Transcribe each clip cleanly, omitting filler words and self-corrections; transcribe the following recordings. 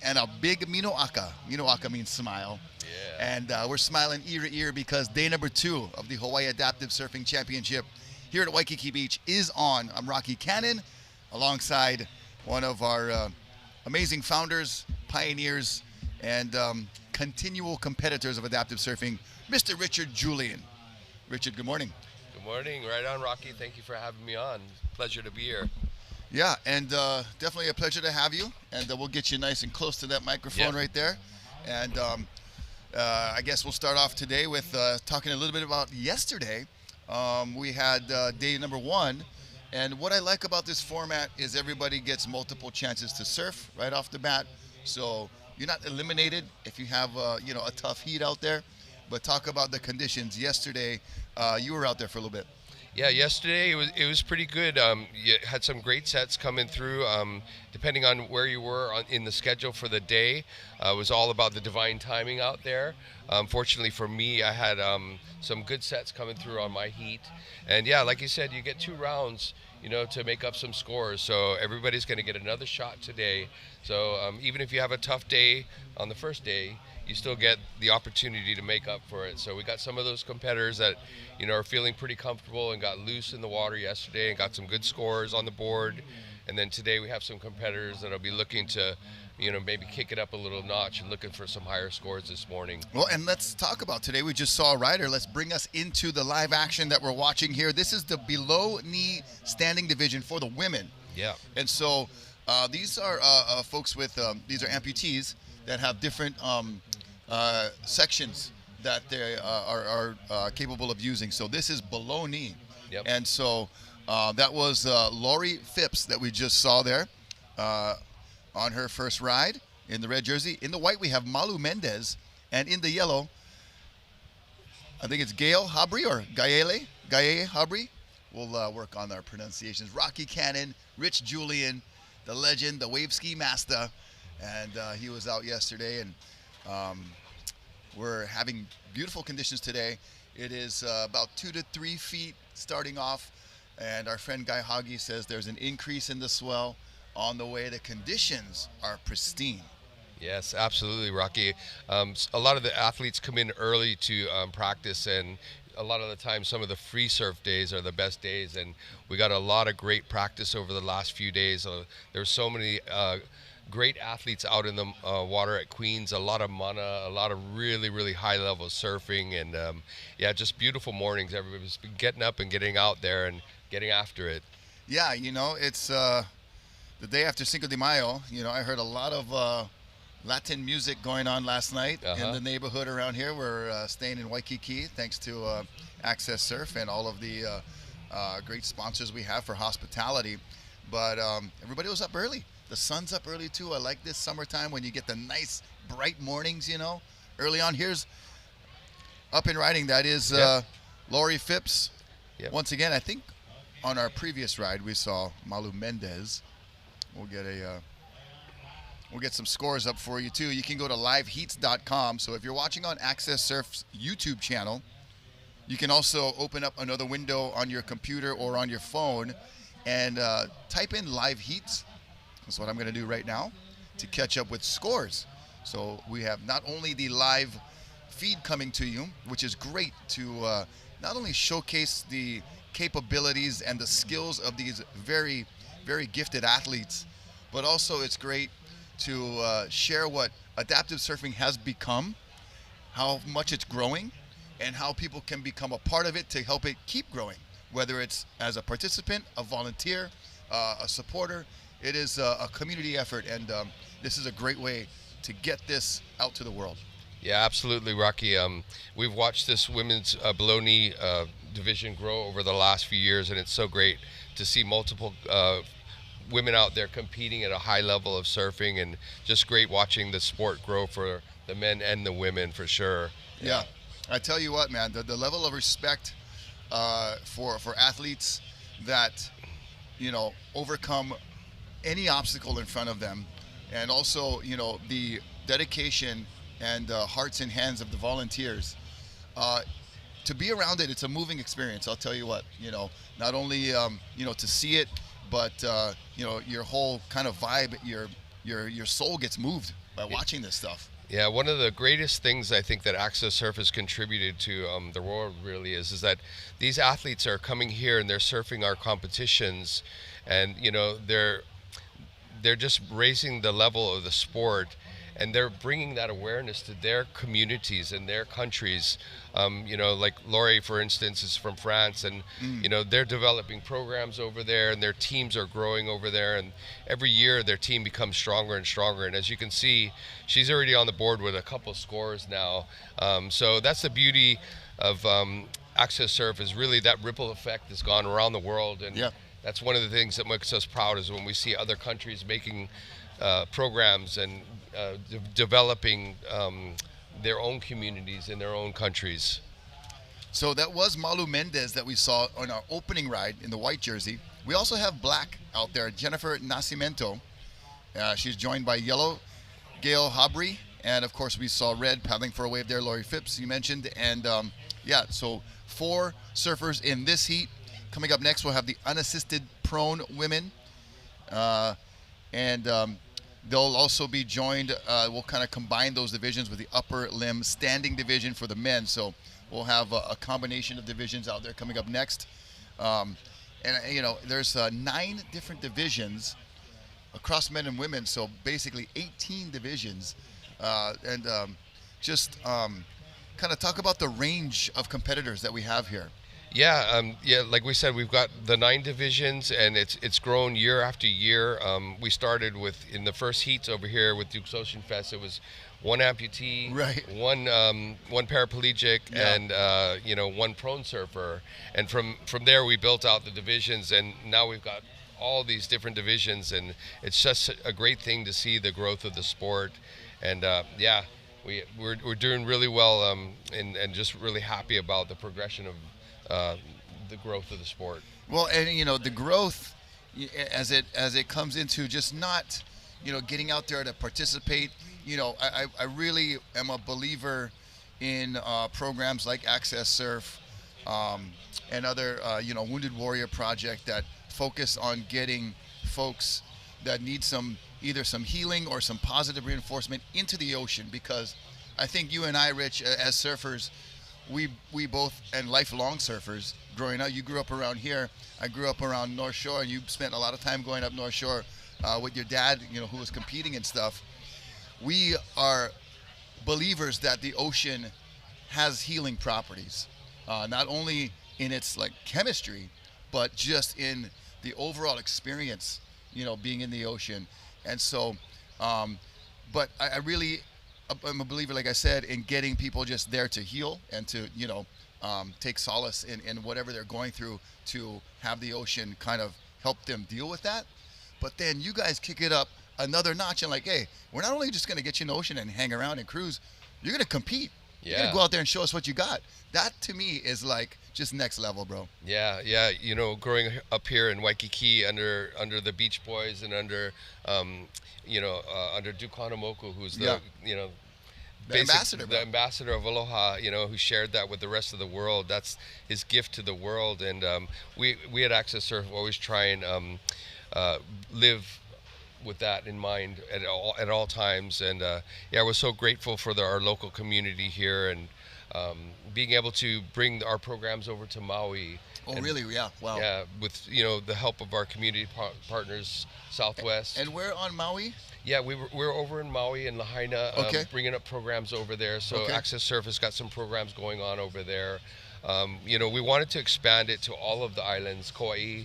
and a big minoaka. Minoaka means smile. Yeah. And we're smiling ear to ear because day number 2 of the Hawaii Adaptive Surfing Championship here at Waikiki Beach is on. I'm Rocky Cannon alongside one of our amazing founders, pioneers, and continual competitors of adaptive surfing, Mr. Richard Julian. Richard, good morning. Good morning. Right on, Rocky. Thank you for having me on. Pleasure to be here. Yeah, and definitely a pleasure to have you. And we'll get you nice and close to that microphone right there. And I guess we'll start off today with talking a little bit about yesterday. We had day number 1. And what I like about this format is everybody gets multiple chances to surf right off the bat. So you're not eliminated if you have a tough heat out there. But talk about the conditions. Yesterday, you were out there for a little bit. Yeah, yesterday it was pretty good. You had some great sets coming through. Depending on where you were in the schedule for the day, it was all about the divine timing out there. Fortunately for me, I had some good sets coming through on my heat. And yeah, like you said, you get 2 rounds, to make up some scores. So everybody's going to get another shot today. So even if you have a tough day on the first day, you still get the opportunity to make up for it. So we got some of those competitors that, are feeling pretty comfortable and got loose in the water yesterday and got some good scores on the board. And then today we have some competitors that'll be looking to, maybe kick it up a little notch and looking for some higher scores this morning. Well, and let's talk about today. We just saw a rider. Let's bring us into the live action that we're watching here. This is the below knee standing division for the women. Yeah. And so these are folks with, these are amputees that have different sections that they are capable of using. So this is below knee. Yep. And so that was Lori Phipps that we just saw there on her first ride in the red jersey. In the white, we have Malu Mendez. And in the yellow, I think it's Gail Habri or Gaele Habri. We'll work on our pronunciations. Rocky Cannon, Rich Julian, the legend, the wave ski master. And he was out yesterday, and we're having beautiful conditions today. It is about 2 to 3 feet starting off, and our friend Guy Hoggy says there's an increase in the swell on the way. The conditions are pristine. Yes, absolutely, Rocky. A lot of the athletes come in early to practice, and a lot of the time some of the free surf days are the best days, and we got a lot of great practice over the last few days. There's so many great athletes out in the water at Queens, a lot of mana, a lot of really, really high level surfing, and yeah, just beautiful mornings. Everybody's been getting up and getting out there and getting after it. Yeah, it's the day after Cinco de Mayo. I heard a lot of Latin music going on last night in the neighborhood around here. We're staying in Waikiki thanks to AccesSurf and all of the great sponsors we have for hospitality. But everybody was up early. The sun's up early too. I like this summertime when you get the nice bright mornings, early on. Here's up and riding. That is Lori Phipps. Yep. Once again, I think on our previous ride we saw Malu Mendez. We'll get some scores up for you too. You can go to liveheats.com. So if you're watching on AccesSurf's YouTube channel, you can also open up another window on your computer or on your phone and type in live heats. That's what I'm going to do right now to catch up with scores. So we have not only the live feed coming to you, which is great to not only showcase the capabilities and the skills of these very, very gifted athletes, but also it's great to share what adaptive surfing has become, how much it's growing, and how people can become a part of it to help it keep growing, whether it's as a participant, a volunteer, a supporter. It is a community effort, and this is a great way to get this out to the world. Yeah, absolutely, Rocky. We've watched this women's below knee division grow over the last few years, and it's so great to see multiple women out there competing at a high level of surfing, and just great watching the sport grow for the men and the women for sure. Yeah. I tell you what, man, the level of respect for athletes that, overcome any obstacle in front of them, and also, the dedication and hearts and hands of the volunteers. To be around it, it's a moving experience. I'll tell you what, not only, to see it, but, your whole kind of vibe, your soul gets moved by watching this stuff. Yeah, one of the greatest things I think that AccesSurf has contributed to the world really is that these athletes are coming here and they're surfing our competitions, and they're just raising the level of the sport, and they're bringing that awareness to their communities and their countries. Like Laurie, for instance, is from France, and they're developing programs over there, and their teams are growing over there, and every year their team becomes stronger and stronger. And as you can see, she's already on the board with a couple scores now. So that's the beauty of AccesSurf, is really that ripple effect has gone around the world, and that's one of the things that makes us proud, is when we see other countries making programs and developing their own communities in their own countries. So that was Malu Mendez that we saw on our opening ride in the white jersey. We also have black out there, Jennifer Nascimento. She's joined by yellow, Gail Habri, and of course we saw red paddling for a wave there, Laurie Phipps, you mentioned. And so 4 surfers in this heat. Coming up next, we'll have the unassisted prone women. They'll also be joined, we'll kind of combine those divisions with the upper limb standing division for the men. So we'll have a combination of divisions out there coming up next. There's 9 different divisions across men and women. So basically 18 divisions. Kind of talk about the range of competitors that we have here. Like we said, we've got the 9 divisions, and it's grown year after year. We started with, in the first heats over here with Duke's Ocean Fest, it was 1 amputee, right, one paraplegic, and 1 prone surfer. And from there we built out the divisions, and now we've got all these different divisions, and it's just a great thing to see the growth of the sport. And we're doing really well, and just really happy about the progression of the growth of the sport. Well, and the growth as it comes into just not getting out there to participate. I really am a believer in programs like AccesSurf and other Wounded Warrior Project that focus on getting folks that need either some healing or some positive reinforcement into the ocean, because I think you and I, Rich, as surfers, we both, and lifelong surfers, growing up, you grew up around here, I grew up around North Shore, and you spent a lot of time going up North Shore with your dad, who was competing and stuff. We are believers that the ocean has healing properties, not only in its chemistry, but just in the overall experience, being in the ocean. And so, but I really, I'm a believer, like I said, in getting people just there to heal and to, take solace in whatever they're going through, to have the ocean kind of help them deal with that. But then you guys kick it up another notch and hey, we're not only just going to get you in the ocean and hang around and cruise, you're going to compete. Yeah. You're going to go out there and show us what you got. That to me is just next level, bro. Yeah. Growing up here in Waikiki under the Beach Boys and under Duke Kahanamoku, who's the ambassador of Aloha, who shared that with the rest of the world. That's his gift to the world. And we at AccesSurf always try and live with that in mind at all times. And we're so grateful for our local community here, and being able to bring our programs over to Maui. Oh, really? Yeah. Wow. Yeah, with the help of our community partners, Southwest. And where on Maui? Yeah, we're over in Maui and Lahaina, bringing up programs over there. So AccesSurf has got some programs going on over there. We wanted to expand it to all of the islands, Kauai,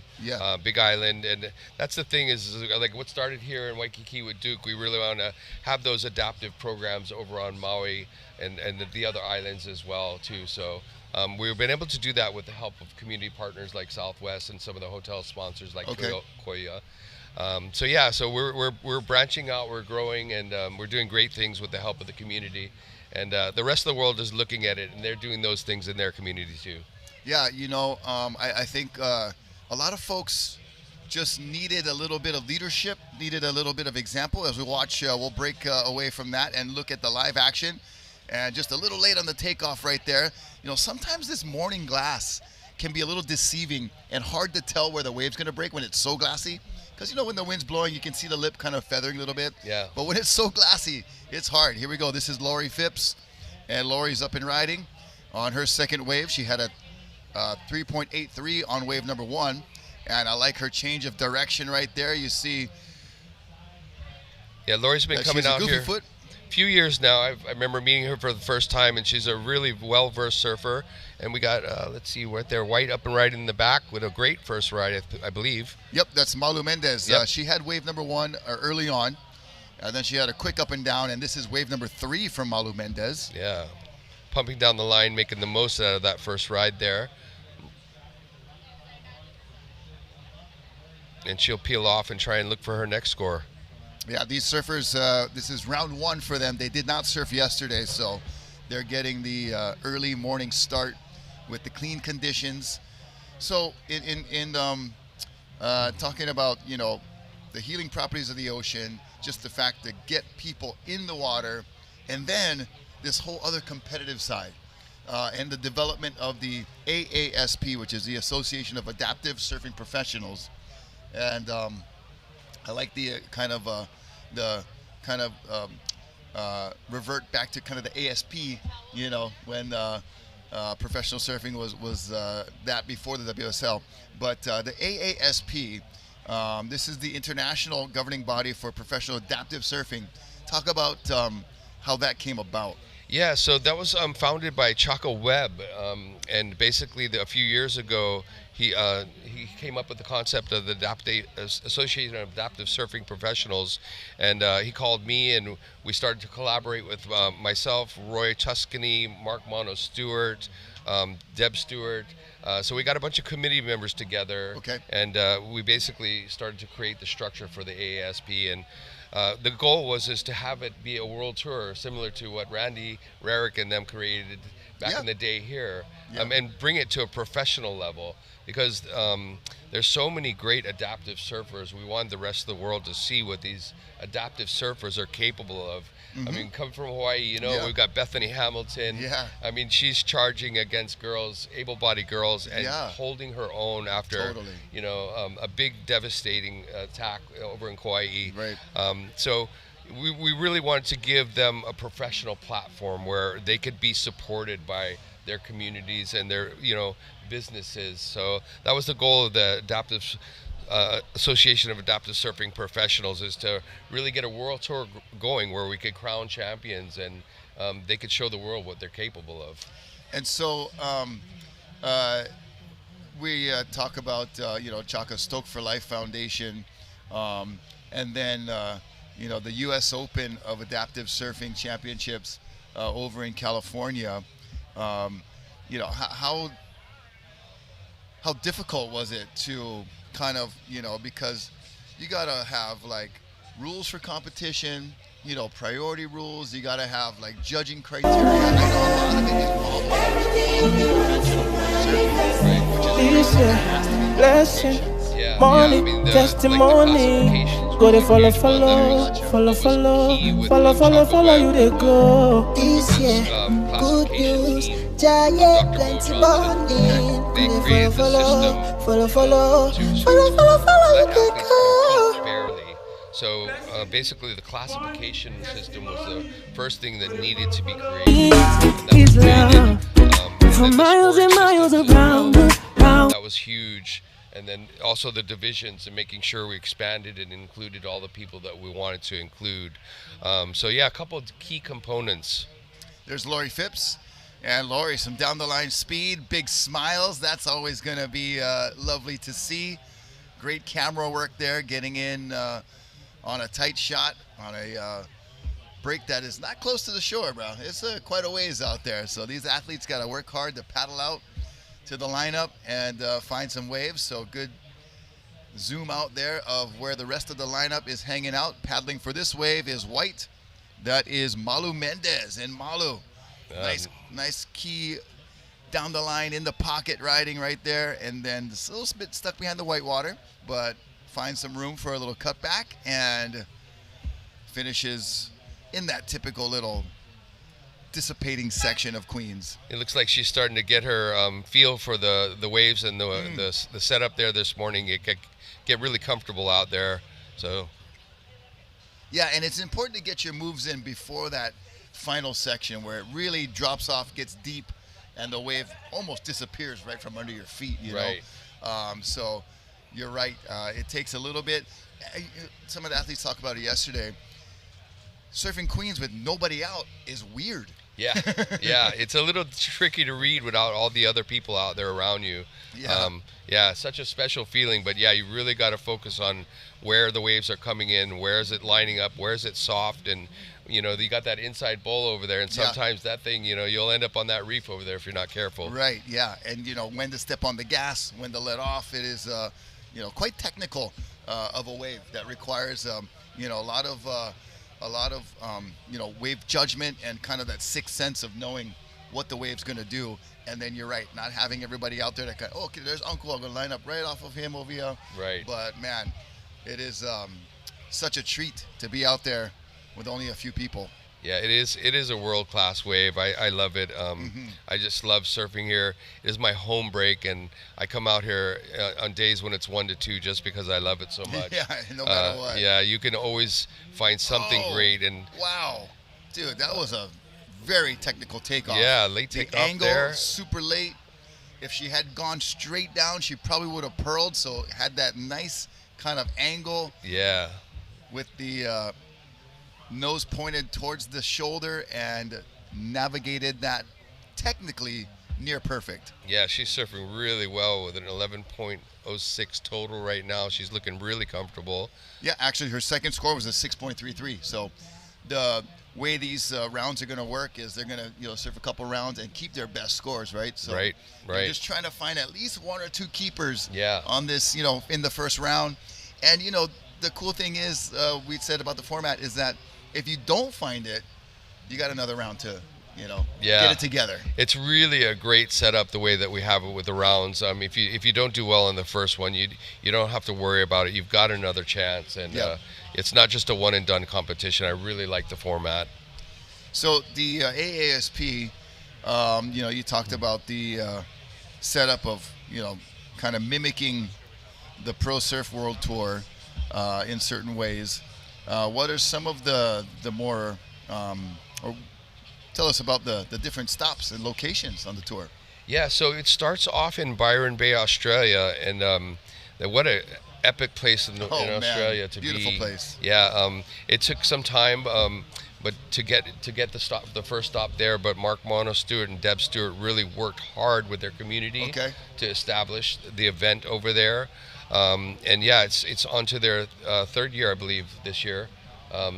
Big Island, and that's the thing is what started here in Waikiki with Duke. We really want to have those adaptive programs over on Maui and the other islands as well too. So we've been able to do that with the help of community partners like Southwest and some of the hotel sponsors like Koia. So we're branching out, we're growing, and we're doing great things with the help of the community. And the rest of the world is looking at it, and they're doing those things in their community too. Yeah, I think a lot of folks just needed a little bit of leadership, needed a little bit of example. As we watch, we'll break away from that and look at the live action. And just a little late on the takeoff right there. Sometimes this morning glass can be a little deceiving and hard to tell where the wave's going to break when it's so glassy. because you know when the wind's blowing, you can see the lip kind of feathering a little bit. Yeah. But when it's so glassy, it's hard. Here we go. This is Lori Phipps, and Lori's up and riding on her second wave. She had a 3.83 on wave number 1, and I like her change of direction right there. You see. Yeah, Lori's been coming out here a few years now. I remember meeting her for the first time, and she's a really well-versed surfer. And we got, let's see, right there, White up and riding in the back with a great first ride, I believe. Yep, that's Malu Mendez. Yep. She had wave number 1 early on, and then she had a quick up and down, and this is wave number 3 from Malu Mendez. Yeah, pumping down the line, making the most out of that first ride there. And she'll peel off and try and look for her next score. Yeah, these surfers, this is round 1 for them. They did not surf yesterday, so they're getting the early morning start with the clean conditions. So in talking about, you know, the healing properties of the ocean, just the fact to get people in the water, and then this whole other competitive side, and the development of the AASP, which is the Association of Adaptive Surfing Professionals. And I like the revert back to kind of the ASP, you know, when professional surfing was that before the WSL. But the AASP, this is the international governing body for professional adaptive surfing. Talk about how that came about. Yeah, so that was founded by Chaka Webb, and basically a few years ago, he came up with the concept of the Association of Adaptive Surfing Professionals, and he called me, and we started to collaborate with myself, Roy Tuscany, Mark Mono Stewart, Deb Stewart. So we got a bunch of committee members together, okay, and we basically started to create the structure for the AASP, and the goal is to have it be a world tour similar to what Randy Rarick and them created back in the day here, and bring it to a professional level, because there's so many great adaptive surfers. We want the rest of the world to see what these adaptive surfers are capable of. I mean, coming from Hawaii, you know, we've got Bethany Hamilton. Yeah. I mean, she's charging against girls, able-bodied girls, and holding her own after, you know, a big devastating attack over in Kauai. Right. So we really wanted to give them a professional platform where they could be supported by their communities and their, you know, businesses. So that was the goal of the Association of Adaptive Surfing Professionals, is to really get a world tour going where we could crown champions, and they could show the world what they're capable of. And so we talk about you know, Chaka Stoke for Life Foundation, and then you know, the U.S. Open of Adaptive Surfing Championships over in California. You know, how difficult was it to kind of, you know, because you gotta have like rules for competition, you know, priority rules, you gotta have like judging criteria. I know a lot of it is involved, blessing, money, testimony. Go to follow, you they go. This year, good news, giant plenty bonding. Follow, you they go. Fairly. So basically the classification system was the first thing that needed to be created. And for miles and miles around. That was huge. And then also the divisions and making sure we expanded and included all the people that we wanted to include. So yeah, a couple of key components. There's Lori Phipps. And Lori, some down the line speed, big smiles. That's always going to be lovely to see. Great camera work there, getting in on a tight shot on a break that is not close to the shore, bro. It's quite a ways out there. So these athletes got to work hard to paddle out to the lineup and find some waves. So good zoom out there of where the rest of the lineup is hanging out. Paddling for this wave is White. That is Malu Mendez. And Malu, nice key down the line in the pocket riding right there. And then a little bit stuck behind the white water, but finds some room for a little cutback and finishes in that typical little dissipating section of Queens. It looks like she's starting to get her feel for the waves and the setup there this morning. It get really comfortable out there. So Yeah, and it's important to get your moves in before that final section where it really drops off, gets deep, and the wave almost disappears right from under your feet, you Right. know. So you're right. It takes a little bit. Some of the athletes talked about it yesterday. Surfing Queens with nobody out is weird. yeah, yeah, it's a little tricky to read without all the other people out there around you. Yeah. Such a special feeling. But yeah, you really got to focus on where the waves are coming in, where is it lining up, where is it soft, and you got that inside bowl over there, and sometimes that thing, you'll end up on that reef over there if you're not careful. Right. Yeah, and when to step on the gas, when to let off. It is quite technical of a wave that requires a lot of wave judgment and kind of that sixth sense of knowing what the wave's going to do. And then you're right, not having everybody out there that kind of, okay, there's Uncle, I'm going to line up right off of him over here. Right. But man, it is such a treat to be out there with only a few people. Yeah, it is a world-class wave. I love it. I just love surfing here. It is my home break, and I come out here on days when it's 1 to 2 just because I love it so much. Yeah, no matter what. Yeah, you can always find something great. And wow, dude, that was a very technical takeoff. Yeah, late takeoff the angle, there. Super late. If she had gone straight down, she probably would have pearled. So had that nice kind of angle. Yeah. With the nose pointed towards the shoulder and navigated that technically near perfect. Yeah, she's surfing really well with an 11.06 total right now. She's looking really comfortable. Yeah, actually her second score was a 6.33. So the way these rounds are going to work is they're going to surf a couple rounds and keep their best scores, right? So right. You're just trying to find at least 1 or 2 keepers Yeah. on this, in the first round. And the cool thing is we said about the format is that if you don't find it, you got another round to get it together. It's really a great setup the way that we have it with the rounds. If you don't do well in the first one, you don't have to worry about it. You've got another chance, and it's not just a one and done competition. I really like the format. So the AASP, you talked about the setup of kind of mimicking the Pro Surf World Tour in certain ways. What are some of the more or tell us about the different stops and locations on the tour. Yeah, so it starts off in Byron Bay, Australia, and what a epic place in Australia to beautiful be. Place. Yeah, it took some time, but to get the first stop there. But Mark Mono Stewart and Deb Stewart really worked hard with their community to establish the event over there. And yeah, it's on to their third year, I believe, this year.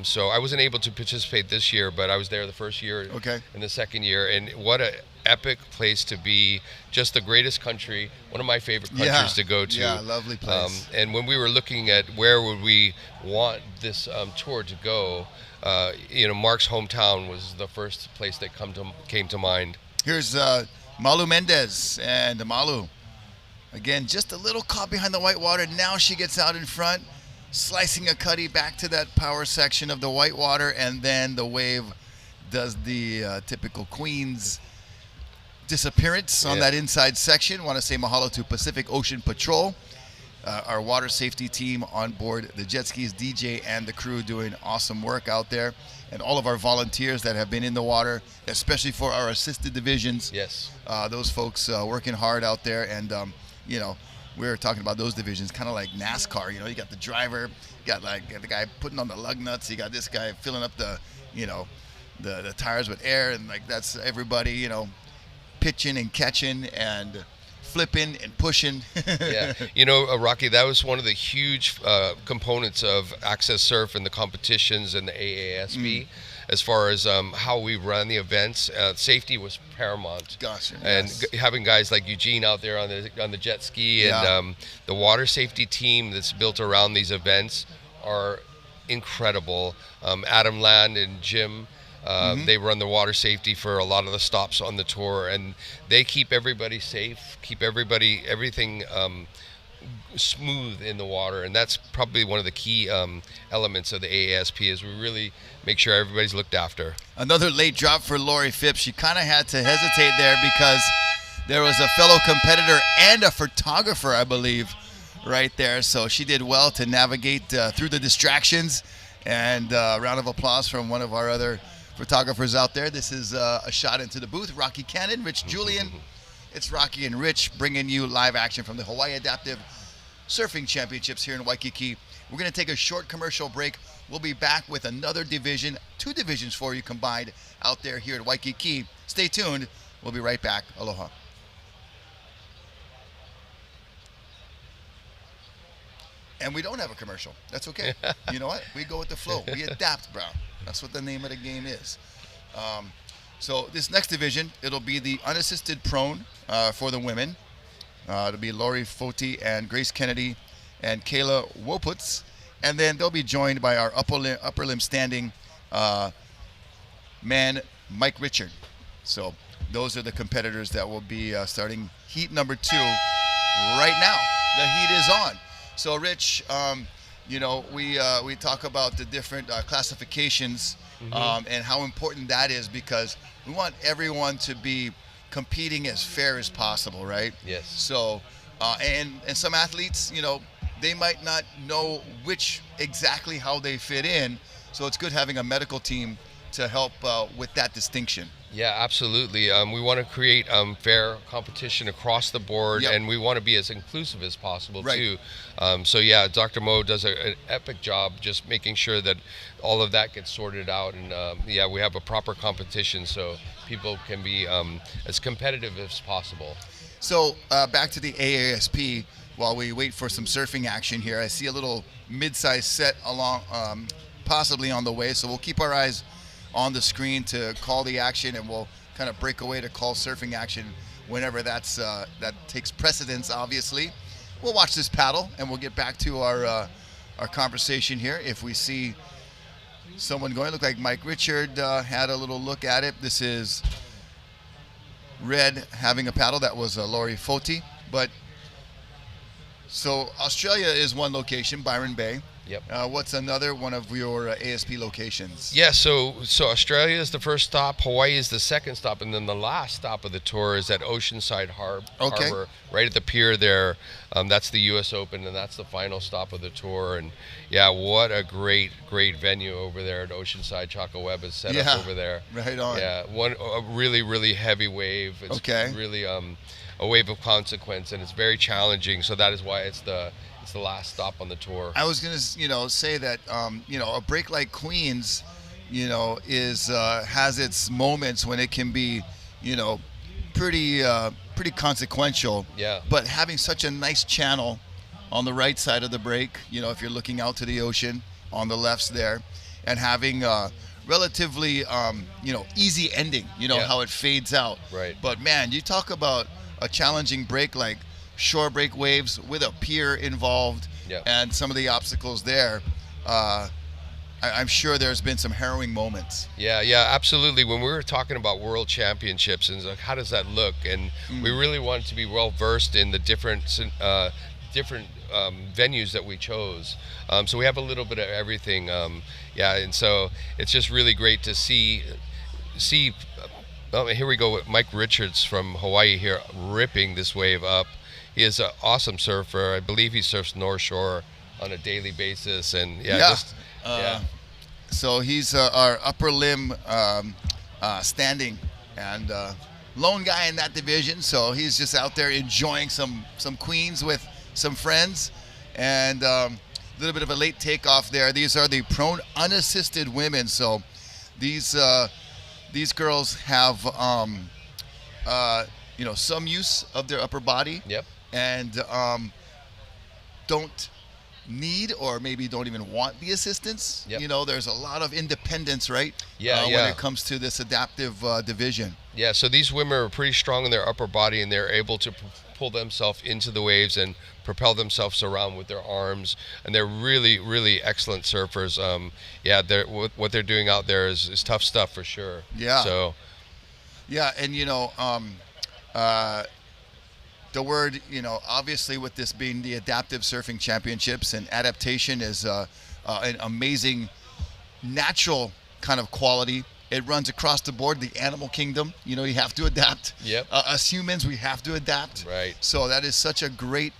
So I wasn't able to participate this year, but I was there the first year and the second year. And what a epic place to be. Just the greatest country, one of my favorite countries to go to. Yeah, lovely place. And when we were looking at where would we want this tour to go, Mark's hometown was the first place that came to mind. Here's Malu Mendez, and Malu, again, just a little caught behind the white water. Now she gets out in front, slicing a cutty back to that power section of the white water, and then the wave does the typical Queens disappearance on that inside section. Want to say mahalo to Pacific Ocean Patrol, our water safety team on board the jet skis, DJ and the crew doing awesome work out there, and all of our volunteers that have been in the water, especially for our assisted divisions. Yes. Those folks working hard out there, and we were talking about those divisions, kind of like NASCAR. You got the driver, you got the guy putting on the lug nuts, you got this guy filling up the tires with air, and that's everybody, pitching and catching and flipping and pushing. Yeah, Rocky, that was one of the huge components of AccesSurf and the competitions and the AASP. As far as how we run the events, safety was paramount. Gotcha. And having guys like Eugene out there on the jet ski, and the water safety team that's built around these events are incredible. Adam Land and Jim, they run the water safety for a lot of the stops on the tour, and they keep everybody safe, keep everything smooth in the water, and that's probably one of the key elements of the AASP is we really make sure everybody's looked after. Another late drop for Lori Phipps. She kind of had to hesitate there because there was a fellow competitor and a photographer, I believe, right there. So she did well to navigate through the distractions. And a round of applause from one of our other photographers out there. This is a shot into the booth. Rocky Cannon, Rich Julian. It's Rocky and Rich bringing you live action from the Hawaii Adaptive Surfing Championships here in Waikiki. We're going to take a short commercial break. We'll be back with another division, 2 divisions for you combined out there here at Waikiki. Stay tuned. We'll be right back. Aloha. And we don't have a commercial. That's okay. You know what? We go with the flow. We adapt, bro. That's what the name of the game is. So this next division, it'll be the unassisted prone for the women. It'll be Lori Foti and Grace Kennedy and Kayla Woputz. And then they'll be joined by our upper limb standing man, Mike Richard. So those are the competitors that will be starting heat number 2 right now. The heat is on. So, Rich, you know, we talk about the different classifications and how important that is, because we want everyone to be competing as fair as possible, right? Yes. So, and some athletes, you know, they might not know exactly how they fit in. So it's good having a medical team to help with that distinction. Yeah, absolutely. We want to create fair competition across the board, and we want to be as inclusive as possible too. So yeah, Dr. Mo does an epic job just making sure that all of that gets sorted out, and yeah, we have a proper competition so people can be as competitive as possible. So back to the AASP, while we wait for some surfing action here, I see a little mid-sized set along, possibly on the way, so we'll keep our eyes on the screen to call the action, and we'll kind of break away to call surfing action whenever that takes precedence. Obviously, we'll watch this paddle, and we'll get back to our conversation here. If we see someone going, look like Mike Richard had a little look at it. This is Red having a paddle. That was Lori Foti. But so Australia is one location, Byron Bay. Yep. What's another one of your ASP locations? Yeah, so Australia is the first stop, Hawaii is the second stop, and then the last stop of the tour is at Oceanside Harbor, right at the pier there. That's the U.S. Open, and that's the final stop of the tour. And yeah, what a great venue over there at Oceanside. Chaco Webb is set up over there. Right on. Yeah, a really heavy wave. It's really a wave of consequence, and it's very challenging. So that is why it's the last stop on the tour. I was gonna, say that, a break like Queens, has its moments when it can be, pretty consequential. Yeah. But having such a nice channel on the right side of the break, if you're looking out to the ocean, on the lefts there, and having relatively, easy ending. How it fades out. Right. But man, you talk about a challenging break like shore break waves with a pier involved, and some of the obstacles there. I'm sure there's been some harrowing moments. Yeah, absolutely. When we were talking about world championships and like, how does that look, and we really wanted to be well versed in the different venues that we chose. So we have a little bit of everything. And so it's just really great to see. Here we go with Mike Richards from Hawaii here, ripping this wave up. He is an awesome surfer. I believe he surfs North Shore on a daily basis, and so he's our upper limb standing and lone guy in that division. So he's just out there enjoying some queens with some friends, and a little bit of a late takeoff there. These are the prone unassisted women. So these girls have some use of their upper body. Yep. And don't need, or maybe don't even want the assistance. Yep. There's a lot of independence, right? When it comes to this adaptive division. Yeah, so these women are pretty strong in their upper body, and they're able to pull themselves into the waves and propel themselves around with their arms, and they're really excellent surfers. What they're doing out there is tough stuff for sure. Yeah. So. Yeah, and the word, obviously with this being the Adaptive Surfing Championships, and adaptation is an amazing natural kind of quality. It runs across the board, the animal kingdom. You have to adapt. Yep. Us humans, we have to adapt. Right. So that is such a great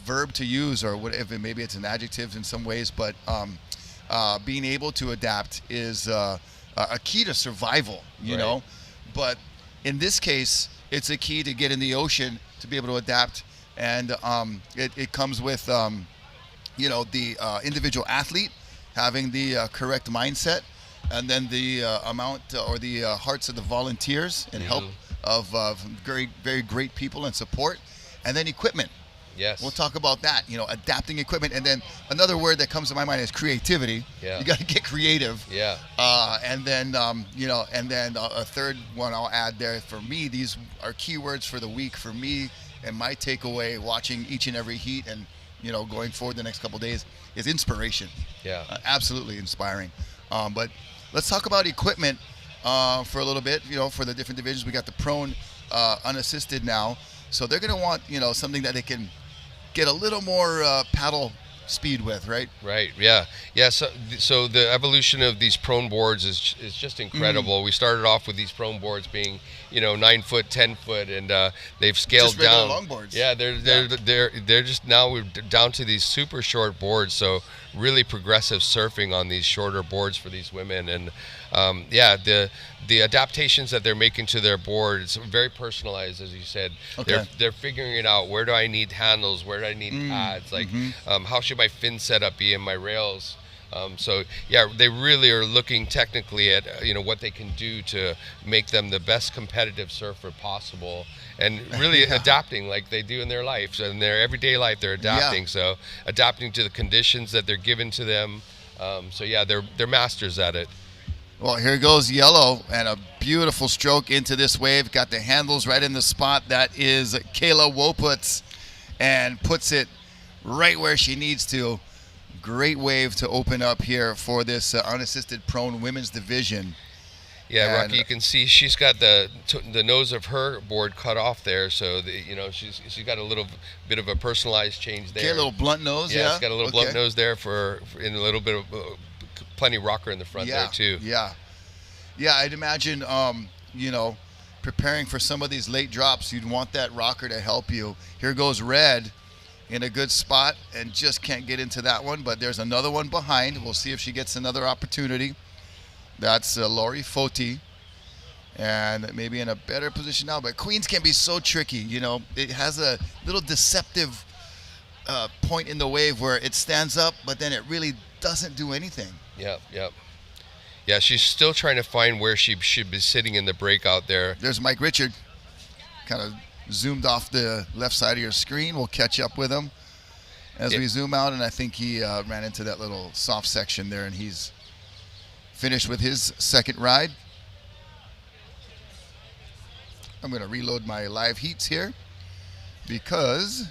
verb to use, or whatever, maybe it's an adjective in some ways, but being able to adapt is a key to survival, you know. But in this case, it's a key to get in the ocean to be able to adapt, and it comes with you know, the individual athlete having the correct mindset, and then the amount or the hearts of the volunteers and help of very, very great people and support, and then equipment. Yes. We'll talk about that, you know, adapting equipment. And then another word that comes to my mind is creativity. Yeah. You got to get creative. Yeah. And then, you know, and then a third one I'll add there. For me, these are keywords for the week for me, and my takeaway watching each and every heat and, you know, going forward the next couple of days is inspiration. Yeah. Absolutely inspiring. But let's talk about equipment for a little bit, you know, for the different divisions. We got the prone unassisted now. So they're going to want, you know, something that they can get a little more paddle speed with, right? Right. Yeah. Yeah. So the evolution of these prone boards is just incredible. We started off with these prone boards being, you know, 9 foot, 10 foot, and they've scaled just regular down. longboards. Yeah. They're just now we're down to these super short boards. So really progressive surfing on these shorter boards for these women, and yeah, the adaptations that they're making to their boards very personalized, as you said. Okay. They're figuring it out. Where do I need handles? Where do I need pads? Like, how should my fin setup be in my rails? So yeah, they really are looking technically at, you know, what they can do to make them the best competitive surfer possible, and really adapting like they do in their life. So in their everyday life, they're adapting. Yeah. So adapting to the conditions that they're given to them. So yeah, they're masters at it. Well, here goes yellow, and a beautiful stroke into this wave. Got the handles right in the spot. That is Kayla Woputs, and puts it right where she needs to. Great wave to open up here for this unassisted prone women's division. Yeah, And Rocky, you can see she's got the nose of her board cut off there, so you know she's got a little bit of a personalized change there. Okay, a little blunt nose. Yeah, Yeah, she's got a little blunt nose there for in a little bit of plenty rocker in the front there too. Yeah, I'd imagine, you know, preparing for some of these late drops, you'd want that rocker to help you. Here goes Red in a good spot and just can't get into that one, but there's another one behind. We'll see if she gets another opportunity. That's Lori Foti, and maybe in a better position now. But Queens can be so tricky, you know. It has a little deceptive point in the wave where it stands up, but then it really doesn't do anything. Yep. Yeah, she's still trying to find where she should be sitting in the breakout there. There's Mike Richard, kind of zoomed off the left side of your screen. We'll catch up with him as we zoom out, and I think he ran into that little soft section there, and he's finished with his second ride. I'm going to reload my live heats here because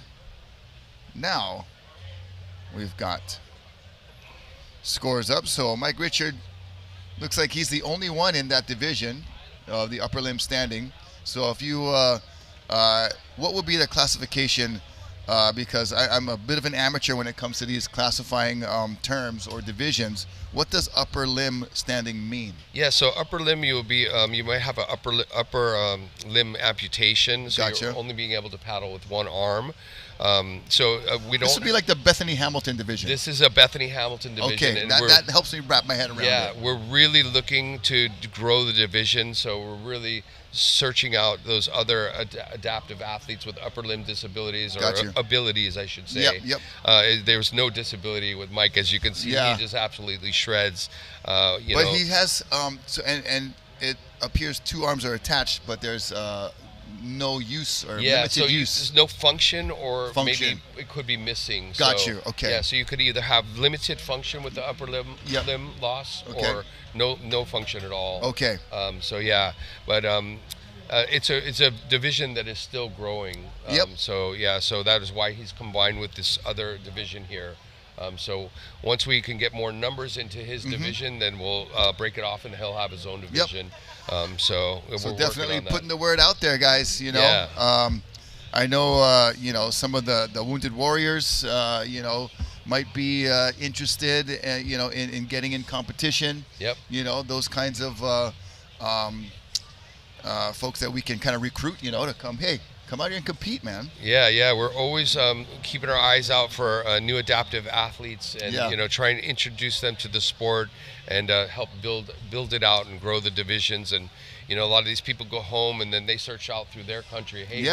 now we've got scores up. So Mike Richard looks like he's the only one in that division of the upper limb standing. So if you, what would be the classification? Because I'm a bit of an amateur when it comes to these classifying terms or divisions. What does upper limb standing mean? Yeah, so upper limb, you will be you might have an upper limb amputation, so Gotcha. you're only being able to paddle with one arm. So we don't. This would be like the Bethany Hamilton division. This is a Bethany Hamilton division. Okay, and that helps me wrap my head around it. Yeah, we're really looking to grow the division, so we're really searching out those other adaptive athletes with upper limb disabilities, or Gotcha. abilities, I should say. Yep. There's no disability with Mike, as you can see. Yeah. He just absolutely shreds. But he has, so and it appears two arms are attached, but there's no use or limited use. There's no function, or Function. maybe it could be missing. Got So, you, okay. Yeah, so you could either have limited function with the upper limb loss, Okay. or no function at all. Okay. So yeah, but it's a division that is still growing. Yep. So that is why he's combined with this other division here. So once we can get more numbers into his division, then we'll break it off, and he'll have his own division. So we're definitely working on that. putting the word out there, guys. You know, Yeah. I know you know, some of the wounded warriors, you know, might be interested, you know, in getting in competition. Yep. You know, those kinds of folks that we can kind of recruit, you know, to come. Hey, come out here and compete, man. Yeah, we're always keeping our eyes out for new adaptive athletes, and trying to introduce them to the sport and help build it out and grow the divisions. And a lot of these people go home and then they search out through their country. Hey,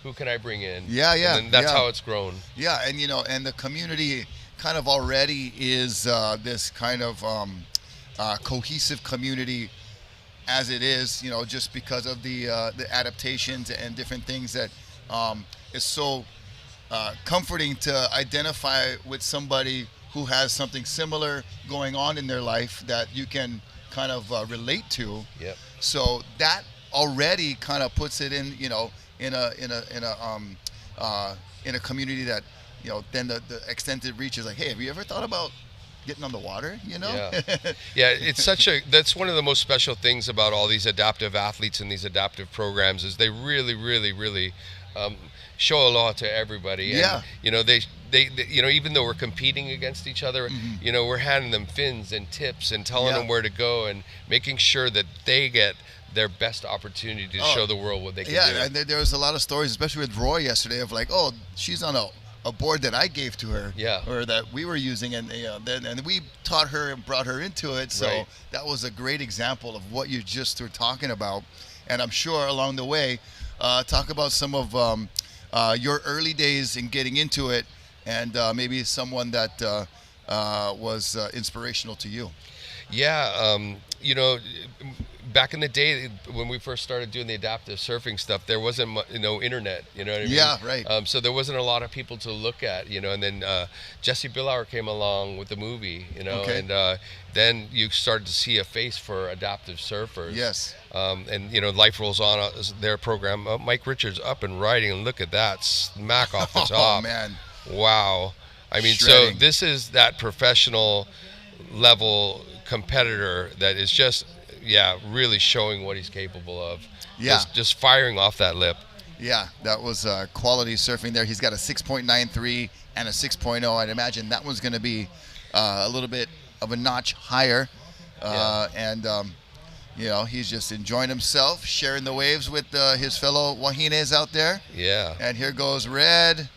who can I bring in? Yeah. And that's how it's grown. Yeah, and and the community kind of already is this kind of cohesive community as it is, just because of the adaptations and different things that is so comforting to identify with somebody who has something similar going on in their life that you can kind of relate to. Yep. So that already kind of puts it in, in a community that, then the extended reach is like, hey, have you ever thought about getting on the water, Yeah, it's that's one of the most special things about all these adaptive athletes and these adaptive programs is they really, really, really show aloha to everybody. And, they even though we're competing against each other, we're handing them fins and tips and telling them where to go and making sure that they get their best opportunity to show the world what they can do. Yeah, and there was a lot of stories, especially with Roy yesterday, of like, oh, she's on a board that I gave to her, or that we were using, and and we taught her and brought her into it. So that was a great example of what you just were talking about. And I'm sure along the way, talk about some of your early days in getting into it, and maybe someone that was inspirational to you. Yeah, back in the day when we first started doing the adaptive surfing stuff, there wasn't no internet, you know what I mean? Yeah, right. So there wasn't a lot of people to look at, and then Jesse Billauer came along with the movie, and then you started to see a face for adaptive surfers. Yes. And Life Rolls On, their program, Mike Richards up and riding, and look at that, smack off the top. Oh, man. Wow. I mean, Shredding. So this is that professional level competitor that is just really showing what he's capable of. Just firing off that lip. Yeah, that was quality surfing there. He's got a 6.93 and a 6.0. I'd imagine that one's going to be a little bit of a notch higher. And he's just enjoying himself, sharing the waves with his fellow Wahines out there. Yeah. And here goes Red.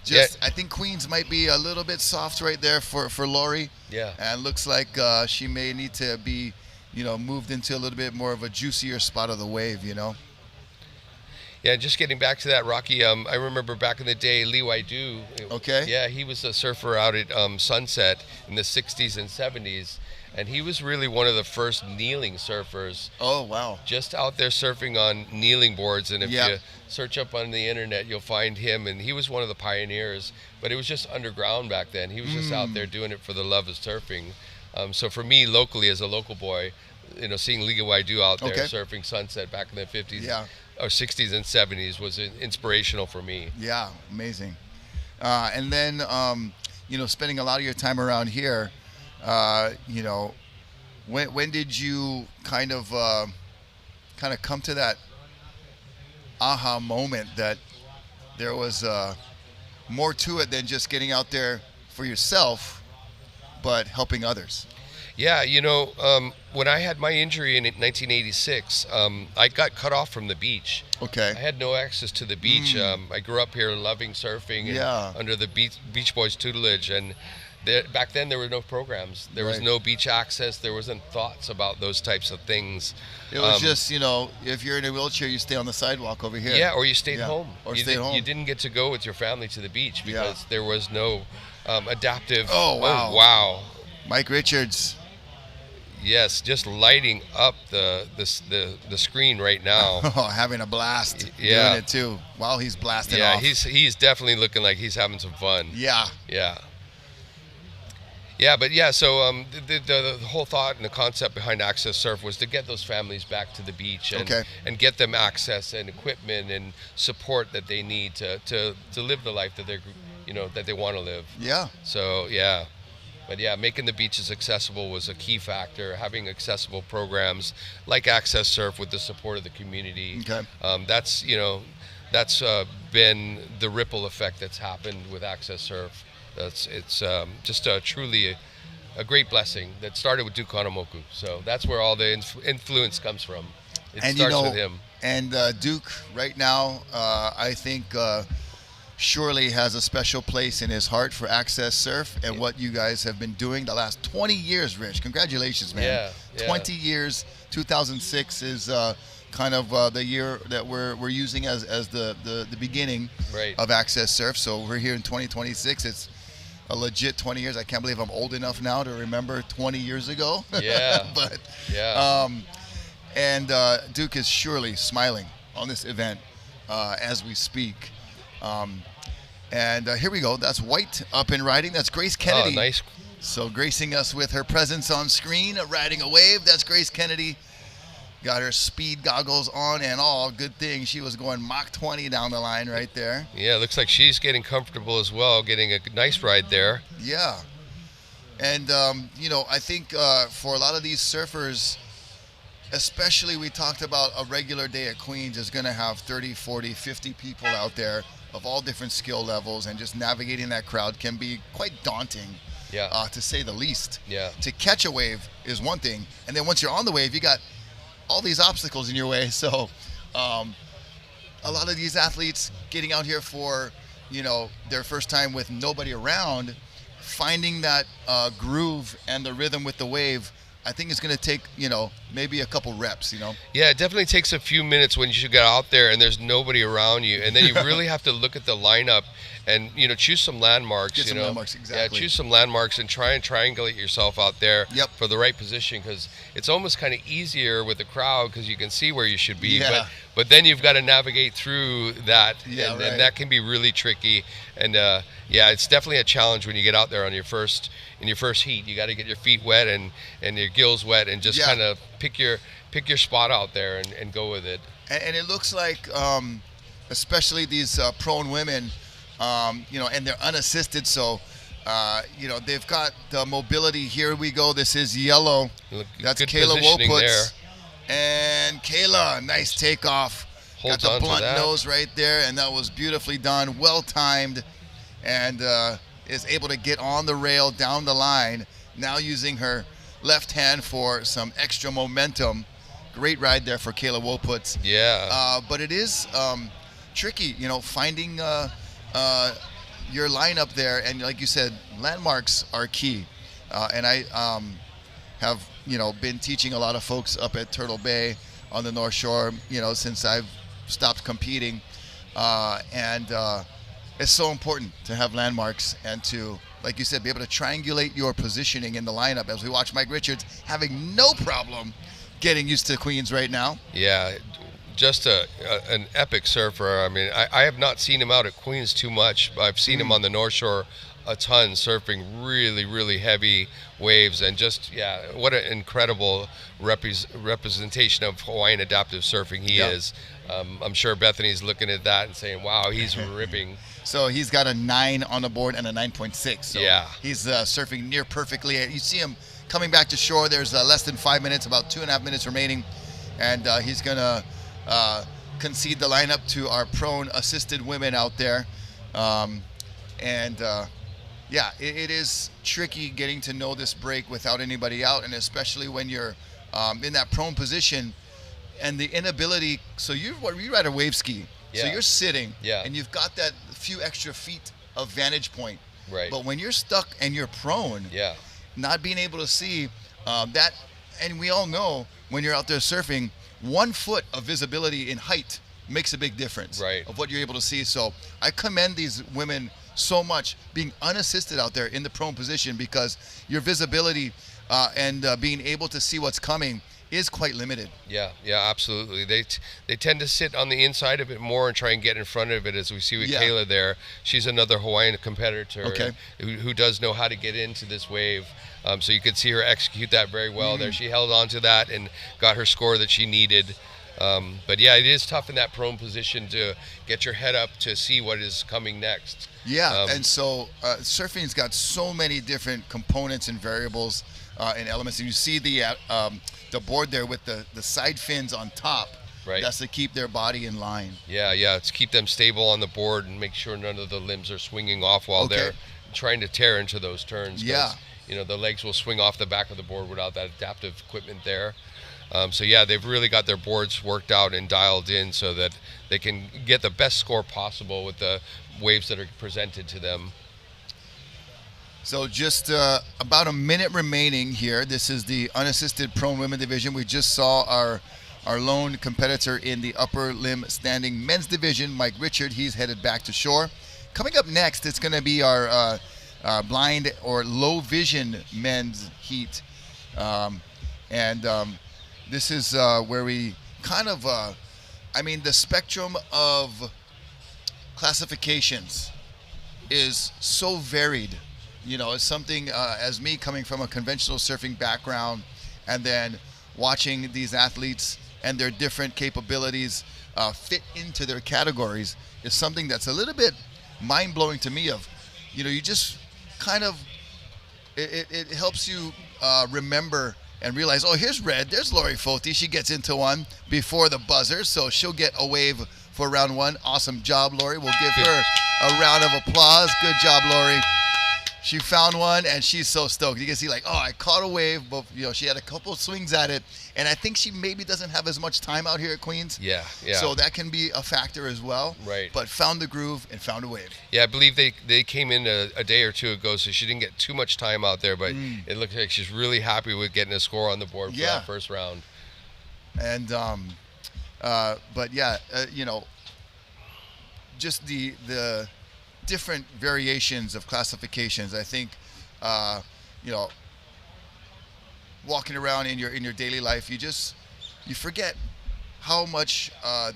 I think Queens might be a little bit soft right there for Lori. Yeah. And looks like she may need to be, moved into a little bit more of a juicier spot of the wave, Yeah, just getting back to that, Rocky, I remember back in the day, Lee Waidu. Okay. Yeah, he was a surfer out at Sunset in the 60s and 70s. And he was really one of the first kneeling surfers. Oh, wow. Just out there surfing on kneeling boards. And if you search up on the internet, you'll find him. And he was one of the pioneers. But it was just underground back then. He was just out there doing it for the love of surfing. So for me, locally, as a local boy, seeing Lee Waidu out there surfing Sunset back in the 50s or 60s and 70s was inspirational for me. Yeah, amazing. And then, spending a lot of your time around here, when did you kind of come to that aha moment that there was more to it than just getting out there for yourself, but helping others? Yeah, when I had my injury in 1986, I got cut off from the beach. Okay. I had no access to the beach. I grew up here loving surfing and under the Beach Boys tutelage, and back then there were no programs. There was no beach access. There wasn't thoughts about those types of things. It was just, if you're in a wheelchair, you stay on the sidewalk over here. Yeah, or you stayed home. Or stayed home. You didn't get to go with your family to the beach because there was no adaptive. Oh, wow. Oh, wow. Mike Richards. Yes, just lighting up the screen right now. Oh, having a blast doing it too while he's blasting off. Yeah, he's definitely looking like he's having some fun. Yeah. So the whole thought and the concept behind AccesSurf was to get those families back to the beach and get them access and equipment and support that they need to live the life that that they want to live. Yeah. So but making the beaches accessible was a key factor. Having accessible programs like AccesSurf with the support of the community. Okay. That's been the ripple effect that's happened with AccesSurf. It's just truly a great blessing that started with Duke Kahanamoku. So that's where all the influence comes from. It And starts with him. And Duke right now, I think surely has a special place in his heart for AccesSurf and what you guys have been doing the last 20 years, Rich. Congratulations, man. Yeah. 20 years. 2006 is kind of the year that we're using as the beginning of AccesSurf. So we're here in 2026. It's a legit 20 years. I can't believe I'm old enough now to remember 20 years ago. Yeah. But yeah. And Duke is surely smiling on this event as we speak. And here we go. That's White up and riding. That's Grace Kennedy. Oh, nice. So gracing us with her presence on screen, riding a wave. That's Grace Kennedy. Got her speed goggles on and all. Good thing she was going Mach 20 down the line right there. Yeah, looks like she's getting comfortable as well, getting a nice ride there. Yeah. And, I think for a lot of these surfers, especially we talked about a regular day at Queens is going to have 30, 40, 50 people out there of all different skill levels, and just navigating that crowd can be quite daunting, to say the least. Yeah. To catch a wave is one thing, and then once you're on the wave, you got all these obstacles in your way. So a lot of these athletes getting out here for, their first time with nobody around, finding that groove and the rhythm with the wave, I think it's going to take, maybe a couple reps, Yeah, it definitely takes a few minutes when you get out there and there's nobody around you. And then you really have to look at the lineup and, choose some landmarks. Get some landmarks, exactly. Yeah, choose some landmarks and try and triangulate yourself out there Yep. for the right position, because it's almost kind of easier with the crowd because you can see where you should be. Yeah. But then you've got to navigate through that, Yeah, and that can be really tricky. And it's definitely a challenge when you get out there on your first heat. You got to get your feet wet and your gills wet, and just kind of pick your spot out there and go with it. And it looks like, especially these prone women, and they're unassisted, so they've got the mobility. Here we go. This is yellow. That's Good Kayla positioning Woputs. And Kayla, nice takeoff. Holds got on the to blunt that. nose right there, and that was beautifully done, well timed, and is able to get on the rail down the line. Now using her left hand for some extra momentum. Great ride there for Kayla Woputs. Yeah. But it is tricky, finding your lineup there, and like you said, landmarks are key. And I have been teaching a lot of folks up at Turtle Bay on the North Shore, since I've stopped competing, and it's so important to have landmarks and to, like you said, be able to triangulate your positioning in the lineup. As we watch Mike Richards having no problem getting used to Queens right now. Yeah, just an epic surfer. I mean, I have not seen him out at Queens too much. I've seen him on the North Shore a ton, surfing really, really heavy waves, and just, what an incredible representation of Hawaiian adaptive surfing he is. I'm sure Bethany's looking at that and saying, wow, he's ripping. So he's got a 9 on the board and a 9.6. So he's surfing near perfectly. You see him coming back to shore. There's less than 5 minutes, about 2.5 minutes remaining, and he's going to concede the lineup to our prone assisted women out there. It is tricky getting to know this break without anybody out, and especially when you're in that prone position and the inability. So you ride a wave ski, so you're sitting, and you've got that few extra feet of vantage point. Right. But when you're stuck and you're prone, not being able to see that, and we all know when you're out there surfing, 1 foot of visibility in height makes a big difference of what you're able to see. So I commend these women so much being unassisted out there in the prone position, because your visibility and being able to see what's coming is quite limited. Yeah, absolutely. They tend to sit on the inside of it more and try and get in front of it, as we see with Kayla there. She's another Hawaiian competitor who does know how to get into this wave. So you could see her execute that very well there. She held on to that and got her score that she needed. But it is tough in that prone position to get your head up to see what is coming next. And so surfing's got so many different components and variables and elements, and you see the board there with the side fins on top. That's to keep their body in line. It's keep them stable on the board and make sure none of the limbs are swinging off while they're trying to tear into those turns. The legs will swing off the back of the board without that adaptive equipment there. So yeah, they've really got their boards worked out and dialed in so that they can get the best score possible with the waves that are presented to them. So just about a minute remaining here. This is the unassisted prone women division. We just saw our lone competitor in the upper limb standing men's division, Mike Richard. He's headed back to shore. Coming up next, it's going to be our blind or low vision men's heat. This is where we kind of, the spectrum of classifications is so varied. You know, it's something as me coming from a conventional surfing background and then watching these athletes and their different capabilities fit into their categories is something that's a little bit mind-blowing to me. You just kind of, it helps you remember and realize, oh, here's Red, there's Lori Foti. She gets into one before the buzzer, so she'll get a wave for round one. Awesome job, Lori. We'll give her a round of applause. Good job, Lori. She found one, and she's so stoked. You can see, like, oh, I caught a wave, but, she had a couple of swings at it, and I think she maybe doesn't have as much time out here at Queens. Yeah. So that can be a factor as well. Right. But found the groove and found a wave. Yeah, I believe they came in a day or two ago, so she didn't get too much time out there, but it looks like she's really happy with getting a score on the board for that first round. And, just the different variations of classifications. I think, walking around in your daily life, you forget how much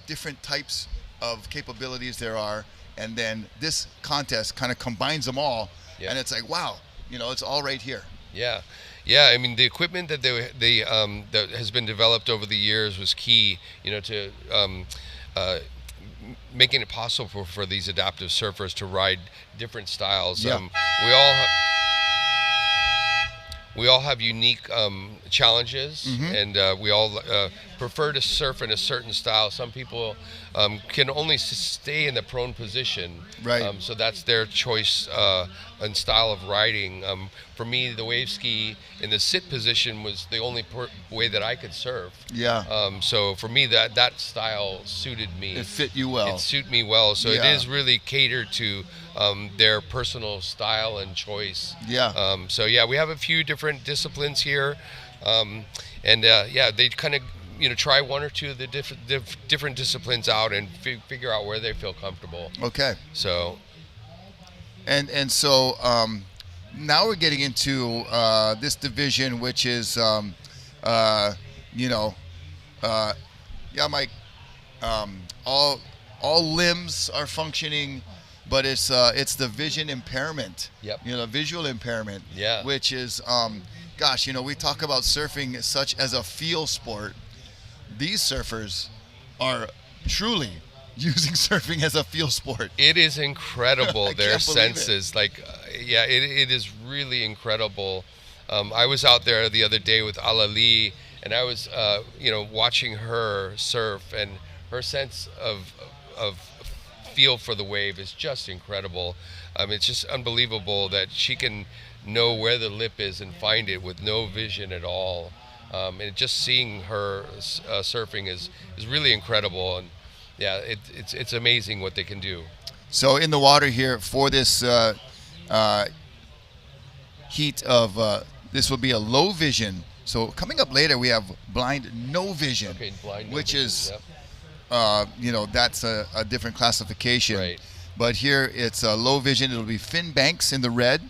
different types of capabilities there are, and then this contest kind of combines them all, and it's like, wow, it's all right here. Yeah. I mean, the equipment that that has been developed over the years was key, to making it possible for these adaptive surfers to ride different styles. Yeah. We all have unique challenges, and we all prefer to surf in a certain style. Some people can only stay in the prone position, right? So that's their choice and style of riding. For me, the wave ski in the sit position was the only way that I could surf. Yeah. So for me, that style suited me. It fit you well. It suited me well. So it is really catered to their personal style and choice. Yeah. We have a few different disciplines here, they kind of try one or two of the different disciplines out and figure out where they feel comfortable. Okay. So. And so now we're getting into this division, which is Mike. All limbs are functioning, but it's the vision impairment. Yep. Visual impairment. Yeah. Which is we talk about surfing such as a feel sport. These surfers are truly using surfing as a feel sport. It is incredible. Their senses, it. It is really incredible. I was out there the other day with Alali, and I was watching her surf, and her sense of feel for the wave is just incredible. It's just unbelievable that she can know where the lip is and find it with no vision at all. And just seeing her surfing is really incredible, and it's amazing what they can do. So in the water here for this heat of this will be a low vision. So coming up later we have blind no vision, which is that's a different classification. Right. But here it's a low vision. It'll be Finn Banks in the red.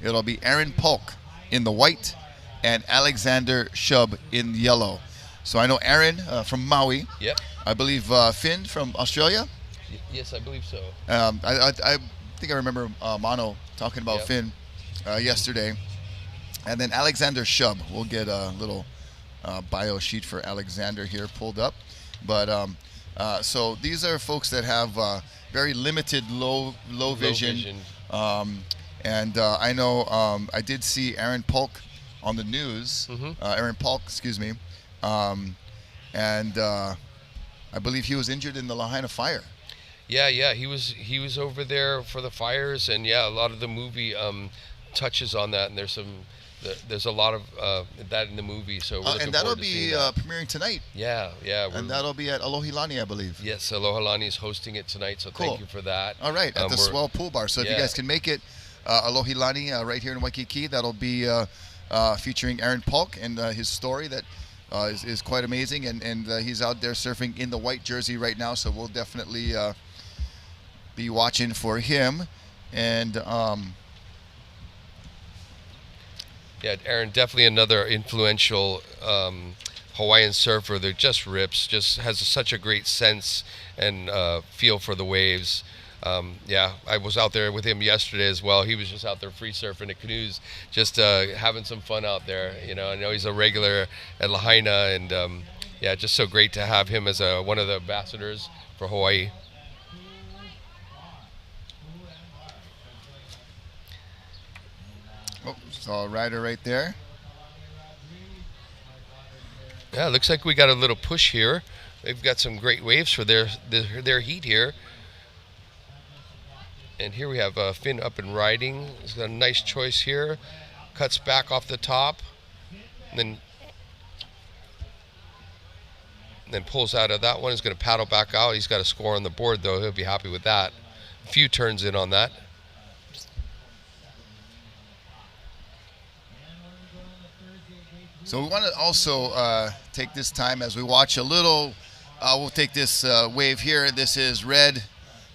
It'll be Aaron Polk in the white, and Alexander Shub in yellow. So I know Aaron from Maui. Yep. I believe Finn from Australia. Yes, I believe so. I think I remember Mano talking about Finn yesterday. And then Alexander Shub. We'll get a little bio sheet for Alexander here pulled up. But so these are folks that have very limited low vision. And I know I did see Aaron Polk on the news. Aaron Polk, excuse me. And I believe he was injured in the Lahaina fire. Yeah, he was over there for the fires, and a lot of the movie touches on that, and there's some there's a lot of that in the movie. So we're looking and that'll forward to be seeing that. premiering tonight. Yeah. And that'll be at Alohilani, I believe. Yes, Aloha Lani is hosting it tonight, so Cool. thank you for that. All right, at the Swell Pool Bar. So if you Yeah. guys can make it, Alohilani right here in Waikiki, that'll be featuring Aaron Polk and his story that is quite amazing. And he's out there surfing in the white jersey right now, so we'll definitely be watching for him. And yeah, Aaron, definitely another influential Hawaiian surfer that just rips, just has such a great sense and feel for the waves. Yeah, I was out there with him yesterday as well. He was just out there free surfing the canoes, just having some fun out there. You know, I know he's a regular at Lahaina, and yeah, just so great to have him as one of the ambassadors for Hawaii. oh, saw a rider right there. Yeah, it looks like we got a little push here. They've got some great waves for their heat here. And here we have Finn up and riding. He's got a nice choice here. Cuts back off the top. And then pulls out of that one. He's going to paddle back out. He's got a score on the board, though. He'll be happy with that. A few turns in on that. So we want to also take this time as we watch a little. We'll take this wave here. This is red.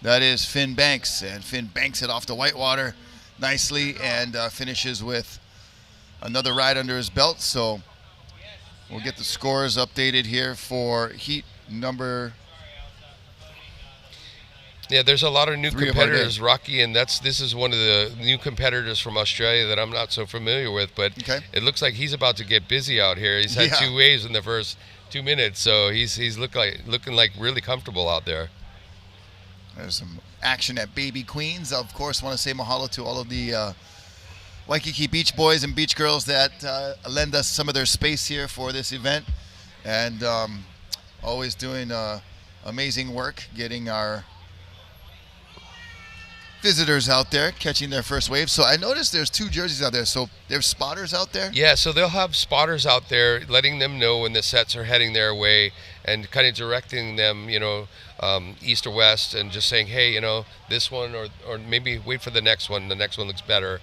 That is Finn Banks, and Finn banks it off the whitewater nicely and finishes with another ride under his belt. So we'll get the scores updated here for heat number. Yeah, there's a lot of new 3 of our competitors, day. Rocky, and this is one of the new competitors from Australia that I'm not so familiar with, but Okay. it looks like he's about to get busy out here. He's had Yeah. 2 waves in the first 2 minutes, so he's looking like really comfortable out there. There's some action at Baby Queens. Of course, want to say mahalo to all of the Waikiki Beach Boys and Beach Girls that lend us some of their space here for this event. And always doing amazing work getting our visitors out there catching their first wave. So I noticed there's 2 jerseys out there. So there's spotters out there? Yeah, so they'll have spotters out there letting them know when the sets are heading their way and kind of directing them, you know, east or west, and just saying, hey, you know, this one or maybe wait for the next one. The next one looks better.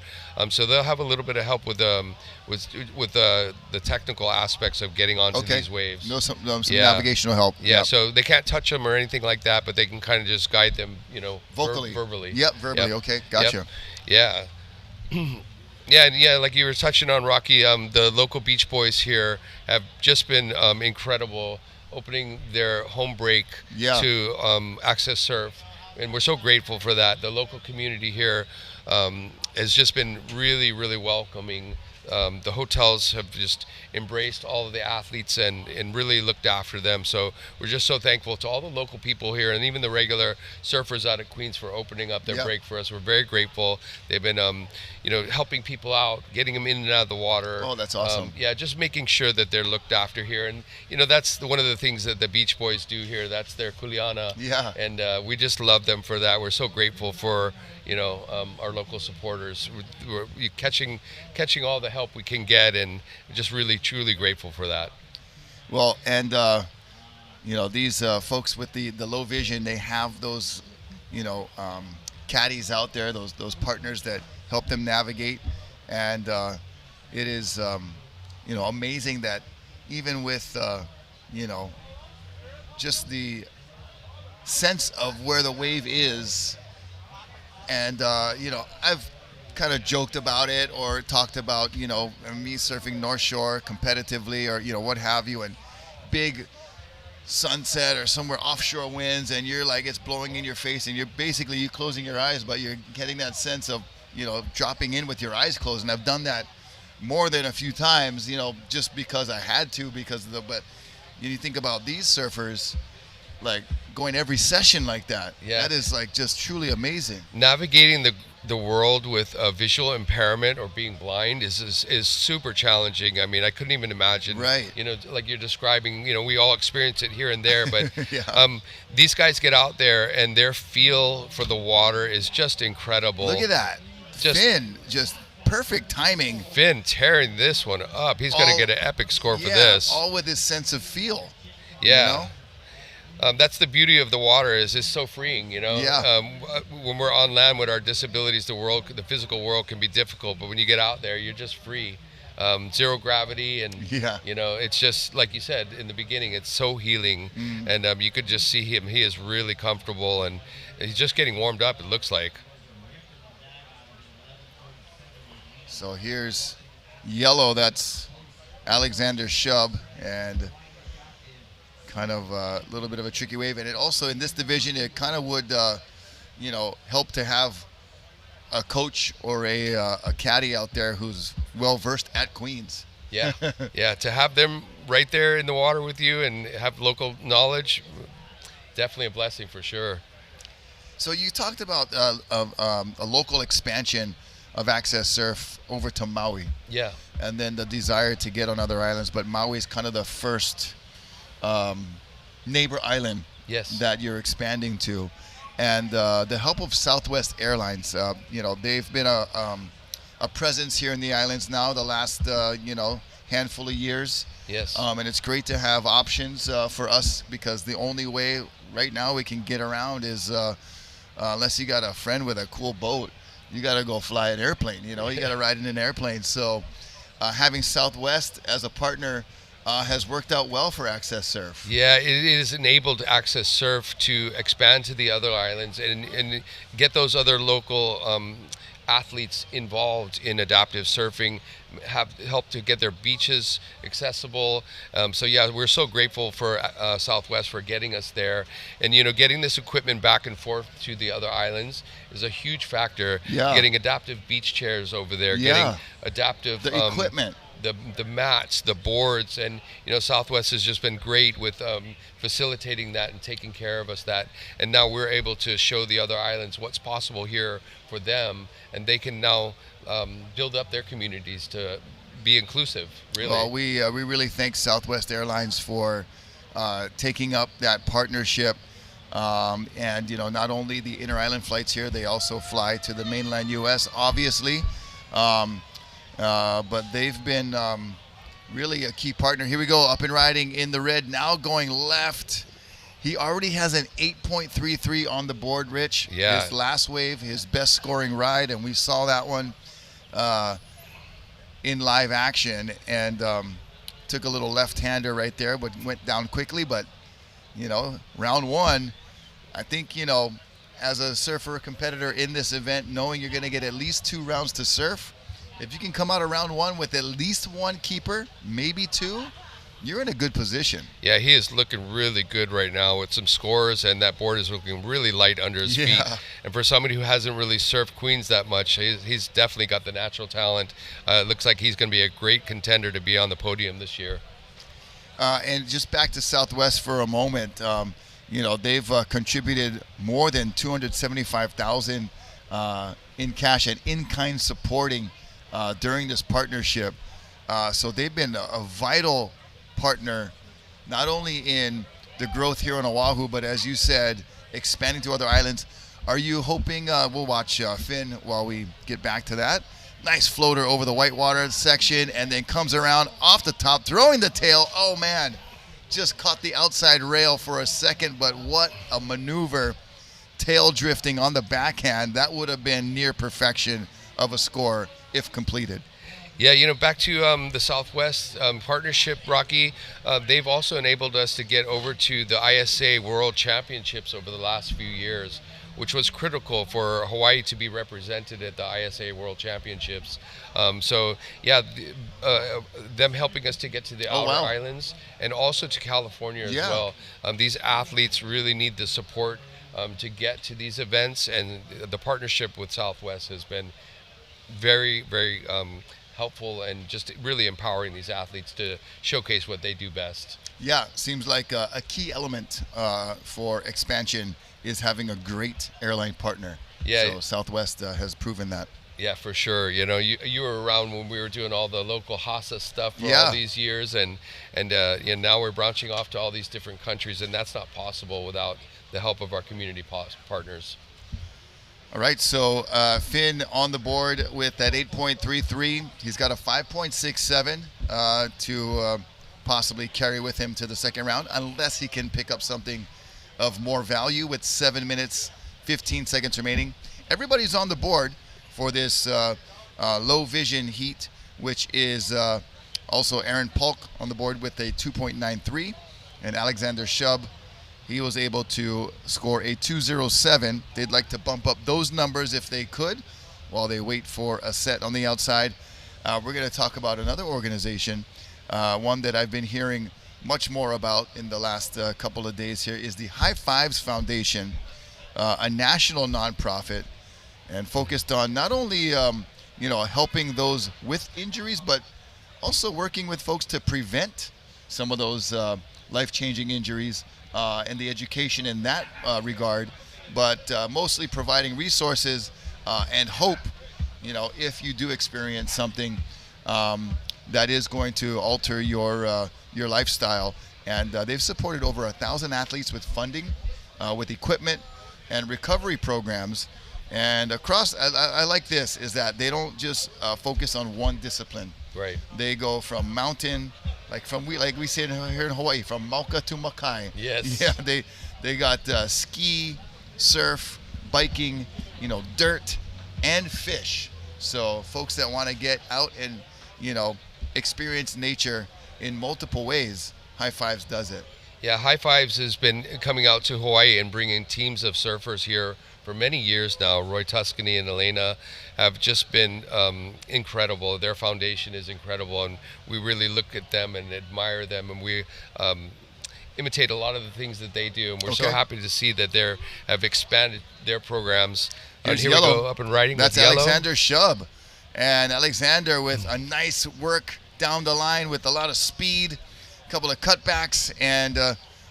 So they'll have a little bit of help with the technical aspects of getting onto Okay. these waves. Some Yeah. navigational help. Yeah, Yep. so they can't touch them or anything like that, but they can kind of just guide them, you know, Vocally. verbally. Yep, verbally. Yep. Okay, gotcha. Yep. Yeah. Yeah, like you were touching on, Rocky, the local Beach Boys here have just been incredible, opening their home break Yeah. to AccesSurf, and we're so grateful for that. The local community here has just been really, really welcoming. The hotels have just embraced all of the athletes and really looked after them. So we're just so thankful to all the local people here and even the regular surfers out at Queens for opening up their Yep. break for us. We're very grateful. They've been, you know, helping people out, getting them in and out of the water. Oh, that's awesome. Yeah, just making sure that they're looked after here. And, you know, that's one of the things that the Beach Boys do here. That's their kuleana. Yeah. And we just love them for that. We're so grateful for, you know, our local supporters. We're catching all the help we can get, and just really, truly grateful for that. Well, and you know, these folks with the low vision, they have those, you know, caddies out there, those partners that help them navigate, and it is, you know, amazing that even with, you know, just the sense of where the wave is, and you know, I've kind of joked about it or talked about, you know, me surfing North Shore competitively or, you know, what have you, and big sunset or somewhere offshore winds, and you're like, it's blowing in your face, and you're basically, you closing your eyes, but you're getting that sense of, you know, dropping in with your eyes closed. And I've done that more than a few times, you know, just because I had to, because of the, but you think about these surfers, like going every session like that. Yeah. That is like just truly amazing. Navigating the world with a visual impairment or being blind is super challenging. I mean, I couldn't even imagine. Right. You know, like you're describing, you know, we all experience it here and there, but Yeah. these guys get out there and their feel for the water is just incredible. Look at that. Just- Finn just perfect timing. Finn tearing this one up. He's going to get an epic score for this. All with his sense of feel. Yeah. You know? That's the beauty of the water, is it's so freeing, you know. Yeah. When we're on land with our disabilities, the physical world can be difficult, but when you get out there, you're just free. Zero gravity, and you know, it's just like you said in the beginning, it's so healing. And you could just see him. He is really comfortable, and he's just getting warmed up, it looks like. So here's yellow. That's Alexander Shub, and kind of a little bit of a tricky wave. And it also, in this division, it kind of would you know, help to have a coach or a caddy out there who's well versed at Queens. Yeah. Yeah, to have them right there in the water with you and have local knowledge, definitely a blessing for sure. So you talked about a local expansion of AccesSurf over to Maui. Yeah. And then the desire to get on other islands, but Maui is kind of the first neighbor island that you're expanding to. And the help of Southwest Airlines, you know, they've been a presence here in the islands now the last, you know, handful of years. Yes. And it's great to have options for us, because the only way right now we can get around is unless you got a friend with a cool boat, you got to go fly an airplane, you know, you got to ride in an airplane. So having Southwest as a partner has worked out well for AccesSurf. Yeah, it has enabled AccesSurf to expand to the other islands and get those other local athletes involved in adaptive surfing, have helped to get their beaches accessible. So yeah, we're so grateful for Southwest for getting us there. And you know, getting this equipment back and forth to the other islands is a huge factor. Yeah. Getting adaptive beach chairs over there, getting adaptive equipment. The mats, the boards, and you know, Southwest has just been great with facilitating that and taking care of us that. And now we're able to show the other islands what's possible here for them, and they can now build up their communities to be inclusive. Really. Well, we really thank Southwest Airlines for taking up that partnership. And you know, not only the inter-island flights here, they also fly to the mainland U.S. obviously. But they've been really a key partner. Here we go, up and riding in the red, now going left. He already has an 8.33 on the board, Rich. Yeah. His last wave, his best scoring ride, and we saw that one in live action, and took a little left-hander right there, but went down quickly. But, you know, round one, I think, you know, as a surfer competitor in this event, knowing you're going to get at least 2 rounds to surf, if you can come out of round one with at least 1 keeper, maybe 2, you're in a good position. Yeah, he is looking really good right now with some scores, and that board is looking really light under his feet. And for somebody who hasn't really surfed Queens that much, he's definitely got the natural talent. It looks like he's going to be a great contender to be on the podium this year. And just back to Southwest for a moment, you know, they've contributed more than $275,000 in cash and in-kind supporting during this partnership. So they've been a vital partner, not only in the growth here on Oahu, but as you said, expanding to other islands. Are you hoping, we'll watch Finn while we get back to that. Nice floater over the whitewater section, and then comes around off the top, throwing the tail. Oh man, just caught the outside rail for a second, but what a maneuver. Tail drifting on the backhand. That would have been near perfection of a score if completed. Yeah, you know, back to the Southwest partnership, Rocky, they've also enabled us to get over to the ISA World Championships over the last few years, which was critical for Hawaii to be represented at the ISA World Championships. So, yeah, them helping us to get to the outer islands and also to California as well. These athletes really need the support to get to these events, and the partnership with Southwest has been very, very helpful and just really empowering these athletes to showcase what they do best. Yeah, seems like a key element for expansion is having a great airline partner. Yeah. So Southwest has proven that. Yeah, for sure. You know, you were around when we were doing all the local HASA stuff for all these years, and you know, now we're branching off to all these different countries, and that's not possible without the help of our community partners. All right, so Finn on the board with that 8.33. He's got a 5.67 to possibly carry with him to the second round, unless he can pick up something of more value with 7 minutes, 15 seconds remaining. Everybody's on the board for this low vision heat, which is also Aaron Polk on the board with a 2.93, and Alexander Shub, he was able to score a 2.07. They'd like to bump up those numbers if they could while they wait for a set on the outside. We're going to talk about another organization, one that I've been hearing much more about in the last couple of days here, is the High Fives Foundation, a national nonprofit, and focused on not only helping those with injuries, but also working with folks to prevent some of those life-changing injuries, and the education in that regard, but mostly providing resources and hope, if you do experience something that is going to alter your lifestyle. And they've supported over 1,000 athletes with funding, with equipment and recovery programs. And across, I like this, is that they don't just focus on one discipline. Right. They go from mountain, like we say here in Hawaii, from Mauka to Makai. Yes. Yeah, they got ski, surf, biking, dirt, and fish. So folks that want to get out and experience nature in multiple ways, High Fives does it. Yeah, High Fives has been coming out to Hawaii and bringing teams of surfers here for many years now. Roy Tuscany and Elena have just been incredible. Their foundation is incredible, and we really look at them and admire them, and we imitate a lot of the things that they do. And we're so happy to see that they have expanded their programs. Here's here Yellow. we go, up and riding. That's with Yellow. Alexander Shub. And Alexander with a nice work down the line with a lot of speed, a couple of cutbacks, and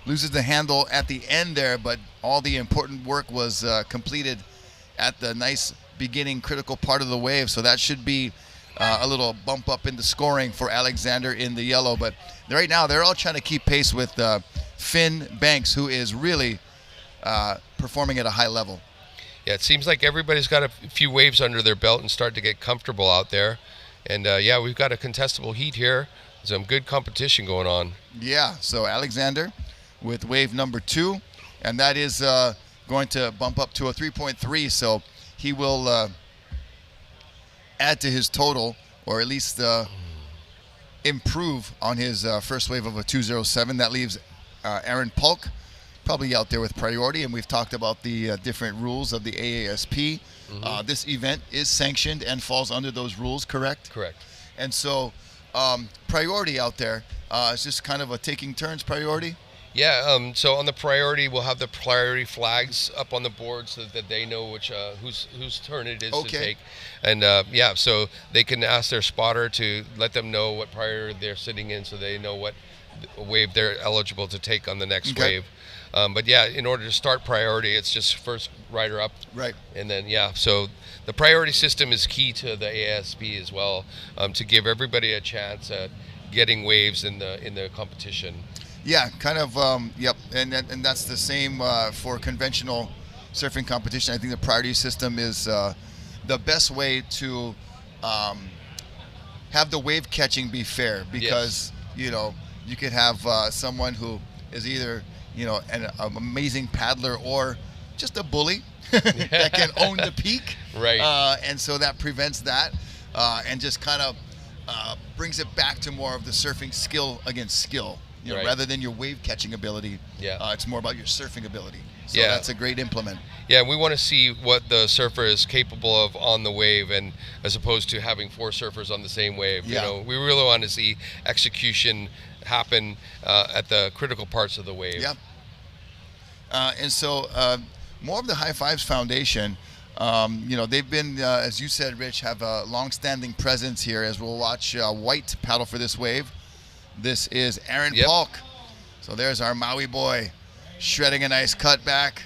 loses the handle at the end there, but all the important work was completed at the nice beginning critical part of the wave. So that should be a little bump up in the scoring for Alexander in the yellow. But right now they're all trying to keep pace with Finn Banks, who is really performing at a high level. Yeah, it seems like everybody's got a few waves under their belt and start to get comfortable out there. And we've got a contestable heat here. Some good competition going on. Yeah, so Alexander with wave number 2, and that is going to bump up to a 3.3, so he will add to his total, or at least improve on his first wave of a 2.07. That leaves Aaron Polk probably out there with priority, and we've talked about the different rules of the AASP. This event is sanctioned and falls under those rules, correct? Correct. And so priority out there is just kind of a taking turns priority. Yeah, so on the priority, we'll have the priority flags up on the board so that they know which whose turn it is to take. And so they can ask their spotter to let them know what priority they're sitting in so they know what wave they're eligible to take on the next wave. But in order to start priority, it's just first rider up. Right. And then, so the priority system is key to the AASP as well, to give everybody a chance at getting waves in the competition. Yeah, kind of, yep, and that's the same for conventional surfing competition. I think the priority system is the best way to have the wave catching be fair, because you could have someone who is either an amazing paddler or just a bully that can own the peak, right? And so that prevents that, and just kind of brings it back to more of the surfing skill against skill. Rather than your wave catching ability, it's more about your surfing ability. So that's a great implement. Yeah, we want to see what the surfer is capable of on the wave, and as opposed to having 4 surfers on the same wave. Yeah. We really want to see execution happen at the critical parts of the wave. Yeah. And so more of the High Fives Foundation, they've been, as you said, Rich, have a long-standing presence here, as we'll watch White paddle for this wave. This is Aaron Polk. So there's our Maui boy shredding a nice cutback.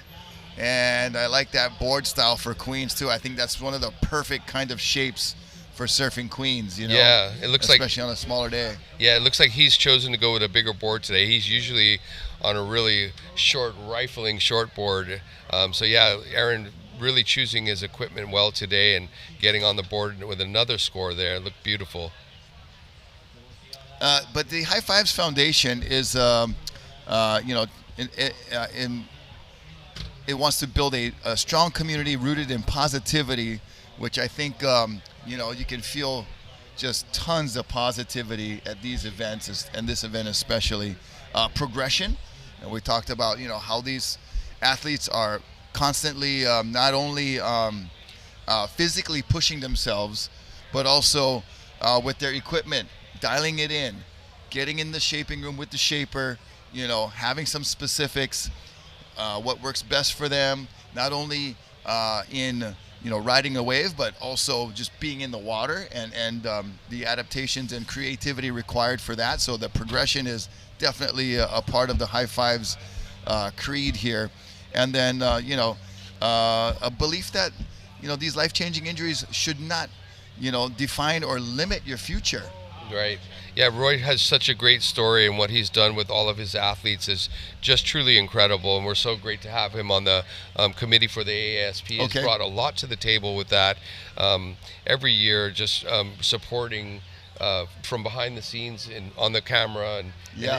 And I like that board style for Queens too. I think that's one of the perfect kind of shapes for surfing Queens, Yeah, it looks especially on a smaller day. Yeah, it looks like he's chosen to go with a bigger board today. He's usually on a really short, rifling short board. Aaron really choosing his equipment well today and getting on the board with another score there. It looked beautiful. But the High Fives Foundation is, it wants to build a strong community rooted in positivity, which I think, you can feel just tons of positivity at these events, and this event especially. Progression, and we talked about, how these athletes are constantly not only physically pushing themselves, but also with their equipment, dialing it in, getting in the shaping room with the shaper, having some specifics, what works best for them, not only in riding a wave, but also just being in the water, and the adaptations and creativity required for that. So the progression is definitely a part of the High Fives creed here. And then a belief that these life-changing injuries should not define or limit your future. Right. Yeah, Roy has such a great story, and what he's done with all of his athletes is just truly incredible, and we're so great to have him on the committee for the AASP. He's brought a lot to the table with that every year, just supporting from behind the scenes and on the camera, and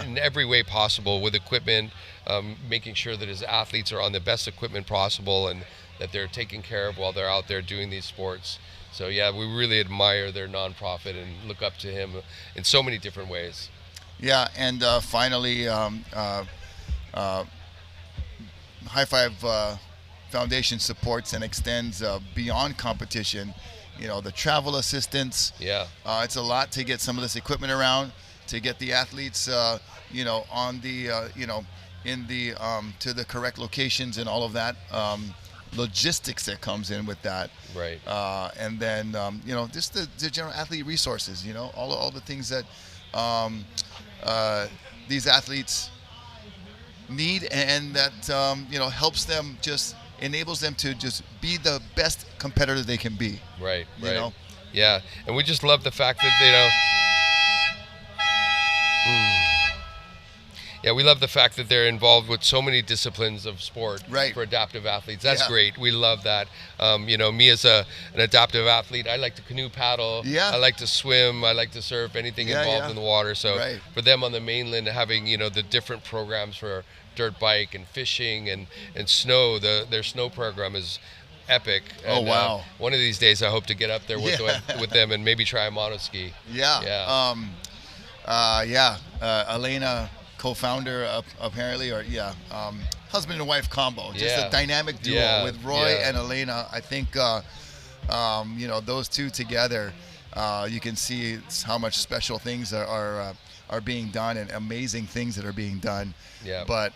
in every way possible with equipment, making sure that his athletes are on the best equipment possible and that they're taken care of while they're out there doing these sports. So yeah, we really admire their nonprofit and look up to him in so many different ways. Yeah, and finally, High Five Foundation supports and extends beyond competition. The travel assistance. Yeah. It's a lot to get some of this equipment around, to get the athletes, on the, in the to the correct locations and all of that. Logistics that comes in with that, right? And then just the general athlete resources, all the things that these athletes need, and that helps them, just enables them to just be the best competitor they can be. Right. Yeah, and we just love the fact that Yeah, we love the fact that they're involved with so many disciplines of sport for adaptive athletes. That's great. We love that. Me as an adaptive athlete, I like to canoe paddle. Yeah. I like to swim. I like to surf. Anything involved in the water. So for them on the mainland, having the different programs for dirt bike and fishing and snow, their snow program is epic. And, one of these days, I hope to get up there with them and maybe try a monoski. Elena, co-founder apparently, or husband and wife combo, just a dynamic duo with Roy and Elena. I think those two together, you can see how much special things are being done, and amazing things that are being done. But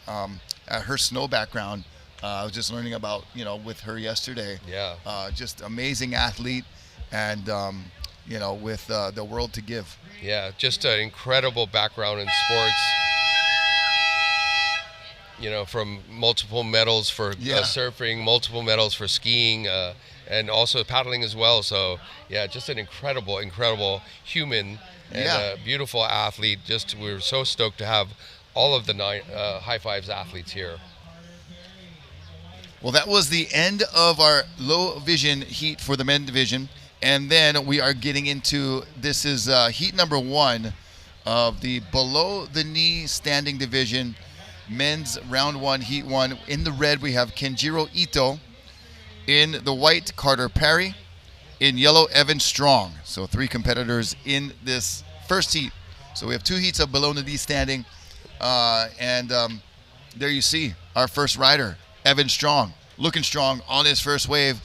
her snow background, I was just learning about with her yesterday. Just amazing athlete, and with the world to give. Just an incredible background in sports. From multiple medals for surfing, multiple medals for skiing, and also paddling as well. So, just an incredible human and a beautiful athlete. We're so stoked to have all of the 9 High Fives athletes here. Well, that was the end of our low vision heat for the men division. And then we are getting into, this is heat number 1 of the below the knee standing division. Men's round 1, heat 1. In the red, we have Kenjiro Ito. In the white, Carter Perry. In yellow, Evan Strong. So 3 competitors in this first heat. So we have 2 heats of below the knee standing. And there you see our first rider, Evan Strong. Looking strong on his first wave.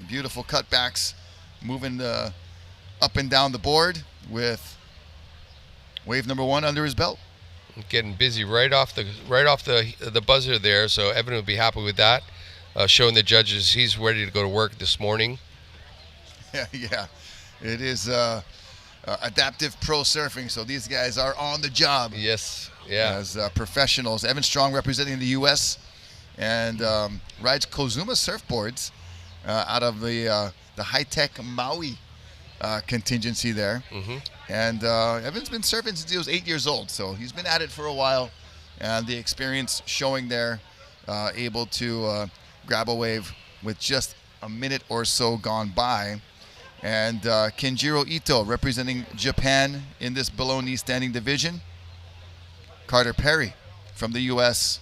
Beautiful cutbacks. Moving up and down the board with wave number 1 under his belt. Getting busy right off the buzzer there, so Evan will be happy with that. Showing the judges he's ready to go to work this morning. Yeah. It is adaptive pro surfing, so these guys are on the job. Yes, as professionals. Evan Strong representing the U.S. and rides Kozuma surfboards out of the high-tech Maui contingency there. And Evan's been surfing since he was 8 years old, so he's been at it for a while, and the experience showing there, able to grab a wave with just a minute or so gone by. And Kenjiro Ito representing Japan in this below knee standing division. Carter Perry from the U.S.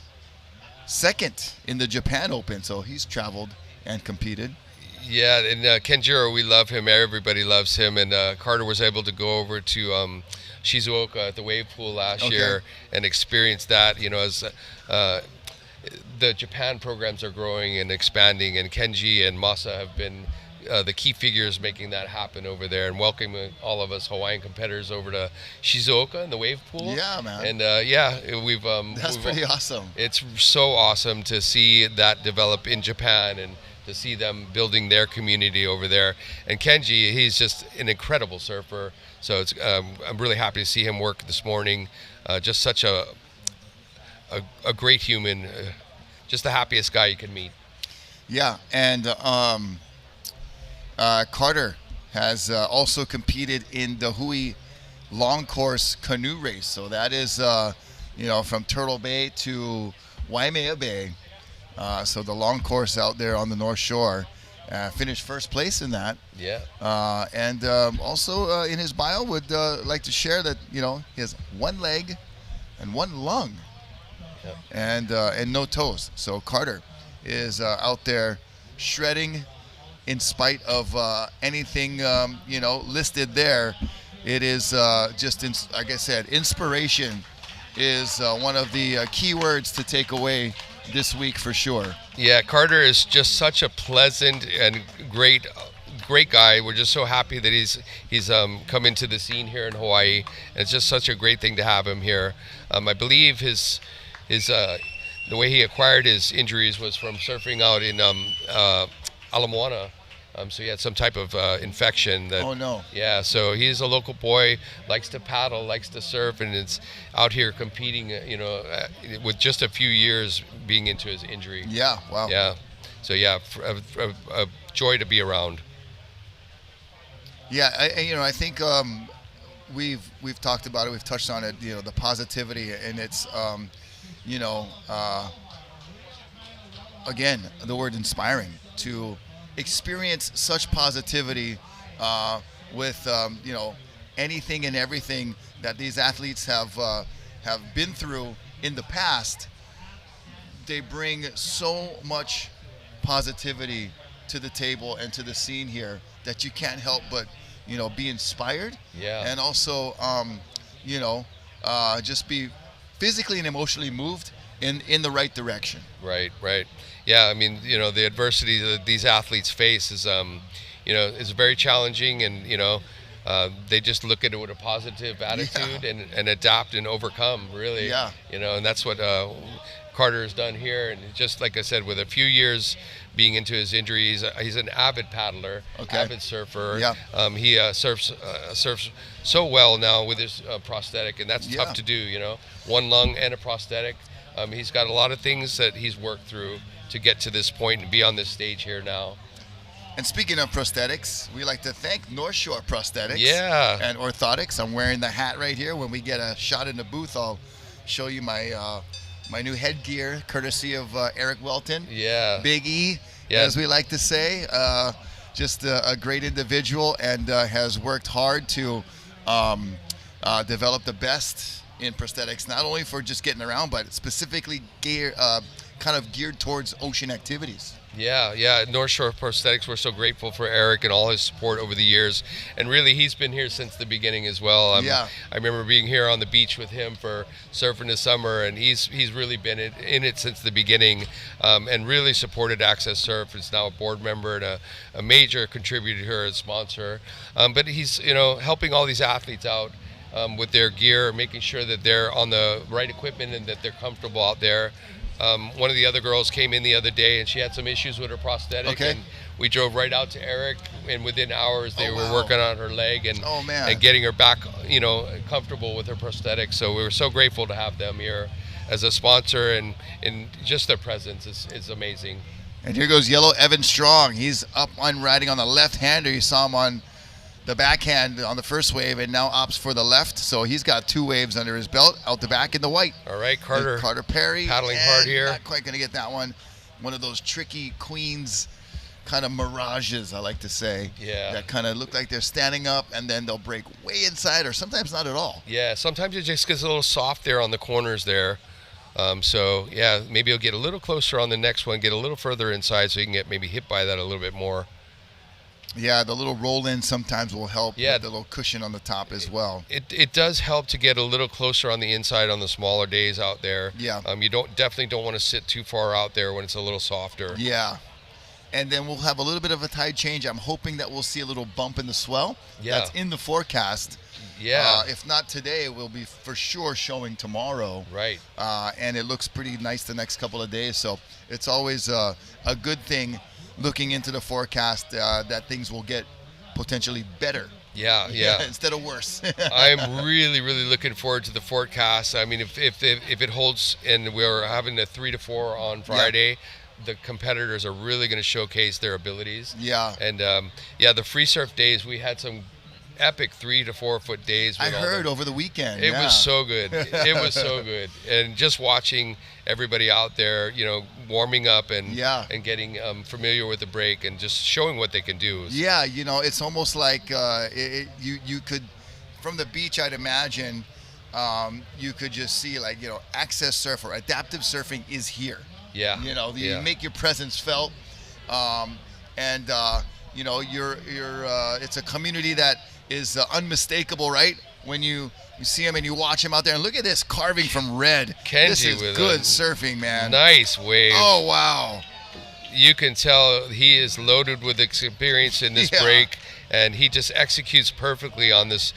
second in the Japan Open, so he's traveled and competed. Yeah, and Kenjiro, we love him. Everybody loves him. And Carter was able to go over to Shizuoka at the wave pool last year and experience that, you know, as the Japan programs are growing and expanding, and Kenji and Masa have been the key figures making that happen over there, and welcoming all of us Hawaiian competitors over to Shizuoka in the wave pool. Yeah, man. And that's pretty awesome. It's so awesome to see that develop in Japan and to see them building their community over there. And Kenji, he's just an incredible surfer. So it's I'm really happy to see him work this morning. Just such a great human, just the happiest guy you can meet. Yeah, and Carter has also competed in the Hui long course canoe race. So that is, from Turtle Bay to Waimea Bay. So the long course out there on the North Shore. Finished first place in that. Yeah. And also in his bio would like to share that, he has one leg and one lung. Yep. And no toes. So Carter is out there shredding in spite of anything, listed there. It is just, like I said, inspiration is one of the key words to take away this week for sure. Yeah, Carter is just such a pleasant and great guy. We're just so happy that he's come into the scene here in Hawaii. And it's just such a great thing to have him here. I believe his the way he acquired his injuries was from surfing out in Ala Moana. So he had some type of infection. Oh no! Yeah, so he's a local boy, likes to paddle, likes to surf, and it's out here competing. With just a few years being into his injury. Yeah. Wow. Yeah. So yeah, a joy to be around. Yeah, I think we've talked about it. We've touched on it. The positivity, and it's again, the word inspiring to experience such positivity with anything and everything that these athletes have been through in the past. They bring so much positivity to the table and to the scene here that you can't help but be inspired. Yeah. And also just be physically and emotionally moved in the right direction. Right. Yeah, I mean, the adversity that these athletes face is, is very challenging, and they just look at it with a positive attitude and adapt and overcome. Really. Yeah. And that's what Carter has done here, and just like I said, with a few years being into his injuries, he's an avid paddler, avid surfer. Yeah. He surfs so well now with his prosthetic, and that's tough to do. One lung and a prosthetic. He's got a lot of things that he's worked through to get to this point and be on this stage here now. And speaking of prosthetics, we like to thank North Shore Prosthetics and Orthotics. I'm wearing the hat right here. When we get a shot in the booth, I'll show you my new headgear, courtesy of Eric Welton. Yeah. Big E, as we like to say. Just a great individual, and has worked hard to develop the best in prosthetics, not only for just getting around, but specifically kind of geared towards ocean activities. Yeah. North Shore Prosthetics, we're so grateful for Eric and all his support over the years. And really, he's been here since the beginning as well. I remember being here on the beach with him for surfing this summer, and he's really been in it since the beginning, and really supported AccesSurf. Is now a board member and a major contributor and sponsor. But he's helping all these athletes out with their gear, making sure that they're on the right equipment and that they're comfortable out there. One of the other girls came in the other day, and she had some issues with her prosthetic, and we drove right out to Eric, and within hours they were working on her leg and getting her back, comfortable with her prosthetic. So we were so grateful to have them here as a sponsor, and just their presence is amazing. And here goes Yellow Evan Strong. He's up on riding on the left-hander. You saw him on the backhand on the first wave, and now opts for the left. So he's got two waves under his belt, out the back in the white. All right, Carter Perry paddling hard here. Not quite going to get that one. One of those tricky queens kind of mirages, I like to say. Yeah. That kind of look like they're standing up, and then they'll break way inside, or sometimes not at all. Yeah, sometimes it just gets a little soft there on the corners there. So yeah, maybe you'll get a little closer on the next one, get a little further inside, so you can get maybe hit by that a little bit more. Yeah, the little roll in sometimes will help. Yeah, with the little cushion on the top as well. It does help to get a little closer on the inside on the smaller days out there. Yeah. You definitely don't want to sit too far out there when it's a little softer. Yeah. And then we'll have a little bit of a tide change. I'm hoping that we'll see a little bump in the swell. Yeah. That's in the forecast. Yeah. If not today, it will be for sure showing tomorrow. Right. And it looks pretty nice the next couple of days. So it's always a good thing looking into the forecast that things will get potentially better. Yeah. Instead of worse. I'm really looking forward to the forecast. I mean, if it holds and we're having a 3 to 4 on Friday, the competitors are really going to showcase their abilities. Yeah. And the free surf days, we had some epic 3 to 4 foot days. I heard over the weekend. It was so good. It was so good. And just watching everybody out there, warming up and getting familiar with the break and just showing what they can do. Yeah, it's almost like you could, from the beach, I'd imagine, you could just see like, AccesSurf or adaptive surfing is here. Yeah. You make your presence felt, and you're it's a community that is unmistakable, right? When you see him and you watch him out there, and look at this carving from red. Kenji this is with good surfing, man. Nice wave. Oh wow! You can tell he is loaded with experience in this break, and he just executes perfectly on this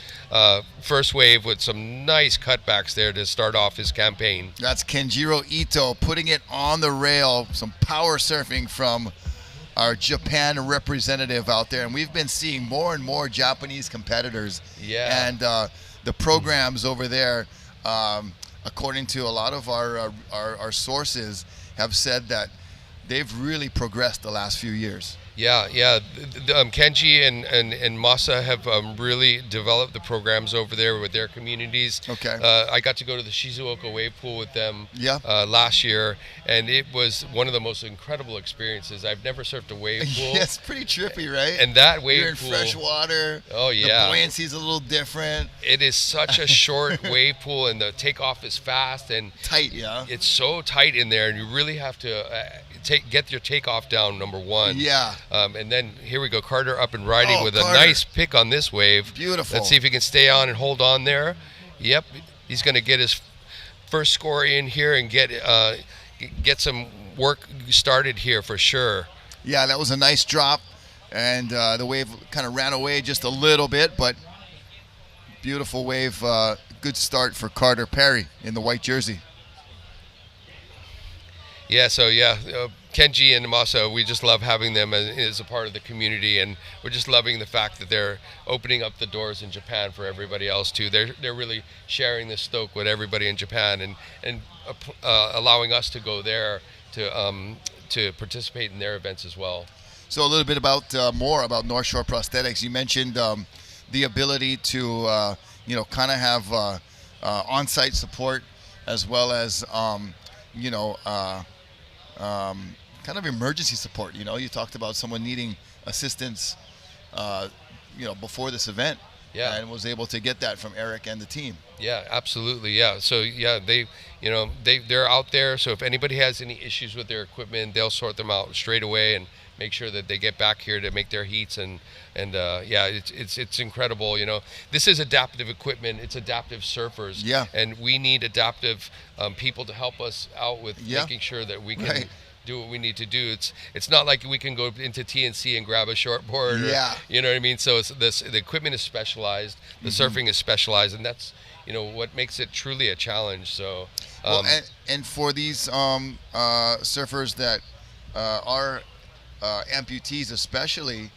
first wave with some nice cutbacks there to start off his campaign. That's Kenjiro Ito putting it on the rail. Some power surfing from our Japan representative out there, and we've been seeing more and more Japanese competitors. Yeah. And the programs over there, according to a lot of our sources, have said that they've really progressed the last few years. Yeah. Kenji and Masa have really developed the programs over there with their communities. Okay. I got to go to the Shizuoka wave pool with them last year, and it was one of the most incredible experiences. I've never surfed a wave pool. Yeah, it's pretty trippy, right? And that wave You're in pool, fresh water. Oh yeah. The buoyancy's a little different. It is such a short wave pool, and the takeoff is fast and tight. Yeah. It's so tight in there, and you really have to get your takeoff down, number one. Yeah. And then here we go, Carter up and riding with Carter. a nice pick on this wave. Beautiful. Let's see if he can stay on and hold on there. Yep, he's going to get his first score in here and get some work started here for sure. Yeah, that was a nice drop, and the wave kind of ran away just a little bit, but beautiful wave. Good start for Carter Perry in the white jersey. Yeah, so Kenji and Masa, we just love having them as a part of the community, and we're just loving the fact that they're opening up the doors in Japan for everybody else too. They're really sharing this stoke with everybody in Japan and allowing us to go there to participate in their events as well. So a little bit about more about North Shore Prosthetics. You mentioned the ability to kind of have on-site support as well as kind of emergency support. You talked about someone needing assistance, before this event, and was able to get that from Eric and the team. Yeah, absolutely. Yeah. So they're out there. So if anybody has any issues with their equipment, they'll sort them out straight away and make sure that they get back here to make their heats. And it's incredible. This is adaptive equipment. It's adaptive surfers. Yeah. And we need adaptive people to help us out with making sure that we can do what we need to do. It's not like we can go into TNC and grab a shortboard. You know what I mean? So the equipment is specialized. The surfing is specialized, and that's what makes it truly a challenge. So and for these surfers that are amputees especially,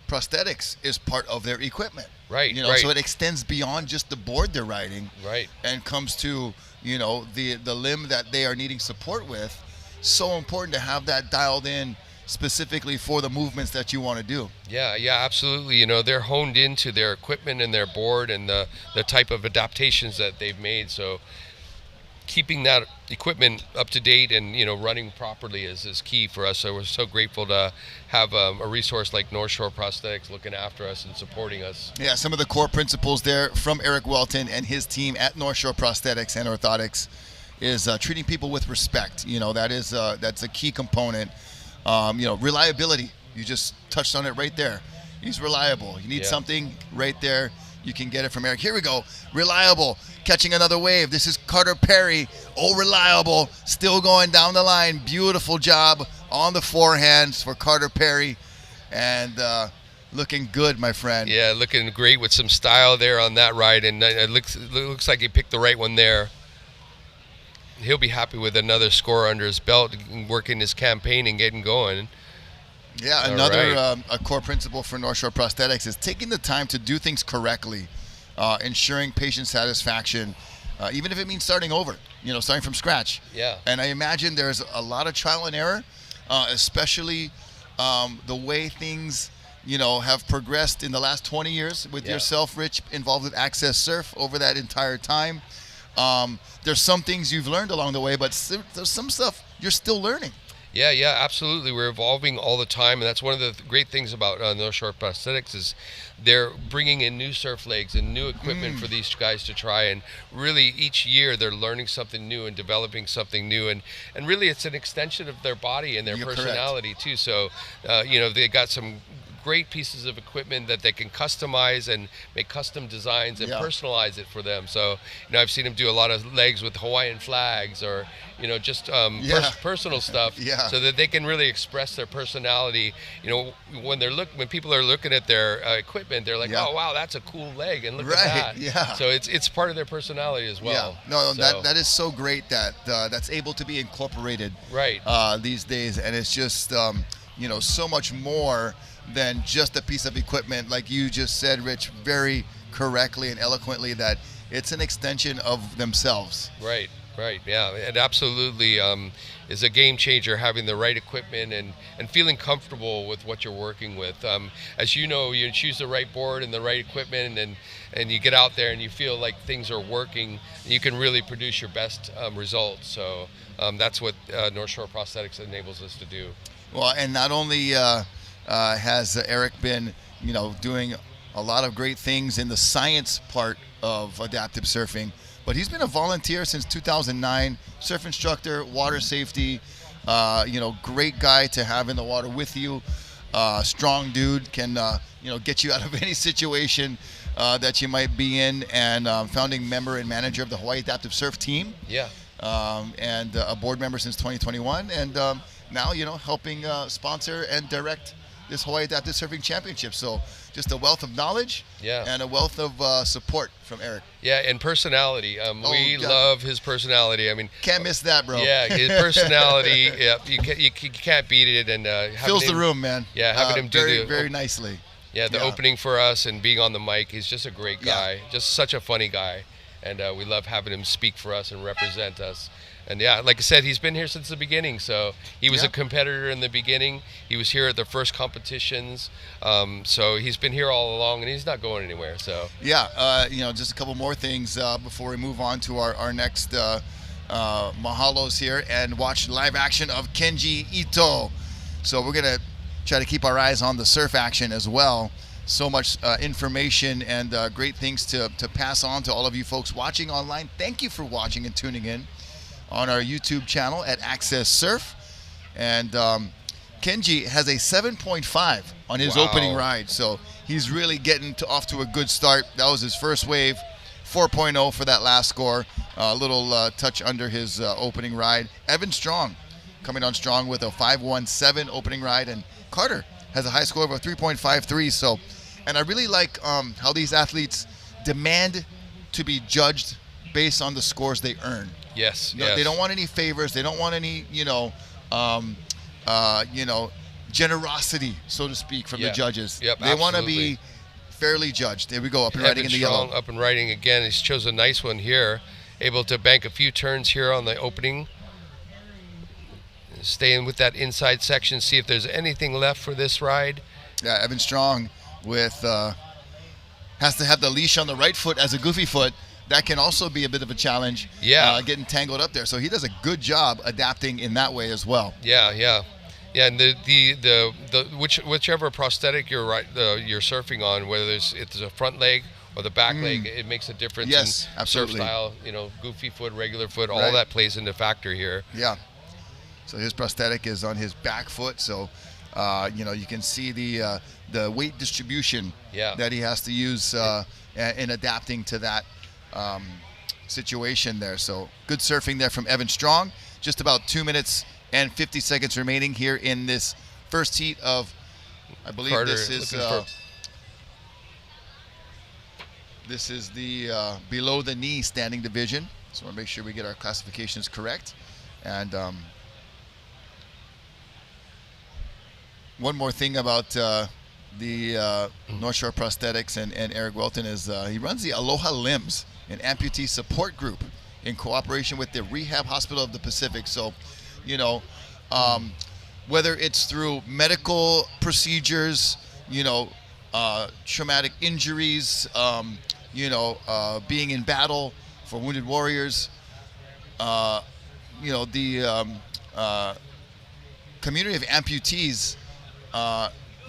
prosthetics is part of their equipment. Right. So it extends beyond just the board they're riding. Right. And comes to the limb that they are needing support with. So important to have that dialed in specifically for the movements that you want to do. Yeah, absolutely. They're honed into their equipment and their board and the type of adaptations that they've made. So keeping that equipment up to date and running properly is key for us. So we're so grateful to have a resource like North Shore Prosthetics looking after us and supporting us. Yeah, some of the core principles there from Eric Welton and his team at North Shore Prosthetics and Orthotics is treating people with respect. That's a key component. Reliability. You just touched on it right there. He's reliable. You need something right there. You can get it from Eric. Here we go. Reliable. Catching another wave. This is Carter Perry. Oh, reliable. Still going down the line. Beautiful job on the forehands for Carter Perry. And looking good, my friend. Yeah, looking great with some style there on that ride. And it looks like he picked the right one there. He'll be happy with another score under his belt, working his campaign and getting going. Yeah, another a core principle for North Shore Prosthetics is taking the time to do things correctly, ensuring patient satisfaction, even if it means starting over, starting from scratch. Yeah. And I imagine there's a lot of trial and error, especially the way things, have progressed in the last 20 years with yourself, Rich, involved with AccesSurf over that entire time. There's some things you've learned along the way, but there's some stuff you're still learning. Yeah, absolutely. We're evolving all the time, and that's one of the great things about North Shore Prosthetics is they're bringing in new surf legs and new equipment for these guys to try, and really each year they're learning something new and developing something new, and really it's an extension of their body and their personality too. So, they got some great pieces of equipment that they can customize and make custom designs and personalize it for them. So, I've seen them do a lot of legs with Hawaiian flags or, just personal stuff so that they can really express their personality. When people are looking at their equipment, they're like, oh, wow, that's a cool leg. And look at that. Yeah. So it's part of their personality as well. Yeah. No, that is so great that that's able to be incorporated these days. And it's just, so much more than just a piece of equipment, like you just said, Rich, very correctly and eloquently, that it's an extension of themselves. Right. Yeah, it absolutely is a game changer, having the right equipment and feeling comfortable with what you're working with. As you know, you choose the right board and the right equipment, and you get out there and you feel like things are working. You can really produce your best results. So that's what North Shore Prosthetics enables us to do. Well, and not only has Eric been, doing a lot of great things in the science part of adaptive surfing, but he's been a volunteer since 2009, surf instructor, water safety, great guy to have in the water with you. Strong dude, can, get you out of any situation that you might be in, and founding member and manager of the Hawaii Adaptive Surf team. Yeah. And a board member since 2021, and now, helping sponsor and direct this Hawaii Adaptive Surfing Championship. So just a wealth of knowledge and a wealth of support from Eric. Yeah, and personality. We love his personality. I mean, can't miss that, bro. Yeah, his personality. You can't beat it. And fills the room, man. Yeah, having him do very nicely. Yeah, the opening for us and being on the mic. He's just a great guy. Just such a funny guy, and we love having him speak for us and represent us. And like I said, he's been here since the beginning. So he was a competitor in the beginning. He was here at the first competitions. So he's been here all along, and he's not going anywhere. So just a couple more things before we move on to our next mahalos here and watch live action of Kenji Ito. So we're gonna try to keep our eyes on the surf action as well. So much information and great things to pass on to all of you folks watching online. Thank you for watching and tuning in on our YouTube channel at AccesSurf. And Kenji has a 7.5 on his opening ride, so he's really getting off to a good start. That was his first wave. 4.0 for that last score. A little touch under his opening ride. Evan Strong coming on strong with a 5.17 opening ride, and Carter has a high score of a 3.53. So, and I really like how these athletes demand to be judged based on the scores they earn. Yes. They don't want any favors. They don't want any, generosity, so to speak, from the judges. Yep, they want to be fairly judged. There we go, up and riding in the yellow. Up and riding again. He's chose a nice one here. Able to bank a few turns here on the opening. Staying with that inside section, see if there's anything left for this ride. Yeah, Evan Strong with has to have the leash on the right foot as a goofy foot. that can also be a bit of a challenge. Yeah. Getting tangled up there. So he does a good job adapting in that way as well. Yeah, and whichever prosthetic you're surfing on, whether it's a front leg or the back leg, it makes a difference. Yes, in absolutely. Surf style, goofy foot, regular foot, all Right. that plays into factor here. Yeah. So his prosthetic is on his back foot. So, you can see the weight distribution that he has to use in adapting to that situation there. So good surfing there from Evan Strong. Just about 2 minutes and 50 seconds remaining here in this first heat of, I believe Carter, this is the below the knee standing division. So we'll make sure we get our classifications correct. And one more thing about the North Shore Prosthetics and Eric Welton is he runs the Aloha Limbs, an amputee support group in cooperation with the Rehab Hospital of the Pacific. So, whether it's through medical procedures, traumatic injuries, being in battle for wounded warriors, the community of amputees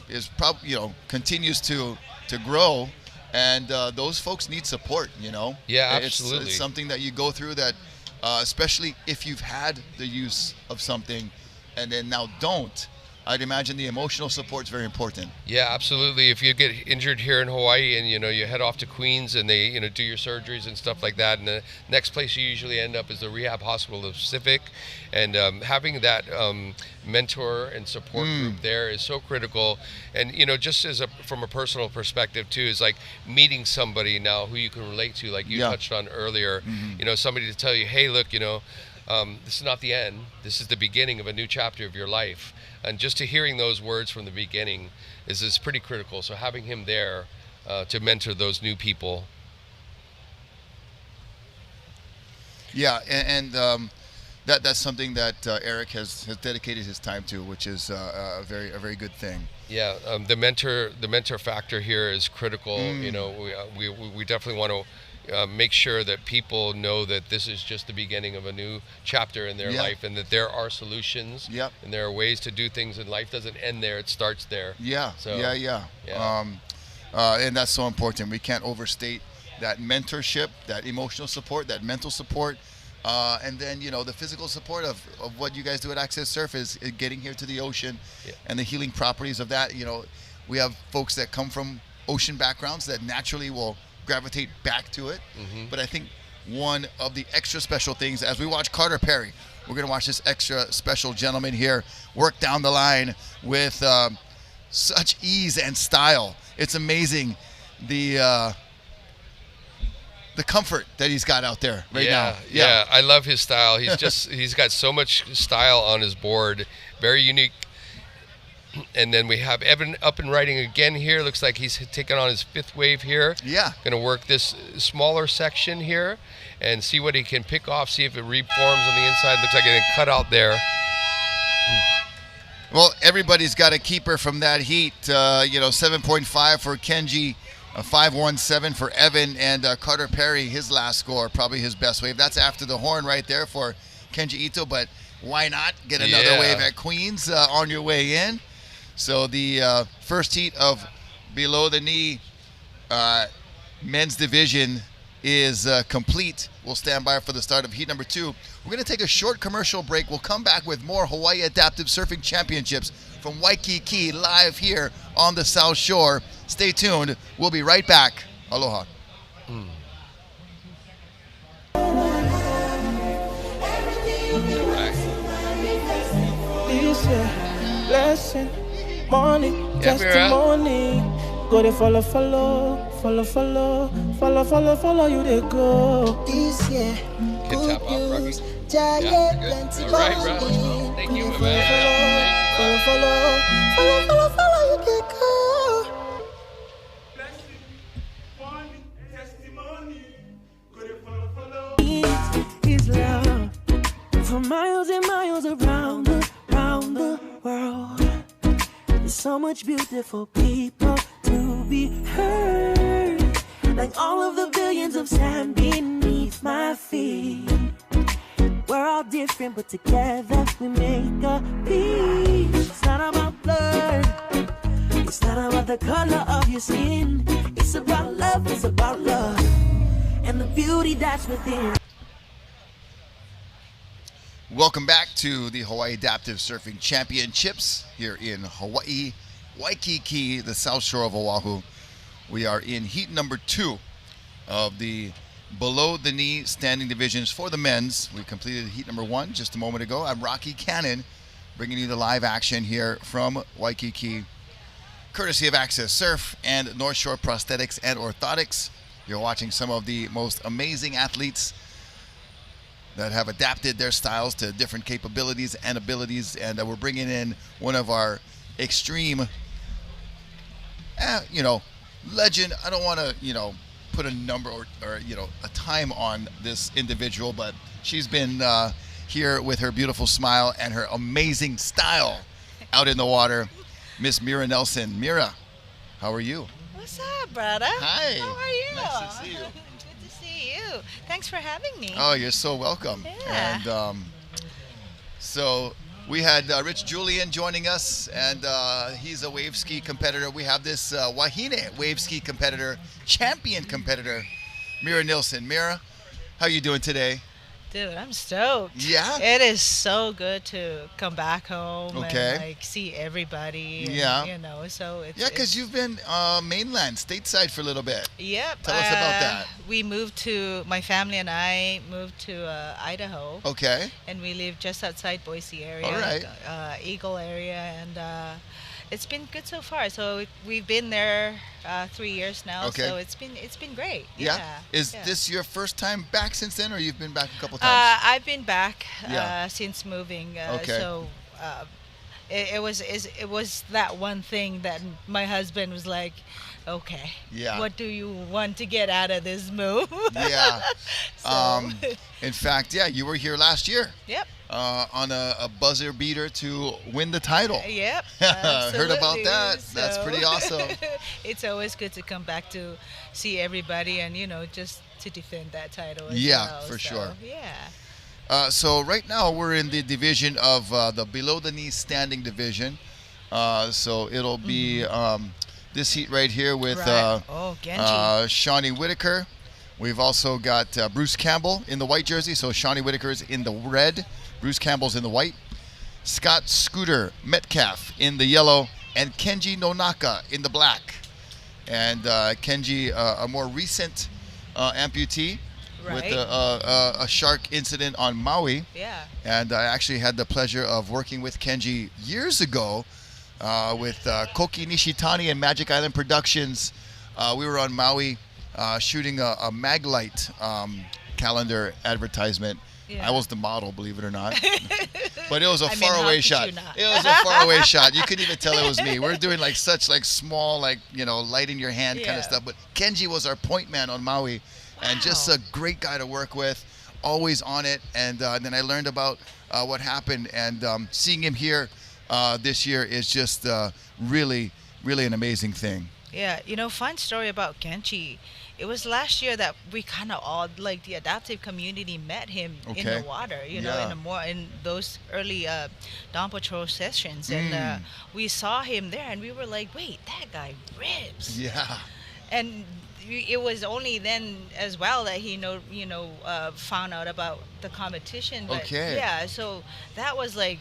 is probably continues to grow, and those folks need support. Yeah, absolutely. It's something that you go through that, especially if you've had the use of something and then now don't. I'd imagine the emotional support is very important. Yeah, absolutely. If you get injured here in Hawaii and you head off to Queens and they do your surgeries and stuff like that, and the next place you usually end up is the Rehab Hospital of the Pacific, and having that mentor and support group there is so critical. And just from a personal perspective too, is like meeting somebody now who you can relate to, like you touched on earlier. Somebody to tell you, hey, look, this is not the end. This is the beginning of a new chapter of your life. And just to hearing those words from the beginning is pretty critical. So having him there to mentor those new people. Yeah, and that's something that Eric has dedicated his time to, which is a very good thing. Yeah, the mentor factor here is critical. We definitely want to make sure that people know that this is just the beginning of a new chapter in their life, and that there are solutions, and there are ways to do things, and life doesn't end there, it starts there. And that's so important. We can't overstate that mentorship, that emotional support, that mental support, and then the physical support of what you guys do at AccesSurf is getting here to the ocean and the healing properties of that. We have folks that come from ocean backgrounds that naturally will gravitate back to it. But I think one of the extra special things, as we watch Carter Perry, we're going to watch this extra special gentleman here work down the line with such ease and style. It's amazing the comfort that he's got out there now. Yeah, I love his style. He's got so much style on his board, very unique. And then we have Evan up and riding again here. Looks like he's taking on his fifth wave here. Yeah. Going to work this smaller section here and see what he can pick off, see if it reforms on the inside. Looks like it cut out there. Well, everybody's got a keeper from that heat. 7.5 for Kenji, 5.17 for Evan, and Carter Perry, his last score, probably his best wave. That's after the horn right there for Kenji Ito, but why not get another wave at Queens on your way in? So the first heat of below the knee men's division is complete. We'll stand by for the start of heat number 2. We're going to take a short commercial break. We'll come back with more Hawaii Adaptive Surfing Championships from Waikiki live here on the South Shore. Stay tuned. We'll be right back. Aloha. Blessing, money, testimony. Go to follow you they go. This year, good news, giant plenty money. Thank you, man. Follow you they go. His love for miles and miles around the world. There's so much beautiful people to be heard. like all of the billions of sand beneath my feet. We're all different, but together we make a piece. It's not about blood, it's not about the color of your skin. It's about love, it's about love, and the beauty that's within. Welcome back to the Hawaii Adaptive Surfing Championships here in Hawaii, Waikiki, the South Shore of Oahu. We are in heat number 2 of the below the knee standing divisions for the men's. We completed heat number 1 just a moment ago. I'm Rocky Cannon, bringing you the live action here from Waikiki, courtesy of AccesSurf and North Shore Prosthetics and Orthotics. You're watching some of the most amazing athletes that have adapted their styles to different capabilities and abilities, and we're bringing in one of our extreme, legend. I don't want to, put a number or a time on this individual, but she's been here with her beautiful smile and her amazing style out in the water, Miss Mera Nelson. Mera, how are you? What's up, brother? Hi. How are you? Nice to see you. Good to see you. Thanks for having me. Oh, you're so welcome. Yeah. And so we had Rich Julian joining us, and he's a wave ski competitor. We have this Wahine wave ski competitor, champion competitor, Mera Nelson. Mera, how you doing today? Dude, I'm stoked. Yeah? It is so good to come back home Okay. and see everybody. And, Yeah. so it's... Yeah, because you've been mainland, stateside for a little bit. Yep. Tell us about that. My family and I moved to Idaho. Okay. And we live just outside Boise area. All right. Eagle area, and it's been good so far. So we've been there 3 years now. Okay. So it's been great. Yeah. Yeah. Is yeah. this your first time back since then, or you've been back a couple times? I've been back Yeah. since moving. Okay. So it was that one thing that my husband was like, okay, Yeah. what do you want to get out of this move? Yeah. So, In fact, yeah, you were here last year yep. on a buzzer beater to win the title. Yep. Heard about absolutely. that. That's So, pretty awesome. It's always good to come back to see everybody and, just to defend that title as Yeah, well. for So, sure. Yeah. So right now we're in the division of the below the knee standing division. So it'll be this heat right here with Right. Genji. Shawnee Whitaker. We've also got Bruce Campbell in the white jersey. So Shawnee Whitaker's in the red. Bruce Campbell's in the white. Scott Scooter Metcalf in the yellow. And Kenji Nonaka in the black. And Kenji, a more recent amputee. Right. With a shark incident on Maui. Yeah. And I actually had the pleasure of working with Kenji years ago with Koki Nishitani and Magic Island Productions. We were on Maui shooting a Maglite calendar advertisement. Yeah. I was the model, believe it or not. But it was a I mean, faraway how could shot. you not? It was a faraway shot. You couldn't even tell it was me. We're doing such small, light in your hand kind Yeah. of stuff. But Kenji was our point man on Maui. And just Wow. a great guy to work with, always on it. And then I learned about what happened, and seeing him here this year is just really, really an amazing thing. Yeah, fun story about Genji. It was last year that we kind of all, the adaptive community, met him in Okay. the water, Yeah. in those early Dawn Patrol sessions. And we saw him there, and we were like, wait, that guy rips. Yeah. And it was only then as well that he found out about the competition. But Okay. yeah, so that was we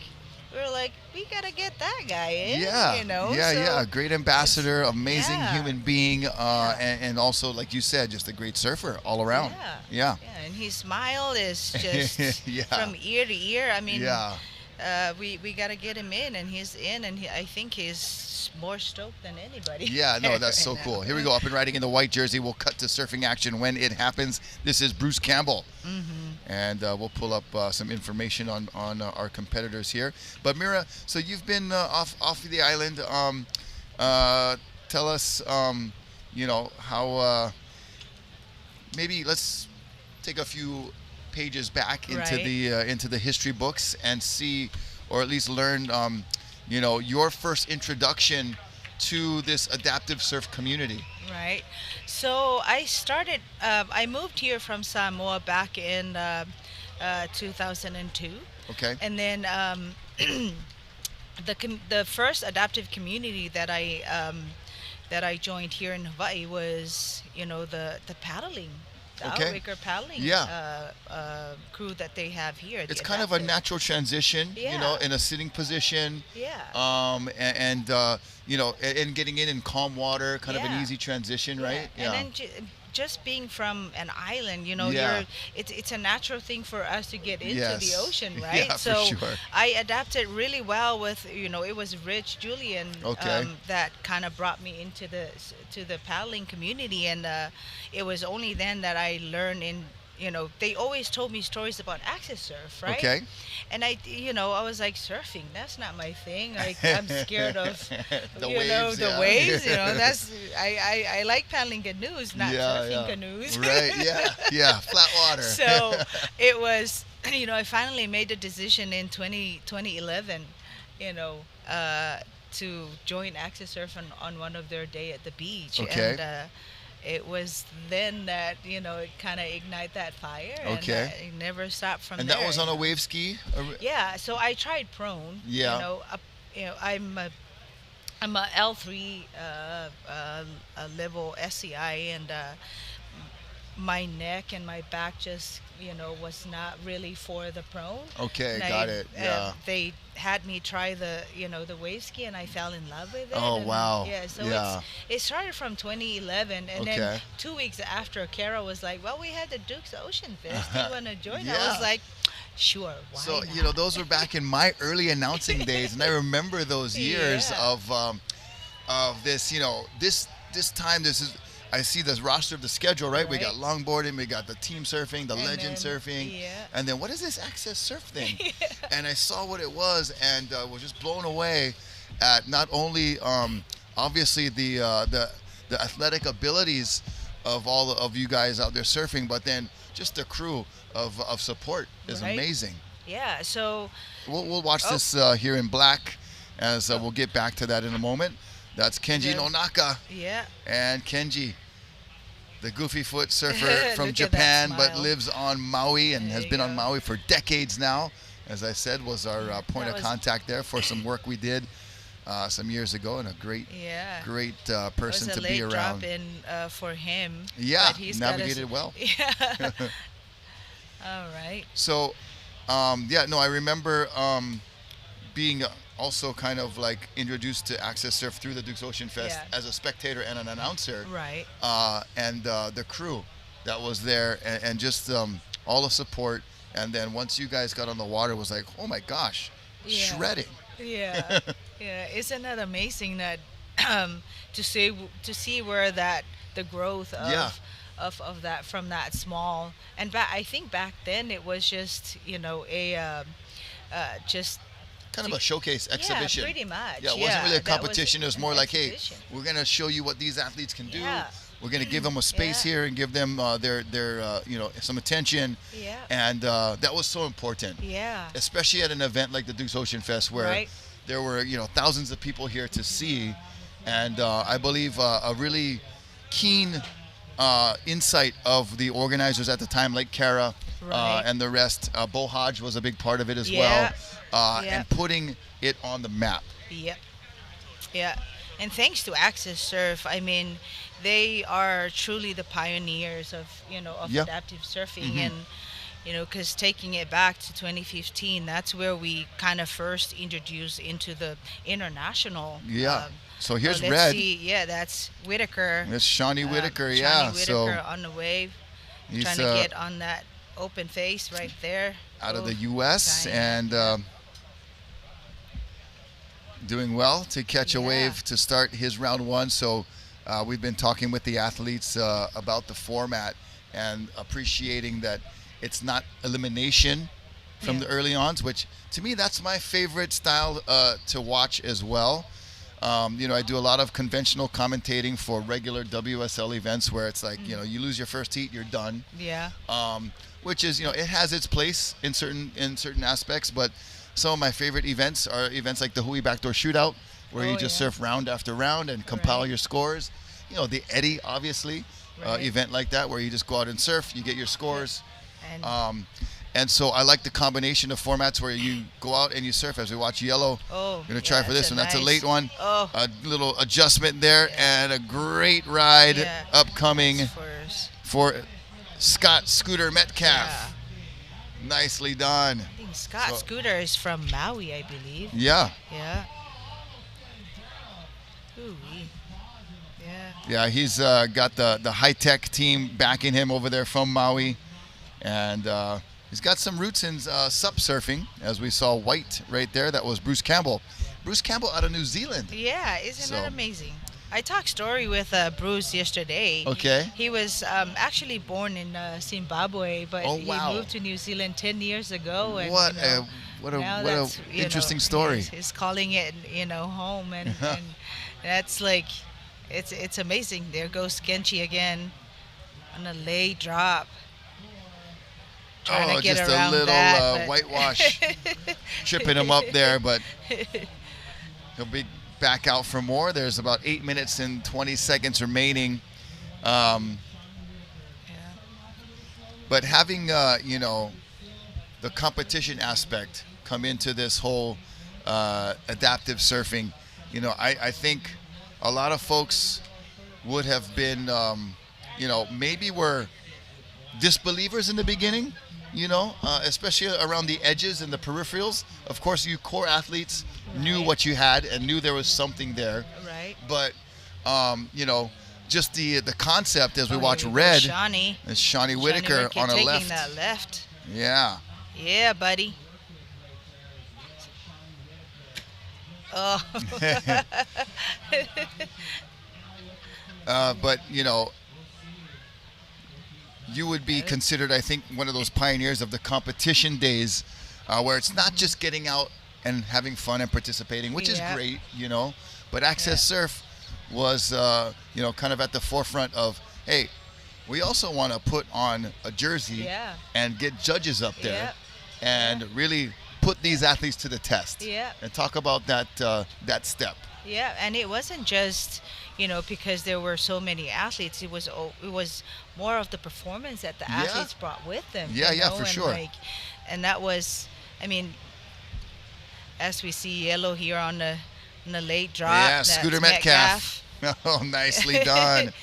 were like, we gotta get that guy in. Yeah. So Great ambassador, amazing yeah. human being, and also, like you said, just a great surfer all around. Yeah, and his smile is just Yeah. from ear to ear. I mean, Yeah. we gotta get him in, and he's in, and I think he's more stoked than anybody. Yeah, no, that's so right now. cool. Here we go, up and riding in the white jersey. We'll cut to surfing action when it happens. This is Bruce Campbell. And we'll pull up some information on our competitors here. But Mera, so you've been off the island. Tell us, how. Maybe let's take a few pages back into the history books and see, or at least learn, your first introduction to this adaptive surf community? Right. So I moved here from Samoa back in 2002. Okay. And then the first adaptive community that I joined here in Hawaii was, the paddling, the Okay. outrigger paddling Yeah. crew that they have here. It's the kind of a adaptive. natural transition, Yeah. in a sitting position. Yeah. And getting in calm water, kind of an Yeah. easy transition, right? And then just being from an island, Yeah. it's a natural thing for us to get into Yes. the ocean, right? Yeah, for So sure. I adapted really well with, it was Rich Julian Okay. that kind of brought me into the paddling community, and it was only then that I learned they always told me stories about AccesSurf, right? Okay. And I was like, surfing, that's not my thing. Like, I'm scared of The the waves, yeah. waves. That's I like paddling canoes, not surfing canoes. Right. Yeah. Flat water. So it was, I finally made the decision in 2011, to join AccesSurf on one of their day at the beach. Okay. And it was then that, it kind of ignited that fire. Okay. And it never stopped from And there. that was on a wave ski? Yeah, so I tried prone. Yeah. I'm a L3 level SCI, and my neck and my back just was not really for the prone. Okay, And got it. Yeah. They had me try the wave ski, and I fell in love with it. Oh, and wow. Yeah, so Yeah. it started from 2011, and Okay. then 2 weeks after, Kara was like, "Well, we had the Duke's Ocean Fest. Do you want to join?" I Yeah. was like, "Sure, why So not?" those were back in my early announcing days, and I remember those years Yeah. of this. This time, I see this roster of the schedule, right? We got Right. longboarding, we got the team surfing, the And legend then- surfing, yeah. and then what is this AccesSurf thing? And I saw what it was, and was just blown away at not only obviously the athletic abilities of all of you guys out there surfing, but then just the crew of support is Right. amazing. Yeah, so We'll watch this here in black, as we'll get back to that in a moment. That's Kenji Yeah. Nonaka yeah. and Kenji, the goofy foot surfer Look from at that Japan, but smile. lives on Maui and There has you been on go. Maui for decades now. As I said, was our point That of was- contact there for some work we did some years ago, and a great Yeah. great It person was a to late be around. drop in for him. Yeah, but he's got us- navigated well. Yeah. All right. So, I remember being also kind of like introduced to AccesSurf through the Duke's Ocean Fest Yeah. as a spectator and an announcer. Right. And the crew that was there, and just all the support. And then once you guys got on the water, it was like, oh my gosh, Yeah. shredding. Yeah. Yeah. Isn't that amazing that to see where the growth of Yeah. of that from that small, and I think back then it was just just Kind of a showcase exhibition. Yeah, pretty much. Yeah, it wasn't really a that was competition. It was an more like, hey, exhibition. we're gonna show you what these athletes can do. Yeah. We're gonna give them a space Yeah. here and give them their some attention. Yeah. And that was so important, Yeah. especially at an event like the Duke's Ocean Fest, where Right. there were thousands of people here to see, and I believe a really keen insight of the organizers at the time, like Kara Right. and the rest. Bo Hodge was a big part of it as Yeah. well, Yeah. and putting it on the map. Yep. Yeah. And thanks to AccesSurf, I mean, they are truly the pioneers of Yeah. adaptive surfing, Mhm. and because taking it back to 2015, that's where we kind of first introduced into the international. Yeah. So here's let's Red. see. Yeah, that's Whitaker. That's Shawnee Whitaker, Shawnee yeah. Whitaker So on the wave, he's trying to get on that open face right there. out of Oh, the U.S. Diane. and doing well to catch a Yeah. wave to start his round one. So we've been talking with the athletes about the format and appreciating that it's not elimination from Yeah. the early ons, which to me that's my favorite style to watch as well. I do a lot of conventional commentating for regular WSL events where it's like, you lose your first heat, you're done. Yeah. Which is, it has its place in certain aspects, but some of my favorite events are events like the Hui Backdoor Shootout where you just surf round after round and compile your scores. You know, the Eddie, obviously, event like that where you just go out and surf, you get your scores. And so I like the combination of formats where you go out and you surf. As we watch Yellow, we're going to try for this one. That's a late one. A little adjustment there, and a great ride upcoming for Scott Scooter Metcalf. Nicely done. I think Scott Scooter is from Maui, I believe. Yeah. Yeah. Ooh-wee. Yeah, he's got the high-tech team backing him over there from Maui. And he's got some roots in sup surfing, as we saw white right there. That was Bruce Campbell. Bruce Campbell out of New Zealand. Yeah, isn't that amazing? I talked story with Bruce yesterday. Okay. He was actually born in Zimbabwe, but he moved to New Zealand 10 years ago. And, what a interesting story. He's calling it, home, and that's like, it's amazing. There goes Kenchi again on a late drop. Trying to get just around a little that, whitewash tripping him up there, but he'll be back out for more. There's about 8 minutes and 20 seconds remaining. But having, the competition aspect come into this whole adaptive surfing, I think a lot of folks would have been, maybe were disbelievers in the beginning, especially around the edges and the peripherals. Of course, you core athletes knew what you had and knew there was something there. Right. But, just the concept as we watch Red. Shawnee. Is Shawnee Whitaker on a left. Taking that left. Yeah. Yeah, buddy. Oh. But, you would be considered, I think, one of those pioneers of the competition days, where it's not just getting out and having fun and participating, which is great, but AccesSurf was, kind of at the forefront of, hey, we also want to put on a jersey and get judges up there and really put these athletes to the test and talk about that step. Yeah, and it wasn't just, because there were so many athletes. It was more of the performance that the athletes brought with them. For sure. And that was, as we see Yellow here on the late drop. Yeah, Scooter Metcalf. Oh, nicely done.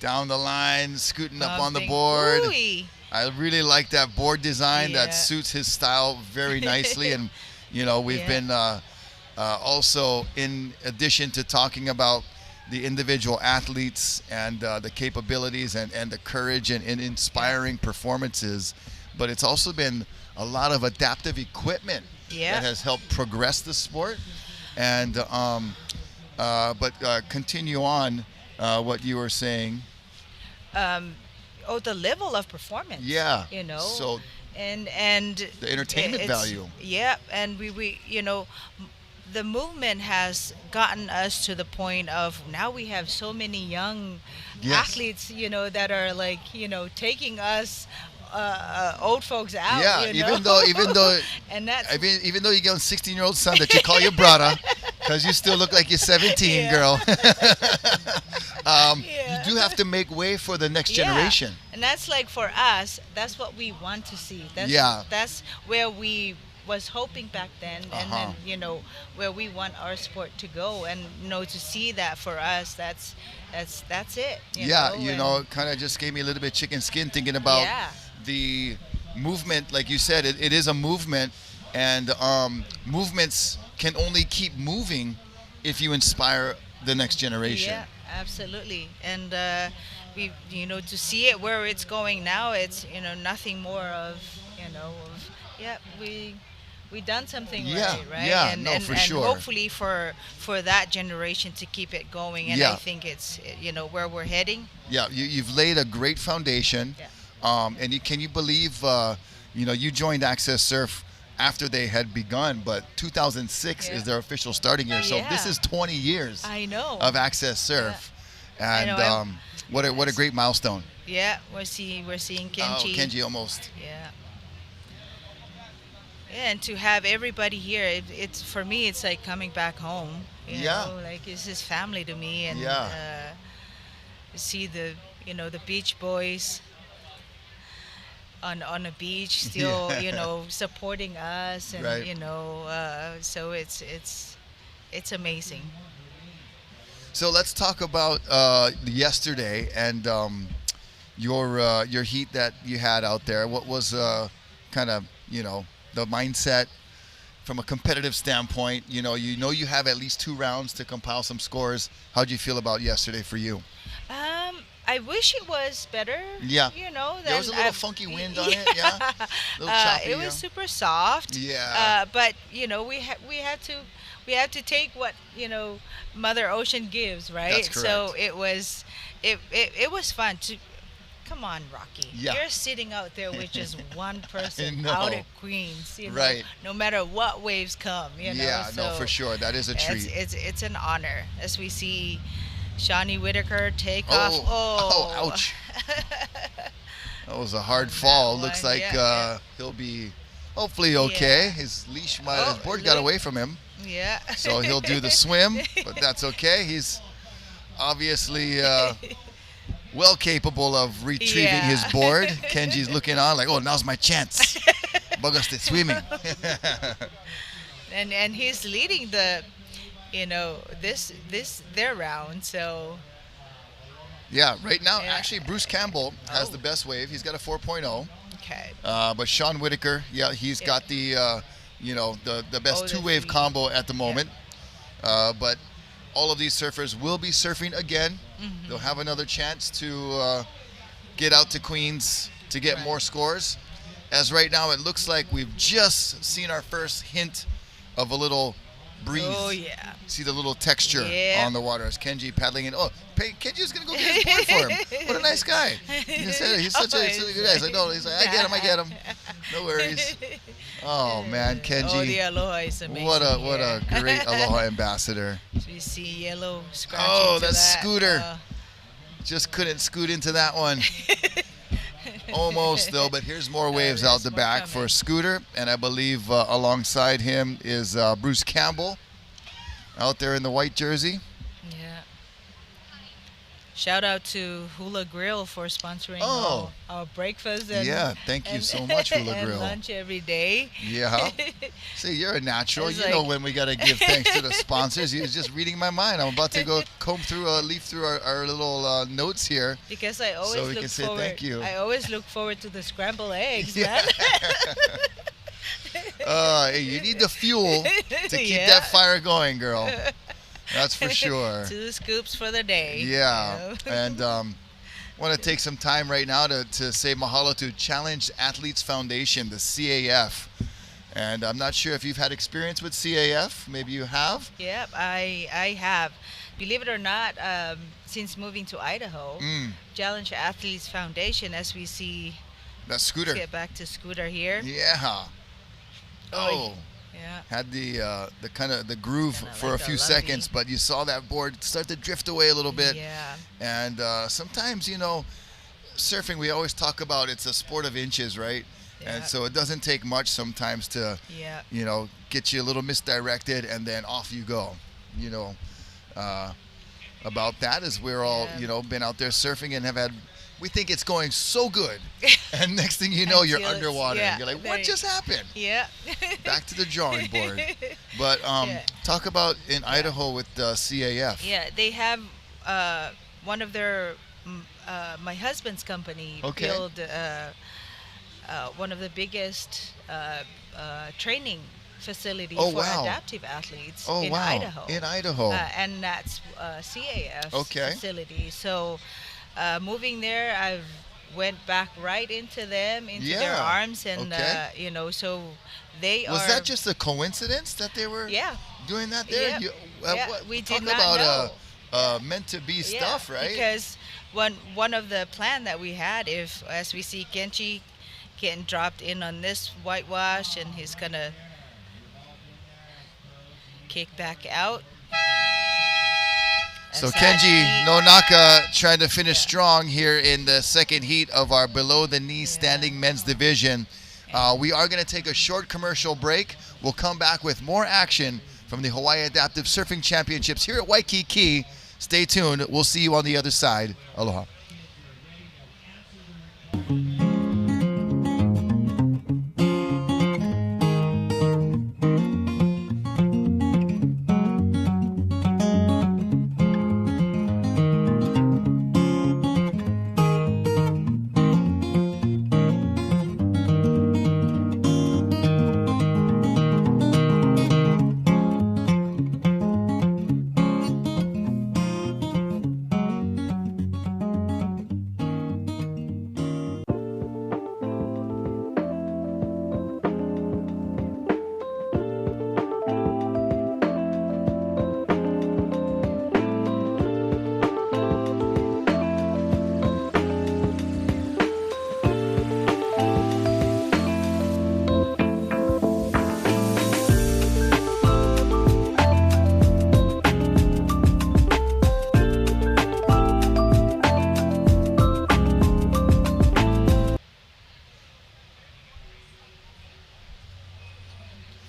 Down the line, scooting up on the board. Ooh-wee. I really like that board design. That suits his style very nicely. And, we've been also, in addition to talking about the individual athletes and the capabilities and the courage and inspiring performances, but it's also been a lot of adaptive equipment that has helped progress the sport. And continue on what you were saying. The level of performance. Yeah. So and the entertainment value. Yeah, and we the movement has gotten us to the point of now we have so many young athletes, that are like, taking us old folks out. Yeah, even though, and that's even though you got a 16-year-old son that you call your brother, because you still look like you're 17, girl. You do have to make way for the next generation. And that's like for us, that's what we want to see. That's where we was hoping back then, and then where we want our sport to go, and to see that for us, that's it. It kind of just gave me a little bit chicken skin thinking about the movement. Like you said, it is a movement, and movements can only keep moving if you inspire the next generation. Yeah, absolutely. And we, to see it where it's going now, it's nothing more of we done something right? Yeah, and for sure. Hopefully for that generation to keep it going, and I think it's where we're heading. Yeah, you've laid a great foundation. And can you believe you joined AccesSurf after they had begun, but 2006 is their official starting year. So this is 20 years of AccesSurf. And what a great milestone. Yeah, we're seeing Kenji. Oh, Kenji almost. Yeah. Yeah, and to have everybody here, it's for me, it's like coming back home. You know, like it's his family to me, and see the the Beach Boys on a beach still supporting us, and Right. so it's amazing. So let's talk about yesterday and your heat that you had out there. What was kind of the mindset from a competitive standpoint? You have at least 2 rounds to compile some scores. How did you feel about yesterday for you? I wish it was better. Yeah. There was a little I've- funky wind on it. Yeah. A little choppy. It was super soft. Yeah. But we had to take what Mother Ocean gives, right? That's So correct. it was fun to. Come on, Rocky. Yeah. You're sitting out there with just one person know. out at Queens. Right. No matter what waves come. Yeah. No, so for sure. That is a treat. it's an honor as we see Shawnee Whitaker take off. Oh, ouch. That was a hard fall. Looks one, like yeah. he'll be hopefully okay. Yeah. His leash his Oh, board got look. away from him. Yeah. So he'll do the swim, but that's okay. He's obviously well capable of retrieving Yeah. his board. Kenji's looking on like, oh, now's my chance. Bagaste swimming. and he's leading the their round, so Yeah, right now, Yeah. actually, Bruce Campbell has Oh. the best wave. He's got a 4.0. okay. But Sean Whitaker, he's Yeah. got the the best Oh, the two-wave three. combo at the moment. But all of these surfers will be surfing again. Mm-hmm. They'll have another chance to get out to Queens to get Right. more scores. As right now, it looks like we've just seen our first hint of a little breeze. Oh yeah. See the little texture Yeah. on the water as Kenji paddling in. Oh, Kenji's gonna go get his board for him. What a nice guy. He's such a good guy. He's like, no, he's like, I get him. No worries. Oh man, Kenji. Oh, the Aloha is amazing. What a yeah. great Aloha ambassador. So you see yellow scratching. Oh, to that that. scooter. Just couldn't scoot into that one. Almost though, but here's more waves out the more back coming. for Scooter, and I believe alongside him is Bruce Campbell out there in the white jersey. Yeah. Shout out to Hula Grill for sponsoring Oh. our breakfast and Yeah, thank you so much, Hula and Grill. lunch every day. Yeah. See, you're a natural. It's You know like- when we got to give thanks to the sponsors. You're just reading my mind. I'm about to go leaf through our little notes here. Because I always So we look can say forward. thank you. I always look forward to the scrambled eggs, Yeah. man. Hey, you need the fuel to keep Yeah. that fire going, girl. That's for sure. 2 scoops for the day. Yeah, you know? and want to take some time right now to say mahalo to Challenge Athletes Foundation, the CAF. And I'm not sure if you've had experience with CAF. Maybe you have. Yep, I have. Believe it or not, since moving to Idaho, Challenge Athletes Foundation, as we see, That scooter. get back to Scooter here. Yeah. Oh. Yeah. Had the kind of the groove Kinda for like a a few lumpy. seconds, but you saw that board start to drift away a little bit. Yeah. And sometimes, surfing, we always talk about it's a sport of inches, right? And Yeah. so it doesn't take much sometimes to, Yeah. get you a little misdirected and then off you go. About that is we're all, Yeah. been out there surfing and we think it's going so good. And next thing you know, you're Until it's- underwater. yeah, You're like, there what you- just happened? Yeah. Back to the drawing board. But Yeah. talk about in Idaho with CAF. Yeah, they have one of their my husband's company Okay. built one of the biggest training facility Oh, for wow. adaptive athletes Oh, in wow. Idaho. In Idaho. And that's CAF's Okay. facility. So moving there, I've went back right into them, into their Yeah. arms, and Okay. so they Was are. that just a coincidence that they were Yeah. doing that there? Yep. Yeah, we talk did not about know. meant to be Yeah, stuff, right? Because one of the plan that we had, if as we see Kenji getting dropped in on this whitewash, and he's gonna kick back out. So As that Kenji heat- Nonaka trying to finish Yeah. strong here in the second heat of our below the knee standing men's division. We are going to take a short commercial break. We'll come back with more action from the Hawaii Adaptive Surfing Championships here at Waikiki. Stay tuned. We'll see you on the other side. Aloha.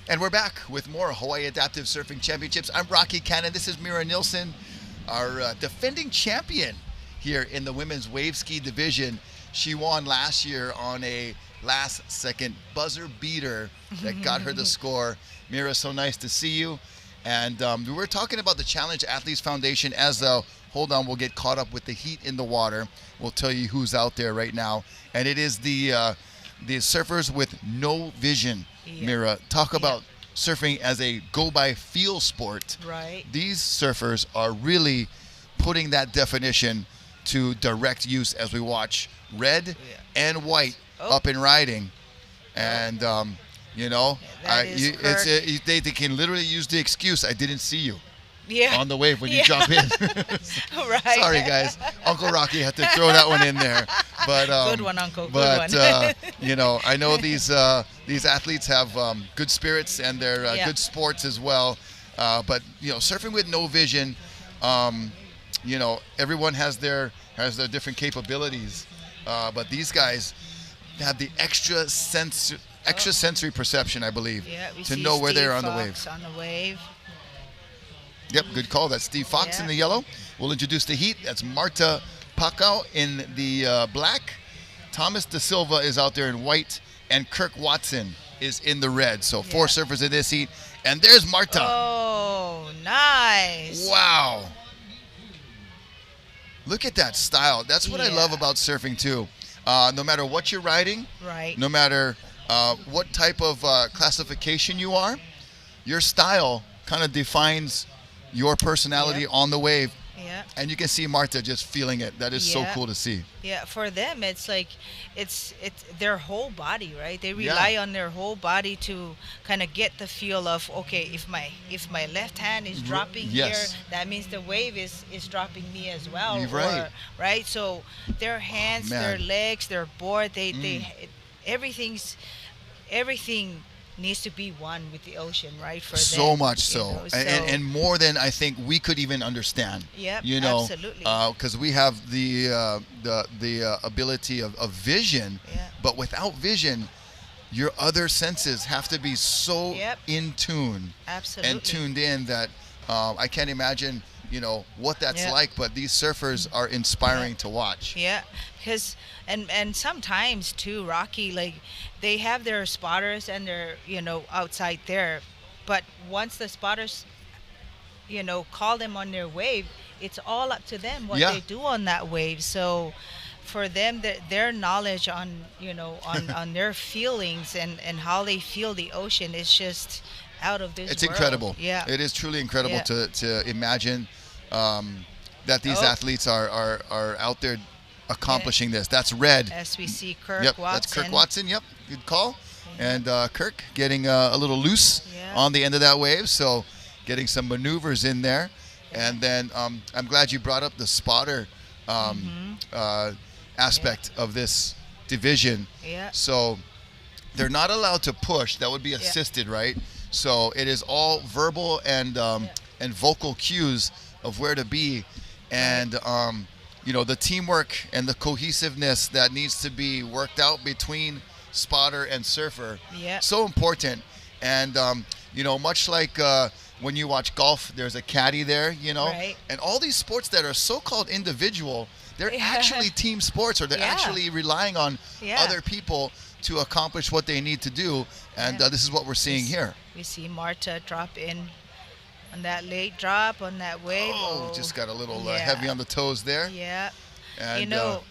And we're back with more Hawaii Adaptive Surfing Championships. I'm Rocky Cannon. This is Mera Nelson, our defending champion here in the women's wave ski division. She won last year on a last-second buzzer beater that got her the score. Mera, so nice to see you. And we were talking about the Challenge Athletes Foundation as hold on, we'll get caught up with the heat in the water. We'll tell you who's out there right now. And it is the surfers with no vision. Yeah. Mera, talk about surfing as a go-by-feel sport. Right. These surfers are really putting that definition to direct use as we watch red and white up and riding. And, you know, they can literally use the excuse, I didn't see you. Yeah. On the wave when you jump in. Right. Sorry, guys. Uncle Rocky had to throw that one in there. But good one, Uncle. Good one. You know, I know these athletes have good spirits and they're good sports as well. But you know, surfing with no vision, you know, everyone has their different capabilities. But these guys have the extra sensory perception, I believe, to know where they're on the wave. On the wave. Yep, good call. That's Steve Fox in the yellow. We'll introduce the heat. That's Marta Pacau in the black. Thomas Da Silva is out there in white. And Kirk Watson is in the red. So 4 surfers in this heat. And there's Marta. Oh, nice. Wow. Look at that style. That's what I love about surfing, too. No matter what you're riding, no matter what type of classification you are, your style kind of defines your personality on the wave. Yeah. And you can see Marta just feeling it. That is so cool to see. Yeah, for them it's like it's their whole body, right? They rely on their whole body to kind of get the feel of, okay, if my left hand is dropping here, that means the wave is dropping me as well. Right. Right? So their hands, their legs, their board, everything needs to be one with the ocean, right? For so them, much so. You know, and more than I think we could even understand. Yep, you know, absolutely. Because we have the ability of vision, but without vision, your other senses have to be so in tune and tuned in that I can't imagine, you know, what that's like. But these surfers are inspiring to watch. Yeah, because and sometimes too, Rocky, like they have their spotters and they're, you know, outside there, but once the spotters, you know, call them on their wave, it's all up to them what they do on that wave. So for them, their knowledge on, you know, on their feelings and how they feel the ocean is just out of this world. It's incredible. Yeah, it is truly incredible to imagine that these athletes are out there accomplishing this. That's red. As we see Kirk Watson. That's Kirk Watson. Yep, good call. And Kirk getting a little loose on the end of that wave, so getting some maneuvers in there. And then I'm glad you brought up the spotter aspect of this division. Yeah. So they're not allowed to push. That would be assisted, right? So it is all verbal and vocal cues of where to be, and you know, the teamwork and the cohesiveness that needs to be worked out between spotter and surfer. Yeah. So important. And you know, much like When you watch golf, there's a caddy there, you know. Right. And all these sports that are so-called individual, they're Yeah. actually team sports, or they're Yeah. actually relying on Yeah. other people to accomplish what they need to do. And Yeah. this is what we're seeing here. We see Marta drop in on that late drop on that wave. Oh, just got a little yeah. heavy on the toes there. Yeah. And, You know,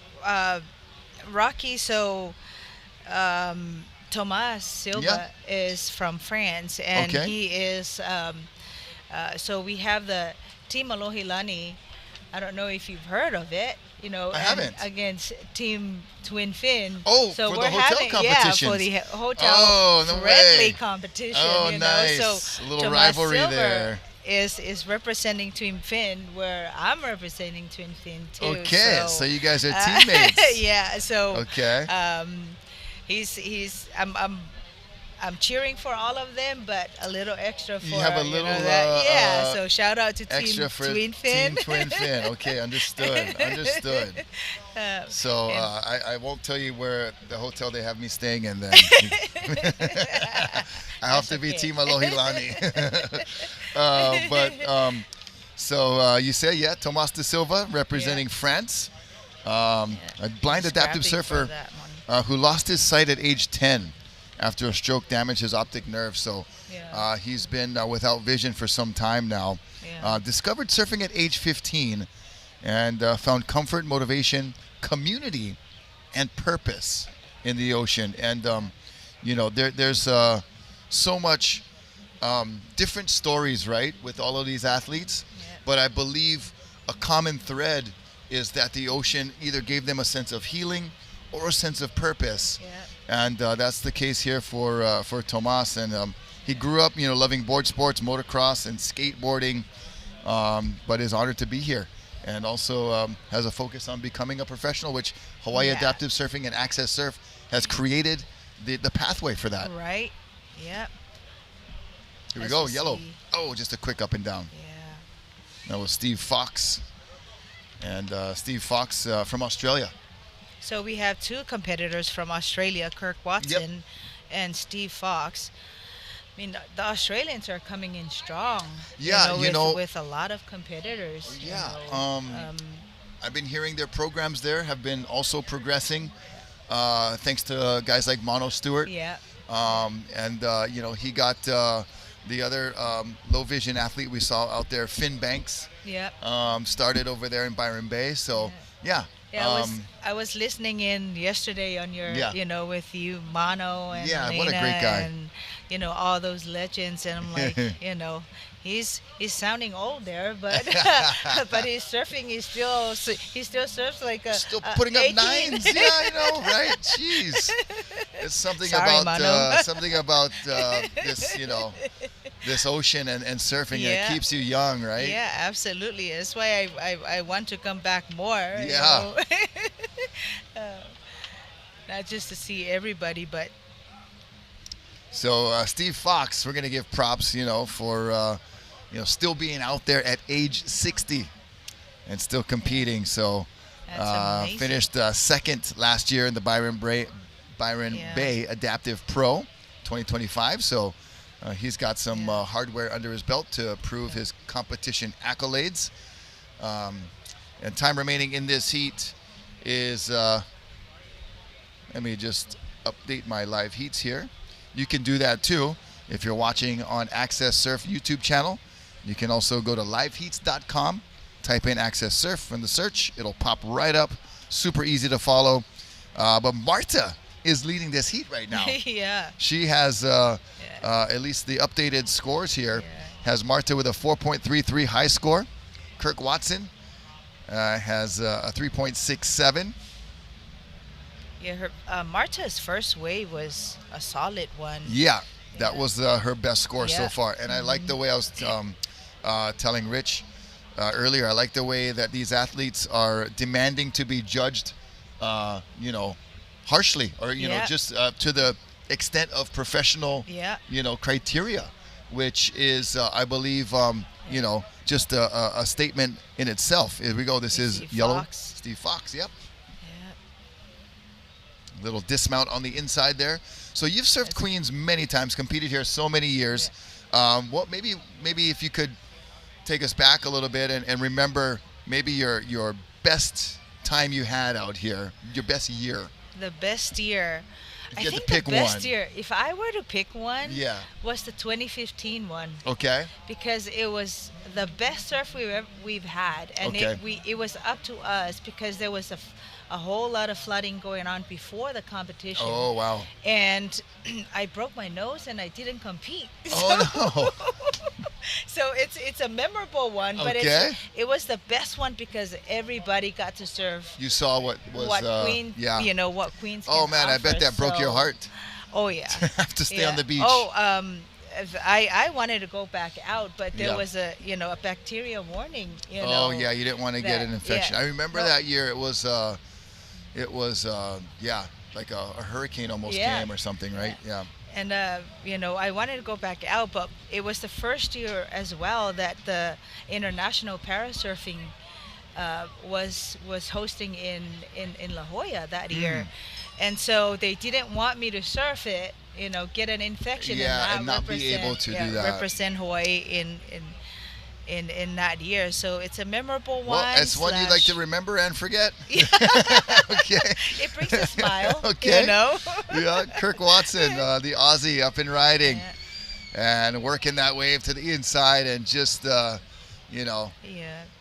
Rocky, so Tomas Silva is from France, and Okay. he is, so we have the Team Alohilani. I don't know if you've heard of it, you know, I haven't. against Team Twin Fin. Oh, so for the we're hotel having, competitions. Yeah, for the hotel Oh, no friendly way. competition. Oh, you nice. know, so A little Tomas rivalry Silva there. Is representing Twin Fin, where I'm representing Twin Fin too. Okay, so you guys are teammates. Yeah, so Okay. I'm cheering for all of them, but a little extra for You have a know, little, that. Yeah, so shout out to Extra Team for Twin Fin. Team Twin Fin. Okay, understood. Understood. So I won't tell you where the hotel they have me staying in then. I have to be okay. Team Alohilani. So you say, Tomas de Silva representing France, a blind adaptive Scrapping for surfer that one. who lost his sight at age 10 after a stroke damaged his optic nerve. So Yeah. he's been without vision for some time now. Yeah. Discovered surfing at age 15 and found comfort, motivation, community, and purpose in the ocean. And, there's so much different stories, right, with all of these athletes. Yeah. But I believe a common thread is that the ocean either gave them a sense of healing or a sense of purpose. Yeah. And that's the case here for Tomas. And he grew up, loving board sports, motocross, and skateboarding, but is honored to be here. And also has a focus on becoming a professional, which Hawaii Yeah. Adaptive Surfing and AccesSurf has created the pathway for that. Right. Yep. Here we As go, we yellow. see. Oh, just a quick up and down. Yeah. That was Steve Fox. And Steve Fox from Australia. So we have two competitors from Australia, Kirk Watson and Steve Fox. I mean, the Australians are coming in strong. Yeah, with a lot of competitors. you Yeah, know. I've been hearing their programs there have been also progressing, thanks to guys like Mono Stewart. Yeah. He got the other low vision athlete we saw out there, Finn Banks, Yeah. started over there in Byron Bay. So, yeah. Yeah, I was listening in yesterday on your, Yeah. with you, Mano and Yeah, Elena what a great guy. and all those legends, and I'm like, he's sounding old there, but but his surfing is he still surfs like a Still putting up 18. nines. Yeah, I know, right? Jeez. It's something Sorry, about Mano. this, this ocean and surfing. Yeah. It keeps you young, right? Yeah, absolutely. That's why I want to come back more. Yeah. Not just to see everybody, but So Steve Fox, we're gonna give props, for still being out there at age 60 and still competing. So That's amazing. finished second last year in the Byron Yeah. Bay Adaptive Pro 2025. So he's got some hardware under his belt to prove his competition accolades. And time remaining in this heat is, let me just update my live heats here. You can do that too if you're watching on AccesSurf YouTube channel. You can also go to liveheats.com, type in AccesSurf in the search. It'll pop right up. Super easy to follow. But Marta is leading this heat right now. yeah. She has at least the updated scores here. Yeah. Has Marta with a 4.33 high score. Kirk Watson has a 3.67. Yeah, her Marta's first wave was a solid one. Yeah, that was her best score so Yeah. far. And I like the way I was telling Rich earlier. I like the way that these athletes are demanding to be judged, harshly, or Yeah. just to the extent of professional, Yeah. criteria, which is, I believe, just a statement in itself. Here we go. This is Steve yellow. Fox. Steve Fox. Yep. Yeah. Little dismount on the inside there. So you've surfed Queens many times, competed here so many years. What maybe if you could take us back a little bit and remember maybe your best time you had out here, your best year. The best year. If I you had think to pick the best one. year, if I were to pick one, Yeah. was the 2015 one. Okay. Because it was the best surf we've had, and Okay. it was up to us because there was a whole lot of flooding going on before the competition. Oh wow. And I broke my nose and I didn't compete. Oh So it's a memorable one, but Okay. it was the best one because everybody got to surf no. You saw what was what Queen, yeah. what Queens. Oh can man, I bet offer, that broke your so- heart. Oh yeah. To have to stay Yeah. on the beach. Oh, I wanted to go back out, but there Yeah. was a bacteria warning. Oh yeah, you didn't want to get that- an infection. yeah. I remember No. that year. It was yeah, like a hurricane almost Yeah. came or something, right? Yeah. And I wanted to go back out, but it was the first year as well that the International Parasurfing was hosting in La Jolla that year, and so they didn't want me to surf it, get an infection, Yeah, and not be represent- able to yeah, do that. represent Hawaii in that year. So it's a memorable one. Well, it's one you'd like to slash- remember and forget. Okay. It brings a smile. Okay. Yeah. Kirk Watson, the Aussie, up and riding, Yeah. and working that wave to the inside, and just Yeah.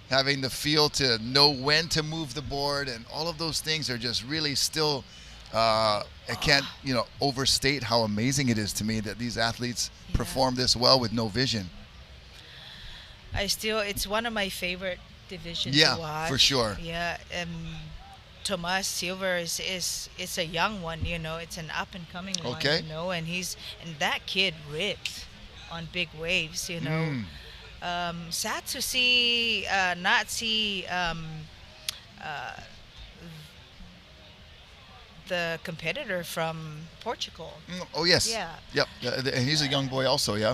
having the feel to know when to move the board, and all of those things are just really still. I can't overstate how amazing it is to me that these athletes Yeah. perform this well with no vision. It's one of my favorite divisions Yeah, to watch. for sure. Yeah, Tomas Silver is a young one, it's an up and coming Okay. one, and that kid rips on big waves, Mm. Sad to see not see the competitor from Portugal. Oh yes. Yeah. Yep. And he's a young boy also. Yeah.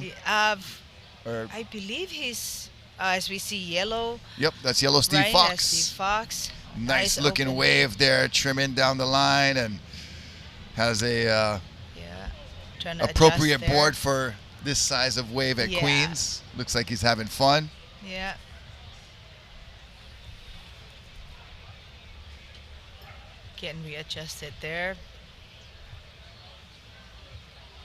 Or, I believe he's as we see yellow. yep. That's Yellow Steve Right, Fox. that's Steve Fox. Nice looking open. wave there, trimming down the line, and has a Yeah. Trying to appropriate adjust there. board for this size of wave at Yeah. Queens. Looks like he's having fun. Yeah. Getting readjusted there.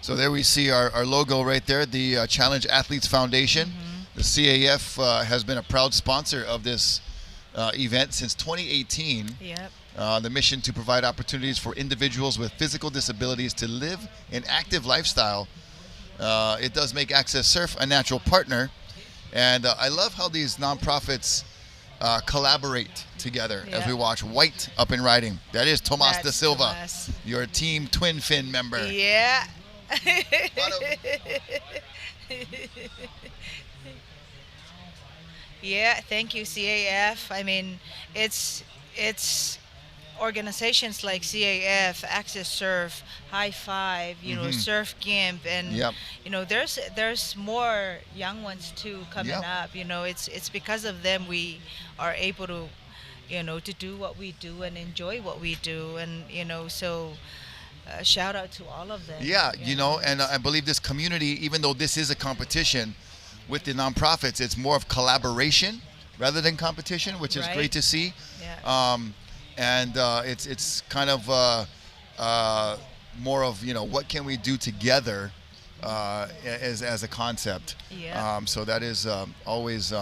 So there we see our logo right there, the Challenge Athletes Foundation. Mm-hmm. The CAF has been a proud sponsor of this event since 2018. Yep. The mission to provide opportunities for individuals with physical disabilities to live an active lifestyle. It does make AccesSurf a natural partner. And I love how these nonprofits collaborate together as Yeah. we watch White up and riding. That is Tomas da That's Silva, Tomas. your team twin fin member. Yeah. Yeah, thank you, CAF. I mean, it's organizations like CAF, AccesSurf, High Five, Surf Gimp, and Yep. there's more young ones too coming Yep. up. It's because of them we are able to, to do what we do and enjoy what we do, and so. Shout out to all of them. Yeah, and I believe this community, even though this is a competition with the nonprofits, it's more of collaboration rather than competition, which is Right. great to see. Yeah. And it's kind of more of what can we do together as a concept. Yeah. So that is always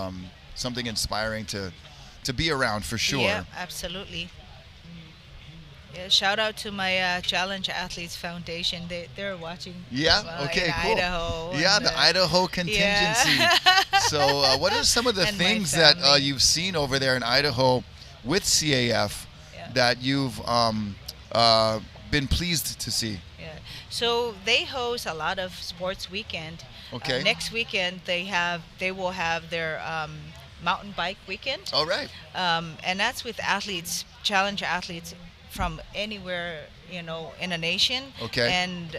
something inspiring to be around for sure. Yeah, absolutely. Yeah, shout out to my Challenge Athletes Foundation. They're watching. Yeah. Okay. in Cool. Idaho. Yeah, and, the Idaho contingency. Yeah. So, what are some of the And my things that family. you've seen over there in Idaho with CAF Yeah. that you've been pleased to see? Yeah. So they host a lot of sports weekend. Okay. Next weekend they will have their mountain bike weekend. All right. And that's with athletes, challenge athletes from anywhere, in a nation. Okay. And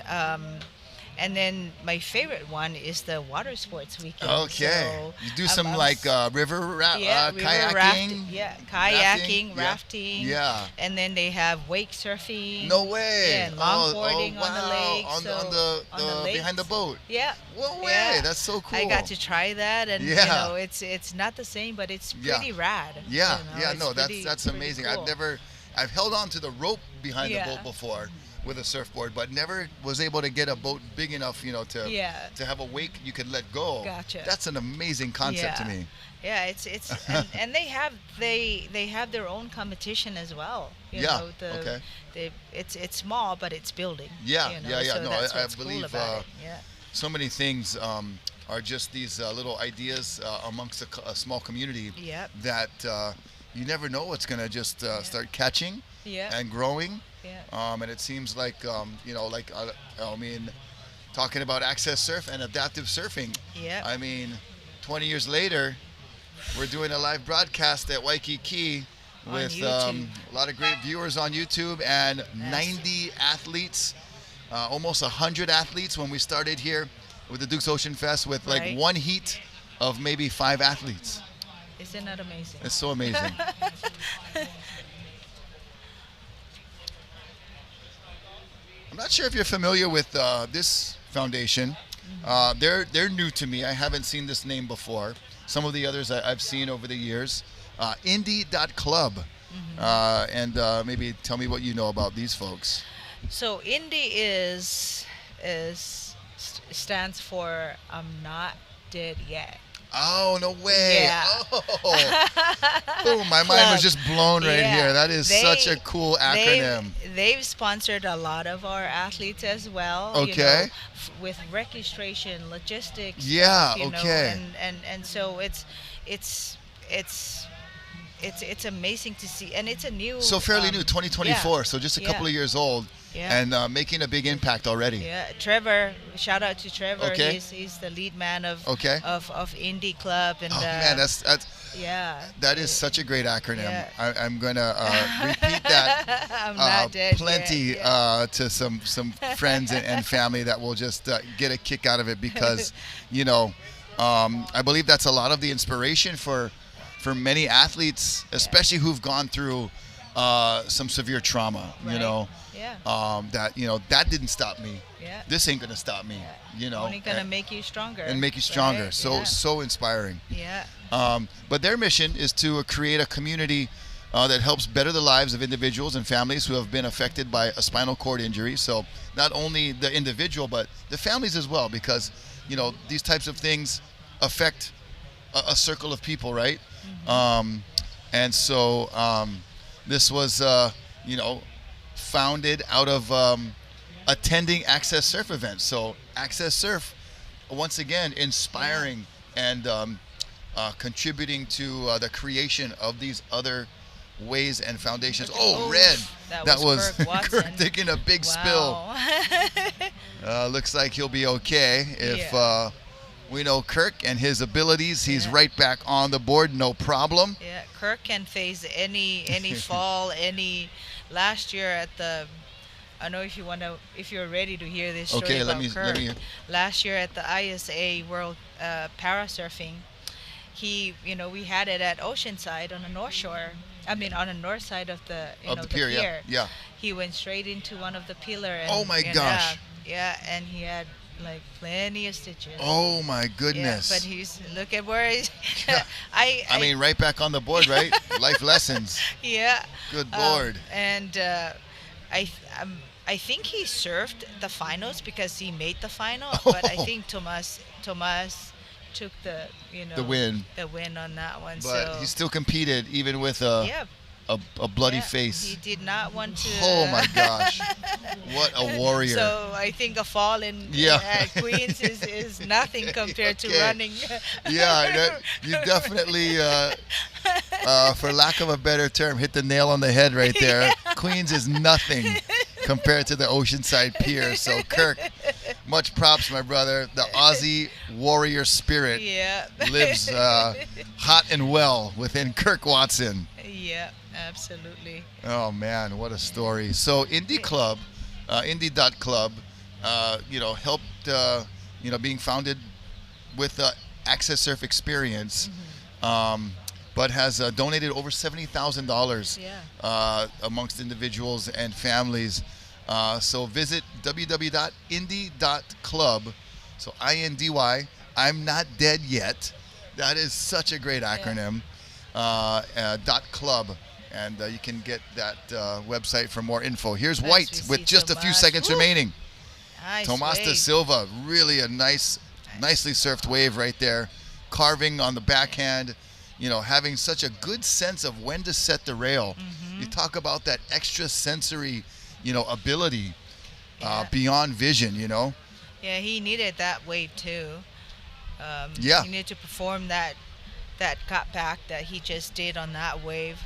And then my favorite one is the water sports weekend. Okay. So You do I'm- some I'm like s- river river kayaking. kayaking, yeah. rafting. Yeah. And then they have wake surfing. No way. Yeah, and longboarding on the wow. lake. On, so on the, on the lakes. behind the boat. Yeah. No way. Yeah. That's so cool. I got to try that, and you Yeah. know, it's not the same, but it's Yeah. pretty rad. Yeah, you know, yeah, it's no, pretty- that's pretty amazing. cool. I've held on to the rope behind Yeah. the boat before with a surfboard, but never was able to get a boat big enough, to Yeah. to have a wake you could let go. Gotcha. That's an amazing concept to Yeah. me. Yeah, it's and they have their own competition as well. You Yeah, know, okay. It's small, but it's building. Yeah, you know, yeah. So No, that's I what's cool believe about it. Yeah. so many things are just these little ideas amongst a small community Yep. that you never know what's gonna just start catching Yeah. and growing. Yeah. And it seems like, I mean, talking about AccesSurf and adaptive surfing. Yeah. I mean, 20 years later, we're doing a live broadcast at Waikiki On with YouTube. a lot of great viewers on YouTube and 90 athletes, almost 100 athletes when we started here with the Dukes Ocean Fest with like Right. one heat of maybe 5 athletes. Isn't that amazing? It's so amazing. I'm not sure if you're familiar with this foundation. They're new to me. I haven't seen this name before. Some of the others I've seen over the years. Indie.club. And maybe tell me what you know about these folks. So Indie stands for I'm not dead yet. Oh, no way. Yeah. Oh. Boom, my mind was just blown right Yeah. here. That is such a cool acronym. They've sponsored a lot of our athletes as well. Okay. With registration, logistics. Yeah, stuff, okay. And so it's amazing to see, and it's a new. So fairly new, 2024, yeah. so just a Yeah. couple of years old, Yeah. and making a big impact already. Yeah, Trevor. Shout out to Trevor. Okay. He's the lead man of Okay. of Indie Club, and Oh man, yeah. that is such a great acronym. Yeah. I'm gonna repeat that I'm not dead plenty yet. Yeah. to some friends and family that will just get a kick out of it because I believe that's a lot of the inspiration for many athletes, especially who've gone through some severe trauma. Right. That didn't stop me. Yeah. This ain't gonna stop me. Only gonna make you stronger. and make you stronger. Right? So inspiring. Yeah. But their mission is to create a community that helps better the lives of individuals and families who have been affected by a spinal cord injury. So not only the individual, but the families as well, because these types of things affect a circle of people, right? And so this was, founded out of attending AccesSurf events. So AccesSurf, once again, inspiring and contributing to the creation of these other ways and foundations. Oh, Red! That was Kirk Watson. Kirk taking a big spill. Looks like he'll be okay if we know Kirk and his abilities. He's right back on the board, no problem. Yeah, Kirk can face any fall, any. Last year at the, I don't know if you're ready to hear this story Okay, about let me. Last year at the ISA World Parasurfing, we had it at Oceanside on the North Shore. I mean, on the north side of the the pier. Yeah. He went straight into one of the pillar. And, Oh my gosh. Yeah, and he had like plenty of stitches. Oh my goodness. Yeah, but look at where he's. Yeah. I mean, right back on the board, right? Life lessons. Yeah. Good Lord. And I think he surfed the finals because he made the final, but I think Tomas took the win on that one. But so he still competed even with a bloody face. He did not want to. Oh my gosh. What a warrior. So I think a fall in at Queens is nothing compared to running. Yeah, you definitely, for lack of a better term, hit the nail on the head right there. Queens is nothing compared to the Oceanside Pier. So Kirk, much props, my brother. The Aussie warrior spirit lives hot and well within Kirk Watson. Yeah, absolutely. Oh man, what a story. So Indie.club, helped being founded with AccesSurf experience, but has donated over $70,000 amongst individuals and families. So visit www.indy.club. So INDY. I'm not dead yet. That is such a great acronym. .club. And you can get that website for more info. Here's White with just a few seconds remaining. Nice Tomas da wave. Silva, really a nicely surfed wave right there. Carving on the backhand, having such a good sense of when to set the rail. You talk about that extra sensory, ability beyond vision, Yeah, he needed that wave too. He needed to perform that cutback that he just did on that wave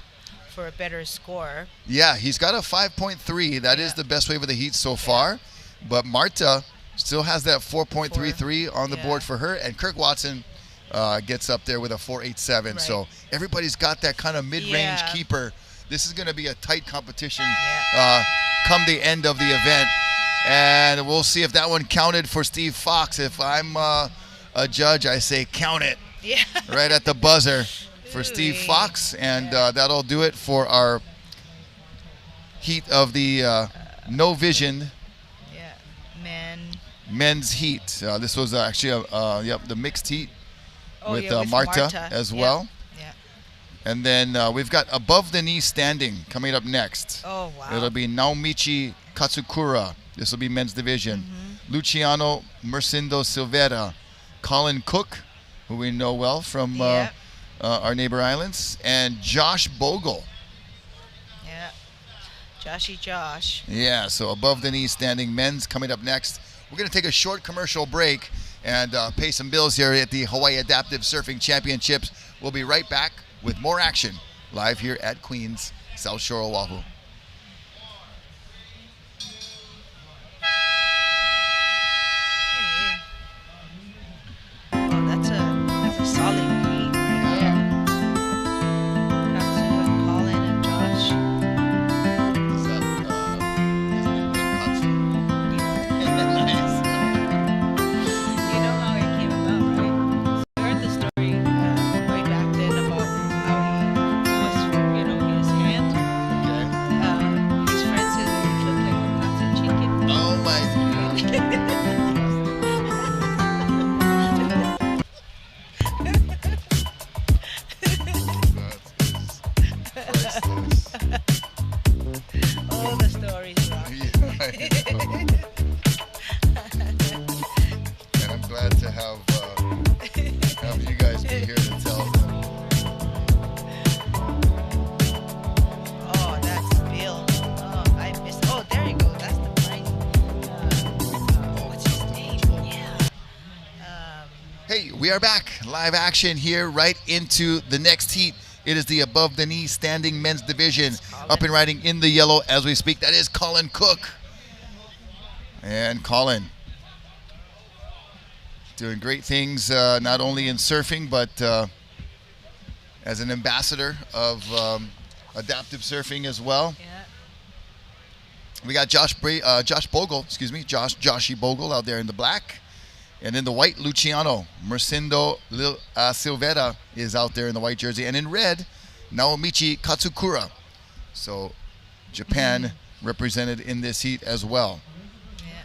for a better score. Yeah, he's got a 5.3. That is the best wave of the heat so far. But Marta still has that 4.33 on the board for her. And Kirk Watson gets up there with a 4.87. Right. So everybody's got that kind of mid-range keeper. This is going to be a tight competition come the end of the event. And we'll see if that one counted for Steve Fox. If I'm a judge, I say count it. Yeah. Right at the buzzer for Steve Fox. And that'll do it for our heat of the no vision men's heat. This was actually the mixed heat with Marta as well. Yeah. And then we've got above the knee standing coming up next. Oh, wow. It'll be Naomichi Katsukura. This will be men's division. Luciano Mercindo Silveira, Colin Cook, who we know well from our neighbor islands, and Josh Bogle. Yeah. Joshy Josh. Yeah, so above the knee standing men's coming up next. We're going to take a short commercial break and pay some bills here at the Hawaii Adaptive Surfing Championships. We'll be right back with more action live here at Queens, South Shore, Oahu. That's a solid beat right there. Katsu and Colin and Josh. Is that Katsu? Nice. You know how it came about, right? I heard the story way back then about how he was, his hand. Okay. His friend said it looked like a Katsu chicken. Oh my God. All the stories, Rob. And I'm glad to have you guys be here to tell them. Oh, that's Bill. Oh, I missed. Oh, there you go. That's the blind. What's his name? Yeah. Hey, we are back. Live action here right into the next heat. It is the above the knee standing men's division. Up and riding in the yellow as we speak. That is Colin Cook. And Colin doing great things, not only in surfing, but as an ambassador of adaptive surfing as well. Yeah. We got Joshy Bogle out there in the black. And in the white, Luciano Mercindo Silveira is out there in the white jersey. And in red, Naomichi Katsukura. So Japan represented in this heat as well. Yeah.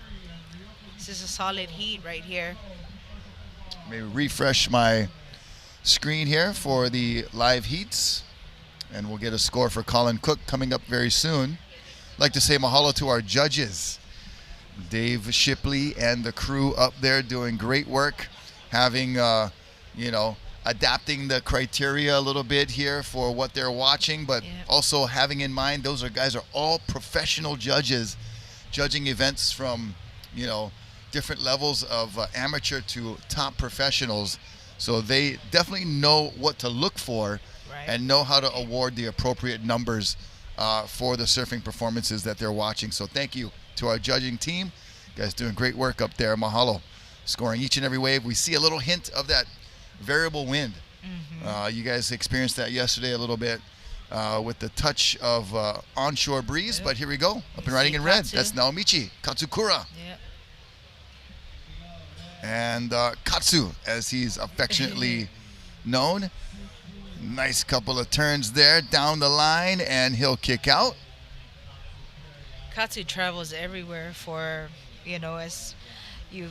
This is a solid heat right here. Maybe refresh my screen here for the live heats. And we'll get a score for Colin Cook coming up very soon. I'd like to say mahalo to our judges. Dave Shipley and the crew up there doing great work, having, adapting the criteria a little bit here for what they're watching, but also having in mind those guys are all professional judges, judging events from, different levels of amateur to top professionals. So they definitely know what to look for and know how to award the appropriate numbers for the surfing performances that they're watching. So thank you to our judging team. You guys doing great work up there. Mahalo. Scoring each and every wave. We see a little hint of that variable wind. You guys experienced that yesterday a little bit with the touch of onshore breeze, but here we go. Up and riding in red. Katsu. That's Naomichi Katsukura. Yeah. And Katsu, as he's affectionately known. Nice couple of turns there down the line, and he'll kick out. Katsu travels everywhere for, as you,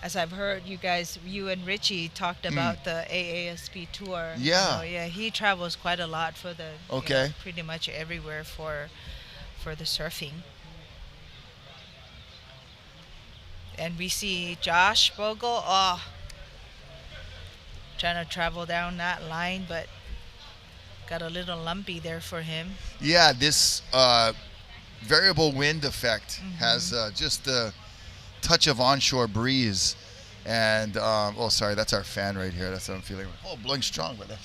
as I've heard you and Richie talked about the AASP tour. Yeah. Yeah, he travels quite a lot for the, Okay. pretty much everywhere for the surfing. And we see Josh Bogle, trying to travel down that line, but got a little lumpy there for him. Yeah, this variable wind effect has just a touch of onshore breeze. And, sorry, that's our fan right here. That's what I'm feeling. Oh, blowing strong with it.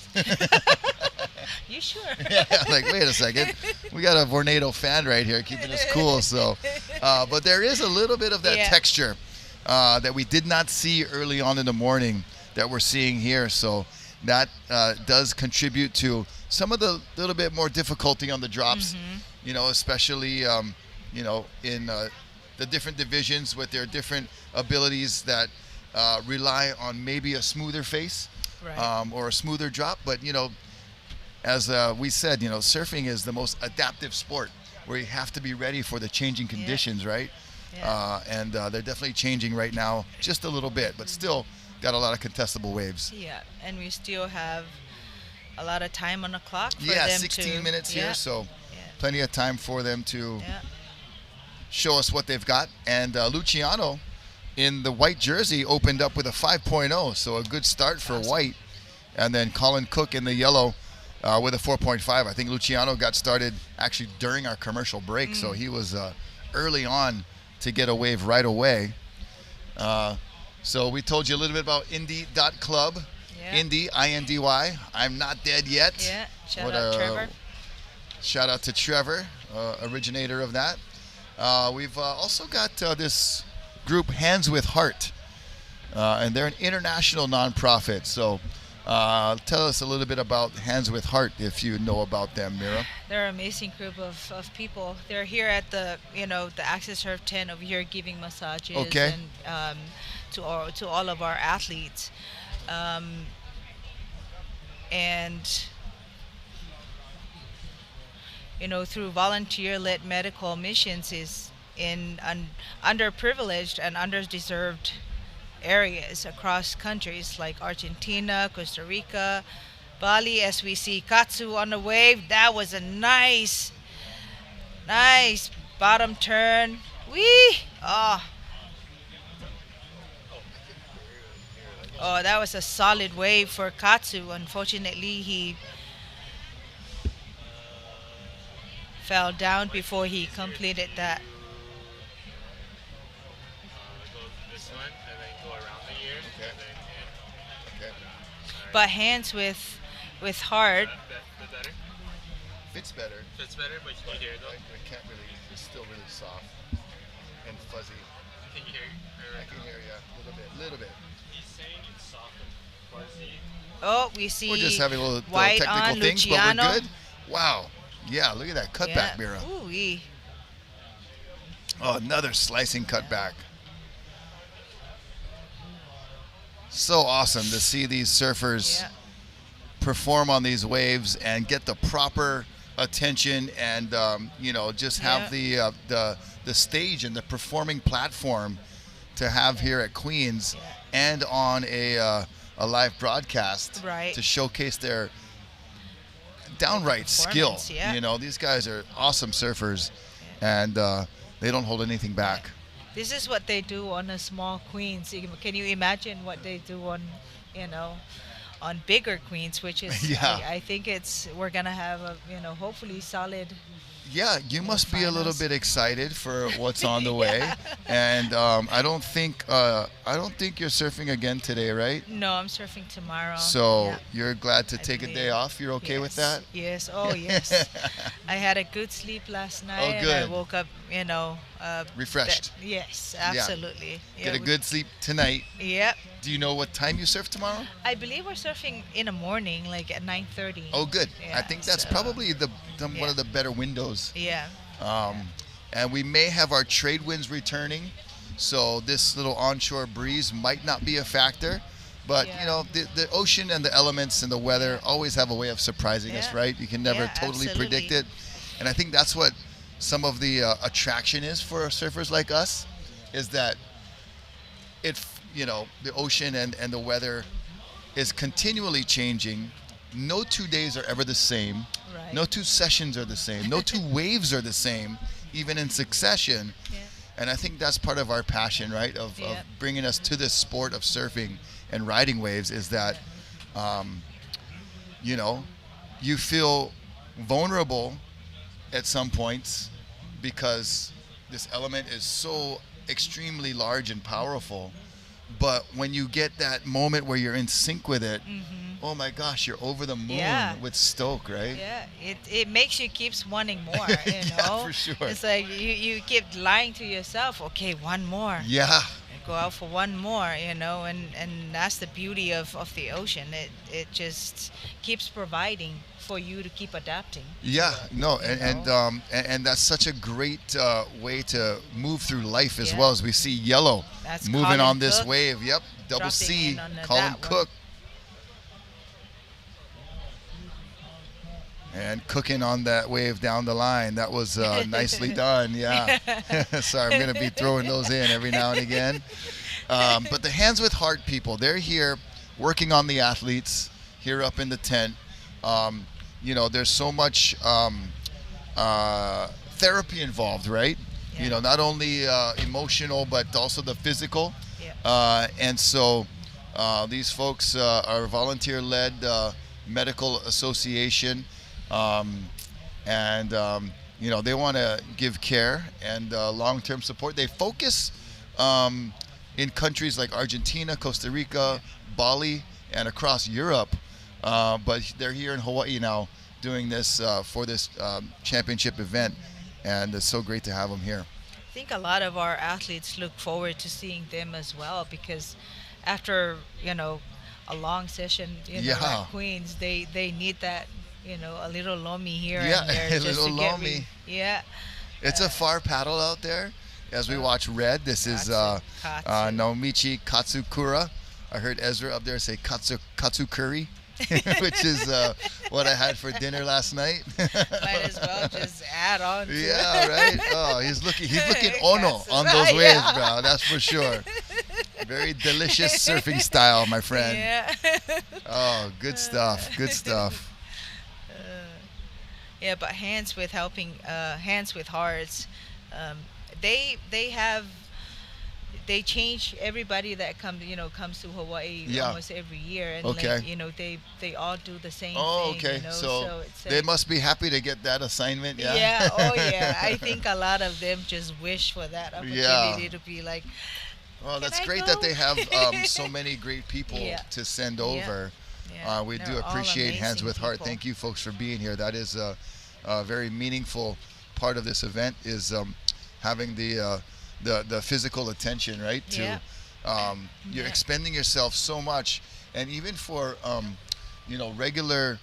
You sure? Yeah, like, wait a second. We got a Vornado fan right here keeping us cool. So, but there is a little bit of that texture that we did not see early on in the morning that we're seeing here. So that does contribute to some of the little bit more difficulty on the drops, especially, in the different divisions with their different abilities that rely on maybe a smoother face or a smoother drop. But, as we said, surfing is the most adaptive sport where you have to be ready for the changing conditions, right? Yeah. And they're definitely changing right now just a little bit, but still got a lot of contestable waves. Yeah, and we still have a lot of time on the clock for them 16 minutes here, so plenty of time for them to show us what they've got. And Luciano in the white jersey opened up with a 5.0, so a good start for white. And then Colin Cook in the yellow with a 4.5. I think Luciano got started actually during our commercial break, so he was early on to get a wave right away. So we told you a little bit about Indy.club. Indy, I-N-D-Y. I'm not dead yet. Yeah, shout out Trevor. Shout out to Trevor, originator of that. We've also got this group, Hands with Heart, and they're an international nonprofit. So tell us a little bit about Hands with Heart if you know about them, Mera. They're an amazing group of people. They're here at the AccesSurf tent over here giving massages and to all of our athletes. And through volunteer-led medical missions is in underprivileged and underdeserved areas across countries like Argentina, Costa Rica, Bali. As we see Katsu on the wave, that was a nice bottom turn. Whee! Oh, that was a solid wave for Katsu. Unfortunately, he fell down before he completed that. Go this one and then go around the ear. And then But Hands with Heart. That better? Fits better. Fits better, but you can hear it though. I can't really. It's still really soft and fuzzy. Can you hear it? I can hear you a little bit. He's saying it's soft and fuzzy. Oh, we see We're just having a little white technical on things, Luciano. but we're good. Wow. Yeah, look at that cutback, Mera. Ooh-wee. Oh, another slicing cutback. So awesome to see these surfers perform on these waves and get the proper attention and just have the stage and the performing platform to have here at Queens and on a live broadcast to showcase their downright skill. These guys are awesome surfers and they don't hold anything back. This is what they do on a small Queens. Can you imagine what they do on bigger Queens, which is I think we're gonna have a hopefully solid. Yeah, you must be a little bit excited for what's on the way, and I don't think you're surfing again today, right? No, I'm surfing tomorrow. So you're glad to take a day off. You're okay with that? Yes. Oh, yes. I had a good sleep last night. Oh, good. And I woke up, refreshed. Yes, absolutely. Get a good sleep tonight. Yep. Do you know what time you surf tomorrow? I believe we're surfing in the morning, like at 9:30. Oh, good. Yeah, I think that's probably one of the better windows. Yeah. And we may have our trade winds returning. So this little onshore breeze might not be a factor. But, Yeah. you know, the ocean and the elements and the weather always have a way of surprising us, Yeah. right? You can never Yeah, totally predict absolutely. it. And I think that's what some of the attraction is for surfers like us, is that you know, the ocean and the weather is continually changing. No 2 days are ever the same. Right. No two sessions are the same. No two waves are the same, even in succession. Yeah. And I think that's part of our passion, right, of Yeah. bringing us to this sport of surfing and riding waves, is that, you know, you feel vulnerable at some points because this element is so extremely large and powerful. But when you get that moment where you're in sync with it, oh my gosh, you're over the moon Yeah. with stoke, right? Yeah, it makes you keeps wanting more, you Yeah, know. for sure. It's like you keep lying to yourself. Okay, one more. Yeah. Go out for one more, you know, and that's the beauty of the ocean. It just keeps providing for you to keep adapting. Yeah, no, know? and that's such a great way to move through life as Yeah. well, as we see Yellow That's moving Colin on this Cook wave. Yep, double dropping C, in on Colin that one. Cook, and cooking on that wave down the line. That was nicely done. Yeah. Sorry, I'm gonna be throwing those in every now and again. But the Hands with Heart people, they're here working on the athletes here up in the tent. You know, there's so much therapy involved, right? Yeah. You know, not only emotional, but also the physical. Yeah. And so these folks are volunteer-led medical association. You know, they want to give care and long-term support. They focus in countries like Argentina, Costa Rica, Bali, and across Europe. But they're here in Hawaii now doing this for this championship event, and it's so great to have them here. I think a lot of our athletes look forward to seeing them as well, because after, you know, a long session, you know, Yeah. at Queens, they need that, you know, a little lomi here Yeah, and there, a just little to get lomi. yeah. It's a far paddle out there as we watch Red. This is Katsu. Naomichi Katsukura. I heard Ezra up there say katsu curry, which is what I had for dinner last night. Might as well just add on to Yeah, right. Oh, he's looking ono Katsu. on those waves, Yeah. bro. That's for sure. Very delicious surfing style, my friend. Yeah. Oh, good stuff. Good stuff. Yeah, but Hands with Hearts, they change everybody that comes to Hawaii Yeah. almost every year, and Okay. like, you know, they all do the same Oh, thing. okay. You know? So it's they must be happy to get that assignment. Yeah. yeah. Oh yeah. I think a lot of them just wish for that opportunity to be like, Well, that's I great go? that they have so many great people Yeah. to send Yeah. over. yeah, We do they're all appreciate Hands amazing with Heart. people. Thank you, folks, for being here. That is a very meaningful part of this event, is having the physical attention, right? Yeah. You're Yeah. expending yourself so much, and even for you know, regular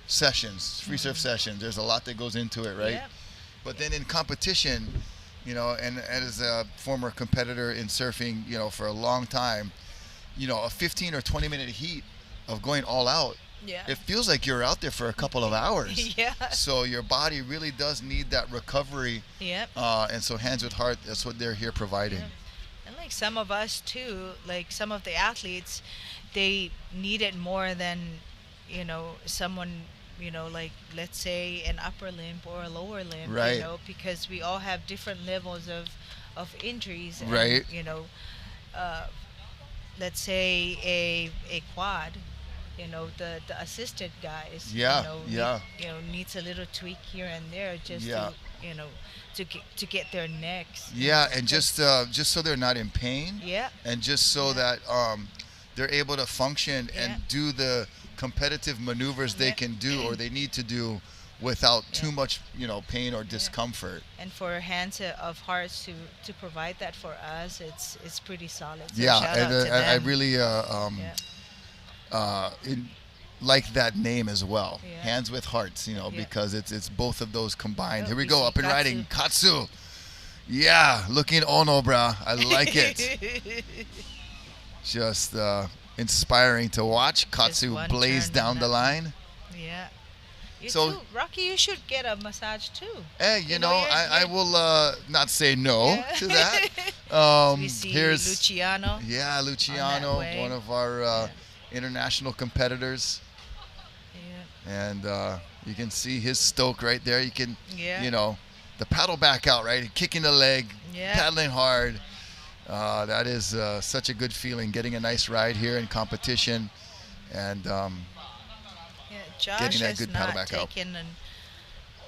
sessions, free surf sessions, there's a lot that goes into it, right? Yeah. But then in competition, you know, and as a former competitor in surfing, you know, for a long time, you know, a 15 or 20 minute heat of going all out, Yeah. it feels like you're out there for a couple of hours. Yeah. So your body really does need that recovery. Yep. And so Hands with Heart, that's what they're here providing. Yeah. And like some of us too, like some of the athletes, they need it more than, you know, someone, you know, like let's say an upper limb or a lower limb, Right. you know, because we all have different levels of injuries. And, Right. You know, let's say a quad, you know, the assisted guys, Yeah, you know, yeah. needs a little tweak here and there just Yeah. to, you know, to get their necks. Yeah, and just so they're not in pain, Yeah. and just so that they're able to function Yeah. and do the competitive maneuvers they Yeah. can do or they need to do without too Yeah. much, you know, pain or discomfort. And for Hands of Hearts to provide that for us, it's pretty solid. So Yeah, shout and out to I them. really Yeah. like that name as well. Yeah. Hands with Hearts, you know, Yeah. because it's both of those combined. Oh, Here we we go, see up and riding. Katsu. Yeah, looking ono, brah. I like it. Just inspiring to watch. Katsu one blaze turn down and the that- line. Yeah. You So- too, Rocky, you should get a massage too. Hey, you know, you're- I you're- will not say no Yeah. to that. We see Here's Luciano. yeah, Luciano, way. one of our international competitors, Yeah. and you can see his stoke right there. You can, Yeah. you know, the paddle back out, right? Kicking the leg, Yeah. paddling hard. That is such a good feeling, getting a nice ride here in competition, and Yeah, Josh Getting that has good paddle not back out. taken and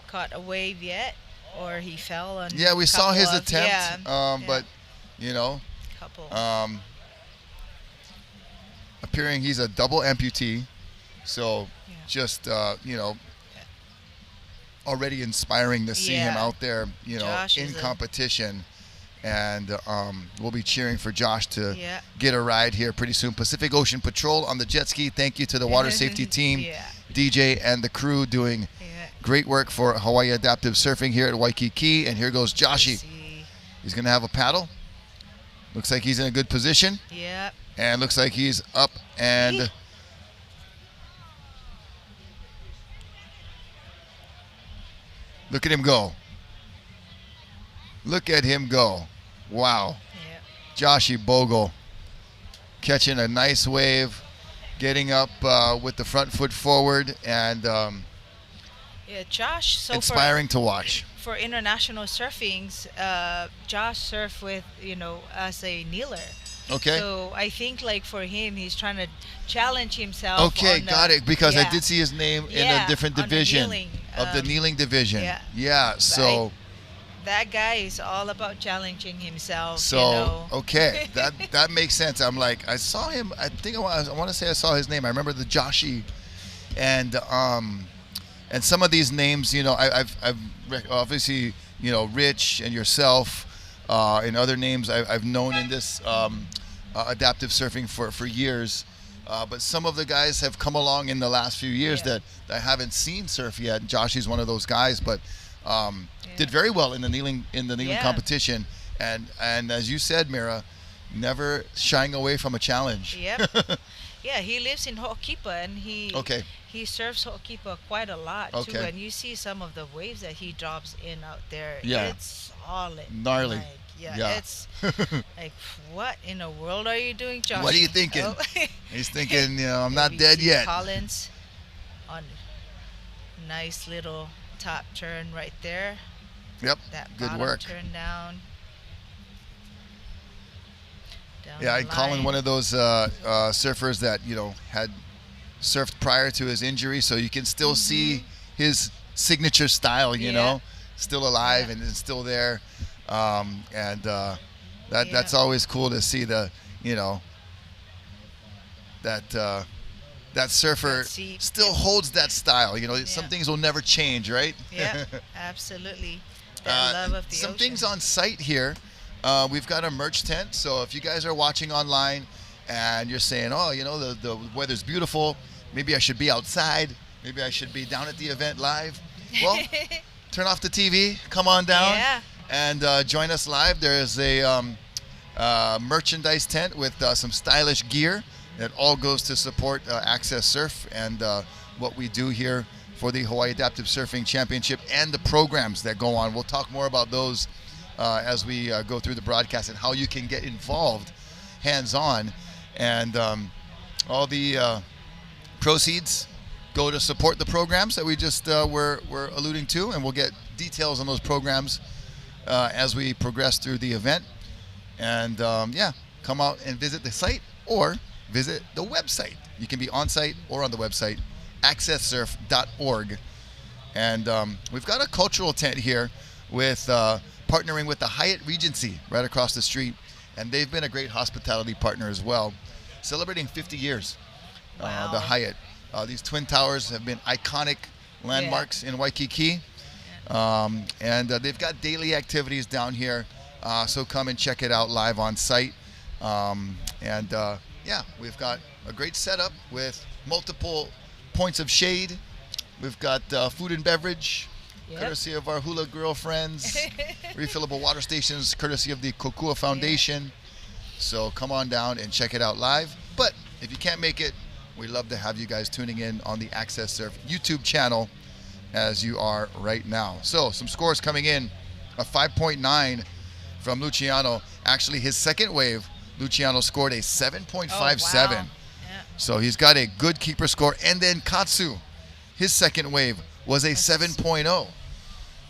caught a wave yet, or he fell on. yeah, we saw his couple of- attempt, Yeah, but you know, couple. appearing he's a double amputee, so Yeah. just you know, already inspiring to see him Yeah. out there, you know, Josh in is a- competition, and we'll be cheering for Josh to Yeah. get a ride here pretty soon. Pacific Ocean Patrol on the jet ski. Thank you to the water safety team, Yeah. DJ and the crew doing Yeah. great work for Hawaii Adaptive Surfing here at Waikiki. And here goes Joshi. See. He's gonna have a paddle. Looks like he's in a good position. Yeah. And looks like he's up and Eek. look at him go. Look at him go. Wow. Yeah. Joshi Bogle catching a nice wave, getting up with the front foot forward, and Yeah, Josh. So inspiring to watch. for international surfings, Josh surfed with as a kneeler. Okay. So I think like for him, he's trying to challenge himself. Okay, on the- got it. Because I yeah. did see his name in Yeah, a different on the division kneeling, of the kneeling division. yeah. Yeah. So. That guy is all about challenging himself. So okay, that makes sense. I'm like, I saw him. I think I want to say I saw his name. I remember the Joshi, and some of these names, you know, I've obviously, you know, Rich and yourself, and other names I've known in this adaptive surfing for years. But some of the guys have come along in the last few years Yeah. that I haven't seen surf yet. Joshi's one of those guys, but. Did very well in the kneeling Yeah. competition, and as you said, Mera, never shying away from a challenge. Yep. Yeah, he lives in Ho'okipa and he Okay. he surfs Ho'okipa quite a lot too. Okay. And you see some of the waves that he drops in out there. Yeah. It's solid. Gnarly. Like, yeah, Yeah. it's like, what in the world are you doing, Josh? What are you thinking? Oh. He's thinking, you know, I'm not You dead see yet. Collins on nice little top turn right there. Yep. That Good bottom work. turn down. Down Yeah, the and Colin, line. one of those surfers that, you know, had surfed prior to his injury, so you can still see his signature style, you Mm-hmm. Yeah. know, still alive Yeah. and is still there. That's always cool to see the, you know, that surfer That see- still holds that style. You know, some Yeah. things will never change, right? Yeah, absolutely. That love of the some ocean. things on site here. We've got a merch tent, so if you guys are watching online and you're saying, oh, you know, the weather's beautiful, maybe I should be outside, maybe I should be down at the event live. Well, turn off the TV, come on down, Yeah. and join us live. There is a merchandise tent with some stylish gear that all goes to support AccesSurf and what we do here for the Hawaii Adaptive Surfing Championship and the programs that go on. We'll talk more about those as we go through the broadcast and how you can get involved hands-on. And all the proceeds go to support the programs that we just were alluding to, and we'll get details on those programs as we progress through the event. And yeah, come out and visit the site or visit the website. You can be on site or on the website, accessurf.org. And we've got a cultural tent here with partnering with the Hyatt Regency right across the street, and they've been a great hospitality partner as well, celebrating 50 years. Wow. The Hyatt. These twin towers have been iconic landmarks in Waikiki, and they've got daily activities down here, so come and check it out live on site. Yeah, we've got a great setup with multiple points of shade. We've got food and beverage. Yep. courtesy of our hula girlfriends. Refillable water stations, courtesy of the Kokua Foundation. So come on down and check it out live. But if you can't make it, we love to have you guys tuning in on the AccesSurf YouTube channel as you are right now. So some scores coming in. A 5.9 from Luciano. Actually, his second wave, Luciano scored a 7.57. Oh, wow. So he's got a good keeper score. And then Katsu, his second wave was a 7.0.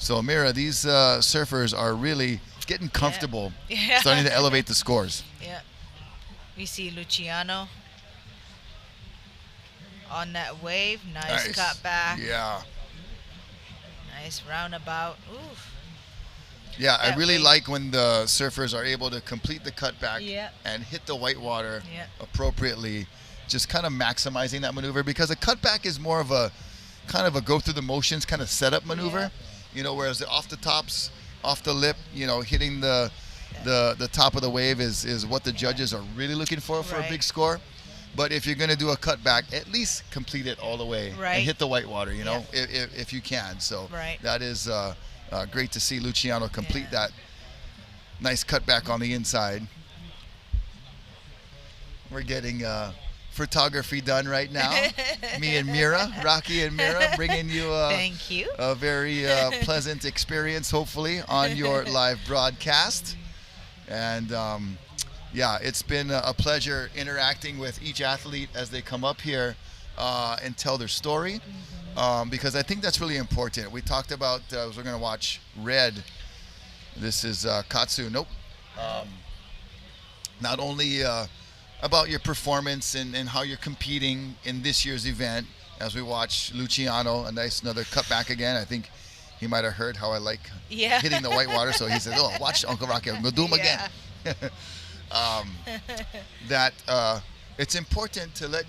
So Mera, these surfers are really getting comfortable, starting to elevate the scores. Yeah. We see Luciano on that wave. Nice cut back. Yeah. Nice roundabout. Oof. Yeah, I That really wave. like when the surfers are able to complete the cutback Yeah. and hit the white water Yeah. appropriately, just kind of maximizing that maneuver, because a cutback is more of a kind of a go through the motions kind of setup maneuver, you know, whereas the off the tops, off the lip, you know, hitting the top of the wave is what the judges are really looking for a big score. But if you're going to do a cutback, at least complete it all the way and hit the white water, you know, if you can. So that is great to see Luciano complete that nice cutback on the inside. We're getting photography done right now. Me and Mera, Rocky and Mera, bringing you Thank you. a very pleasant experience, hopefully, on your live broadcast. And yeah, it's been a pleasure interacting with each athlete as they come up here and tell their story, because I think that's really important. We talked about, we're going to watch Red. This is Katsu. Nope. Not only about your performance and how you're competing in this year's event, as we watch Luciano, a nice another cutback again. I think he might have heard how I like hitting the white water, so he said, "Oh, watch Uncle Rocky, I'm gonna do him again." That it's important to let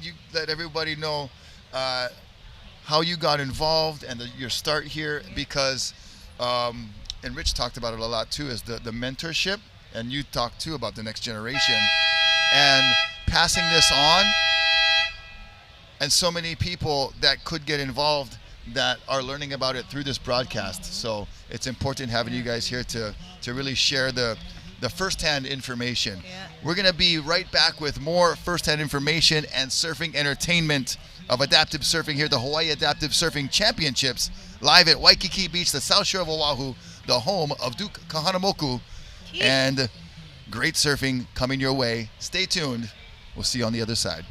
everybody know how you got involved and your start here, because and Rich talked about it a lot too, is the mentorship, and you talked too about the next generation and passing this on, and so many people that could get involved that are learning about it through this broadcast. So it's important having you guys here to really share the first-hand information. We're going to be right back with more first-hand information and surfing entertainment of adaptive surfing here at the Hawaii Adaptive Surfing Championships, live at Waikiki Beach, the South Shore of Oahu, the home of Duke Kahanamoku. And great surfing coming your way. Stay tuned. We'll see you on the other side.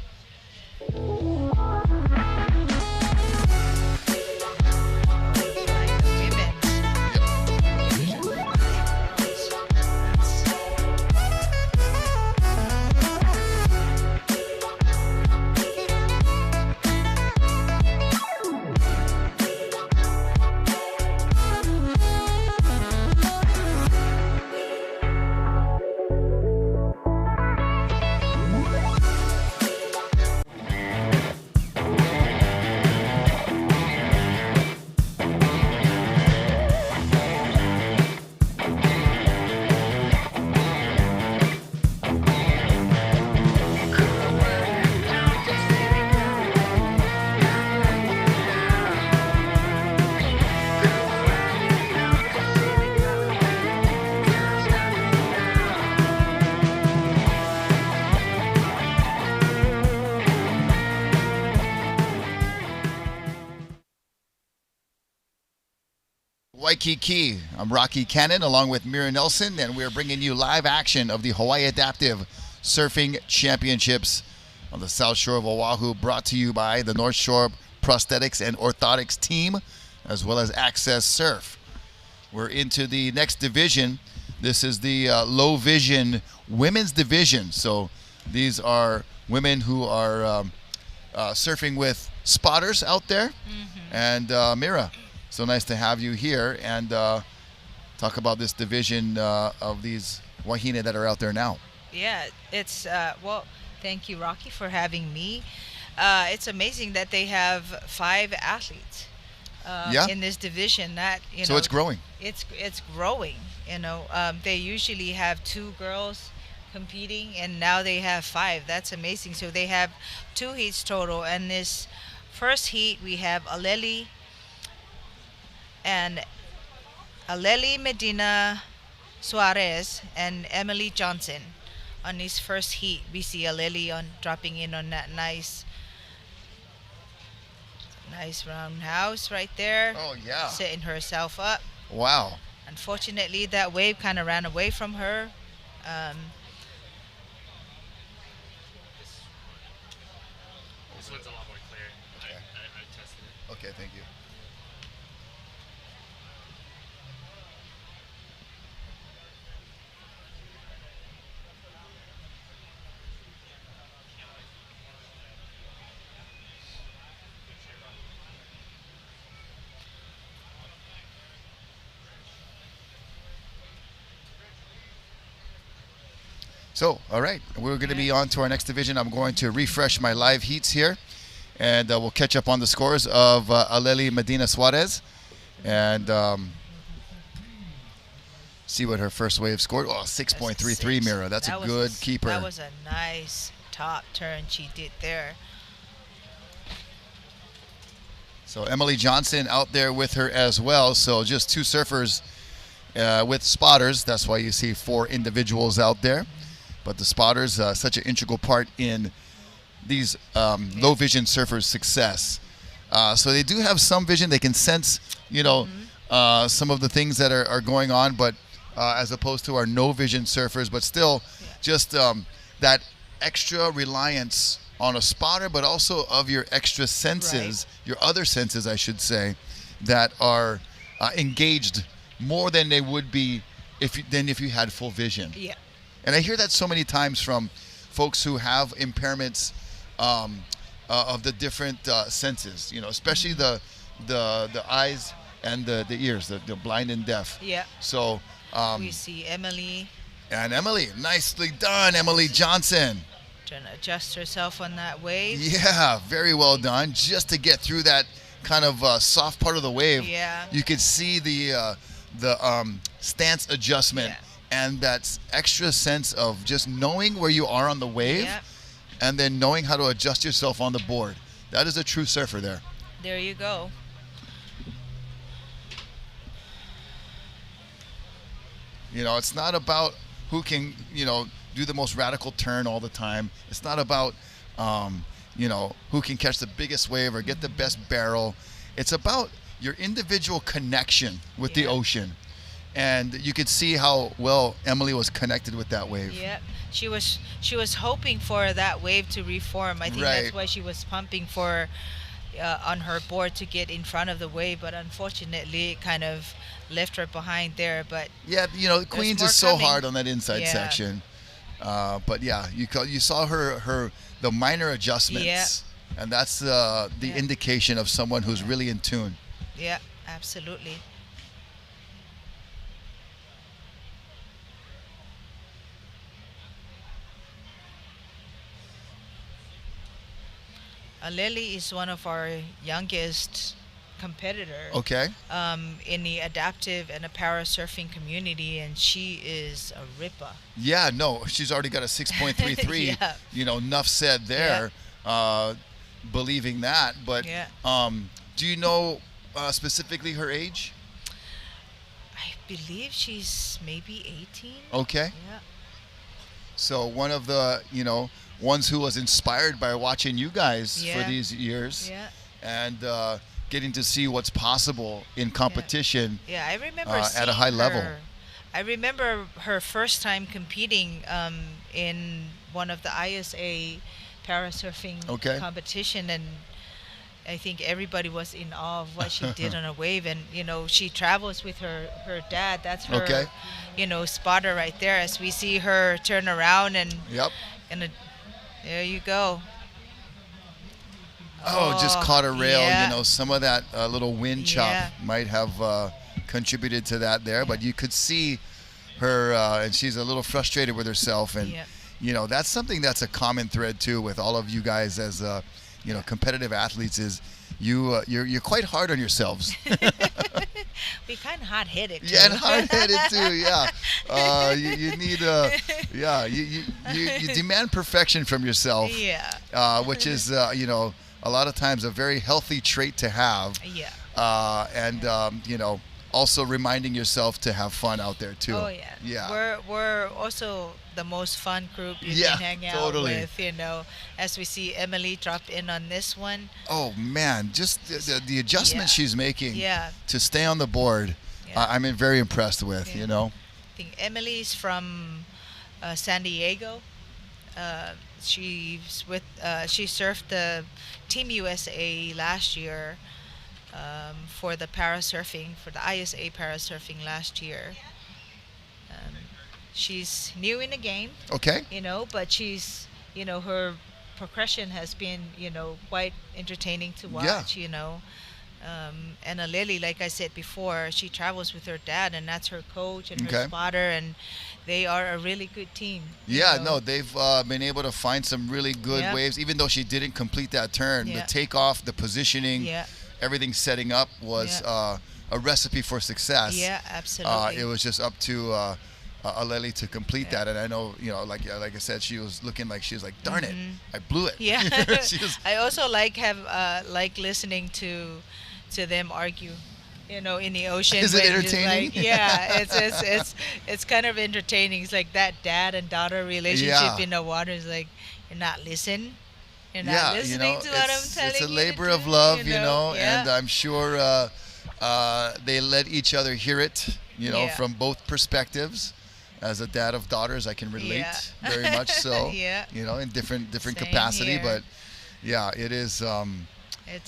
Waikiki. I'm Rocky Cannon along with Mera Nelson, and we're bringing you live action of the Hawaii Adaptive Surfing Championships on the South Shore of Oahu, brought to you by the North Shore Prosthetics and Orthotics team, as well as AccesSurf. We're into the next division. This is the low vision women's division. So these are women who are surfing with spotters out there. And Mera, so nice to have you here and talk about this division of these wahine that are out there now. Yeah, it's well, thank you, Rocky, for having me. It's amazing that they have 5 athletes in this division. That so it's growing. It's growing. You know, they usually have 2 girls competing, and now they have 5. That's amazing. So they have 2 heats total, and this first heat we have Aleli and Aleli Medina Suarez and Emily Johnson. On his first heat, we see Aleli on dropping in on that nice roundhouse right there, Oh yeah. setting herself up. Wow. Unfortunately, that wave kind of ran away from her. Um, This one's a lot more clear. Okay. I tested it. Okay, thank you. So, all right, we're going to be on to our next division. I'm going to refresh my live heats here, and we'll catch up on the scores of Aleli Medina Suarez, and see what her first wave scored. Oh, 6.33, Mera. That's a good keeper. That was a nice top turn she did there. So Emily Johnson out there with her as well. So just two surfers with spotters. That's why you see 4 individuals out there. But the spotters, such an integral part in these low vision surfers' success. So they do have some vision. They can sense, some of the things that are going on, but as opposed to our no vision surfers, but still just that extra reliance on a spotter, but also of your extra senses, your other senses, I should say, that are engaged more than they would be if you had full vision. Yeah. And I hear that so many times from folks who have impairments of the different senses, especially the eyes and the ears, the blind and deaf. Yeah. So We see Emily and Emily, nicely done, Emily Johnson. trying to adjust herself on that wave. Yeah, very well done. Just to get through that kind of soft part of the wave, Yeah. you could see the stance adjustment. Yeah. And that extra sense of just knowing where you are on the wave, Yep. and then knowing how to adjust yourself on the board. That is a true surfer there. There you go. It's not about who can, do the most radical turn all the time. It's not about, who can catch the biggest wave or get the best barrel. It's about your individual connection with the ocean. And you could see how well Emily was connected with that wave. Yeah, she was hoping for that wave to reform. I think Right. that's why she was pumping for on her board to get in front of the wave, but unfortunately, it kind of left her behind there. But Yeah, Queens more is so coming. hard on that inside Yeah. section. But yeah, you saw the minor adjustments, and that's the indication of someone who's really in tune. yeah, absolutely. Lily is one of our youngest competitors Okay. in the adaptive and the para surfing community, and she is a ripper. Yeah, no, she's already got a 6.33. Yeah. Enough said there. Believing that, but Yeah. Do you know specifically her age? I believe she's maybe 18. Okay. Yeah. So one of the, ones who was inspired by watching you guys for Yeah. these years, Yeah. and getting to see what's possible in competition. Yeah, I remember at a seeing high level. her- I remember her first time competing in one of the ISA parasurfing Okay. competition, and I think everybody was in awe of what she did on a wave. And she travels with her dad. That's her, Okay. spotter right there. As we see her turn around and Yep. there you go. Oh, just caught a rail. yeah. Some of that little wind chop Yeah. might have contributed to that there, but you could see her, and she's a little frustrated with herself. And, Yeah. that's something that's a common thread too with all of you guys as, competitive athletes is you're quite hard on yourselves. We kind of hot-headed. Yeah, and too. hard-headed too. Yeah, you need you demand perfection from yourself. Yeah. Which is a lot of times a very healthy trait to have. Yeah. and also reminding yourself to have fun out there too. Oh yeah. Yeah. We're also the most fun group you Yeah, can hang out totally. with. As we see Emily dropped in on this one. Oh man, just the adjustments Yeah. she's making Yeah. to stay on the board. Yeah. I'm very impressed with. Yeah. I think Emily's from San Diego. She surfed the Team USA last year for the parasurfing, for the ISA parasurfing last year. She's new in the game, Okay. but she's, her progression has been, quite entertaining to Yeah. watch, and Lily, like I said before, she travels with her dad, and that's her coach and her Okay. spotter, and they are a really good team. Yeah, no, they've been able to find some really good Yeah. waves, even though she didn't complete that turn. Yeah. The takeoff, the positioning, Yeah. everything setting up was Yeah. a recipe for success. Yeah, absolutely. It was just up to Aleli to complete Yeah. that, and I know, like I said, she was looking like she was like, darn it, I blew it. Yeah. She was, I also like listening to them argue, in the ocean. Is it when it's entertaining? Like, yeah, it's kind of entertaining. It's like that dad and daughter relationship Yeah. in the water is like, you're not listening. You're not yeah, listening to what I'm telling you. it's a to labor do, of love, Yeah. and I'm sure they let each other hear it, Yeah. from both perspectives. As a dad of daughters, I can relate Yeah. very much so. Yeah. In different Same capacity, here. but yeah, it is.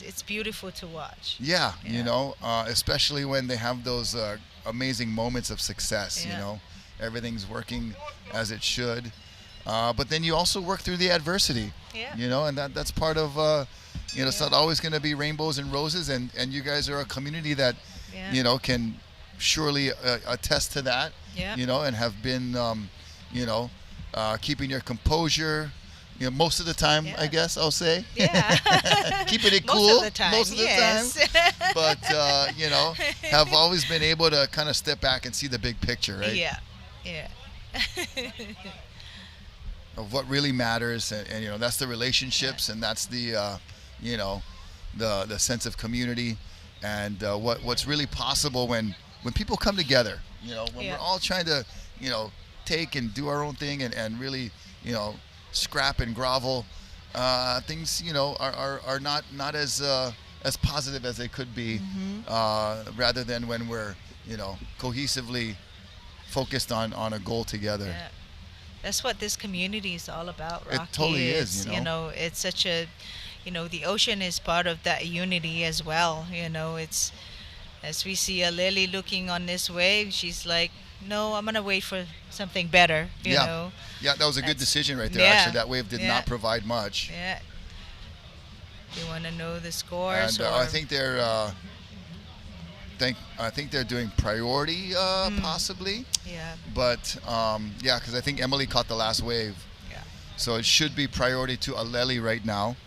It's beautiful to watch. Yeah, Yeah. especially when they have those amazing moments of success. Yeah. Everything's working as it should, but then you also work through the adversity. Yeah. And that's part of. It's not always going to be rainbows and roses, and you guys are a community that, Yeah. can surely attest to that. Yeah. And have been, keeping your composure. Most of the time, Yeah. I guess I'll say. Yeah. Keeping it Most cool. of the time. Most of the yes. time. But have always been able to kind of step back and see the big picture, right? Yeah. Yeah. Of what really matters, and that's the relationships, and that's the the sense of community, and what's really possible when people come together. When Yeah. we're all trying to take and do our own thing, and really scrap and grovel, things are not as positive as they could be, rather than when we're cohesively focused on a goal together. Yeah. That's what this community is all about, It Rocky. totally is, It's such a, the ocean is part of that unity as well. It's, as we see a Lily looking on this wave, she's like, no, I'm going to wait for something better, you know. Yeah, that was a good That's- decision right there. yeah, Actually, that wave did yeah. not provide much. Yeah. You want to know the scores? And or? I think they're doing priority, possibly. Yeah. But because I think Emily caught the last wave. Yeah. So it should be priority to Aleli right now.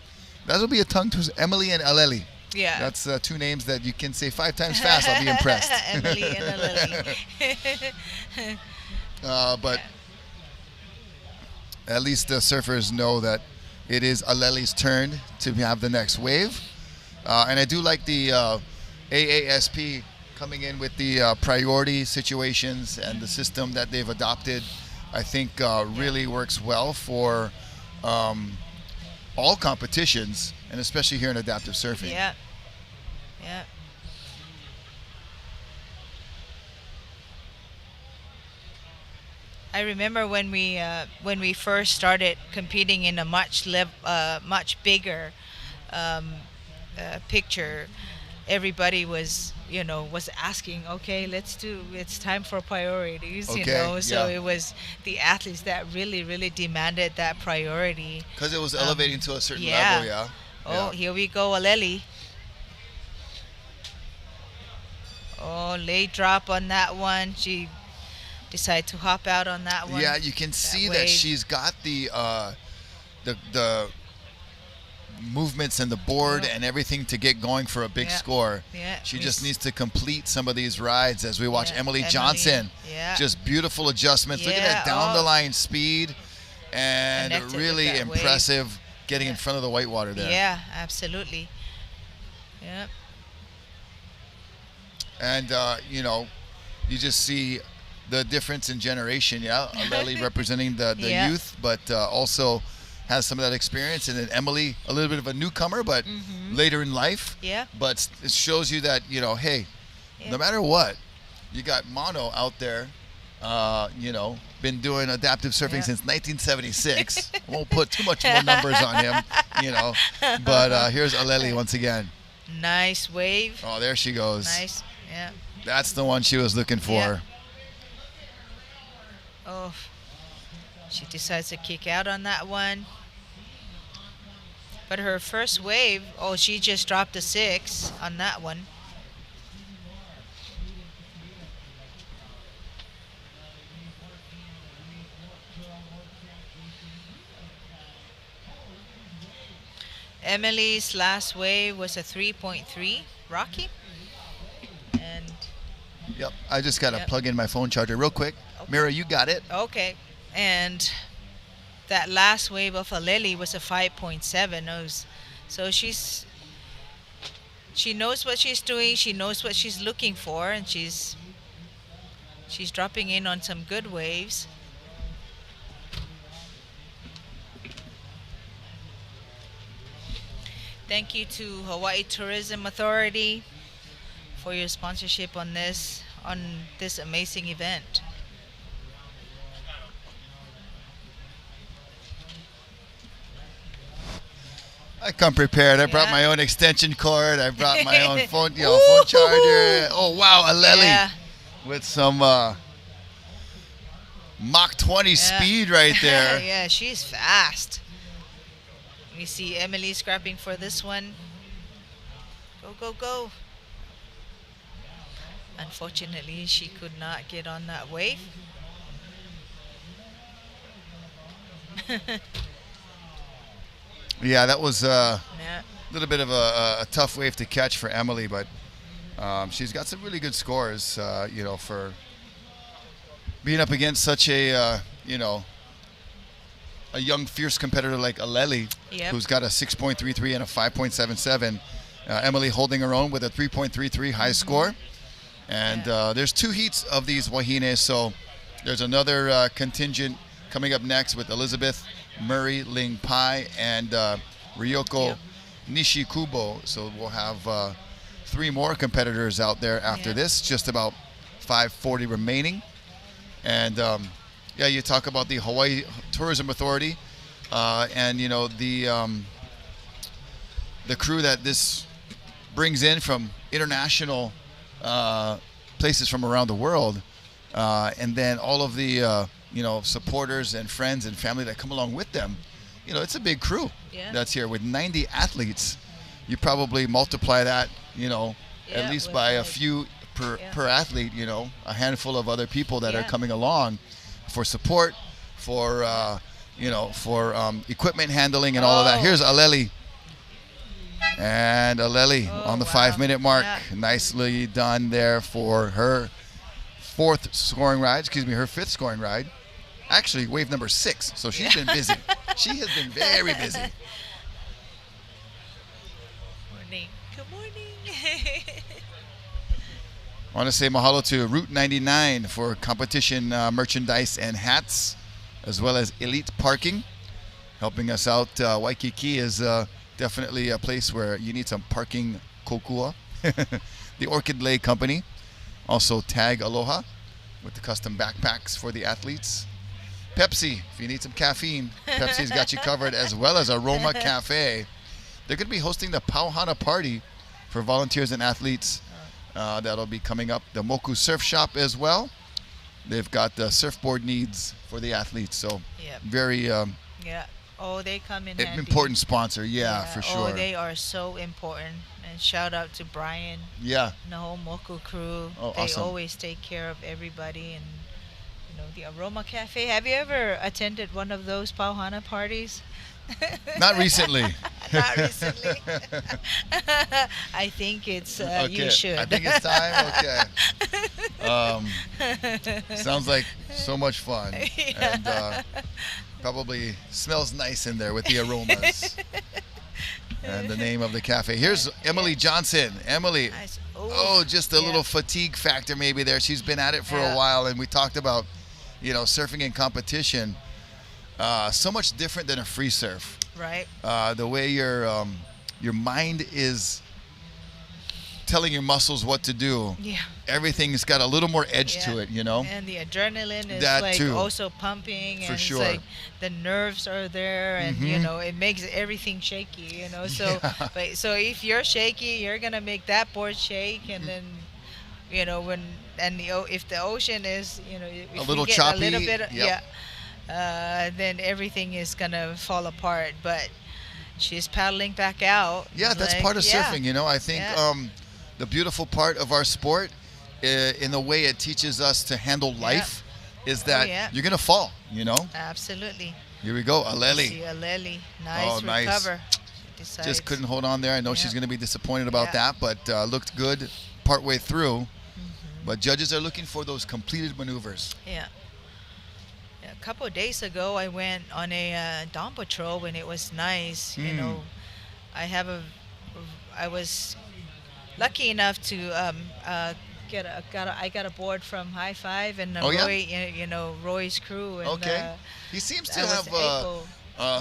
That'll be a tongue twister. Emily and Aleli. Yeah. That's two names that you can say 5 times fast. I'll be impressed. Emily and a Lily. But at least the surfers know that it is Aleli's turn to have the next wave. And I do like the AASP coming in with the priority situations and the system that they've adopted. I think really works well for all competitions, and especially here in adaptive surfing. Yeah. Yeah. I remember when we first started competing in a much bigger picture. Everybody was asking, okay, it's time for priorities, Okay, So yeah. it was the athletes that really demanded that priority. Because it was elevating to a certain yeah. level, yeah. Oh, here we go, Aleli. Oh, late drop on that one. She decided to hop out on that one. Yeah, you can see that wave. she's got the movements and the board Yeah. and everything to get going for a big Yeah. score. Yeah, She we just s- needs to complete some of these rides as we watch Yeah, Emily Emily, Johnson. yeah. Just beautiful adjustments. Look at that Yeah, down the oh. line speed, and Connected with really that wave. impressive getting in Yeah. front of the whitewater there. Yeah, absolutely. Yeah. And you know, you just see the difference in generation. Yeah, Aleli representing the Yeah. youth, but also has some of that experience, and then Emily, a little bit of a newcomer, but later in life. Yeah. But it shows you that, you know, hey, Yeah. no matter what, you got Mono out there, you know, been doing adaptive surfing Yeah. since 1976. Won't put too much more numbers on him, you know. But here's Aleli once again. Nice wave. Oh, there she goes. Nice. Yeah. That's the one she was looking for. Yeah. Oh, she decides to kick out on that one. But her first wave, oh, she just dropped a 6 on that one. Emily's last wave was a 3.3 Rocky. And Yep. I just got to Yep. plug in my phone charger real quick. Mira, you got it. okay. And that last wave of Aleli was a 5.7. So she knows what she's doing, she knows what she's looking for, and she's dropping in on some good waves. Thank you to Hawaii Tourism Authority for your sponsorship on this amazing event. I come prepared. I brought Yeah. my own extension cord. I brought my own phone, phone charger. Oh wow, Aleli Yeah. with some Mach 20 speed right there. Yeah, she's fast. We see Emily scrapping for this one. Go, go, go. Unfortunately, she could not get on that wave. Yeah, that was a Yeah. little bit of a tough wave to catch for Emily, but she's got some really good scores, you know, for being up against such a, you know, a young, fierce competitor like Aleli, Yep. who's got a 6.33 and a 5.77. Emily holding her own with a 3.33 high score. And there's 2 heats of these wahines, so there's another contingent coming up next with Elizabeth Murray Ling Pai and Ryoko Yep. Nishikubo. So we'll have 3 more competitors out there after Yep. this, just about 540 remaining. And yeah, you talk about the Hawaii Tourism Authority, and you know the crew that this brings in from international places from around the world, and then all of the you know, supporters and friends and family that come along with them. You know, it's a big crew Yeah. that's here with 90 athletes. You probably multiply that, you know, Yeah, at least with by a like- few per yeah. per athlete. You know, a handful of other people that are Yeah. coming along for support, for you know, for equipment handling and all of that. Oh. Here's Aleli. And Aleli Oh, on the wow. 5-minute mark. Yeah. Nicely done there for her her 5th scoring ride. Actually, wave number 6. So she's been busy. She has been very busy. Morning. Good morning. I want to say mahalo to Route 99 for competition merchandise and hats, as well as Elite Parking, helping us out. Waikiki is definitely a place where you need some parking kokua. The Orchid Lay Company. Also Tag Aloha with the custom backpacks for the athletes. Pepsi, if you need some caffeine, Pepsi's got you covered, as well as Aroma Cafe. They're going to be hosting the Pauhana Party for volunteers and athletes. That'll be coming up. The Moku Surf Shop as well. They've got the surfboard needs for the athletes. So Yep. very Yeah. Oh, they come in handy. important sponsor. Yeah, for sure. Oh, they are so important. And shout out to Brian, Yeah. the whole Moku crew. Oh, They awesome. always take care of everybody. And you know, the Aroma Cafe. Have you ever attended one of those Pauhana parties? Not recently. Not recently. I think it's you should. I think it's time. Okay. Sounds like so much fun. And probably smells nice in there with the aromas. And the name of the cafe. Here's Emily Johnson. Emily, Nice. Oh, Oh, just a Yeah. little fatigue factor maybe there. She's been at it for Yeah. a while, and we talked about, surfing in competition. So much different than a free surf. Right. The way your mind is telling your muscles what to do. Yeah. Everything's got a little more edge to it, And the adrenaline is That like too. also pumping, For and sure. it's like the nerves are there, and it makes everything shaky. So Yeah. but so if you're shaky, you're gonna make that board shake, and then when and if the ocean is if A we little get choppy, a little bit yep. then everything is gonna fall apart. But she's paddling back out. Yeah, that's like, part of yeah, surfing. I think Yeah. the beautiful part of our sport, in the way it teaches us to handle life, is that yeah. you're gonna fall. Absolutely. Here we go, Aleli. See Aleli. Nice Nice. recover. Decides. Just couldn't hold on there. I know she's Yeah. gonna be disappointed about Yeah. that, but looked good partway through. But judges are looking for those completed maneuvers. Yeah. A couple of days ago, I went on a dawn patrol when it was nice. I have I was lucky enough to I got a board from High Five and Oh, yeah? Roy, Roy's crew. And, Okay. He seems to I was have able-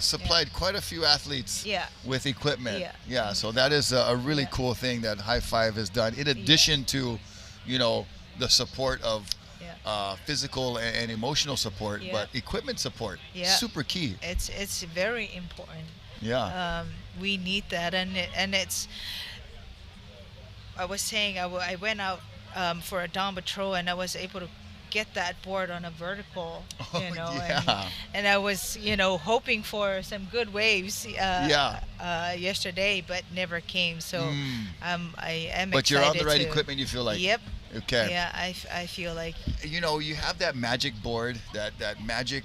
supplied quite a few athletes Yeah. with equipment. Yeah. So that is a really Yeah. cool thing that High Five has done. In addition to, the support of physical and emotional support, Yeah. but equipment support, Yeah. super key. It's very important. Yeah. We need that, and it's. I was saying I went out for a dawn patrol, and I was able to get that board on a vertical, Oh, yeah. and I was hoping for some good waves yesterday, but never came. So I am But you're on the excited right to- equipment, you feel like. Yep. Okay. Yeah, I feel like You have that magic board, that magic,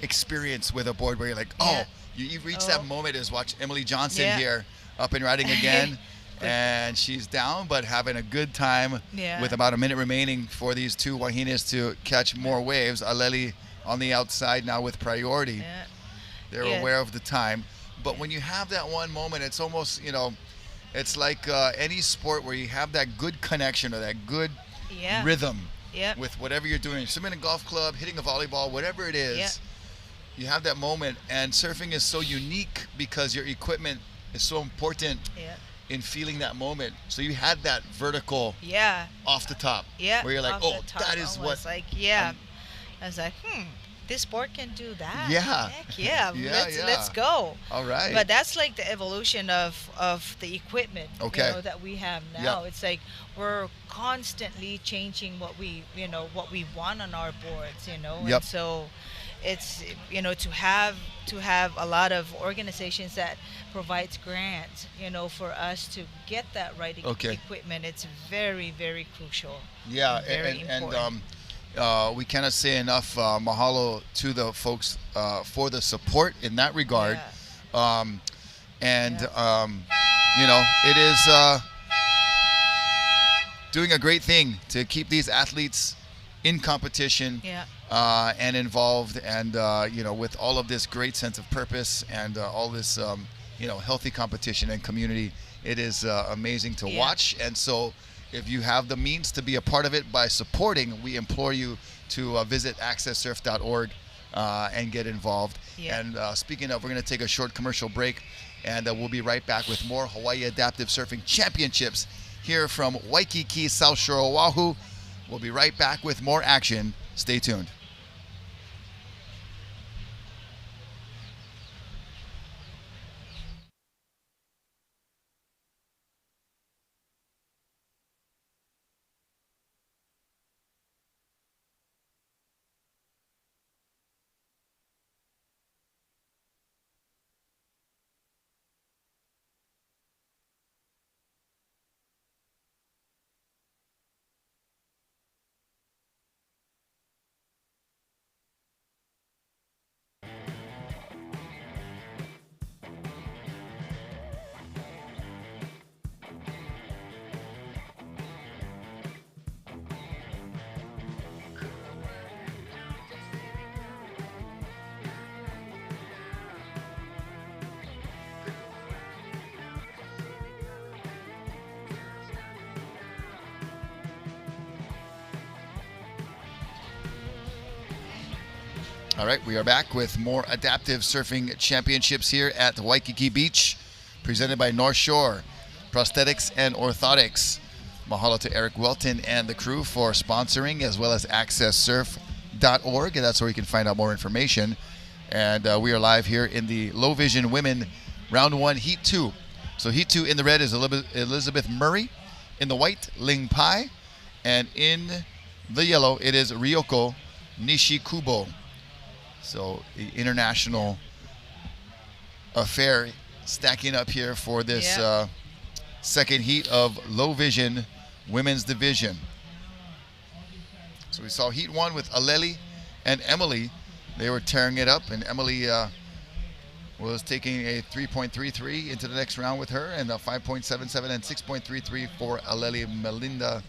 experience with a board where you're like, Yeah. you reach Oh. that moment as watch Emily Johnson Yeah. here up and riding again. And she's down, but having a good time Yeah. with about a minute remaining for these two Wahinas to catch more waves. Aleli on the outside now with priority. yeah, They're Yeah. aware of the time. But when you have that one moment, it's almost, it's like any sport where you have that good connection or that good yeah, rhythm yeah, with whatever you're doing. Swimming a golf club, hitting a volleyball, whatever it is. Yeah. You have that moment. And surfing is so unique because your equipment is so important yeah, in feeling that moment. So you had that vertical yeah. off the top. Yeah. Where you're like, off oh, the top that is what. almost like I was like, this board can do that. Yeah. Heck yeah. Yeah, Let's go. All right. But that's like the evolution of the equipment Okay. that we have now. Yeah. It's like we're constantly changing what we want on our boards, Yep. And so it's to have a lot of organizations that provides grants, for us to get that right Okay. equipment. It's very, very crucial. Yeah, Very and important. we cannot say enough mahalo to the folks for the support in that regard. It is doing a great thing to keep these athletes in competition Yeah. and involved, and with all of this great sense of purpose and all this healthy competition and community. It is amazing to Yeah. watch. And so if you have the means to be a part of it by supporting, we implore you to visit accessurf.org and get involved. Yeah. And speaking of, we're going to take a short commercial break, and we'll be right back with more Hawaii Adaptive Surfing Championships here from Waikiki, South Shore, Oahu. We'll be right back with more action. Stay tuned. All right, we are back with more adaptive surfing championships here at Waikiki Beach, presented by North Shore, Prosthetics and Orthotics. Mahalo to Eric Welton and the crew for sponsoring, as well as AccessSurf.org, and that's where you can find out more information. And we are live here in the Low Vision Women Round 1, Heat 2. So Heat 2 in the red is Elizabeth Murray. In the white, Ling Pai. And in the yellow, it is Ryoko Nishikubo. So the international affair stacking up here for this second heat of Low Vision Women's Division. So we saw Heat 1 with Aleli and Emily. They were tearing it up, and Emily was taking a 3.33 into the next round with her, and a 5.77 and 6.33 for Aleli Melinda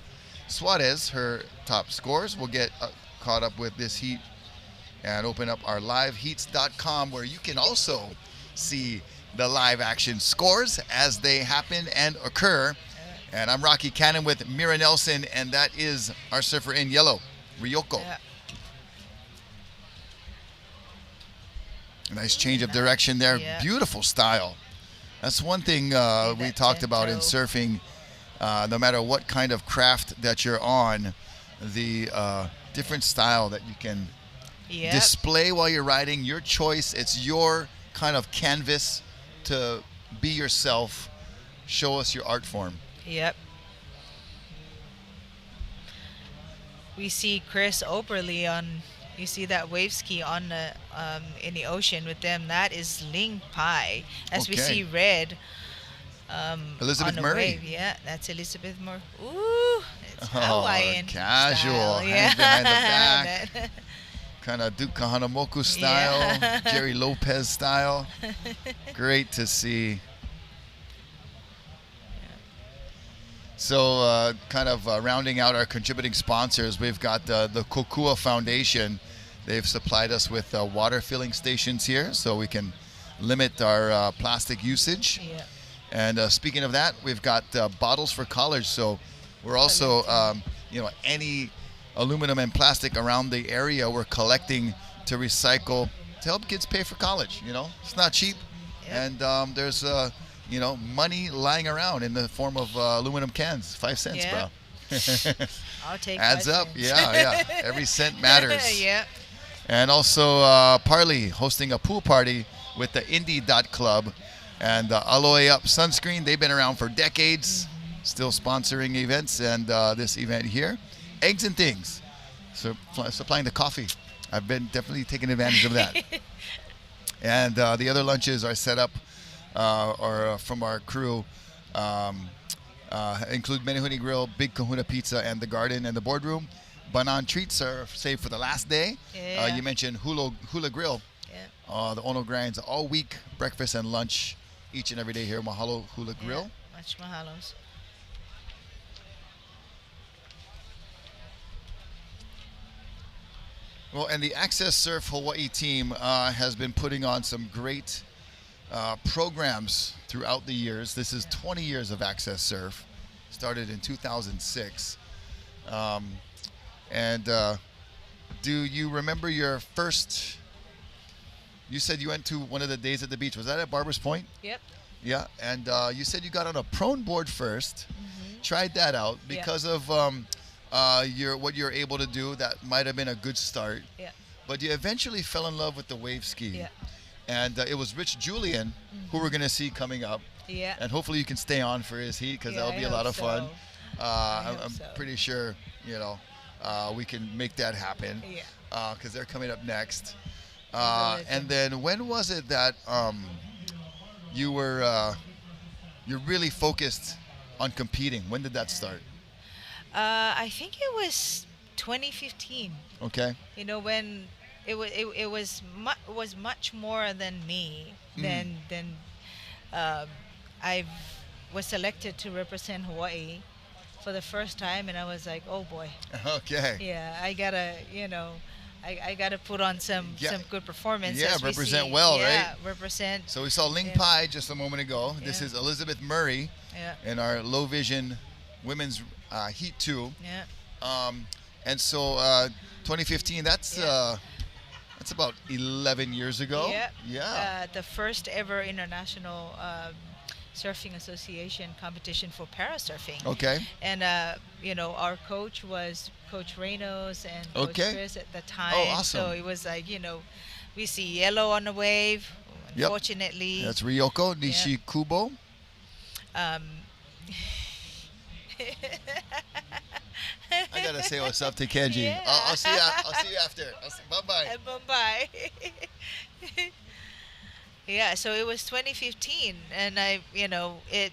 Suarez. Her top scores. We'll get caught up with this heat and open up our liveheats.com, where you can also see the live action scores as they happen and occur. And I'm Rocky Cannon with Mera Nelson, and that is our surfer in yellow, Ryoko. Yeah. Nice change of direction there. Yeah. Beautiful style. That's one thing we talked about in surfing. No matter what kind of craft that you're on, the different style that you can display while you're riding, your choice. It's your kind of canvas to be yourself, show us your art form. Yep. We see Chris Oberly on, you see that wave ski on the in the ocean with them. That is Ling Pai. As we see red Elizabeth on the Murray. wave. Yeah, that's Elizabeth Murray. Ooh, it's Hawaiian casual. style. Hands behind the back. Kind of Duke Kahanamoku style, Jerry Lopez style. Great to see. So kind of rounding out our contributing sponsors, we've got the Kokua Foundation. They've supplied us with water filling stations here so we can limit our plastic usage. Yeah. And speaking of that, we've got bottles for college. So we're also, any aluminum and plastic around the area we're collecting to recycle to help kids pay for college. It's not cheap. Yep. And there's money lying around in the form of aluminum cans. 5 cents, bro. I'll take Adds 5 up. cents. Yeah. Every cent matters. Yeah. And also Parley hosting a pool party with the Indie.Club and Aloha Up Sunscreen. They've been around for decades, still sponsoring events, and this event here. Eggs and Things, so supplying the coffee. I've been definitely taking advantage of that. And the other lunches are set up or from our crew, include Menehune Grill, Big Kahuna Pizza, and the Garden and the Boardroom. Banan treats are saved for the last day. You mentioned Hula Grill. The Ono grinds all week, breakfast and lunch each and every day here. Mahalo Hula Grill. Much mahalos. Well, and the AccessSurf Hawaii team has been putting on some great programs throughout the years. This is 20 years of AccessSurf. Started in 2006. Do you remember your first? You said you went to one of the days at the beach. Was that at Barbers Point? Yep. Yeah, and you said you got on a prone board first. Tried that out because of what you're able to do. That might have been a good start. Yeah. But you eventually fell in love with the wave ski. Yeah. And it was Rich Julian, who we're going to see coming up. Yeah. And hopefully you can stay on for his heat, because that'll be a lot of fun. I'm pretty sure, we can make that happen. Yeah. Because they're coming up next. And then when was it that you're really focused on competing? When did that start? I think it was 2015. Okay. When it was much more than me. Than I was selected to represent Hawaii for the first time, and I was like, oh boy. Okay. Yeah, I gotta I gotta put on some good performance. Yeah, represent well, right? Yeah, represent. So we saw Ling Pai just a moment ago. This is Elizabeth Murray in our low vision women's Heat 2. Yeah. And so 2015, that's That's about 11 years ago. Yeah. Yeah. The first ever international surfing association competition for parasurfing. Okay. And our coach was Coach Reynos and Coach Okay. Chris at the time. Oh, awesome. So it was like, we see yellow on the wave. Yep. Unfortunately. That's Ryoko Nishikubo. Um, I gotta say what's up to Kenji. Yeah. I'll see you. I'll see you after. Bye bye. Bye. Yeah, so it was 2015, and it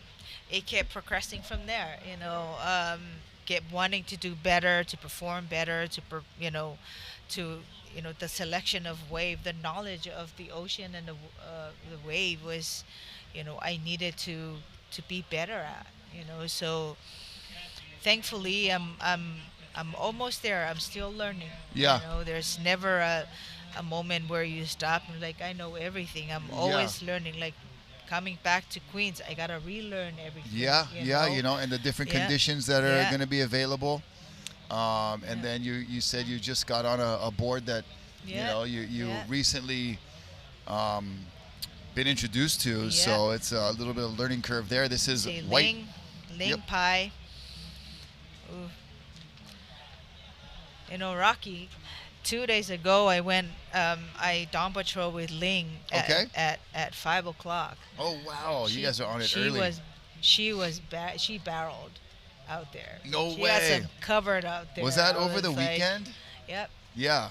kept progressing from there. Kept wanting to do better, to perform better, the selection of wave, the knowledge of the ocean and the wave was, I needed to be better at. So thankfully I'm almost there. I'm still learning. Yeah. There's never a moment where you stop and like I know everything. I'm always learning. Like coming back to Queens, I gotta relearn everything. Yeah, and the different conditions that are going to be available. And then you said you just got on a board that you recently been introduced to. So it's a little bit of learning curve there. This is white. Ling Pai. Ooh. Rocky, 2 days ago I went, I dawn patrol with Ling at 5 o'clock. Oh, wow. You guys are on it early. She barreled out there. No she way. Had some covered out there. Was that over the weekend? Yep. Yeah.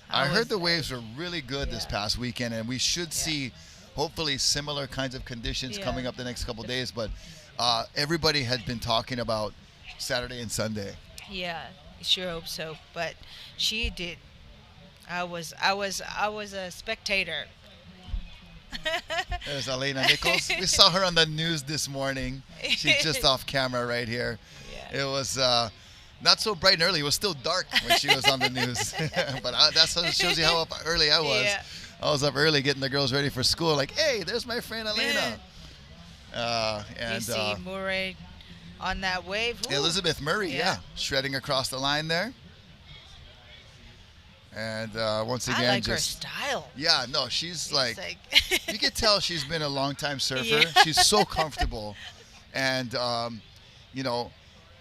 I heard the waves were really good this past weekend, and we should see hopefully similar kinds of conditions coming up the next couple days. But everybody had been talking about Saturday and Sunday. Yeah, sure hope so. But she did. I was a spectator. There's Elena Nichols. We saw her on the news this morning. She's just off camera right here. Yeah. It was not so bright and early. It was still dark when she was on the news. But that shows you how up early I was. Yeah. I was up early getting the girls ready for school. Like, hey, there's my friend Elena. And you see Murray on that wave. Ooh. Elizabeth Murray, shredding across the line there. And once again, I like her style. Yeah, no, she's like you can tell she's been a long time surfer. Yeah. She's so comfortable, and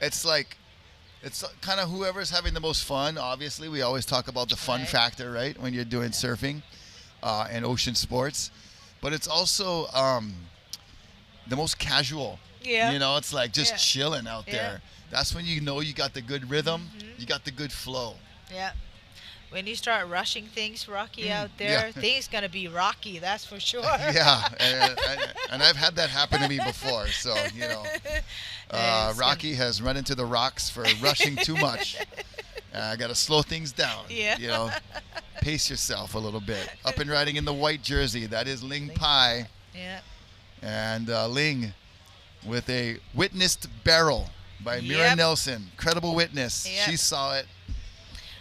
it's like it's kind of whoever's having the most fun. Obviously, we always talk about the fun factor, right, when you're doing surfing and ocean sports, but it's also the most casual. Yeah, it's like just chilling out there. That's when you know you got the good rhythm, you got the good flow. Yeah. When you start rushing things rocky out there, things going to be rocky, that's for sure. Yeah, and I've had that happen to me before. So, Rocky has run into the rocks for rushing too much. I got to slow things down. Yeah. Pace yourself a little bit. Up and riding in the white jersey, that is Ling Pai. Yeah. And Ling with a witnessed barrel by Mera Nelson. Credible witness. Yep. She saw it.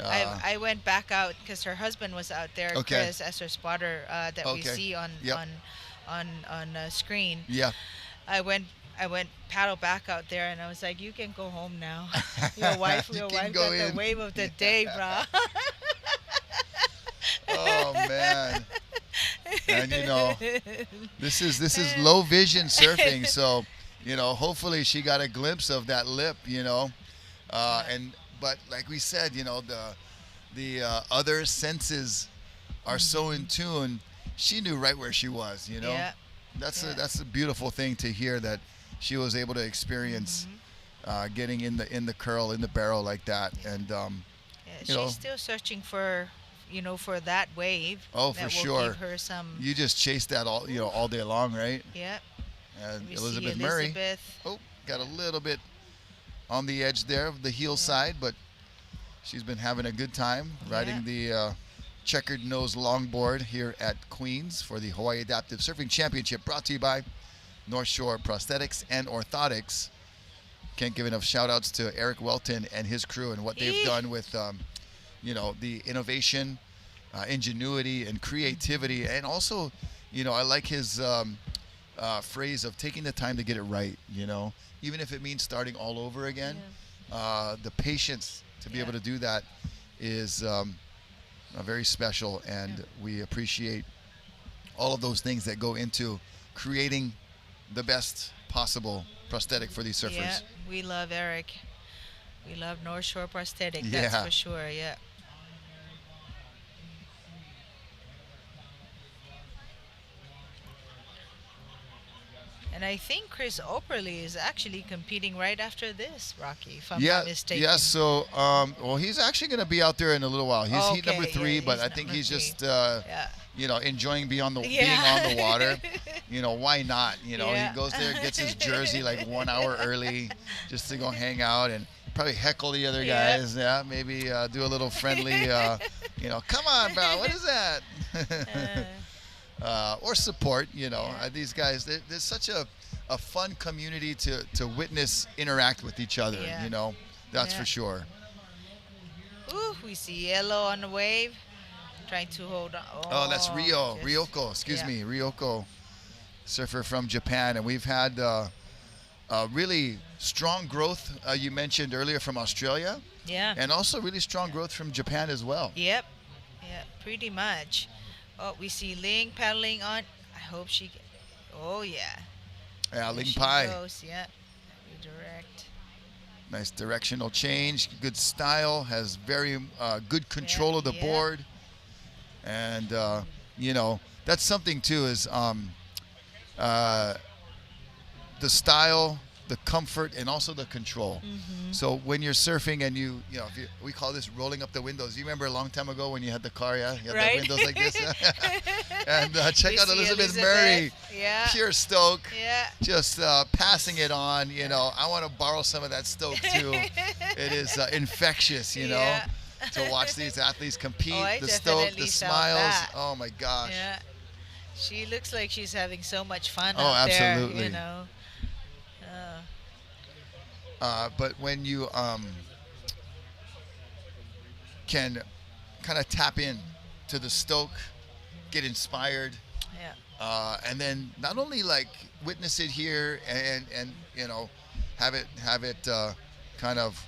I went back out because her husband was out there, Chris, as her spotter that we see on screen. Yeah. I went paddle back out there and I was like, you can go home now. Your wife got the wave of the day, bro. Oh man. And this is low vision surfing, so hopefully she got a glimpse of that lip, But like we said, the other senses are so in tune. She knew right where she was, Yeah. That's a beautiful thing to hear that she was able to experience getting in the curl, in the barrel like that. And she's still searching for that wave. Oh, that for sure. Give her some. You just chase that all day long, right? Yeah. And Elizabeth Murray. Oh, got a little bit on the edge there of the heel side, but she's been having a good time riding the checkered nose longboard here at Queens for the Hawaii Adaptive Surfing Championship, brought to you by North Shore Prosthetics and Orthotics. Can't give enough shout outs to Eric Welton and his crew and what they've done with the innovation, ingenuity and creativity, and also I like his phrase of taking the time to get it right, even if it means starting all over again. The patience to be able to do that is very special, and we appreciate all of those things that go into creating the best possible prosthetic for these surfers. Yeah, we love Eric. We love North Shore Prosthetic, Yeah. that's for sure, yeah. And I think Chris Operly is actually competing right after this, Rocky, if I'm not mistaken. Yeah, so, well, he's actually going to be out there in a little while. He's heat number Okay, 3, yeah, but he's I think number he's 3. just, Yeah. you know, enjoying being on the Yeah. water. You know, why not? You know, Yeah. he goes there, gets his jersey like 1 hour early just to go hang out and probably heckle the other Yeah. guys. Yeah, maybe do a little friendly, you know, come on, bro, what is that? Or support, you know. These guys, there's such a fun community to witness interact with each other, Yeah. you know. That's Yeah. for sure. Ooh, we see Yellow on the wave, trying to hold on. Oh, that's Ryoko, excuse yeah. me, Ryoko, surfer from Japan. And we've had really strong growth, you mentioned earlier, from Australia, Yeah. and also really strong growth from Japan as well. Yep. Yeah, pretty much. Oh, we see Ling paddling on. I hope she. Oh yeah. Yeah, There Ling she Pai, goes, yeah. Redirect. nice directional change, good style, has very good control of the yeah. board. And, you know, that's something too, is the style, the comfort, and also the control. So when you're surfing and you know, we call this rolling up the windows. You remember a long time ago when you had the car, you had Right. the windows like this? And check We out see Elizabeth Murray, Yeah. pure stoke, Yeah. just passing it on. You know, I want to borrow some of that stoke too. It is infectious, you know, Yeah. to watch these athletes compete. Oh, I the stoke, definitely the felt smiles. that. Oh my gosh. Yeah. She looks like she's having so much fun Oh, out there, absolutely. you know. But when you can kind of tap in to the stoke, get inspired, Yeah. and then not only like witness it here and you know, have it kind of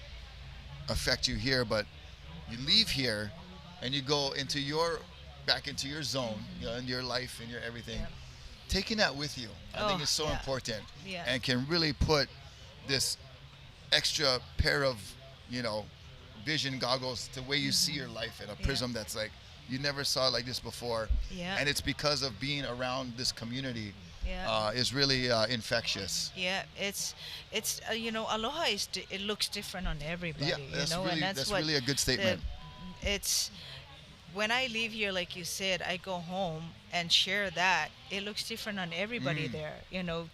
affect you here, but you leave here and you go into back into your zone, you know, in your life and your everything. Yeah. Taking that with you, I think Oh, is so yeah. important, Yeah. and can really put this extra pair of, you know, vision goggles to the way you see your life in a prism that's like you never saw it like this before. Yeah. And it's because of being around this community. Yeah. Is really infectious. Yeah, it's you know, Aloha it looks different on everybody. Yeah, you that's know, really and that's what really a good statement. It's when I leave here, like you said, I go home and share that. It looks different on everybody there. You know,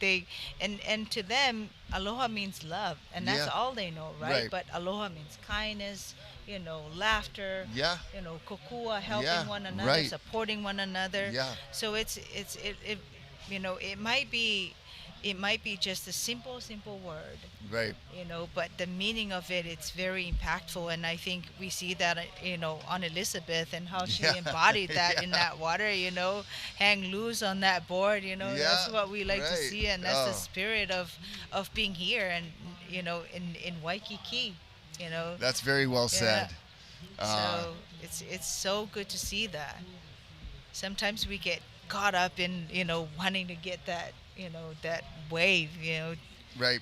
and to them, Aloha means love, and that's Yeah. all they know, right? Right. But Aloha means kindness. You know, laughter. Yeah. You know, kokua, helping Yeah, one another, right. supporting one another. Yeah. So it you know, it might be just a simple word, Right. you know, but the meaning of it's very impactful. And I think we see that, you know, on Elizabeth and how she Yeah. embodied that in Yeah. that water, you know, hang loose on that board, you know. That's Yeah, what we like to right. see, and that's the Oh. spirit of being here, and you know, in Waikiki, you know. That's very well said. So it's so good to see that. Sometimes we get caught up in, you know, wanting to get that, you know, that wave, you know. Right.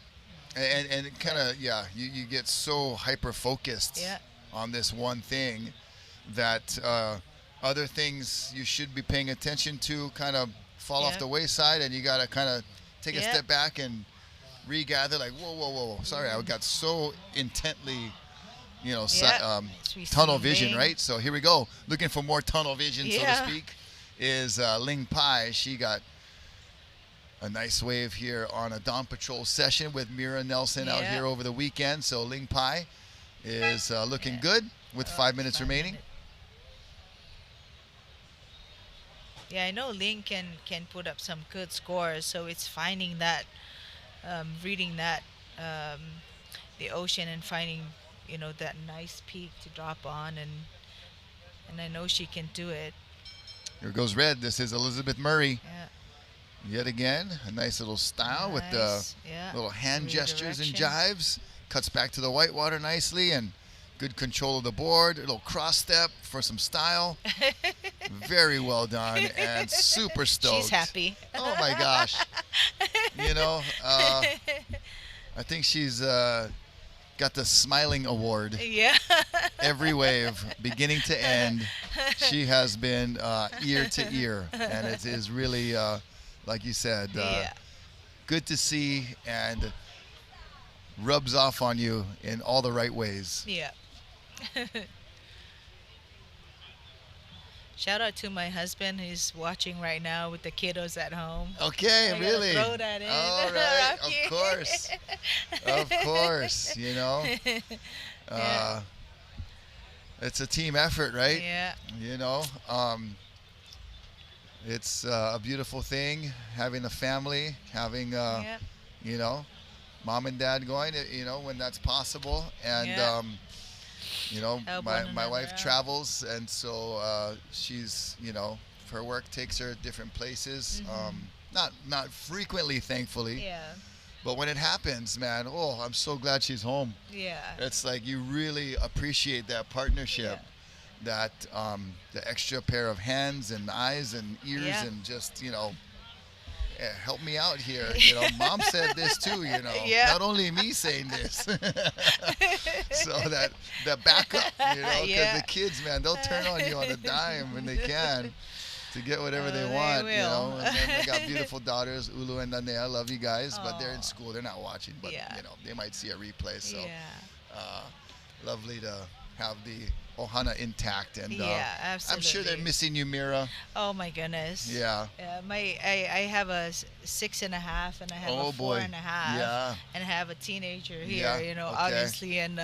And it kind of, you get so hyper focused Yeah. on this one thing that other things you should be paying attention to kind of fall off Yeah. the wayside, and you got to kind of take a Yeah. step back and regather, like, whoa. Sorry, I got so intently, you know, Yeah. We tunnel see vision, Ling. right? So here we go. Looking for more tunnel vision, so Yeah. to speak, is Ling Pai. She got a nice wave here on a Dawn Patrol session with Mera Nelson out Yeah. here over the weekend. So Ling Pai is looking good with 5 minutes remaining. Yeah, I know Ling can put up some good scores, so it's finding that, reading that, the ocean, and finding, you know, that nice peak to drop on, and I know she can do it. Here goes red. This is Elizabeth Murray. Yeah. Yet again, a nice little style with the Nice, yeah. little hand gestures and Redirection. jives. Cuts back to the whitewater nicely and Good control of the board. A little cross step for some style. Very well done and super stoked. She's happy. Oh my gosh. You know, I think she's got the smiling award. Yeah. Every wave, beginning to end, she has been ear to ear, and it is really, like you said, good to see and rubs off on you in all the right ways. Yeah. Shout out to my husband. He's watching right now with the kiddos at home. Okay, I gotta really? throw that in. All right, Rocky. of course. Of course, you know. It's a team effort, right? Yeah. You know, it's a beautiful thing having a family, having, you know, mom and dad going, you know, when that's possible. And, you know, my wife travels, and so she's, you know, her work takes her different places. Not frequently, thankfully. Yeah. But when it happens, man, oh, I'm so glad she's home. Yeah. It's like you really appreciate that partnership, that the extra pair of hands and eyes and ears and just, you know, help me out here. You know, mom said this too, you know. Not only me saying this. So that backup, you know, because the kids, man, they'll turn on you on a dime when they can to get whatever they want, you know. And then I got beautiful daughters, Ulu and Dane. I love you guys, but they're in school. They're not watching, but, you know, they might see a replay. So lovely to have the ohana intact, and absolutely. I'm sure they're missing you, Mera. Oh my goodness. Yeah. I have a 6.5, and I have a 4.5, and I have a teenager here. You know, obviously, and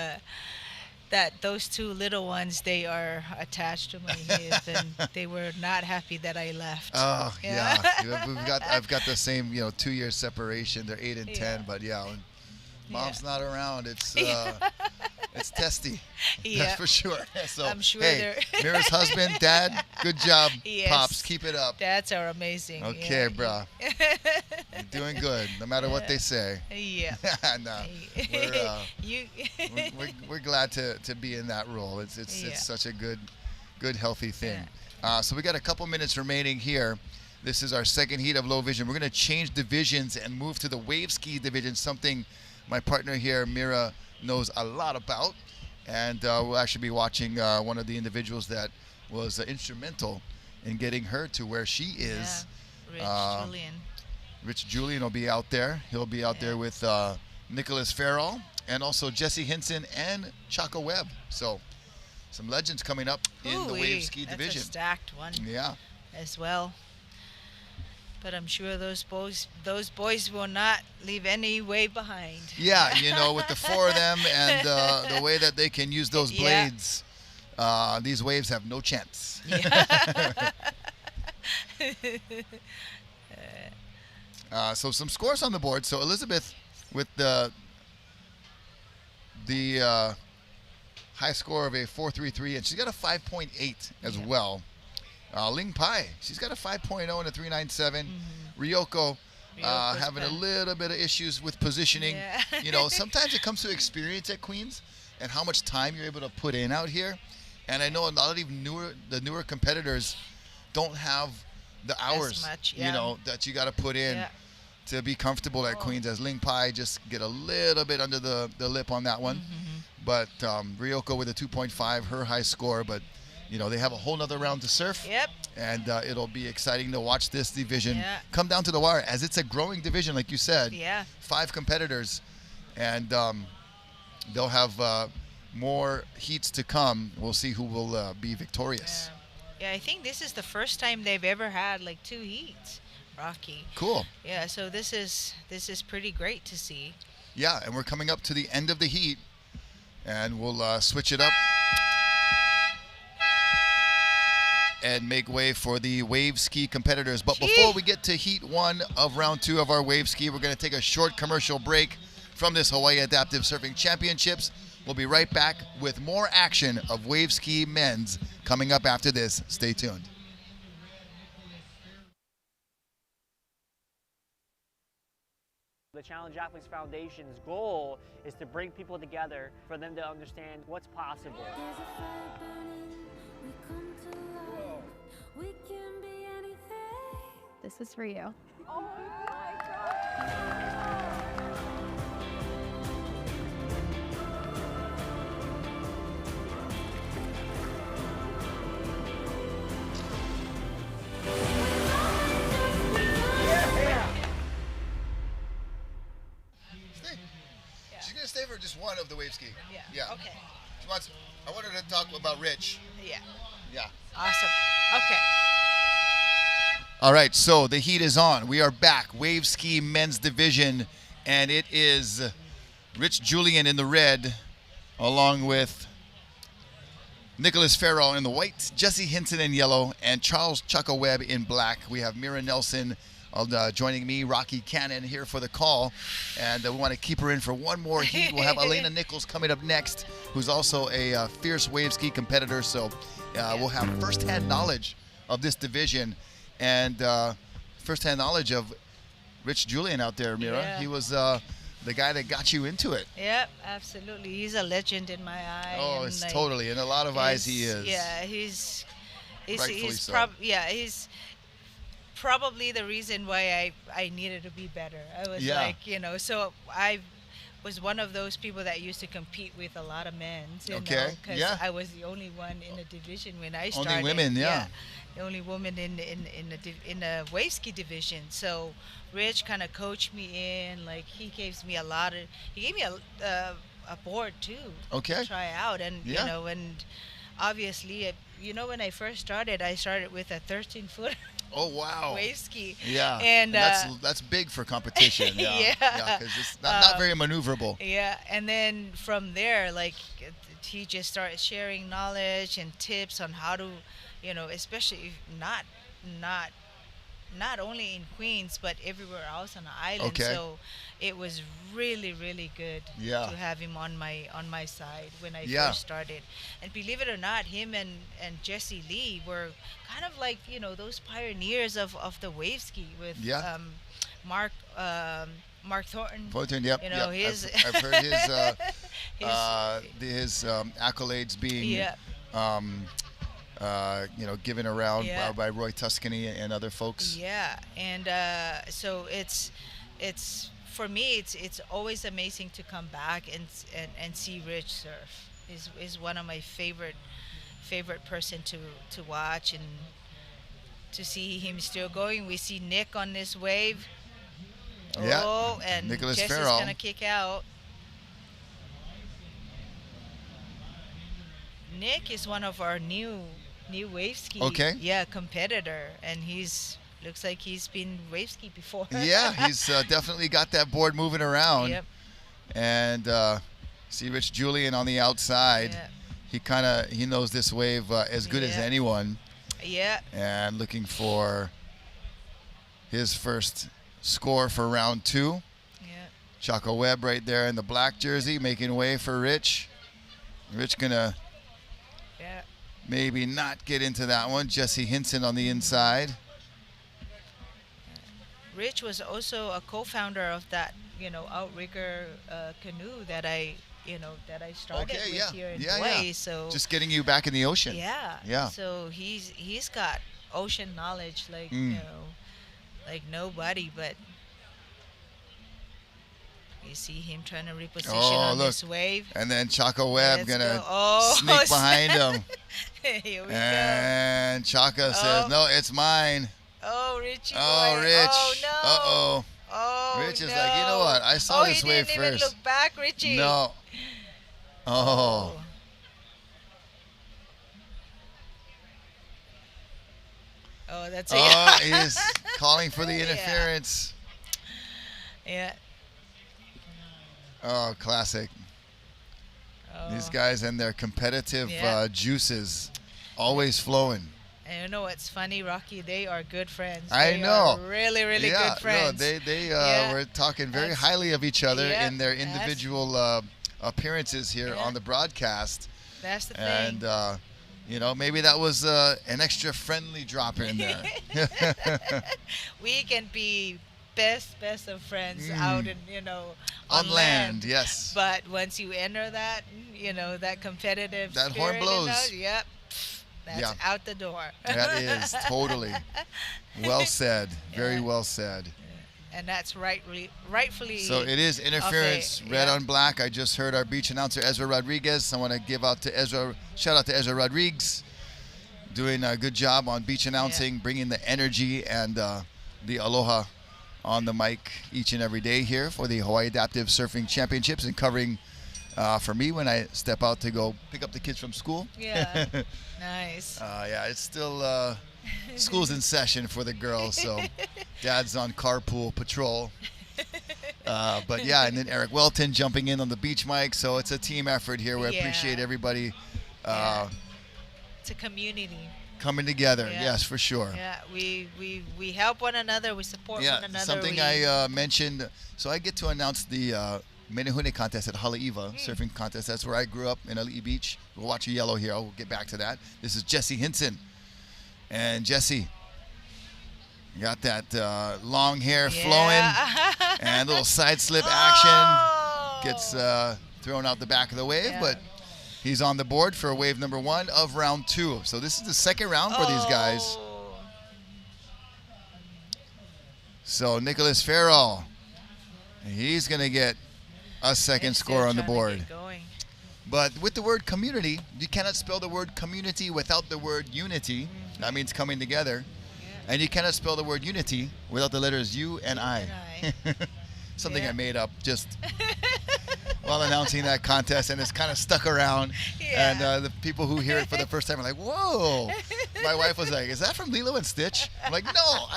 those two little ones, they are attached to my hip, and they were not happy that I left. Oh yeah. I've got the same, you know, 2 year separation. They're 8 and 10, but when mom's not around, it's it's testy. That's for sure. So I'm sure hey, Mera's husband, dad, good job, pops. Keep it up. Dads are amazing. Okay, brah. You're doing good, no matter what they say. Yeah. No, we're glad to be in that role. It's such a good healthy thing. So we got a couple minutes remaining here. This is our second heat of low vision. We're going to change divisions and move to the wave ski division, something my partner here, Mera, knows a lot about. And we'll actually be watching one of the individuals that was instrumental in getting her to where she is. Rich Julian. Rich Julian will be out there. He'll be out there with Nicholas Farrell and also Jesse Hinson and Chaka Webb. So some legends coming up in the wave ski division. That's a stacked one. Yeah. As well. But I'm sure those boys will not leave any wave behind. Yeah, you know, with the four of them and the way that they can use those blades, these waves have no chance. So some scores on the board. So Elizabeth with the high score of a 4.33, and she's got a 5.8 as well. Ling Pai, she's got a 5.0 and a 3.97. Ryoko having a little bit of issues with positioning. You know, sometimes it comes to experience at Queens and how much time you're able to put in out here. And I know a lot of the newer competitors don't have the hours, you know, that you got to put in to be comfortable at Queens. As Ling Pai just get a little bit under the lip on that one. But Ryoko with a 2.5, her high score, but you know, they have a whole nother round to surf. And it'll be exciting to watch this division come down to the wire, as it's a growing division, like you said. 5 competitors, and they'll have more heats to come. We'll see who will be victorious. I think this is the first time they've ever had like 2 heats, Rocky. Cool. Yeah, so this is pretty great to see. Yeah, and we're coming up to the end of the heat, and we'll switch it up and make way for the wave ski competitors. But before we get to heat 1 of round 2 of our wave ski, we're going to take a short commercial break from this Hawaii Adaptive Surfing Championships. We'll be right back with more action of wave ski men's coming up after this. Stay tuned. The Challenge Athletes Foundation's goal is to bring people together for them to understand what's possible. There's a fire burning, we come to life. We can be anything. This is for you. Oh my God. She's gonna stay for just one of the wave ski. Yeah. Okay. She wants. I want her to talk about Rich. Yeah. Yeah. Awesome. Okay. All right. So the heat is on. We are back. Wave ski men's division, and it is Rich Julian in the red, along with Nicholas Farrell in the white, Jesse Hinton in yellow, and Charles Chucka Webb in black. We have Mera Nelson joining me, Rocky Cannon, here for the call. And we want to keep her in for one more heat. We'll have Elena Nichols coming up next, who's also a fierce wave ski competitor. So we'll have firsthand knowledge of this division and firsthand knowledge of Rich Julian out there, Mira. Yeah. He was the guy that got you into it. Yep, absolutely. He's a legend in my eye. Oh, and, it's like, totally. In a lot of eyes, he is. Yeah, he's Rightfully so. he's probably the reason why I needed to be better. I was Yeah. like, so I was one of those people that used to compete with a lot of men. Okay, Because yeah. I was the only one in the division when I started. Only women, yeah. The only woman in the wave ski division. So Rich kind of coached me in. Like he gave me a board too. Okay. To try out, and Yeah. and obviously, when I first started, I started with a 13-foot Oh, wow. wave ski. Yeah. And that's big for competition. Yeah. Yeah. Because it's not very maneuverable. Yeah, and then from there, like he just started sharing knowledge and tips on how to, especially not only in Queens but everywhere else on the island. Okay. So it was really, really good Yeah. to have him on my side when I Yeah. first started. And believe it or not, him and Jesse Lee were kind of like those pioneers of the wave ski with Yeah. Mark Thornton. Thornton, yep. You know, yep. his I've heard his his- accolades being Yeah. given around Yeah. by Roy Tuscany and other folks. Yeah, and so it's for me it's always amazing to come back and see Rich surf. Is one of my favorite person to watch and to see him still going. We see Nick on this wave. Yeah. Oh, and Nicholas Jess Farrell. is gonna kick out. Nick is one of our new wave ski. Okay. Yeah, competitor, and looks like he's been wave ski before. Yeah, he's definitely got that board moving around. Yep. And see Rich Julian on the outside. Yeah. He knows this wave as good as Yeah. anyone. Yeah. And looking for his first score for round 2. Yeah. Chaco Webb right there in the black jersey, making way for Rich. Rich gonna Yeah. maybe not get into that one. Jesse Hinson on the inside. Rich was also a co-founder of that, outrigger canoe that I started Okay, with yeah. here in Yeah, Hawaii. yeah. So Just getting you back in the ocean. yeah. Yeah. So he's got ocean knowledge like like nobody, but you see him trying to reposition on look. this wave. And then Chaco Webb Let's gonna go. Oh, sneak behind him. Here we And Chaka says, Oh. no, it's mine. go. Oh, Richie. Oh, boy. Rich. Oh no. Uh-oh. Oh, Rich is no. like, you know what? I saw this he wave didn't even first. look back, Richie. No. Oh. Oh, that's it. Oh, he's calling for the Yeah. interference. Yeah. Oh, classic. These guys and their competitive Yeah. juices always flowing. And you know what's funny, Rocky? They are good friends. I They know. are really, really yeah, good friends. No, they Yeah. were talking very That's- highly of each other yeah, in their that's- individual appearances here Yeah. on the broadcast. That's the And thing. maybe that was an extra friendly drop in there. We can be best of friends out in, On land, yes. But once you enter that, that competitive That horn spirit, blows. Yep, that's out the door. That is totally well said. Very well said. And that's rightfully. So it is interference, red on black. I just heard our beach announcer Ezra Rodriguez. I want to give out to Ezra, shout out to Ezra Rodriguez, doing a good job on beach announcing, bringing the energy and the aloha on the mic each and every day here for the Hawaii Adaptive Surfing Championships, and covering for me when I step out to go pick up the kids from school. Yeah, nice. It's still school's in session for the girls, so dad's on carpool patrol. But yeah, and then Eric Welton jumping in on the beach mic, so it's a team effort here. We appreciate everybody it's a community coming together. Yes, for sure. Yeah, we help one another, we support one another. Something I mentioned, so I get to announce the Menehune contest at Haleiwa surfing contest. That's where I grew up, in Ali'i Beach. We'll watch a yellow here. I'll get back to that. This is Jesse Hinson. And Jesse, you got that long hair flowing and a little side slip action. Gets thrown out the back of the wave, but he's on the board for wave number 1 of round 2. So this is the second round for these guys. So Nicholas Farrell, he's going to get a second score on the board. But with the word community, you cannot spell the word community without the word unity. That means coming together. And you cannot spell the word unity without the letters U and I. Something I made up just while announcing that contest, and it's kind of stuck around. And the people who hear it for the first time are like, whoa. My wife was like, is that from Lilo and Stitch? I'm like, no.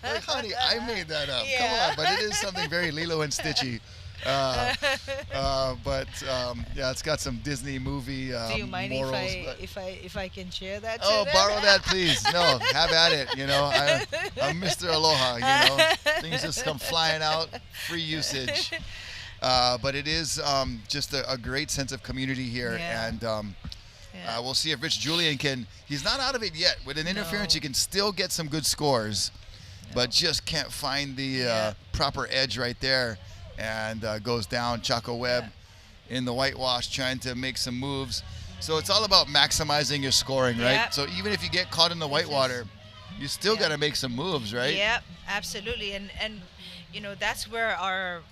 Like, honey, I made that up. Come on. But it is something very Lilo and Stitchy. But it's got some Disney movie Do you mind morals. if I can share that? Oh, borrow that, please. No, have at it. I'm Mr. Aloha. Things just come flying out, free usage. But it is just a great sense of community here, and we'll see if Rich Julian can. He's not out of it yet. With an interference, you can still get some good scores, but just can't find the proper edge right there. And goes down. Chaco Webb in the whitewash trying to make some moves. So it's all about maximizing your scoring, right? So even if you get caught in the whitewater, you still got to make some moves, right? Yep, absolutely. And that's where our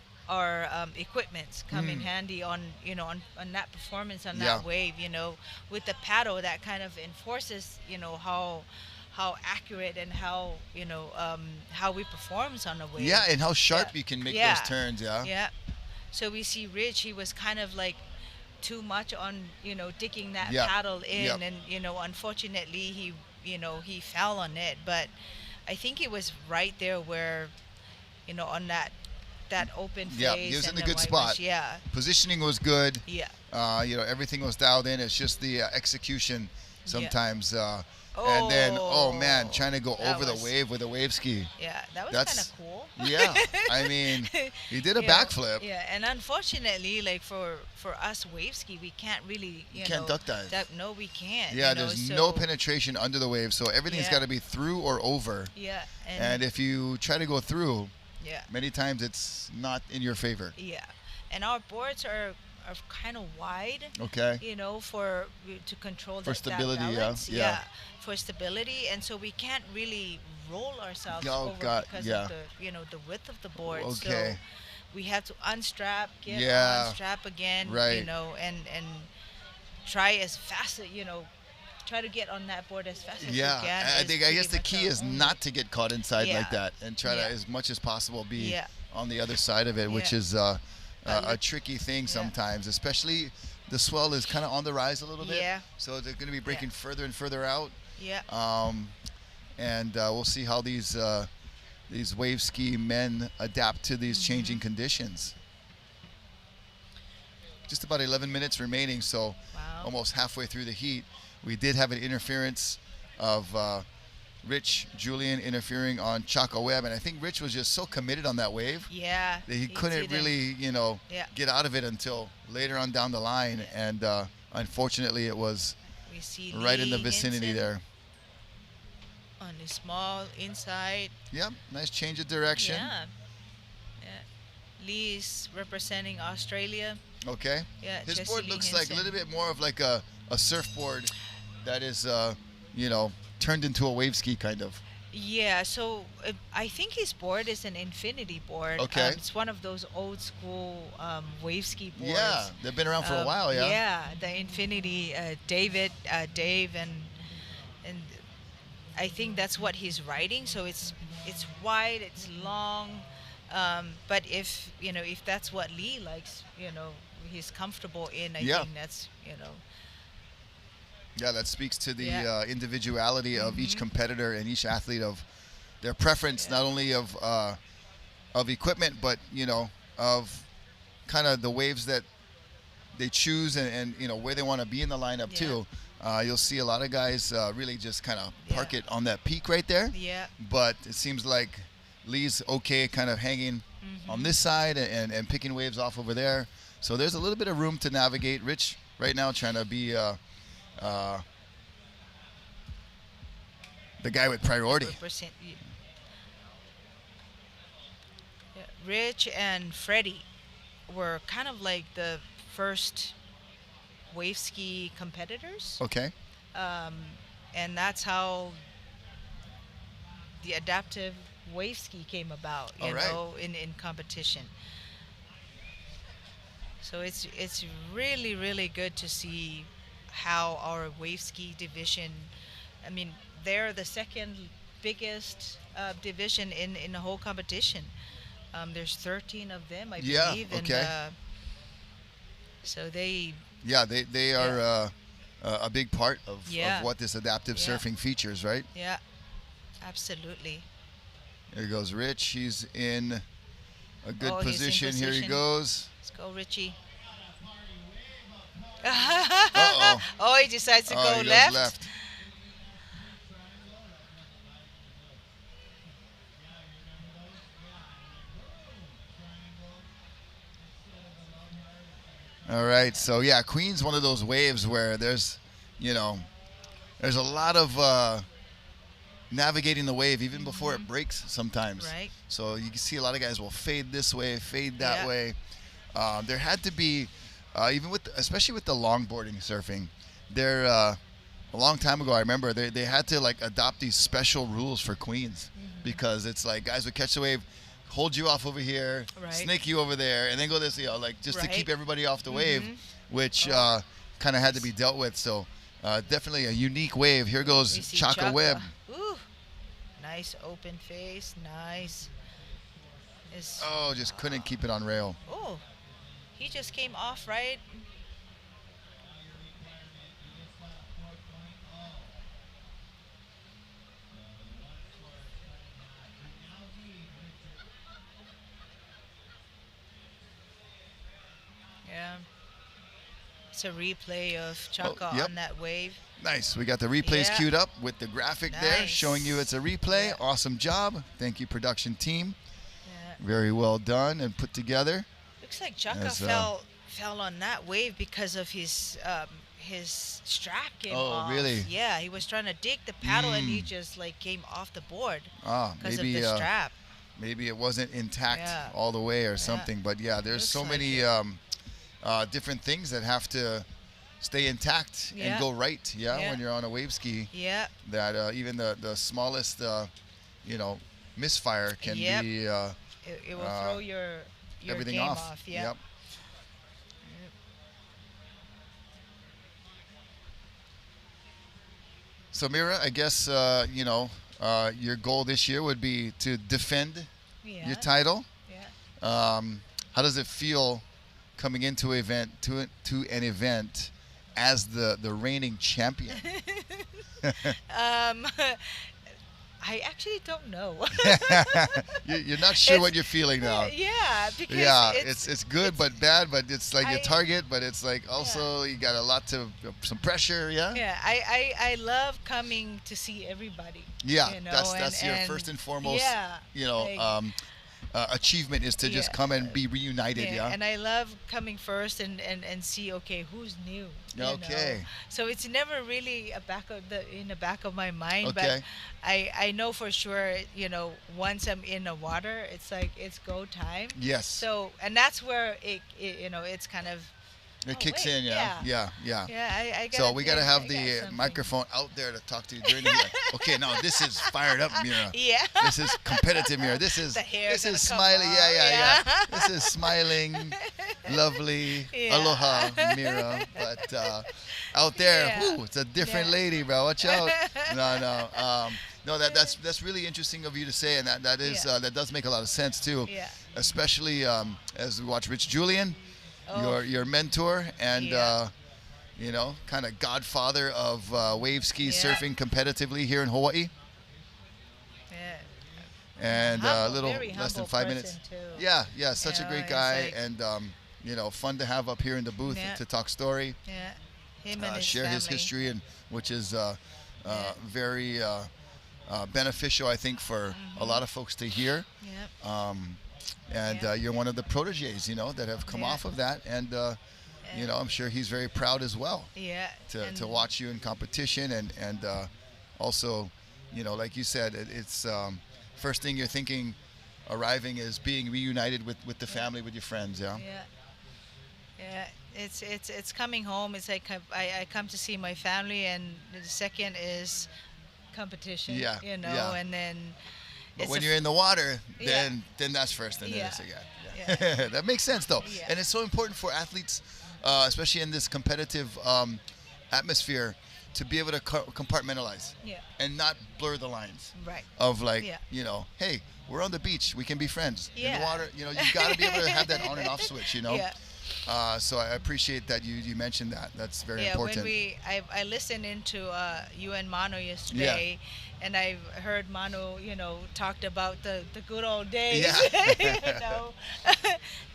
equipments come in handy on on that performance on that wave. With the paddle, that kind of enforces how accurate and how we performs on the wave. Yeah, and how sharp you can make those turns. Yeah. So we see Rich, he was kind of like too much on digging that paddle in, and unfortunately he fell on it. But I think it was right there where on that open face. Yeah, he was in the good spot. Positioning was good. Everything was dialed in. It's just the execution sometimes. And then, trying to go over the wave with a wave ski. Yeah, that was kind of cool. Yeah, I mean, he did a backflip. Yeah, and unfortunately, like for us wave ski, we can't really, can't duck dive. No, we can't. Yeah, there's no penetration under the wave, so everything's got to be through or over. Yeah. And if you try to go through, many times it's not in your favor. Yeah, and our boards are kind of wide. Okay. To control for stability. That balance. For stability, and so we can't really roll ourselves over because of the width of the board. Okay. So we have to unstrap, unstrap again, right. And try as fast, try to get on that board as fast as you can. I guess the key is not to get caught inside like that, and try to, as much as possible, be on the other side of it, which is a tricky thing sometimes, especially the swell is kind of on the rise a little bit. So they're going to be breaking further and further out. And we'll see how these wave ski men adapt to these changing conditions. Just about 11 minutes remaining, so almost halfway through the heat. We did have an interference of Rich Julian interfering on Chaco Webb, and I think Rich was just so committed on that wave that he couldn't really, get out of it until later on down the line, and unfortunately it was right in the vicinity there. On the small inside. Yep, nice change of direction. Yeah. Lee is representing Australia. Okay. Yeah. His Jesse board Lee looks like a Hinson. little bit more of like a surfboard that is, you know, turned into a wave ski kind of. Yeah, so I think his board is an infinity board. Okay. It's one of those old school wave ski boards. Yeah, they've been around for a while, yeah. Yeah, the infinity, Dave, and I think that's what he's riding. So it's wide, it's long, but if that's what Lee likes, he's comfortable in. I think that's Yeah, that speaks to the Yeah. individuality of each competitor and each athlete, of their preference, not only of equipment, but of kind of the waves that they choose, and where they want to be in the lineup too. You'll see a lot of guys really just kind of park it on that peak right there. Yeah. But it seems like Lee's okay, kind of hanging on this side and picking waves off over there. So there's a little bit of room to navigate. Rich right now trying to be the guy with priority. 100%. Yeah. Rich and Freddie were kind of like the first wave ski competitors. Okay. And that's how the adaptive wave ski came about, you know, in competition. So it's really, really good to see how our wave ski division, I mean, they're the second biggest division in the whole competition. There's 13 of them, I believe. Okay. And, so they... Yeah, they are a big part of what this adaptive Yeah. surfing features, right? Yeah, absolutely. There goes Rich. He's in a good Oh, he's in position. Here he position. goes. Let's go, Richie. Uh-oh. Oh, he decides to Oh, go he goes left. left. All right, so yeah, Queen's one of those waves where there's a lot of navigating the wave even before it breaks sometimes. Right. So you can see a lot of guys will fade this way, fade that Yeah. way. There had to be, especially with the longboarding surfing, there a long time ago I remember they had to like adopt these special rules for Queens because it's like guys would catch the wave, hold you off over here, Right. snake you over there, and then go this, just to Right. keep everybody off the wave, which kind of had to be dealt with. So definitely a unique wave. Here We goes see Chaka Webb. Ooh, nice open face, nice. Oh, just couldn't keep it on rail. Oh, he just came off, right? Yeah. It's a replay of Chaka yep. on that wave. Nice. We got the replays Yeah. queued up with the graphic there Nice. showing you it's a replay. Yeah. Awesome job. Thank you, production team. Yeah. Very well done and put together. Looks like Chaka As, fell on that wave because of his strap came off. Oh, really? Yeah, he was trying to dig the paddle and he just like came off the board because of Maybe the strap. maybe it wasn't intact Yeah. all the way or something. But yeah, there's Looks so like many it. different things that have to stay intact and Yeah. go right. Yeah. When you're on a wave ski, Yeah. that even the smallest misfire can Yep. be It will throw your everything game off. off. Yeah. Yep. So Mira, I guess your goal this year would be to defend Yeah. your title. Yeah. How does it feel coming into an event as the reigning champion? I actually don't know. You're not sure what you're feeling now. Yeah, because Yeah, it's good but bad, but it's like your I- target, but it's like also you got some pressure, yeah? Yeah, I love coming to see everybody. Yeah, you know, that's your and first and foremost. Yeah, You know, like, achievement is to just come and be reunited. Yeah. And I love coming first and see, okay, who's new. You Okay. know? So it's never really in the back of my mind, Okay. but I know for sure, you know, once I'm in the water, it's like it's go time. Yes. So and that's where it you know, it's kind of It kicks wait, in, yeah. yeah. I So we gotta have I the got microphone out there to talk to you during the year. Okay, now this is fired up, Mera. Yeah. This is competitive, Mera. This is The hair this is gonna come smiling. out, Yeah. This is smiling, lovely, Yeah. aloha, Mera. But out there, Yeah. whoo, it's a different Yeah. lady, bro. Watch out. No, that's really interesting of you to say, and that is Yeah. that does make a lot of sense too. Yeah. Especially as we watch Rich Julian. Oh. Your mentor and Yeah. you know, kind of godfather of wave ski Yeah. surfing competitively here in Hawaii. Yeah. And Humble, little very less than humble 5 minutes. person, too. Yeah, such You a know, great it's guy, like- and you know, fun to have up here in the booth Yeah. to talk story, Yeah. Him and his share his family. history, and which is very beneficial, I think, for a lot of folks to hear. Yeah. And Yeah. you're one of the proteges, you know, that have come Yeah. off of that, and you know, I'm sure he's very proud as well Yeah. to and- watch you in competition, and also, you know, like you said, it's first thing you're thinking arriving is being reunited with the family, with your friends. Yeah. Yeah. Yeah. It's coming home. It's like I come to see my family, and the second is competition. Yeah, You know, yeah. and then. But it's when a you're in the water, Yeah. then that's first, and then Yeah. it's again. Yeah. That makes sense though, Yeah. and it's so important for athletes, especially in this competitive atmosphere, to be able to compartmentalize Yeah. and not blur the lines Right. of like, Yeah. you know, hey, we're on the beach, we can be friends. In Yeah. the water, you know, you got to be able to have that on and off switch, you know. Yeah. So I appreciate that you mentioned that. That's very Yeah, important. when I listened into you and Mano yesterday, and I heard Mano, you know, talked about the good old days. Yeah. You know,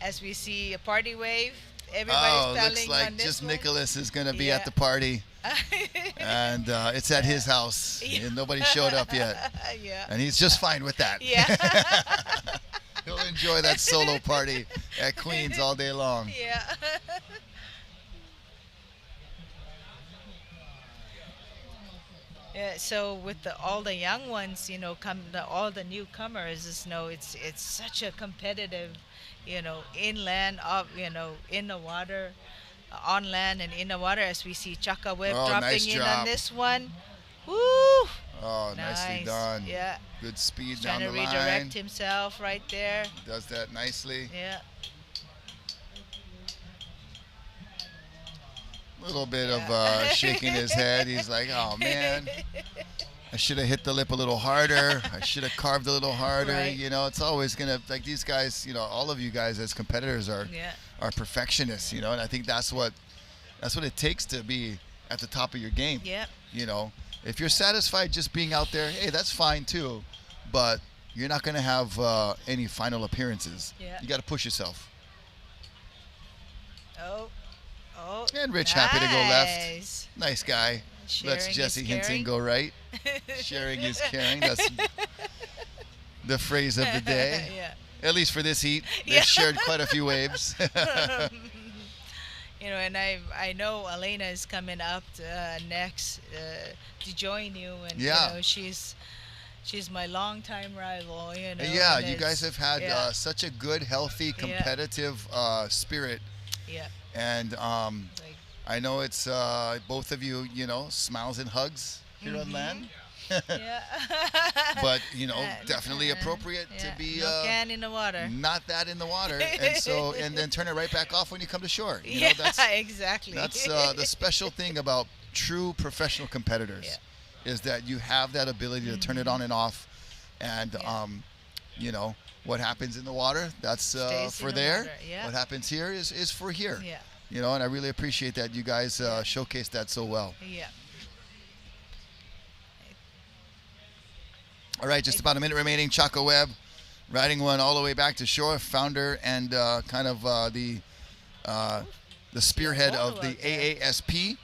as we see a party wave, everybody's looks paddling like on this just one. Nicholas is going to be at Yeah. the party, and it's at his house, Yeah. and nobody showed up yet, Yeah. and he's just fine with that. Yeah. He'll enjoy that solo party at Queens all day long. Yeah. Yeah, so with all the young ones, you know, all the newcomers, is, you know, it's such a competitive, you know, inland, you know, in the water, on land and in the water, as we see Chaka Webb Oh, dropping nice in drop. on this one. Woo! Oh, nicely Nice. done. Yeah. Good speed Trying down to the line. redirect himself right there. Does that nicely. Yeah. A little bit of shaking his head. He's like, oh man, I should have hit the lip a little harder. I should have carved a little harder. Right. You know, it's always gonna, like, these guys, you know, all of you guys as competitors are Yeah. perfectionists, you know, and I think that's what it takes to be at the top of your game. Yeah. You know, if you're satisfied just being out there, hey, that's fine too, but you're not gonna have any final appearances. Yeah. You got to push yourself. Oh. Oh. And Rich happy to go left. Nice. Nice guy. Lets Sharing is Jesse Hinton caring. go right. Sharing is caring. That's the phrase of the day. Yeah. At least for this heat. They've Yeah. shared quite a few waves. You know, and I know Elena is coming up next to join you, and Yeah. you know, she's my longtime rival. You know. Yeah, and you guys have had yeah. such a good, healthy, competitive spirit. Yeah. And Like, I know it's both of you, you know, smiles and hugs here on land. yeah. But, you know, definitely appropriate Yeah. to be no can in the water. not that in the water. And then turn it right back off when you come to shore. You know, Yeah, exactly. That's the special thing about true professional competitors, is that you have that ability to turn it on and off, and you know, what happens in the water, that's Stays for in the there. water, yeah. What happens here is for here. Yeah. You know, and I really appreciate that you guys showcase that so well. Yeah. All right, just about a minute remaining. Chaka Webb riding one all the way back to shore, founder and kind of the spearhead of the AASP,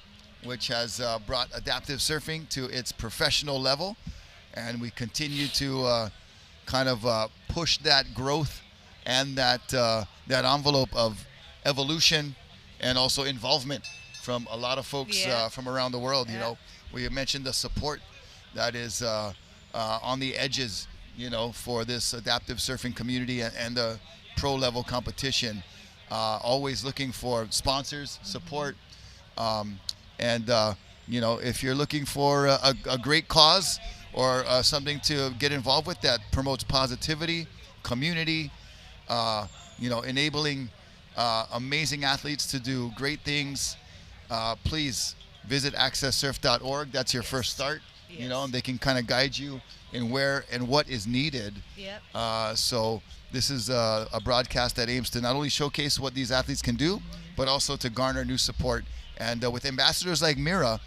which has brought adaptive surfing to its professional level, and we continue to kind of push that growth and that envelope of evolution and also involvement from a lot of folks from around the world. You know, we mentioned the support that is on the edges, you know, for this adaptive surfing community and the pro level competition. Always looking for sponsors, support, and you know, if you're looking for a great cause or something to get involved with that promotes positivity, community, you know, enabling amazing athletes to do great things, please visit accessurf.org. That's your first start. You know, and they can kind of guide you in where and what is needed. So this is a broadcast that aims to not only showcase what these athletes can do, but also to garner new support. And with ambassadors like Mera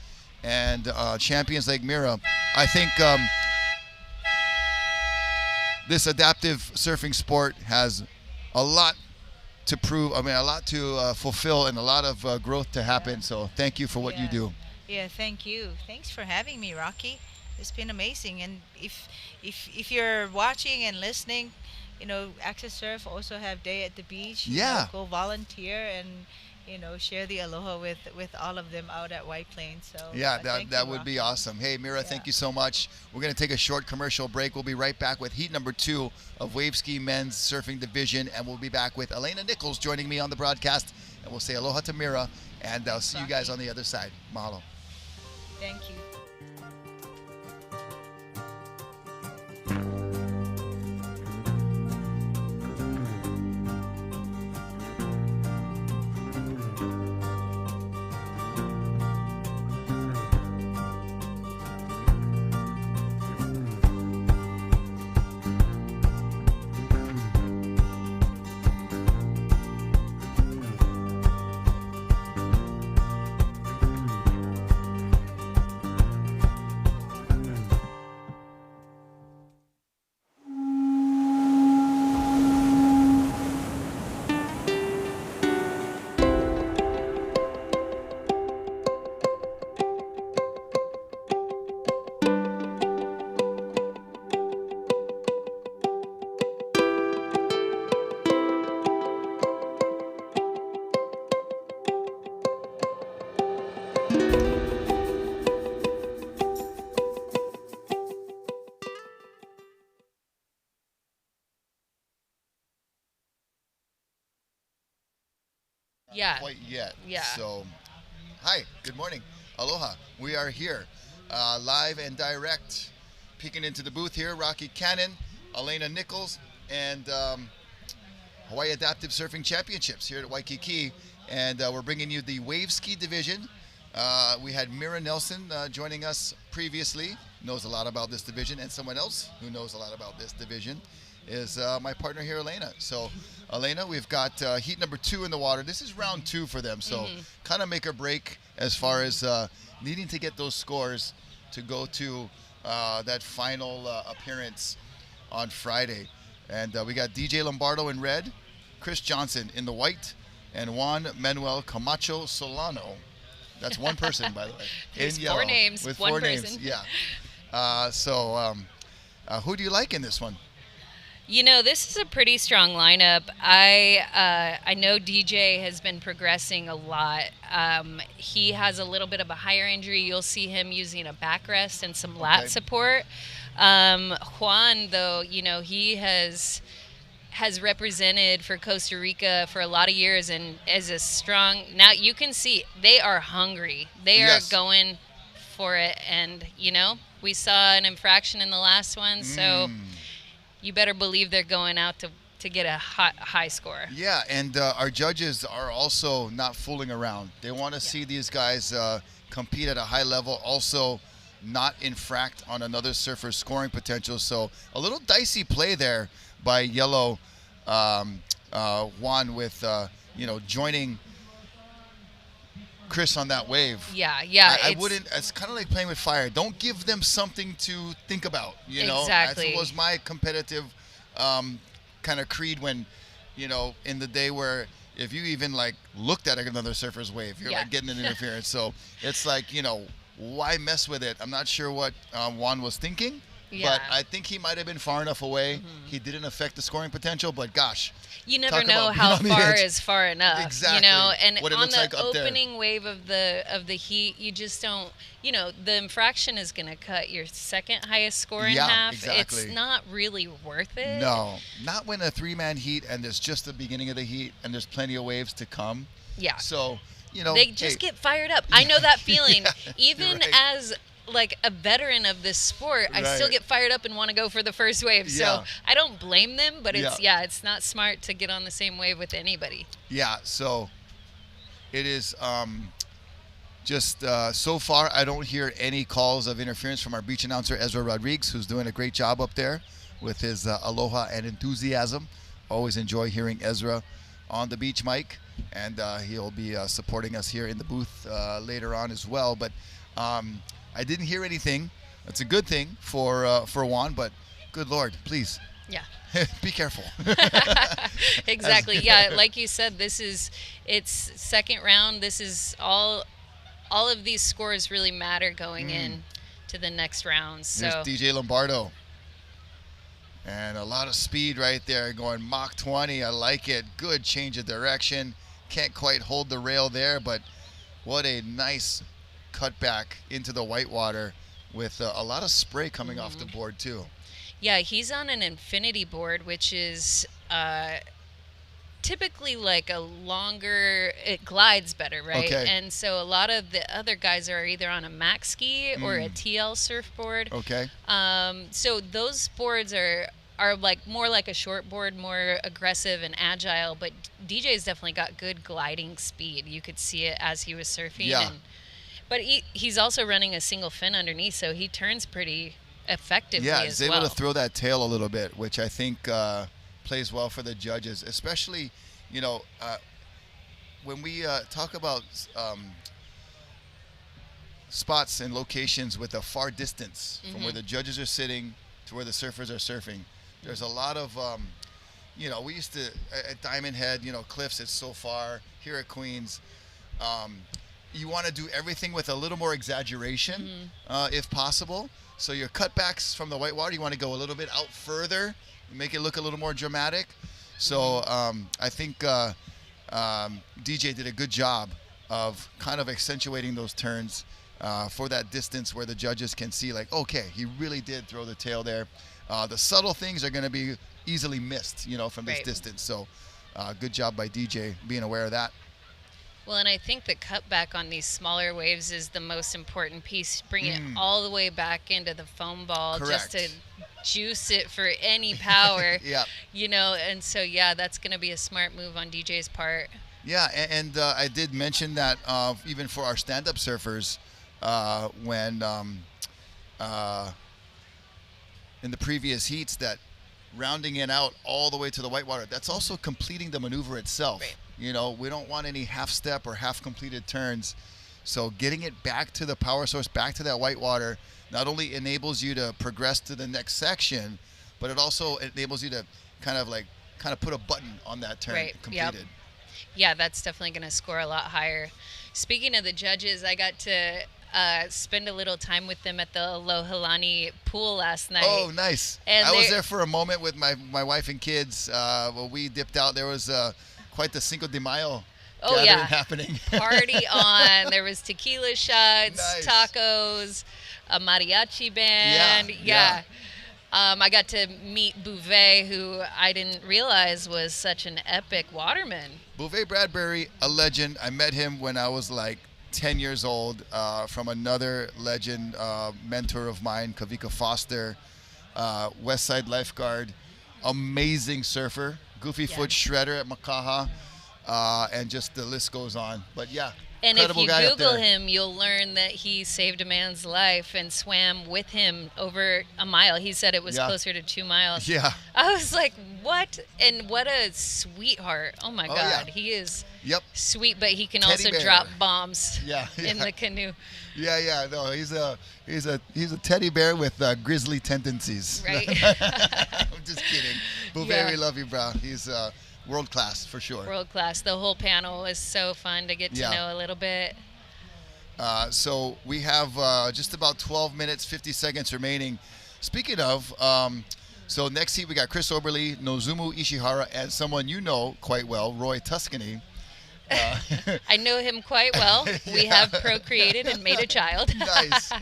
and champions like Mera, I think this adaptive surfing sport has a lot to prove. I mean, a lot to fulfill and a lot of growth to happen. So thank you for what you do. Yeah, thank you. Thanks for having me, Rocky. It's been amazing. And if you're watching and listening, you know, AccesSurf also have Day at the Beach. You know, go volunteer and, you know, share the aloha with all of them out at White Plains. So yeah, that would be awesome. Hey, Mera, thank you so much. We're going to take a short commercial break. We'll be right back with heat number 2 of Wave Ski Men's Surfing Division, and we'll be back with Elena Nichols joining me on the broadcast, and we'll say aloha to Mera, and I'll see you guys on the other side. Mahalo. Thank you. Not quite yet. So, hi, good morning. Aloha. We are here, live and direct, peeking into the booth here. Rocky Cannon, Elena Nichols, and Hawaii Adaptive Surfing Championships here at Waikiki. And we're bringing you the Wave Ski Division. We had Mera Nelson joining us previously, knows a lot about this division, and someone else who knows a lot about this division is my partner here, Elena. So, Elena, we've got heat number 2 in the water. This is round 2 for them, so kind of make or break as far as needing to get those scores to go to that final appearance on Friday. And we got DJ Lombardo in red, Chris Johnson in the white, and Juan Manuel Camacho Solano. That's one person, by the way. There's in yellow, 4 names, with one 4 person. names. Yeah. So who do you like in this one? You know, this is a pretty strong lineup. I know DJ has been progressing a lot. He has a little bit of a higher injury. You'll see him using a backrest and some lat support. Juan, though, you know, he has represented for Costa Rica for a lot of years and is a strong. Now you can see they are hungry. They are going for it, and you know, we saw an infraction in the last one, so. You better believe they're going out to get a high score. Yeah, and our judges are also not fooling around. They want to see these guys compete at a high level, also not infract on another surfer's scoring potential. So a little dicey play there by Yellow Juan with, you know, joining Chris on that wave. Yeah. I wouldn't. It's kind of like playing with fire. Don't give them something to think about. You know, that was my competitive kind of creed when, you know, in the day where if you even like looked at another surfer's wave, you're like getting an interference. So it's like, you know, why mess with it? I'm not sure what Juan was thinking. Yeah. But I think he might have been far enough away. He didn't affect the scoring potential, but gosh. You never talk know about how being on the far edge. is far enough. Exactly. You know, and What it on looks the like up there. opening wave of the heat, you just don't. You know, the infraction is going to cut your second highest score in Yeah, half. exactly. It's not really worth it. No, not when a 3-man heat and there's just the beginning of the heat and there's plenty of waves to come. Yeah. So, you know, They just hey, get fired up. I know that feeling. Yeah, Even you're right. as like a veteran of this sport, I still Right. get fired up and want to go for the first wave. Yeah. So I don't blame them, but it's Yeah. it's not smart to get on the same wave with anybody. Yeah, so it is just so far, I don't hear any calls of interference from our beach announcer, Ezra Rodriguez, who's doing a great job up there with his aloha and enthusiasm. Always enjoy hearing Ezra on the beach mic, and he'll be supporting us here in the booth later on as well. But I didn't hear anything. That's a good thing for Juan, but good Lord, please. Yeah. Be careful. Exactly. Yeah, like you said, it's second round. This is all of these scores really matter going in to the next round. So Here's DJ Lombardo. And a lot of speed right there, going Mach 20. I like it. Good change of direction. Can't quite hold the rail there, but what a nice cutback into the whitewater with a lot of spray coming off the board too. yeah, he's on an infinity board, which is typically like a longer, it glides better, right? Okay. And so a lot of the other guys are either on a max ski or a TL surfboard. Okay. So those boards are like more like a short board, more aggressive and agile, but DJ's definitely got good gliding speed. You could see it as he was surfing. Yeah. But he's also running a single fin underneath, so he turns pretty effectively Yeah, as he's well. able to throw that tail a little bit, which I think plays well for the judges, especially, you know, when we talk about spots and locations with a far distance from where the judges are sitting to where the surfers are surfing. There's a lot of, you know, we used to, at Diamond Head, you know, Cliffs, it's so far. Here at Queens, you want to do everything with a little more exaggeration, if possible. So your cutbacks from the whitewater, you want to go a little bit out further, make it look a little more dramatic. So I think DJ did a good job of kind of accentuating those turns for that distance where the judges can see, like, okay, he really did throw the tail there. The subtle things are going to be easily missed, you know, from this distance. So good job by DJ being aware of that. Well, and I think the cutback on these smaller waves is the most important piece. Bring it all the way back into the foam ball just to juice it for any power. Yeah. You know, and so, yeah, that's going to be a smart move on DJ's part. Yeah, and I did mention that even for our stand-up surfers, when in the previous heats, that rounding it out all the way to the whitewater, that's also completing the maneuver itself. Right. You know, we don't want any half step or half completed turns. So getting it back to the power source, back to that whitewater, not only enables you to progress to the next section, but it also enables you to kind of put a button on that turn completed. Yep. Yeah, that's definitely going to score a lot higher. Speaking of the judges, I got to spend a little time with them at the Aloha pool last night. Oh, nice. And I was there for a moment with my wife and kids. When we dipped out, there was quite the Cinco de Mayo gathering happening. Party on. There was tequila shots, Nice. tacos, a mariachi band. Yeah. I got to meet Bouvet, who I didn't realize was such an epic waterman. Bouvet Bradbury, a legend. I met him when I was like 10 years old from another legend, mentor of mine, Kavika Foster, Westside lifeguard, amazing surfer, goofy foot shredder at Makaha, and just the list goes on. But yeah, And if incredible you guy up Google there. him, you'll learn that he saved a man's life and swam with him over a mile. He said it was closer to 2 miles. Yeah. I was like, what? And what a sweeteheart. Oh, my God. yeah. He is Yep. sweet, but he can Teddy also bear. drop bombs Yeah. in the canoe. Yeah. No, he's a teddy bear with grizzly tendencies. Right. I'm just kidding. Bouvet, Yeah. we love you, bro. He's world class for sure. World class. The whole panel was so fun to get to know a little bit. So we have just about 12 minutes, 50 seconds remaining. Speaking of, so next heat we got Chris Oberly, Nozumu Ishihara, and someone you know quite well, Roy Tuscany. I know him quite well. We have procreated and made a child. Nice.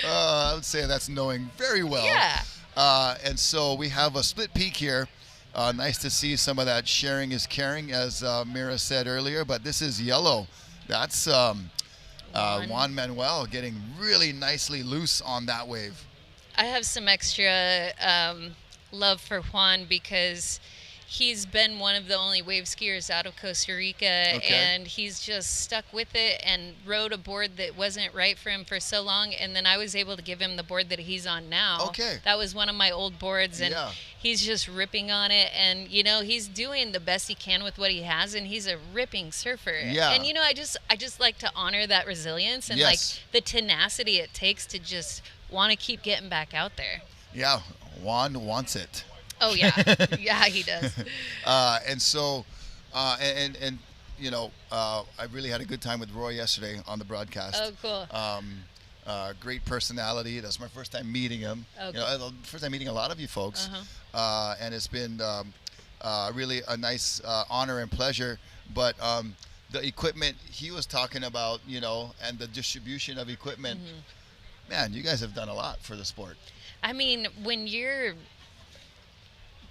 I would say that's knowing very well. Yeah. And so we have a split peak here. Nice to see some of that sharing is caring, as Mera said earlier. But this is yellow. That's Juan Manuel getting really nicely loose on that wave. I have some extra love for Juan because he's been one of the only wave skiers out of Costa Rica, and he's just stuck with it and rode a board that wasn't right for him for so long, and then I was able to give him the board that he's on now. Okay. That was one of my old boards, and he's just ripping on it, and, you know, he's doing the best he can with what he has, and he's a ripping surfer. Yeah. And, you know, I just like to honor that resilience and, like, the tenacity it takes to just want to keep getting back out there. Yeah, Juan wants it. Oh, yeah. Yeah, he does. And so, and you know, I really had a good time with Roy yesterday on the broadcast. Oh, cool. Great personality. That's my first time meeting him. Okay. You know, first time meeting a lot of you folks. And it's been really a nice honor and pleasure. But the equipment he was talking about, you know, and the distribution of equipment, man, you guys have done a lot for the sport. I mean, when you're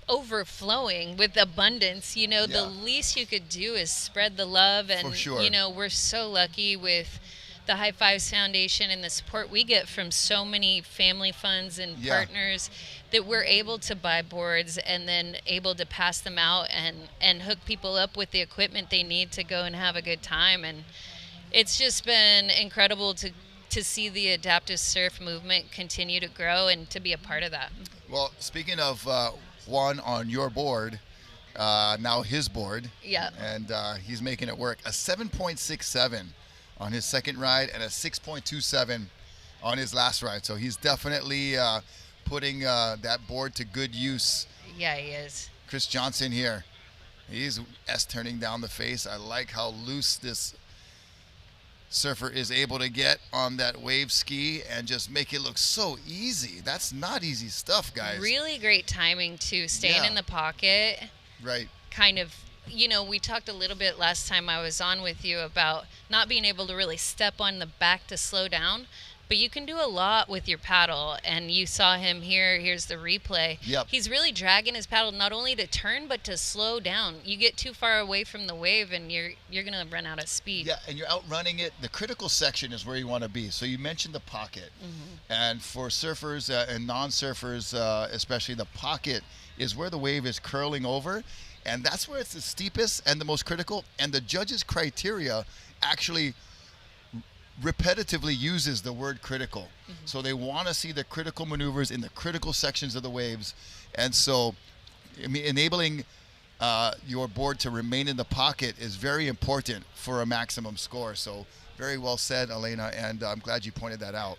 overflowing with abundance, you know, the least you could do is spread the love. And, you know, we're so lucky with the High Fives Foundation and the support we get from so many family funds and partners that we're able to buy boards and then able to pass them out and hook people up with the equipment they need to go and have a good time. And it's just been incredible to see the adaptive surf movement continue to grow and to be a part of that. Well, speaking of Juan on your board, now his board. Yeah. And he's making it work. A 7.67 on his second ride and a 6.27 on his last ride. So he's definitely putting that board to good use. Yeah, he is. Chris Johnson here. He's S-turning down the face. I like how loose this surfer is able to get on that wave ski and just make it look so easy. That's not easy stuff, guys. Really great timing too, staying in the pocket. Right. Kind of, you know, we talked a little bit last time I was on with you about not being able to really step on the back to slow down, but you can do a lot with your paddle, and you saw him here. Here's the replay. Yep. He's really dragging his paddle not only to turn but to slow down. You get too far away from the wave and you're going to run out of speed. Yeah, and you're outrunning it. The critical section is where you want to be. So you mentioned the pocket. And for surfers and non-surfers, especially, the pocket is where the wave is curling over, and that's where it's the steepest and the most critical, and the judges' criteria actually repetitively uses the word critical. So they want to see the critical maneuvers in the critical sections of the waves. And so enabling your board to remain in the pocket is very important for a maximum score. So very well said, Elena, and I'm glad you pointed that out.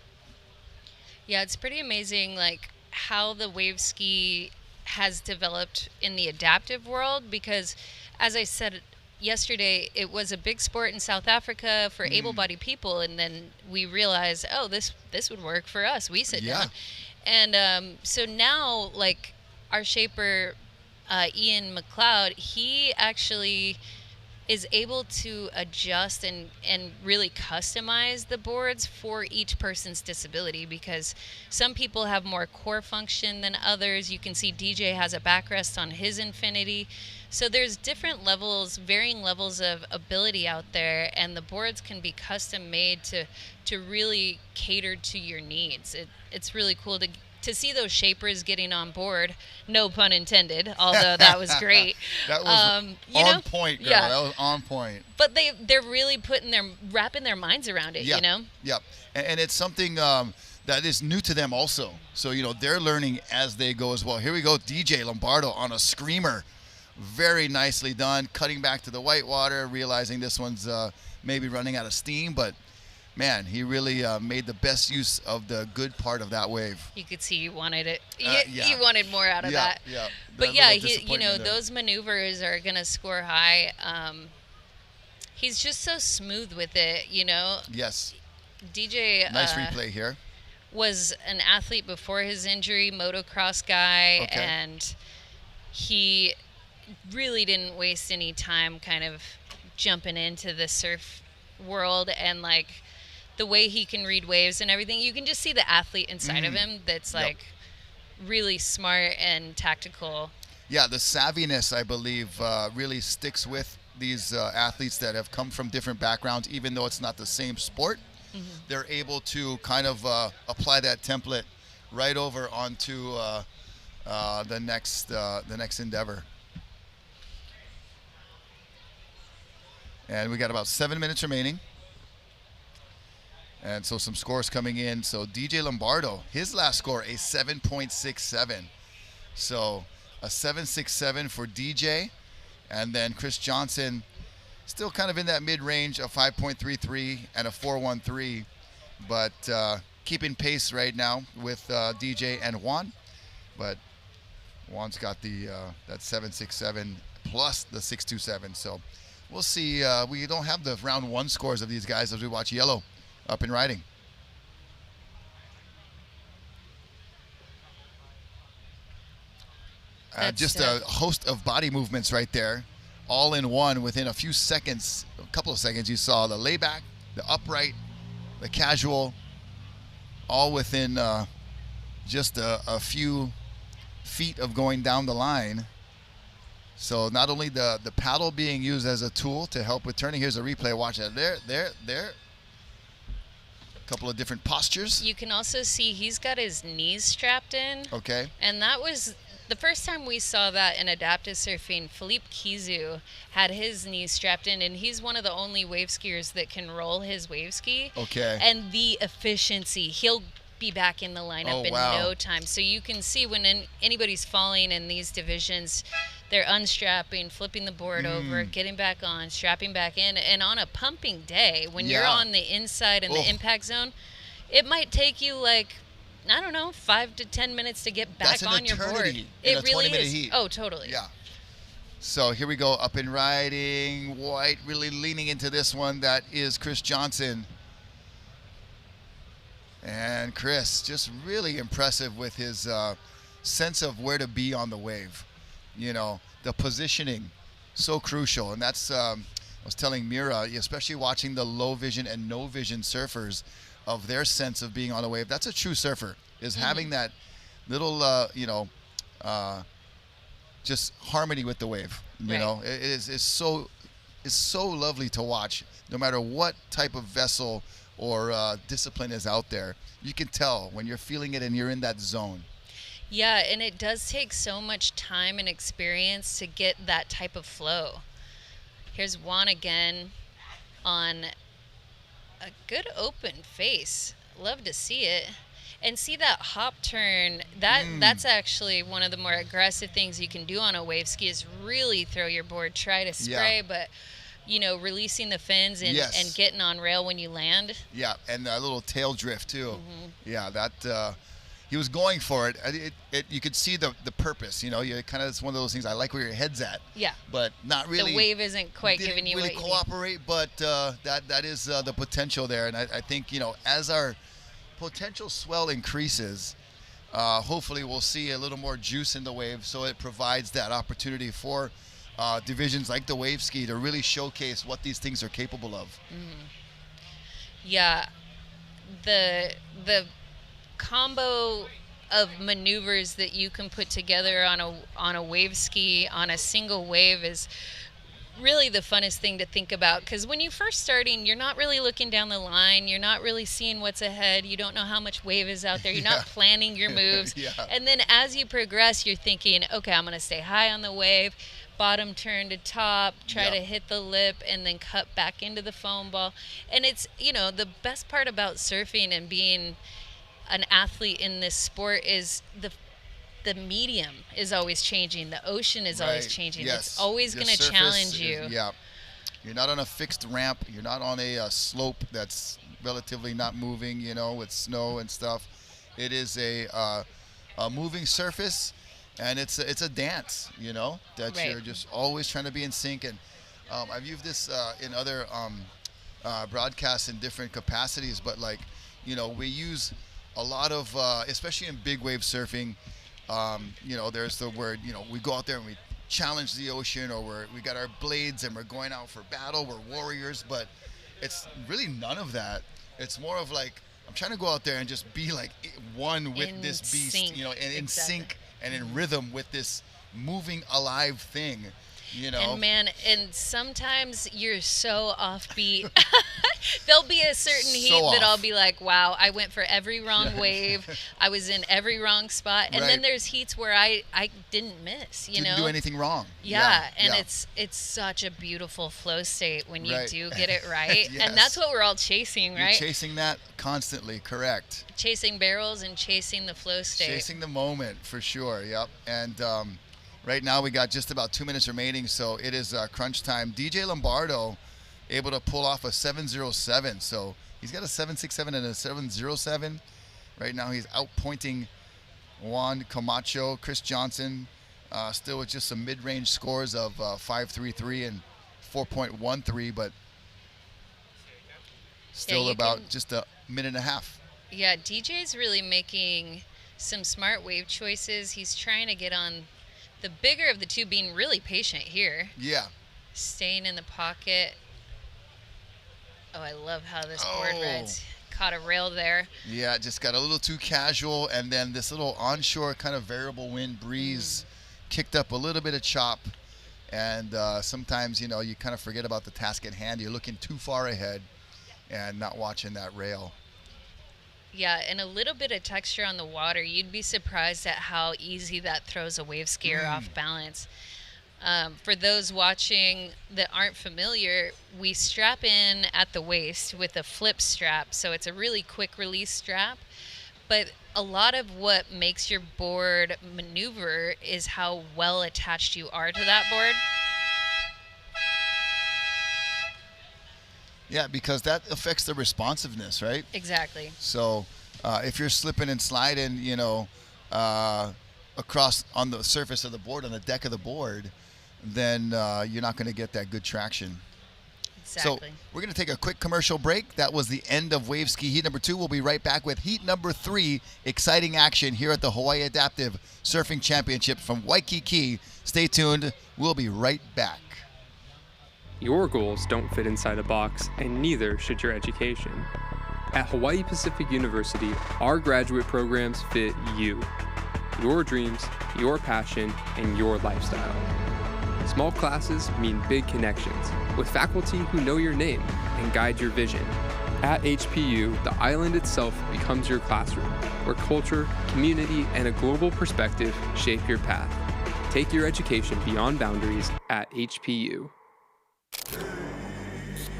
Yeah, it's pretty amazing, like, how the wave ski has developed in the adaptive world, because, as I said yesterday, it was a big sport in South Africa for able-bodied people, and then we realized, oh, this would work for us. We sit down. And so now, like, our shaper, Ian McLeod, he actually is able to adjust and really customize the boards for each person's disability, because some people have more core function than others. You can see DJ has a backrest on his Infinity. So there's different levels, varying levels of ability out there, and the boards can be custom made to really cater to your needs. It's really cool to see those shapers getting on board, no pun intended, although that was great. That was on point, girl. Yeah. That was on point. But they're really wrapping their minds around it, you know? Yep. And it's something that is new to them also. So, you know, they're learning as they go as well. Here we go, DJ Lombardo on a screamer. Very nicely done, cutting back to the whitewater, realizing this one's maybe running out of steam, but man, he really made the best use of the good part of that wave. You could see he wanted it. He wanted more out of that. Yeah. But yeah, you know, those maneuvers are going to score high. He's just so smooth with it, you know. Yes. DJ. Nice replay here. was an athlete before his injury, motocross guy, Okay. and he really didn't waste any time kind of jumping into the surf world, and like the way he can read waves and everything, you can just see the athlete inside of him that's Yep. like really smart and tactical. Yeah, the savviness, I believe, really sticks with these athletes that have come from different backgrounds, even though it's not the same sport. They're able to kind of apply that template right over onto the next endeavor. And we got about 7 minutes remaining. And so some scores coming in. So DJ Lombardo, his last score, a 7.67. So a 7.67 for DJ. And then Chris Johnson, still kind of in that mid-range of 5.33 and a 4.13. But keeping pace right now with DJ and Juan. But Juan's got the that 7.67 plus the 6.27. So we'll see. We don't have the round one scores of these guys as we watch Yellow up and riding. Just a host of body movements right there, all in one within a few seconds, a couple of seconds. You saw the layback, the upright, the casual, all within just a few feet of going down the line. So not only the paddle being used as a tool to help with turning. Here's a replay. Watch that. There. A couple of different postures. You can also see he's got his knees strapped in. Okay. And that was the first time we saw that in adaptive surfing. Philippe Kizu had his knees strapped in, and he's one of the only wave skiers that can roll his wave ski. Okay. And the efficiency, he'll be back in the lineup in no time. So you can see when anybody's falling in these divisions, they're unstrapping, flipping the board over, getting back on, strapping back in. And on a pumping day, when you're on the inside in the impact zone, it might take you like, I don't know, 5 to 10 minutes to get back on your board. It really is. Heat. Oh, totally. Yeah. So here we go, up and riding. White really leaning into this one. That is Chris Johnson. And Chris, just really impressive with his sense of where to be on the wave. You know, the positioning, so crucial. And that's, I was telling Mera, especially watching the low vision and no vision surfers, of their sense of being on a wave. That's a true surfer, is having that little, just harmony with the wave. You know, it's so lovely to watch. No matter what type of vessel or discipline is out there, you can tell when you're feeling it and you're in that zone. Yeah, and it does take so much time and experience to get that type of flow. Here's Juan again on a good open face. Love to see it. And see that hop turn. That's actually one of the more aggressive things you can do on a wave ski, is really throw your board, try to spray, but you know, releasing the fins and getting on rail when you land. Yeah, and a little tail drift too. Yeah, that he was going for it. You could see the purpose. You know, you kind of, it's one of those things. I like where your head's at. Yeah. But not really. The wave isn't quite giving you really what cooperate, but that is the potential there. And I think, you know, as our potential swell increases, hopefully we'll see a little more juice in the wave, so it provides that opportunity for divisions like the wave ski to really showcase what these things are capable of. Yeah, the combo of maneuvers that you can put together on a wave ski, on a single wave, is really the funnest thing to think about, because when you're first starting, you're not really looking down the line, you're not really seeing what's ahead, you don't know how much wave is out there, you're not planning your moves. And then as you progress, you're thinking, okay, I'm going to stay high on the wave, bottom turn to top, try to hit the lip, and then cut back into the foam ball. And it's, you know, the best part about surfing and being an athlete in this sport is the medium is always changing. The ocean is always changing. It's always going to challenge you. You're not on a fixed ramp. You're not on a slope that's relatively not moving, you know, with snow and stuff. It is a moving surface, and it's a dance, you know, that you're just always trying to be in sync. And I've used this in other broadcasts in different capacities, but like, you know, we use a lot of, especially in big wave surfing, there's the word, we go out there and we challenge the ocean, or we got our blades and we're going out for battle, we're warriors, but it's really none of that. It's more of like, I'm trying to go out there and just be like one with In this beast, sync. and in Exactly. sync and in rhythm with this moving alive thing, And man, and sometimes you're so offbeat. There'll be a certain heat that I'll off. be like, wow, I went for every wrong wave. I was in every wrong spot. And then Right. there's heats where I didn't miss, Didn't do anything wrong. Yeah, and it's such a beautiful flow state when you Right. do get it right. Yes. And that's what we're all chasing, You're right? chasing that constantly, correct. Chasing barrels and chasing the flow state. Chasing the moment, for sure, yep. And right now we got just about 2 minutes remaining, so it is crunch time. DJ Lombardo able to pull off a 707, so he's got a 767 and a 707. Right now he's outpointing Juan Camacho. Chris Johnson still with just some mid-range scores of 5.33 and 4.13, but still you about can- just a minute and a half. Yeah, DJ's really making some smart wave choices. He's trying to get on the bigger of the two, being really patient here. Yeah. Staying in the pocket. Oh, I love how this board Oh. rides. Caught a rail there. Yeah, just got a little too casual, and then this little onshore kind of variable wind breeze kicked up a little bit of chop, and sometimes, you kind of forget about the task at hand. You're looking too far ahead and not watching that rail. Yeah, and a little bit of texture on the water. You'd be surprised at how easy that throws a wave skier off balance. For those watching that aren't familiar, we strap in at the waist with a flip strap, so it's a really quick release strap. But a lot of what makes your board maneuver is how well attached you are to that board. Yeah, because that affects the responsiveness, right? Exactly. So if you're slipping and sliding, across on the surface of the board, on the deck of the board, then you're not going to get that good traction. Exactly. So we're going to take a quick commercial break. That was the end of Wave Ski Heat number 2. We'll be right back with Heat number 3. Exciting action here at the Hawaii Adaptive Surfing Championship from Waikiki. Stay tuned. We'll be right back. Your goals don't fit inside a box, and neither should your education. At Hawaii Pacific University, our graduate programs fit you, your dreams, your passion, and your lifestyle. Small classes mean big connections, with faculty who know your name and guide your vision. At HPU, the island itself becomes your classroom, where culture, community, and a global perspective shape your path. Take your education beyond boundaries at HPU.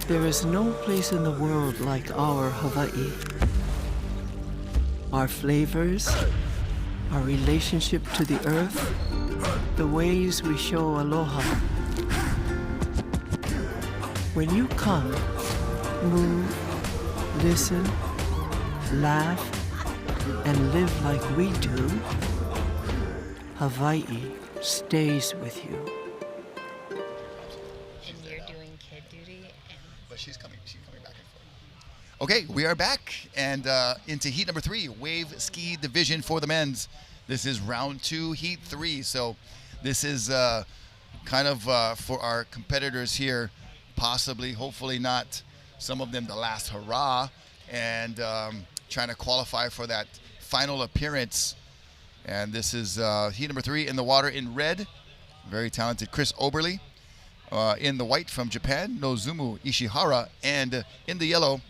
There is no place in the world like our Hawaii. Our flavors, our relationship to the earth, the ways we show aloha. When you come, move, listen, laugh, and live like we do, Hawaii stays with you. And you're doing kid duty. But she's coming back and forth. Okay, we are back and into Heat number 3, Wave Ski Division for the men's. This is round 2, Heat 3. So this is kind of for our competitors here, possibly, hopefully not, some of them the last hurrah, and trying to qualify for that final appearance. And this is Heat number 3 in the water in red. Very talented Chris Oberly. In the white from Japan, Nozumu Ishihara, and in the yellow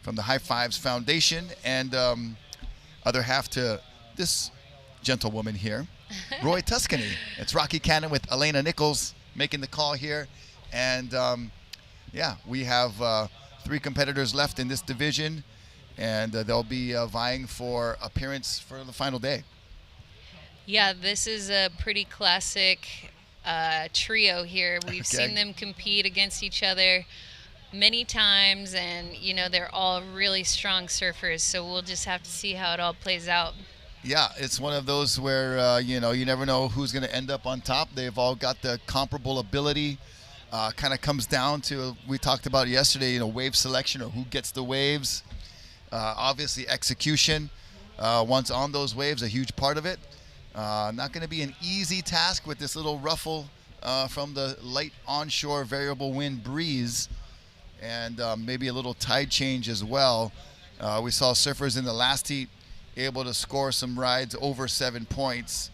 from the High Fives Foundation, and other half to this gentlewoman here, Roy Tuscany. It's Rocky Cannon with Elena Nichols making the call here, and yeah, we have 3 competitors left in this division, and they'll be vying for appearance for the final day. Yeah, this is a pretty classic trio here. We've seen them compete against each other many times, and they're all really strong surfers, so we'll just have to see how it all plays out. Yeah, it's one of those where you never know who's going to end up on top. They've all got the comparable ability. Kind of comes down to, we talked about yesterday, wave selection, or who gets the waves. Obviously, execution once on those waves, a huge part of it. Not going to be an easy task with this little ruffle from the light onshore variable wind breeze, and maybe a little tide change as well. We saw surfers in the last heat able to score some rides over 7 points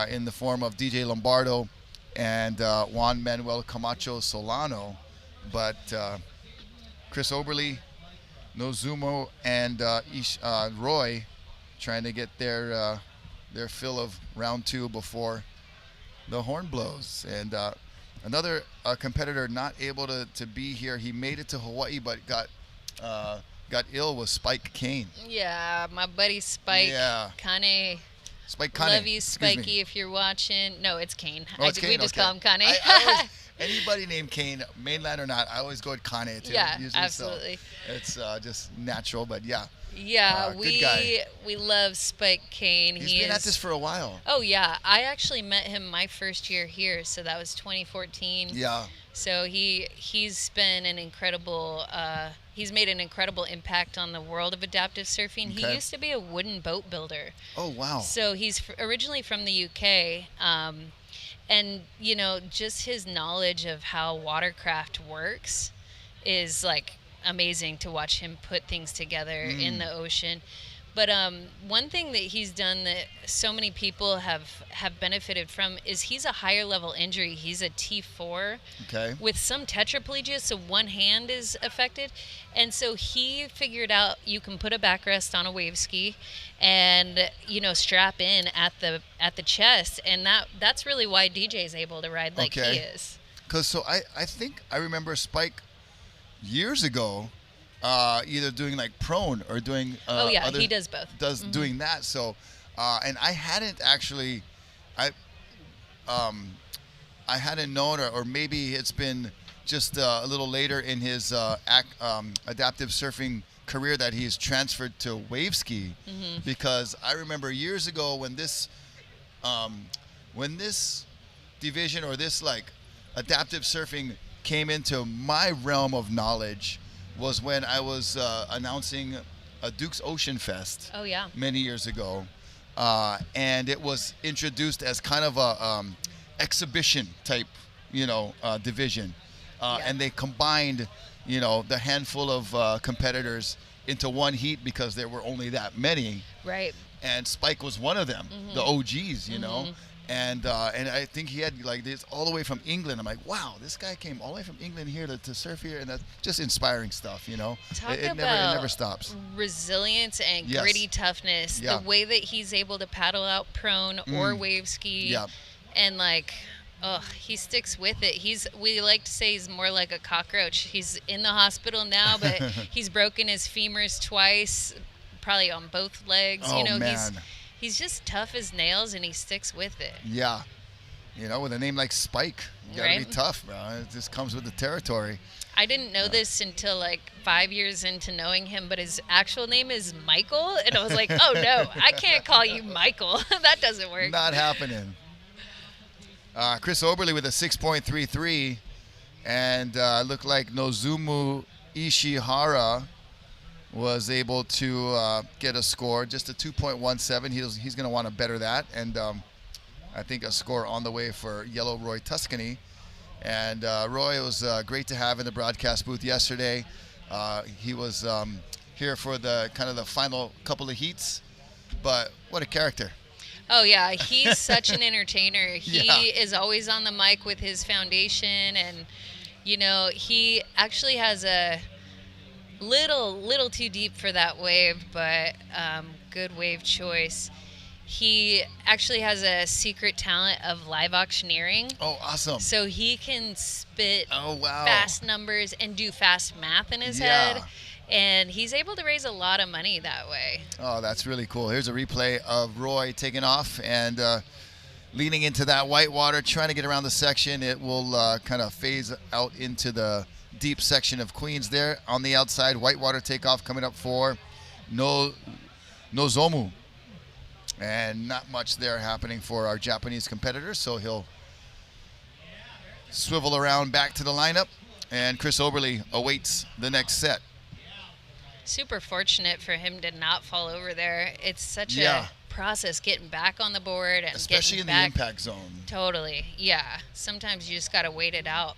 in the form of DJ Lombardo and Juan Manuel Camacho Solano. But Chris Oberly, Nozumo, and Roy trying to get their fill of round 2 before the horn blows. And another competitor not able to be here. He made it to Hawaii, but got ill, was Spike Kane. Yeah, my buddy Spike. Yeah. Kane. Spike Kane. Love you, Spikey, if you're watching. No, it's Kane. Oh, it's Kane? We just Okay. call him Kane. I always, anybody named Kane, mainland or not, I always go with Kane too. Yeah, usually, absolutely. So it's just natural, but yeah. Yeah, good guy. we love Spike Kane. He's been at this for a while. Oh yeah, I actually met him my first year here, so that was 2014. Yeah. So he's been an incredible. He's made an incredible impact on the world of adaptive surfing. Okay. He used to be a wooden boat builder. Oh wow. So he's originally from the UK, and you know, just his knowledge of how watercraft works is like amazing to watch him put things together in the ocean. But one thing that he's done that so many people have benefited from is he's a higher level injury. He's a T4 with some tetraplegia, so one hand is affected. And so he figured out you can put a backrest on a wave ski and, you know, strap in at the chest. And that's really why DJ is able to ride like he is. Because I think I remember Spike years ago either doing like prone or doing he does both. Doing that. So and I hadn't actually I hadn't known, or maybe it's been just a little later in his adaptive surfing career that he's transferred to wave ski, because I remember years ago when this division or this like adaptive surfing came into my realm of knowledge was when I was announcing a Duke's Ocean Fest many years ago. And it was introduced as kind of a exhibition type, division. And they combined, the handful of competitors into one heat because there were only that many. Right. And Spike was one of them, the OGs, And I think he had like this all the way from England. I'm like, wow, this guy came all the way from England here to surf here, and that's just inspiring stuff, It never stops. Resilience and gritty toughness. Yeah. The way that he's able to paddle out prone or wave ski, and like, he sticks with it. We like to say he's more like a cockroach. He's in the hospital now, but he's broken his femurs twice, probably on both legs. Oh, man. He's just tough as nails, and he sticks with it. Yeah. With a name like Spike, you gotta be tough, bro. It just comes with the territory. I didn't know this until like 5 years into knowing him, but his actual name is Michael. And I was like, oh no, I can't call you Michael. That doesn't work. Not happening. Chris Oberly with a 6.33, and looked like Nozumu Ishihara was able to get a score, just a 2.17. He's going to want to better that, and I think a score on the way for Yellow Roy Tuscany. And Roy, it was great to have in the broadcast booth yesterday. He was here for the kind of the final couple of heats, but what a character. Oh yeah, he's such an entertainer. He is always on the mic with his foundation, and he actually has a little too deep for that wave, but good wave choice. He actually has a secret talent of live auctioneering. Oh, awesome. So he can spit fast numbers and do fast math in his head. And he's able to raise a lot of money that way. Oh, that's really cool. Here's a replay of Roy taking off and leaning into that white water, trying to get around the section. It will kind of phase out into the deep section of Queens there. On the outside, whitewater takeoff coming up for Nozomu. And not much there happening for our Japanese competitors, so he'll swivel around back to the lineup, and Chris Oberly awaits the next set. super fortunate for him to not fall over there. It's such Yeah. a process getting back on the board and Especially getting in the back. impact zone. Totally, yeah. Sometimes you just gotta wait it out.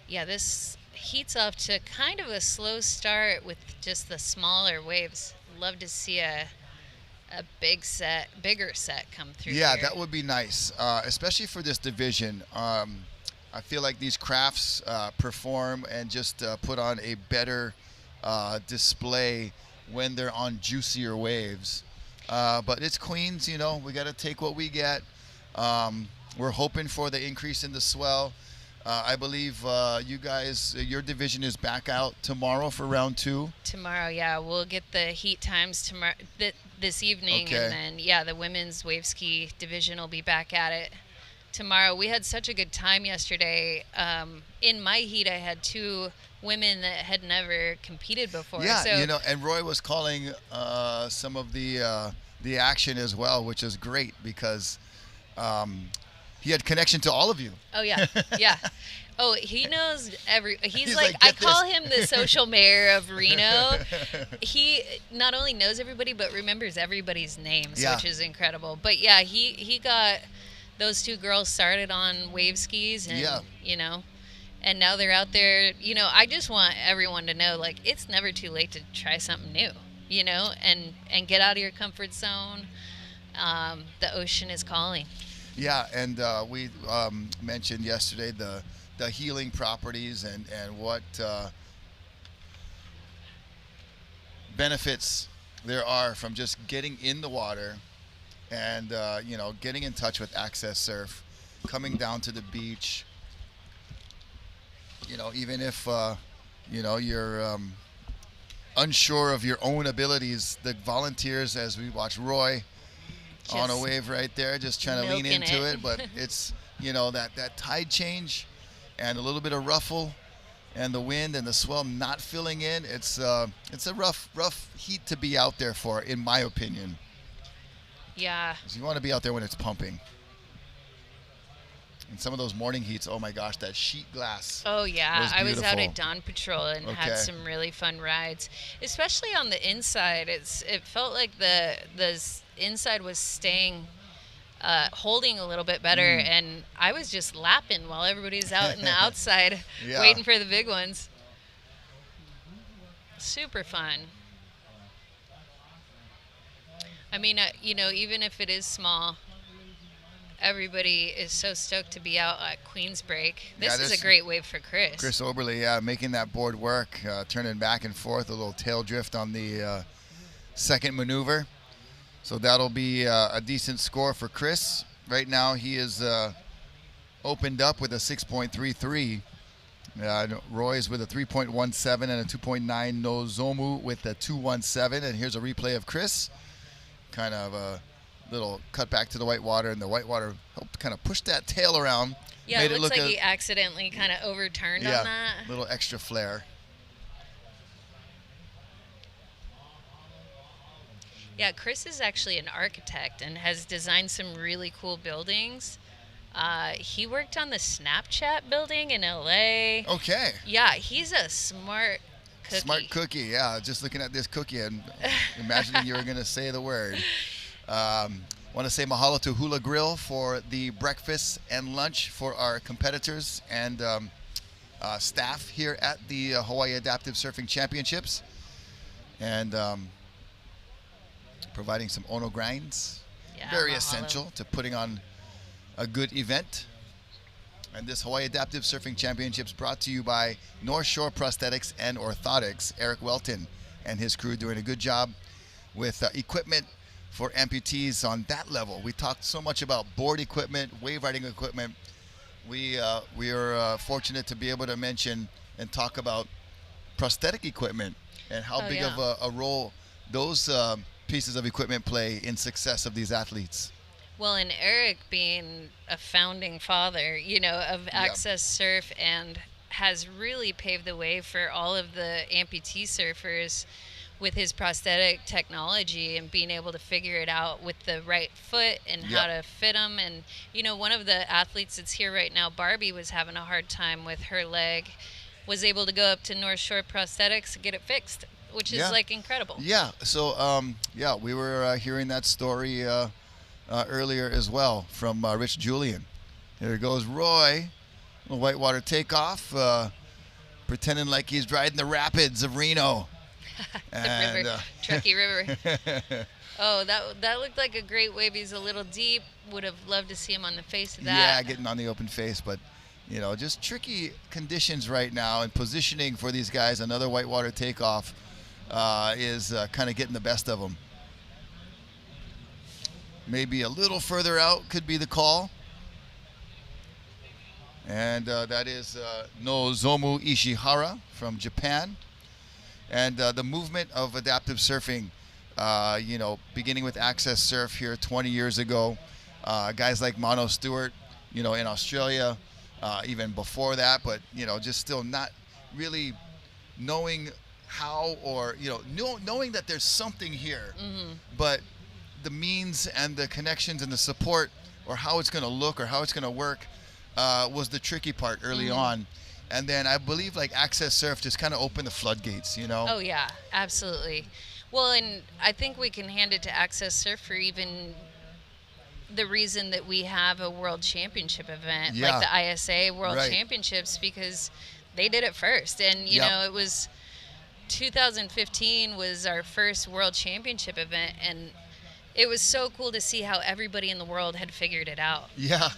Yeah, this heats off to kind of a slow start with just the smaller waves. Love to see a bigger set come through. Yeah, here. that would be nice, especially for this division. I feel like these crafts perform and just put on a better display when they're on juicier waves. But it's Queens, you know, we got to take what we get. We're hoping for the increase in the swell. I believe you guys, your division is back out tomorrow for round 2. Tomorrow, yeah, we'll get the heat times tomorrow, this evening, Okay. and then yeah, the women's wave ski division will be back at it tomorrow. We had such a good time yesterday. In my heat, I had 2 women that had never competed before. Yeah, so, you know, and Roy was calling some of the action as well, which is great because he had connection to all of you. Oh yeah, yeah. Oh, he knows he's He's like like, I "Get call this." him the social mayor of Reno. He not only knows everybody but remembers everybody's names, Yeah. which is incredible. But yeah, he got those 2 girls started on wave skis, and Yeah. you know, and now they're out there. You know, I just want everyone to know, like, it's never too late to try something new. You know, and get out of your comfort zone. The ocean is calling. Yeah, and we mentioned yesterday the healing properties and what benefits there are from just getting in the water and you know, getting in touch with AccesSurf, coming down to the beach. You know, even if you know, you're unsure of your own abilities, the volunteers, as we watch Roy on a Just wave right there, just trying to lean milking into it. it. But it's, you know, that tide change and a little bit of ruffle and the wind and the swell not filling in. It's a rough heat to be out there for, in my opinion. Yeah. 'Cause you want to be out there when it's pumping. And some of those morning heats, oh my gosh, that sheet glass. Oh yeah, I was out beautiful. at Dawn Patrol and had Okay. some really fun rides, especially on the inside. It felt like the inside was staying, holding a little bit better, and I was just lapping while everybody's out in the outside, Yeah. waiting for the big ones. Super fun. I mean, you know, even if it is small, everybody is so stoked to be out at Queen's Break. This is a great wave for Chris. Chris Oberle, yeah, making that board work, turning back and forth, a little tail drift on the second maneuver. So that'll be a decent score for Chris. Right now he is opened up with a 6.33. Roy's with a 3.17 and a 2.9. Nozomu with a 2.17. And here's a replay of Chris. Kind of a little cut back to the whitewater, and the whitewater helped kind of push that tail around. Yeah, made it looks look like he accidentally kind of overturned yeah, on that. little extra flare. Yeah, Chris is actually an architect and has designed some really cool buildings. He worked on the Snapchat building in LA. Okay. Yeah, he's a smart cookie. Smart cookie, yeah. Just looking at this cookie and imagining you were going to say the word. Want to say mahalo to Hula Grill for the breakfast and lunch for our competitors and staff here at the Hawaii Adaptive Surfing Championships. And providing some ono grinds. Yeah, Very mahalo. essential to putting on a good event. And this Hawaii Adaptive Surfing Championships brought to you by North Shore Prosthetics and Orthotics. Eric Welton and his crew doing a good job with equipment for amputees on that level. We talked so much about board equipment, wave riding equipment. We are fortunate to be able to mention and talk about prosthetic equipment and how big of a role those pieces of equipment play in success of these athletes. Well, and Eric being a founding father, you know, of AccesSurf and has really paved the way for all of the amputee surfers with his prosthetic technology and being able to figure it out with the right foot and how to fit them. And, you know, one of the athletes that's here right now, Barbie, was having a hard time with her leg, was able to go up to North Shore Prosthetics and get it fixed, which is like incredible. Yeah. So, we were hearing that story earlier as well from Rich Julian. Here goes Roy, a whitewater takeoff, pretending like he's riding the rapids of Reno. The river, Truckee River. Oh, that looked like a great wave. He's a little deep. Would have loved to see him on the face of that. Yeah, getting on the open face, but you know, just tricky conditions right now, and positioning for these guys. Another whitewater takeoff is kind of getting the best of them. Maybe a little further out could be the call. And that is Nozomu Ishihara from Japan. And the movement of adaptive surfing, beginning with AccesSurf here 20 years ago, guys like Mono Stewart, in Australia, even before that, but, just still not really knowing how, or, knowing that there's something here, but the means and the connections and the support, or how it's going to look or how it's going to work, was the tricky part early on. And then I believe like AccesSurf just kind of opened the floodgates, Oh, yeah, absolutely. Well, and I think we can hand it to AccesSurf for even the reason that we have a World Championship event, like the ISA World Championships, because they did it first. And, you know, it was 2015 was our first World Championship event, and it was so cool to see how everybody in the world had figured it out. Yeah,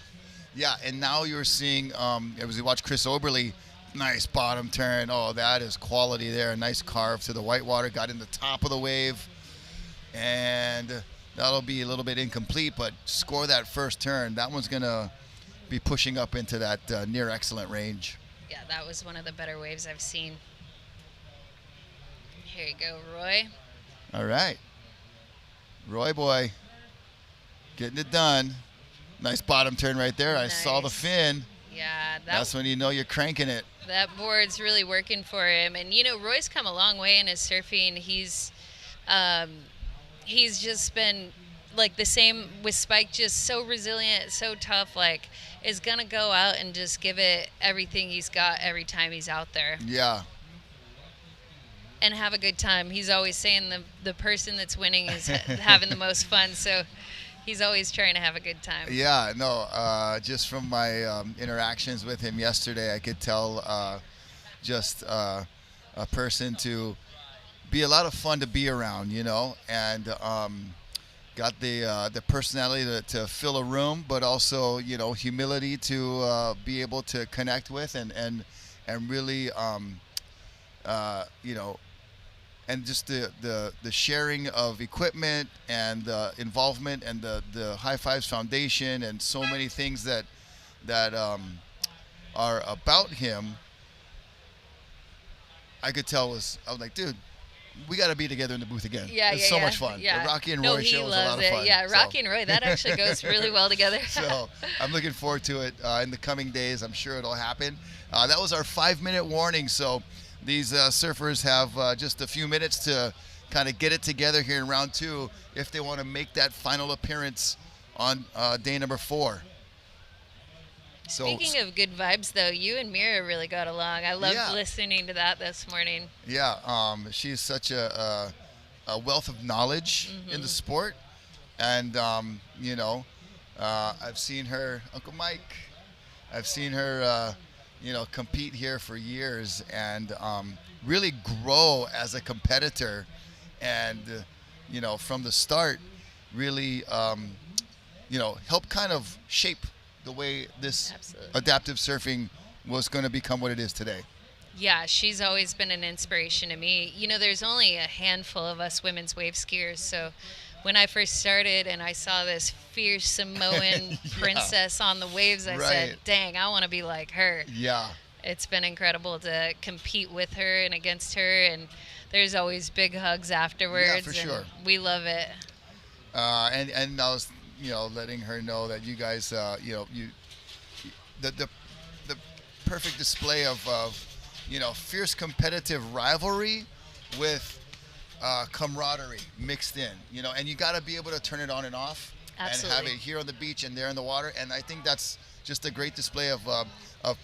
and now you're seeing, as we watch Chris Oberly, nice bottom turn. Oh, that is quality there. Nice carve to the whitewater, got in the top of the wave. And that'll be a little bit incomplete, but score that first turn. That one's going to be pushing up into that near excellent range. Yeah, that was one of the better waves I've seen. Here you go, Roy. All right. Roy boy, getting it done. Nice bottom turn right there. I saw the fin. Yeah. That's when you know you're cranking it. That board's really working for him. And, Roy's come a long way in his surfing. He's just been, like, the same with Spike, just so resilient, so tough, like, is going to go out and just give it everything he's got every time he's out there. Yeah. And have a good time. He's always saying the person that's winning is having the most fun, so he's always trying to have a good time. Yeah, no, just from my interactions with him yesterday, I could tell just a person to be a lot of fun to be around, and got the personality to fill a room, but also, humility to be able to connect with and really, and just the sharing of equipment and the involvement and the High Fives Foundation and so many things that are about him, I could tell I was like, dude, we got to be together in the booth again. Yeah, it's so much fun. Yeah. The Rocky and Roy show was a lot of fun. Yeah, Rocky and Roy, that actually goes really well together. So I'm looking forward to it in the coming days. I'm sure it'll happen. That was our 5-minute warning. So these surfers have just a few minutes to kind of get it together here in round 2 if they want to make that final appearance on day number 4. So, speaking of good vibes, though, you and Mera really got along. I loved listening to that this morning. Yeah, she's such a wealth of knowledge in the sport. And, I've seen her, Uncle Mike, I've seen her, compete here for years and really grow as a competitor. And, from the start, really, help kind of shape the way this adaptive surfing was going to become what it is today. Yeah, she's always been an inspiration to me. There's only a handful of us women's wave skiers, so when I first started and I saw this fierce Samoan princess on the waves, I said, dang, I want to be like her. Yeah. It's been incredible to compete with her and against her, and there's always big hugs afterwards. Yeah, for sure. We love it. And I was letting her know that you guys, the perfect display of, fierce competitive rivalry with camaraderie mixed in, and you got to be able to turn it on and off. Absolutely. And have it here on the beach and there in the water. And I think that's just a great display of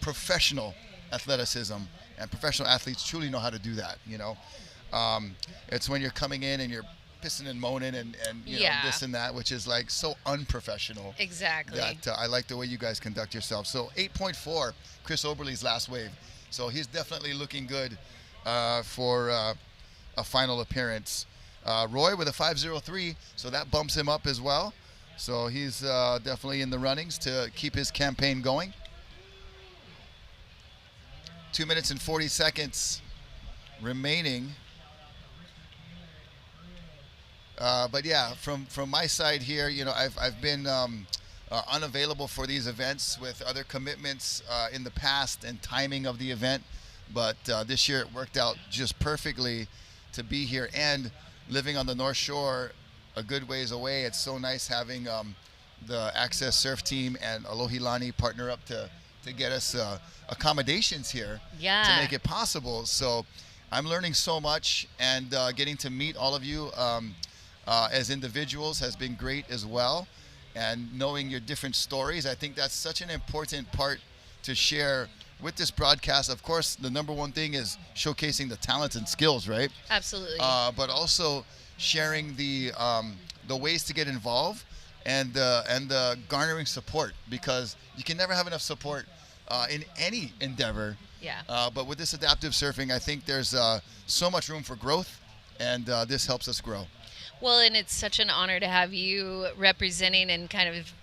professional athleticism, and professional athletes truly know how to do that. It's when you're coming in and you're pissing and moaning and this and that, which is like so unprofessional. Exactly. That I like the way you guys conduct yourselves. So 8.4, Chris Oberle's last wave. So he's definitely looking good for a final appearance. Roy with a 5.03, so that bumps him up as well. So he's definitely in the runnings to keep his campaign going. 2 minutes and 40 seconds remaining. But yeah, from my side here, I've been unavailable for these events with other commitments in the past and timing of the event. But this year it worked out just perfectly to be here, and living on the North Shore a good ways away. It's so nice having the AccesSurf team and Aloha partner up to get us accommodations here to make it possible. So I'm learning so much, and getting to meet all of you as individuals has been great as well. And knowing your different stories, I think that's such an important part to share with this broadcast. Of course, the number one thing is showcasing the talents and skills, right? Absolutely. But also sharing the ways to get involved and the garnering support, because you can never have enough support in any endeavor. Yeah. But with this adaptive surfing, I think there's so much room for growth, and this helps us grow. Well, and it's such an honor to have you representing and kind of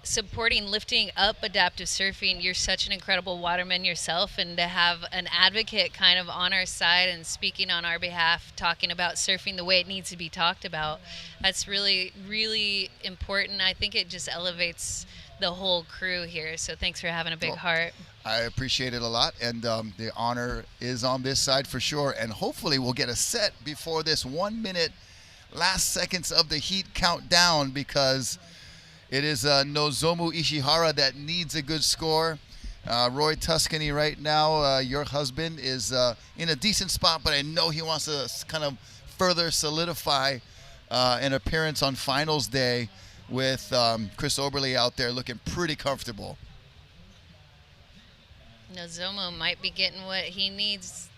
supporting, lifting up adaptive surfing. You're such an incredible waterman yourself, and to have an advocate kind of on our side and speaking on our behalf, talking about surfing the way it needs to be talked about, that's really, really important. I think it just elevates the whole crew here. So thanks for having a big heart. I appreciate it a lot, and the honor is on this side for sure. And hopefully we'll get a set before this 1 minute last seconds of the heat countdown, because it is Nozomu Ishihara that needs a good score. Roy Tuscany right now, your husband, is in a decent spot, but I know he wants to kind of further solidify an appearance on finals day with Chris Oberle out there looking pretty comfortable. Nozomu might be getting what he needs.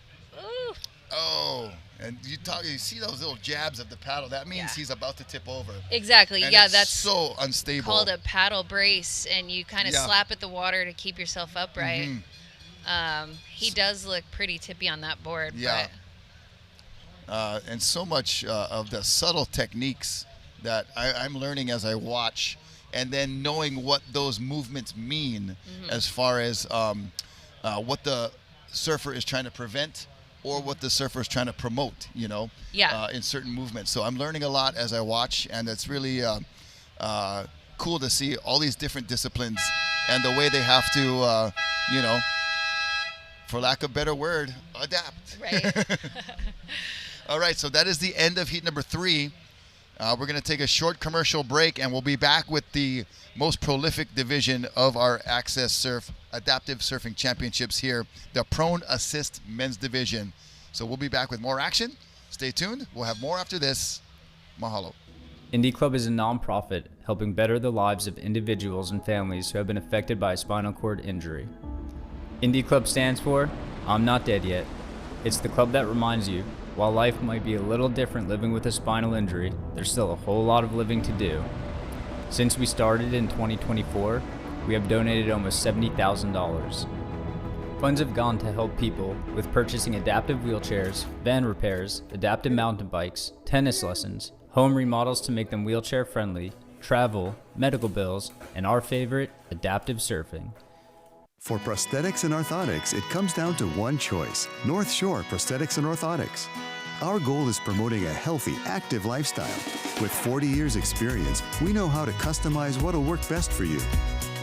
Ooh. Oh, and you see those little jabs of the paddle. That means he's about to tip over. Exactly. And yeah, it's that's so unstable. Called a paddle brace, and you kind of slap at the water to keep yourself upright. Mm-hmm. He does look pretty tippy on that board. Yeah. But. And so much of the subtle techniques that I'm learning as I watch, and then knowing what those movements mean as far as what the surfer is trying to prevent, or what the surfer is trying to promote, in certain movements. So I'm learning a lot as I watch, and it's really cool to see all these different disciplines and the way they have to, for lack of a better word, adapt. Right. All right, so that is the end of heat number 3. We're going to take a short commercial break, and we'll be back with the most prolific division of our AccesSurf Adaptive Surfing Championships here, the Prone Assist Men's Division. So we'll be back with more action. Stay tuned. We'll have more after this. Mahalo. Indie Club is a nonprofit helping better the lives of individuals and families who have been affected by a spinal cord injury. Indie Club stands for I'm Not Dead Yet. It's the club that reminds you, while life might be a little different living with a spinal injury, there's still a whole lot of living to do. Since we started in 2024, we have donated almost $70,000. Funds have gone to help people with purchasing adaptive wheelchairs, van repairs, adaptive mountain bikes, tennis lessons, home remodels to make them wheelchair friendly, travel, medical bills, and our favorite, adaptive surfing. For prosthetics and orthotics, it comes down to one choice: North Shore Prosthetics and Orthotics. Our goal is promoting a healthy, active lifestyle. With 40 years experience, we know how to customize what'll work best for you.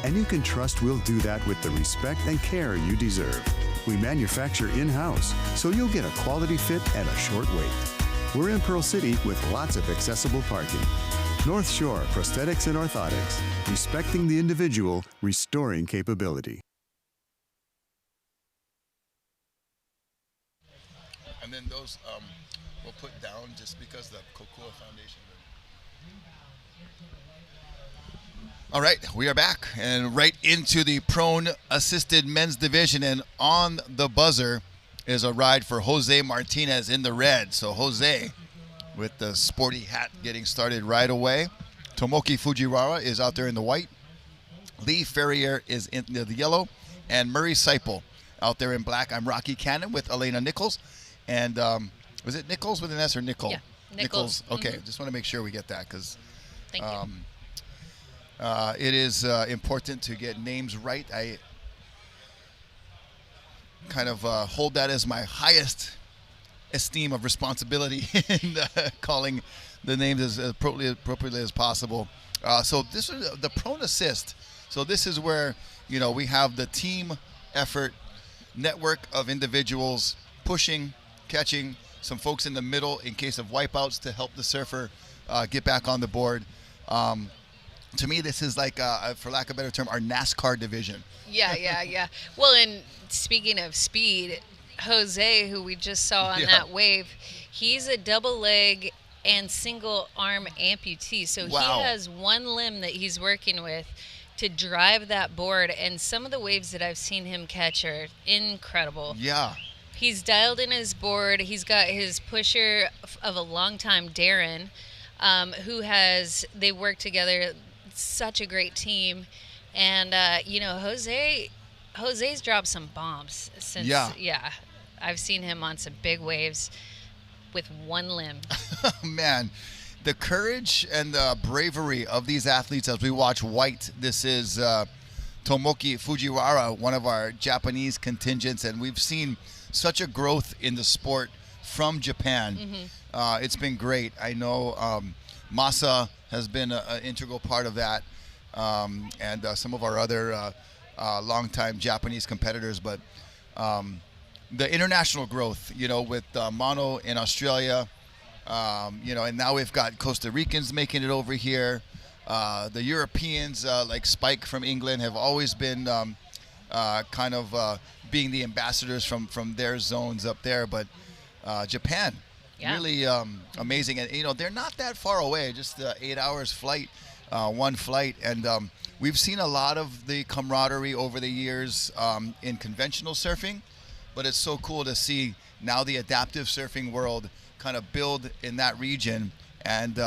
And you can trust we'll do that with the respect and care you deserve. We manufacture in-house, so you'll get a quality fit at a short wait. We're in Pearl City with lots of accessible parking. North Shore Prosthetics and Orthotics, respecting the individual, restoring capability. And then those we'll put down just because the Kokua Foundation. All right, we are back and right into the prone assisted men's division, and on the buzzer is a ride for Jose Martinez in the red. So Jose with the sporty hat getting started right away. Tomoki Fujiwara is out there in the white. Lee Ferrier is in the yellow, and Murray Seipel out there in black. I'm Rocky Cannon with Elena Nichols, and was it Nichols with an S or Nicole? Yeah, Nichols. Okay, just want to make sure we get that because Thank you. It is important to get names right. I kind of hold that as my highest esteem of responsibility in calling the names as appropriately as possible. So this is the prone assist. So this is where, you know, we have the team effort, network of individuals pushing, catching, some folks in the middle in case of wipeouts to help the surfer get back on the board. To me, this is like, for lack of a better term, our NASCAR division. Yeah. Well, and speaking of speed, Jose, who we just saw on that wave, he's a double leg and single arm amputee. So Wow. he has one limb that he's working with to drive that board. And some of the waves that I've seen him catch are incredible. Yeah. He's dialed in his board. He's got his pusher of a long time, Darren, they work together. Such a great team. And, Jose's dropped some bombs since, I've seen him on some big waves with one limb. Man, the courage and the bravery of these athletes as we watch white. This is Tomoki Fujiwara, one of our Japanese contingents, and we've seen such a growth in the sport from Japan. Mm-hmm. It's been great. I know Masa has been an integral part of that, and some of our other longtime Japanese competitors. But the international growth, with Mono in Australia, and now we've got Costa Ricans making it over here. The Europeans, like Spike from England, have always been kind of being the ambassadors from their zones up there. But Japan, really amazing. And, they're not that far away, just 8 hours flight, one flight. And we've seen a lot of the camaraderie over the years in conventional surfing. But it's so cool to see now the adaptive surfing world kind of build in that region. And,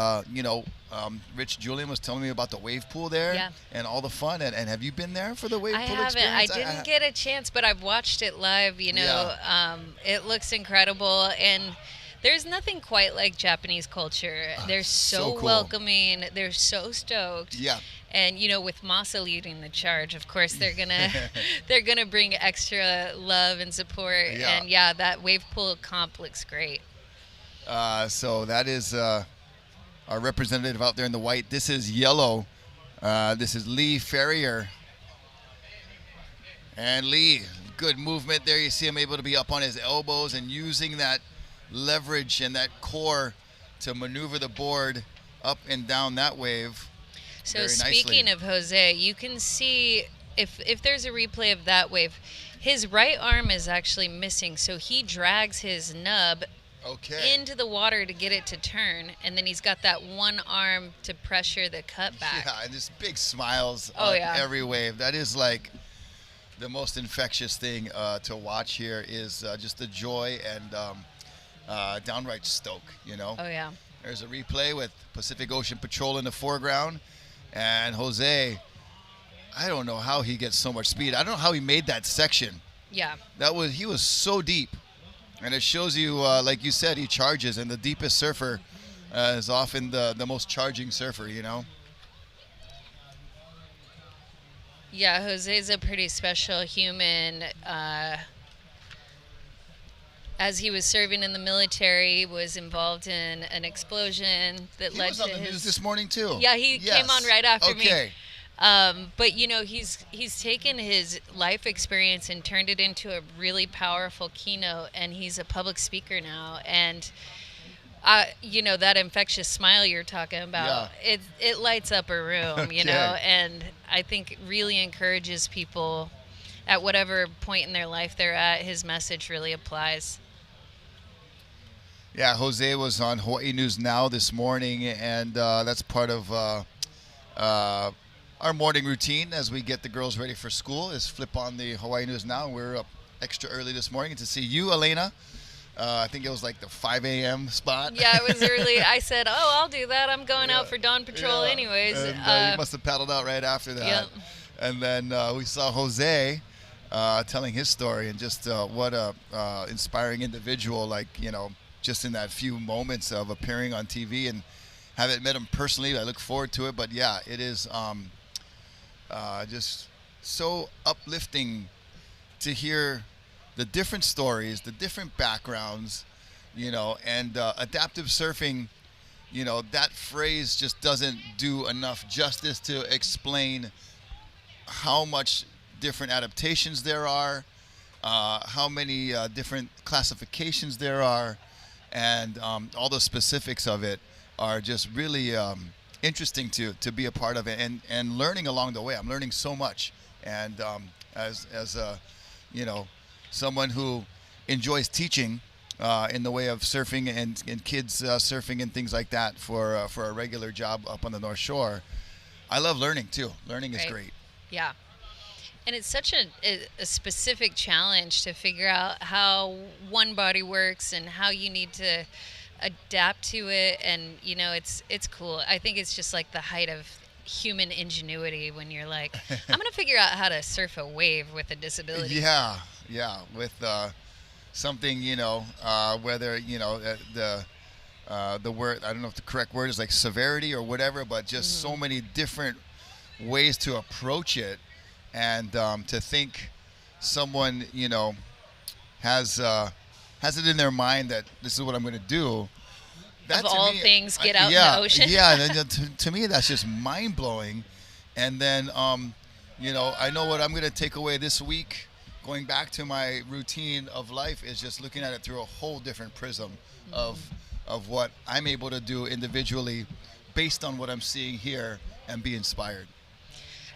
Rich Julian was telling me about the wave pool there and all the fun. And have you been there for the wave pool experience? I didn't get a chance, but I've watched it live. It looks incredible. And there's nothing quite like Japanese culture. They're so cool. welcoming. They're so stoked. Yeah. And with Masa leading the charge, of course they're gonna bring extra love and support. Yeah. And that wave pool comp looks great. So that is our representative out there in the white. This is yellow. This is Lee Ferrier. And Lee, good movement there. You see him able to be up on his elbows and using that leverage and that core to maneuver the board up and down that wave. So speaking of Jose, you can see if there's a replay of that wave, his right arm is actually missing. So he drags his nub into the water to get it to turn, and then he's got that one arm to pressure the cutback. Yeah, and just big smiles on every wave. That is like the most infectious thing to watch here is just the joy and downright stoke, Oh, yeah. There's a replay with Pacific Ocean Patrol in the foreground. And Jose, I don't know how he gets so much speed. I don't know how he made that section. Yeah. He was so deep. And it shows you, like you said, he charges. And the deepest surfer is often the most charging surfer, Yeah, Jose's a pretty special human. As he was serving in the military, was involved in an explosion that led to his... He was on the news this morning, too. Yeah, he came on right after me. Okay. But, he's taken his life experience and turned it into a really powerful keynote, and he's a public speaker now. And, that infectious smile you're talking about, it lights up a room, and I think really encourages people at whatever point in their life they're at. His message really applies. Yeah, Jose was on Hawaii News Now this morning, and that's part of our morning routine as we get the girls ready for school is flip on the Hawaii News Now. We're up extra early this morning to see you, Elena. I think it was like the 5 a.m. spot. Yeah, it was early. I said, "Oh, I'll do that. I'm going out for dawn patrol anyways." And you must have paddled out right after that. Yep. And then we saw Jose telling his story, and just what a inspiring individual. Like, you know, just in that few moments of appearing on TV, and haven't met him personally. I look forward to it. But yeah, it is just so uplifting to hear the different stories, the different backgrounds, you know, and adaptive surfing, you know, that phrase just doesn't do enough justice to explain how much different adaptations there are, how many different classifications there are, and all the specifics of it are just really interesting to be a part of it, and learning along the way. I'm learning so much, and as a, you know, someone who enjoys teaching in the way of surfing and kids surfing and things like that for a regular job up on the North Shore, I love learning too. Learning is great. Yeah. And it's such a specific challenge to figure out how one body works and how you need to adapt to it. And, you know, it's cool. I think it's just like the height of human ingenuity when you're like, I'm going to figure out how to surf a wave with a disability. Yeah, with something, you know, whether, you know, the word, I don't know if the correct word is like severity or whatever, but just so many different ways to approach it. And to think someone, you know, has it in their mind that this is what I'm going to do. That, of all things, get out in the ocean. Yeah, to me, that's just mind-blowing. And then, you know, I know what I'm going to take away this week, going back to my routine of life, is just looking at it through a whole different prism of what I'm able to do individually based on what I'm seeing here, and be inspired.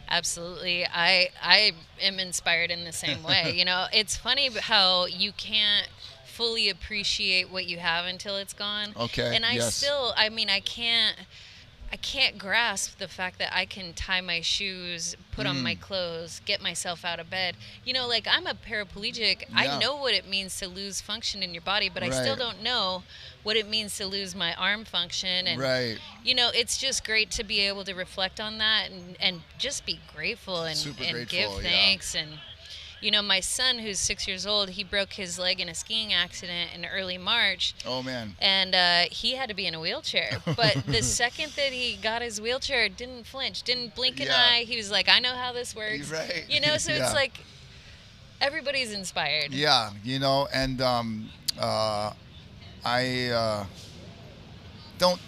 Absolutely. I am inspired in the same way. You know, it's funny how you can't fully appreciate what you have until it's gone. Okay. And I can't grasp the fact that I can tie my shoes, put on my clothes, get myself out of bed. You know, like, I'm a paraplegic. Yeah. I know what it means to lose function in your body, but I still don't know what it means to lose my arm function. And, you know, it's just great to be able to reflect on that and just be grateful and grateful, give thanks. And, you know, my son, who's 6 years old, he broke his leg in a skiing accident in early March. Oh, man. And he had to be in a wheelchair. But the second that he got his wheelchair, didn't flinch, didn't blink an eye. He was like, I know how this works. Right. You know, so it's like everybody's inspired. Yeah, you know, and I don't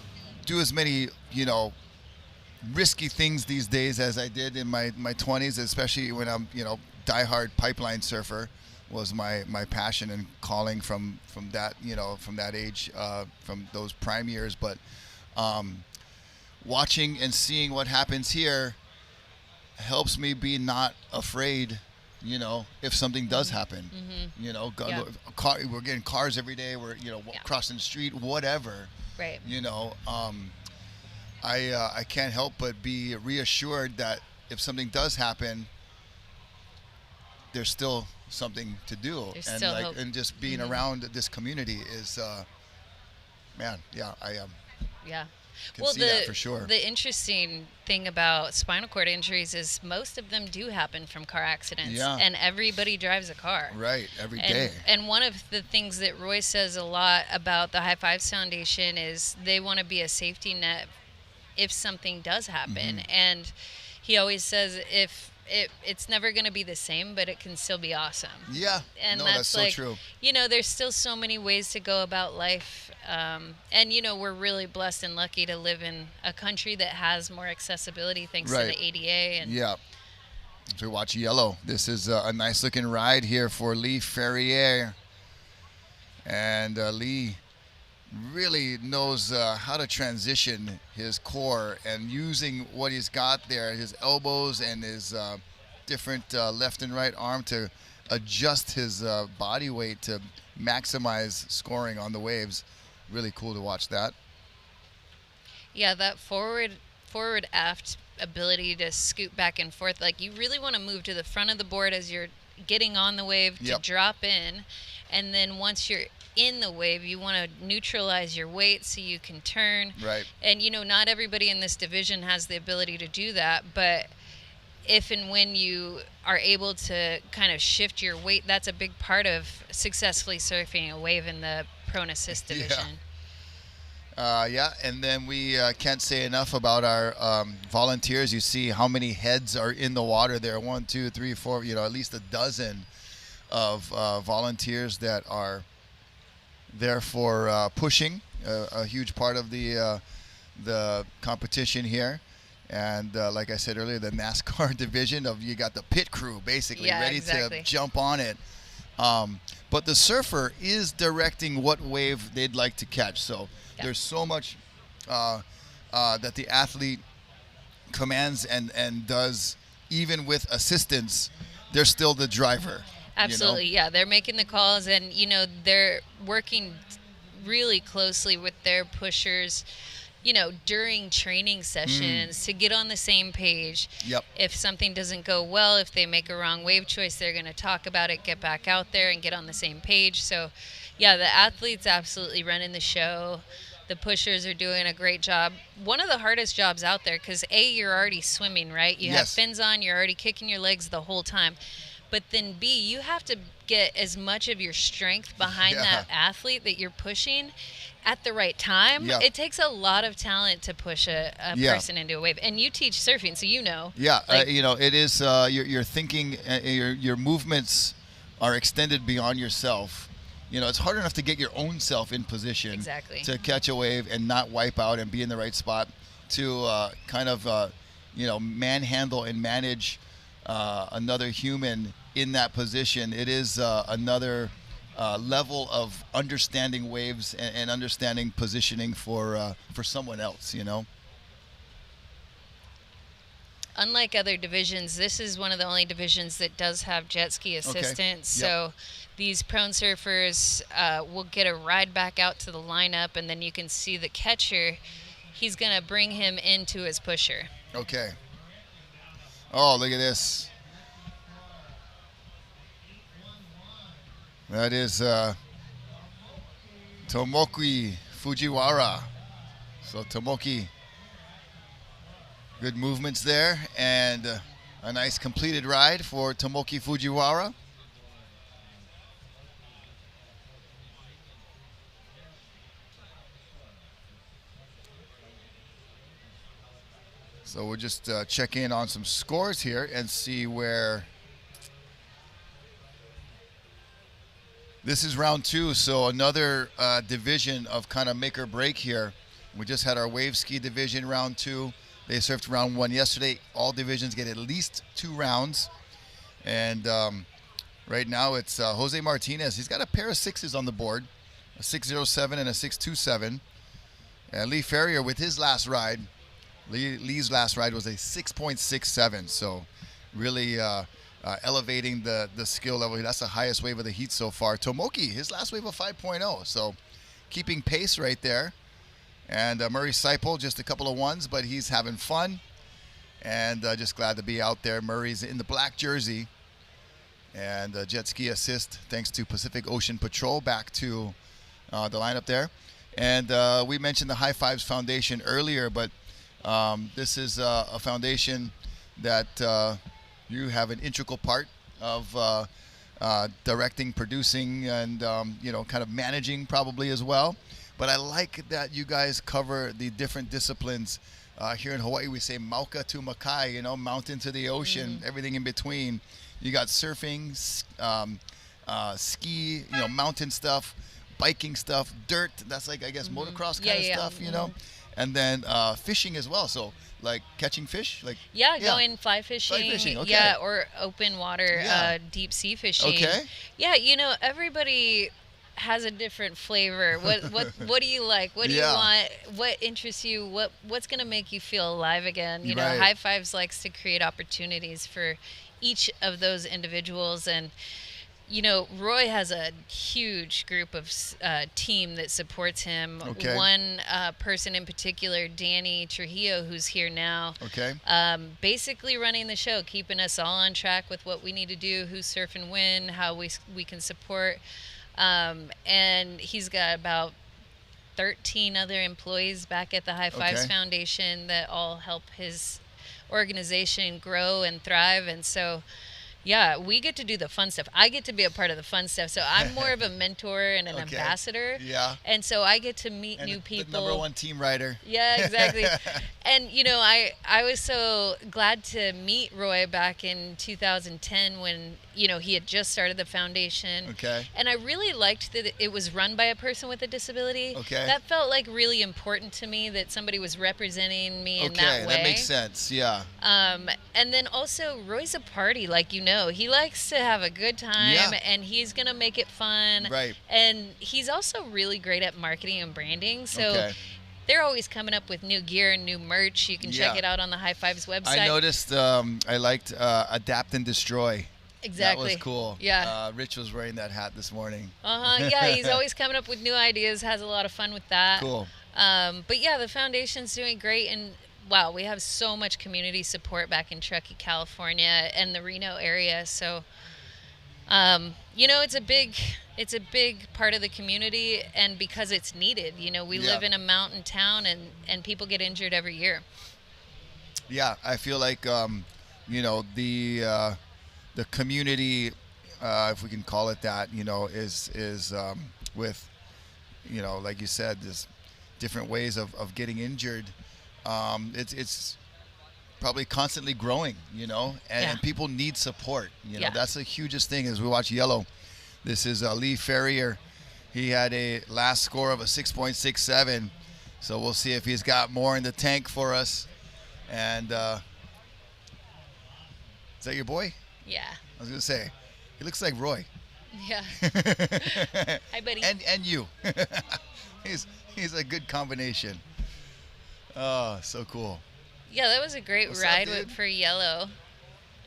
do as many, you know, risky things these days as I did in my 20s, especially when I'm, you know, diehard pipeline surfer was my passion and calling from that, you know, from that age, from those prime years. But watching and seeing what happens here helps me be not afraid, you know, if something does happen. You know, we're getting cars every day, we're, you know, crossing the street, whatever. Right. You know, I can't help but be reassured that if something does happen, there's still something to do. There's and still like hope. And just being around this community is man, yeah, I can see that for sure. The interesting thing about spinal cord injuries is most of them do happen from car accidents. Yeah. And everybody drives a car. Right, every day. And one of the things that Roy says a lot about the High Fives Foundation is they want to be a safety net if something does happen. And he always says it's never going to be the same, but it can still be awesome. Yeah, and that's so like, true. You know, there's still so many ways to go about life. And, you know, we're really blessed and lucky to live in a country that has more accessibility thanks to the ADA. And yeah. So watch Yellow. This is a nice looking ride here for Lee Ferrier. And Lee really knows how to transition his core, and using what he's got there, his elbows and his different left and right arm, to adjust his body weight to maximize scoring on the waves. really cool to watch that. Yeah, that forward aft ability to scoot back and forth. Like, you really want to move to the front of the board as you're getting on the wave to drop in. And then once you're in the wave, you want to neutralize your weight so you can turn. Right. And, you know, not everybody in this division has the ability to do that, but if and when you are able to kind of shift your weight, that's a big part of successfully surfing a wave in the prone assist division. Yeah, and then we can't say enough about our volunteers. You see how many heads are in the water there. 1, 2, 3, 4, you know, at least a dozen of volunteers that are there for pushing, a huge part of the competition here. And like I said earlier, the NASCAR division of, you got the pit crew basically ready to jump on it. But the surfer is directing what wave they'd like to catch. So there's so much that the athlete commands and does, even with assistance. They're still the driver. Absolutely, you know? yeah. They're making the calls, and, you know, they're working really closely with their pushers, you know, during training sessions to get on the same page. Yep. If something doesn't go well, if they make a wrong wave choice, they're going to talk about it, get back out there and get on the same page. So, yeah, the athletes absolutely running the show. The pushers are doing a great job. One of the hardest jobs out there, because A, you're already swimming, right? You have fins on, you're already kicking your legs the whole time. But then B, you have to get as much of your strength behind that athlete that you're pushing at the right time. It takes a lot of talent to push a person into a wave. And you teach surfing, so you know. Yeah, you know, it is, your thinking, your movements are extended beyond yourself. You know, it's hard enough to get your own self in position to catch a wave and not wipe out and be in the right spot, to kind of, you know, manhandle and manage another human in that position. It is another level of understanding waves and understanding positioning for someone else, you know. Unlike other divisions, this is one of the only divisions that does have jet ski assistance. So these prone surfers will get a ride back out to the lineup, and then you can see the catcher. He's going to bring him into his pusher. Okay. Oh, look at this. That is Tomoki Fujiwara. So Tomoki, good movements there, and a nice completed ride for Tomoki Fujiwara. So we'll just check in on some scores here and see where. This is round 2, so another division of kind of make or break here. We just had our wave ski division round 2. They surfed round 1 yesterday. All divisions get at least 2 rounds. And right now it's Jose Martinez. He's got a pair of 6s on the board, a 607 and a 627. And Lee Ferrier with his last ride. Lee's last ride was a 6.67, so really elevating the skill level. That's the highest wave of the heat so far. Tomoki, his last wave of 5.0, so keeping pace right there. And Murray Seipel, just a couple of 1s, but he's having fun. And just glad to be out there. Murray's in the black jersey. And jet ski assist, thanks to Pacific Ocean Patrol, back to the lineup there. And we mentioned the High Fives Foundation earlier, but this is a foundation that you have an integral part of directing, producing, and you know, kind of managing probably as well. But I like that you guys cover the different disciplines. Here in Hawaii, we say Mauka to Makai, you know, mountain to the ocean, everything in between. You got surfing, ski, you know, mountain stuff, biking stuff, dirt. That's like, I guess, motocross kind of stuff, you know. And then fishing as well. So like catching fish, like going fly fishing, or open water, deep sea fishing. You know, everybody has a different flavor. What do you like? What do you want? What interests you? What's gonna make you feel alive again? You know, High Fives likes to create opportunities for each of those individuals, and Roy has a huge group of team that supports him. Okay. One person in particular, Danny Trujillo, who's here now. Okay. Basically running the show, keeping us all on track with what we need to do, who's surf and win, how we can support. And he's got about 13 other employees back at the High Fives Foundation that all help his organization grow and thrive. And so, yeah, we get to do the fun stuff. I get to be a part of the fun stuff. So I'm more of a mentor and an ambassador. Yeah. And so I get to meet And new people. The number one team rider. Yeah, exactly. And, I was so glad to meet Roy back in 2010 when, he had just started the foundation. Okay. And I really liked that it was run by a person with a disability. Okay. That felt like really important to me, that somebody was representing me in that way. That makes sense. Yeah. And then also Roy's a party, like he likes to have a good time, and he's gonna make it fun. Right. And he's also really great at marketing and branding. So they're always coming up with new gear and new merch. You can check it out on the High Fives website. I noticed. I liked Adapt and Destroy. Exactly. That was cool. Yeah. Rich was wearing that hat this morning. Yeah, he's always coming up with new ideas. Has a lot of fun with that. Cool. But yeah, the foundation's doing great, and wow, we have so much community support back in Truckee, California, and the Reno area. So, it's a big part of the community, and because it's needed. We live in a mountain town, and people get injured every year. Yeah, I feel like the community, if we can call it that, is with, like you said, there's different ways of getting injured. It's probably constantly growing, and people need support. That's the hugest thing. As we watch Yellow, this is Lee Ferrier. He had a last score of a 6.67, so we'll see if he's got more in the tank for us. And is that your boy? Yeah. I was gonna say, he looks like Roy. Yeah. Hi, buddy. And you. he's a good combination. Oh, so cool. Yeah, that was a great ride for Yellow.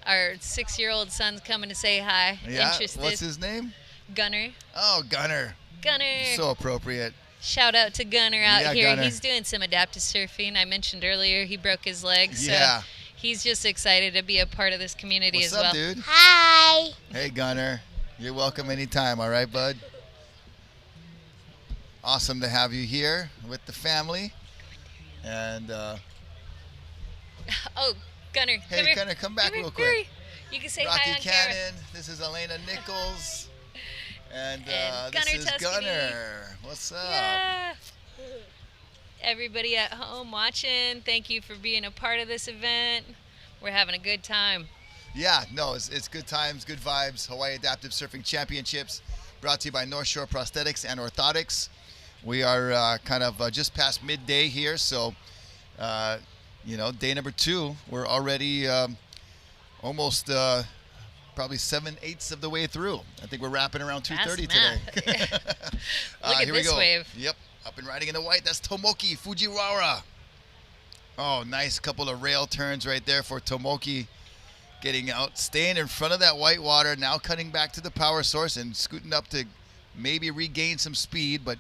Our 6-year-old son's coming to say hi. Yeah. Interested. What's his name? Gunner. Oh, Gunner. Gunner. So appropriate. Shout out to Gunner out here. Gunner. He's doing some adaptive surfing. I mentioned earlier he broke his leg. So yeah. He's just excited to be a part of this community What's as well. up, dude? Hi. Hey, Gunner. You're welcome anytime, all right, bud? Awesome to have you here with the family. And, oh, Gunner. Hey, come here. Gunner, come back real quick. Hurry. You can say Rocky hi on Cannon. camera. This is Elena Nichols. And Gunner this is Tuscany. Gunner. What's up? Yeah. Everybody at home watching, thank you for being a part of this event. We're having a good time. Yeah, no, it's good times, good vibes. Hawaii Adaptive Surfing Championships, brought to you by North Shore Prosthetics and Orthotics. We are kind of just past midday here, so day number 2. We're already almost probably 7/8 of the way through. I think we're wrapping around 2:30 today. Look at here this we go. wave. Yep, up and riding in the white. That's Tomoki Fujiwara. Oh, nice couple of rail turns right there for Tomoki. Getting out, staying in front of that white water, now cutting back to the power source and scooting up to maybe regain some speed, but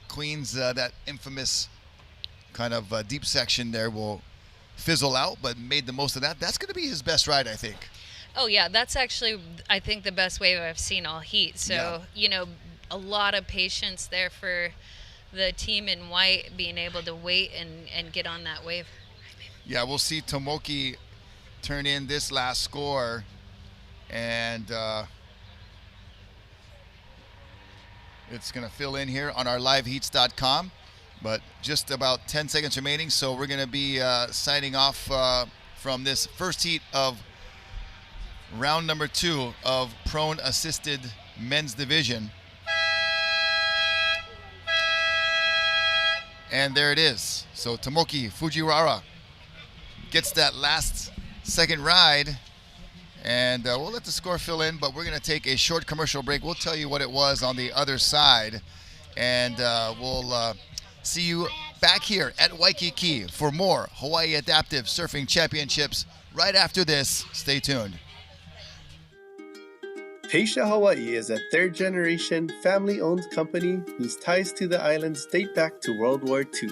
Queens, that infamous kind of deep section there will fizzle out, but made the most of that. That's going to be his best ride, I think. Oh, yeah, that's actually, I think, the best wave I've seen all heat. So, a lot of patience there for the team in white being able to wait and get on that wave. Yeah, we'll see Tomoki turn in this last score, and it's going to fill in here on our liveheats.com, but just about 10 seconds remaining, so we're going to be signing off from this first heat of round number 2 of prone assisted men's division. And there it is. So Tomoki Fujiwara gets that last second ride, and we'll let the score fill in, but we're going to take a short commercial break. We'll tell you what it was on the other side, and we'll see you back here at Waikiki for more Hawaii Adaptive Surfing Championships right after this. Stay tuned. Peisha Hawai'i is a third-generation, family-owned company whose ties to the islands date back to World War II.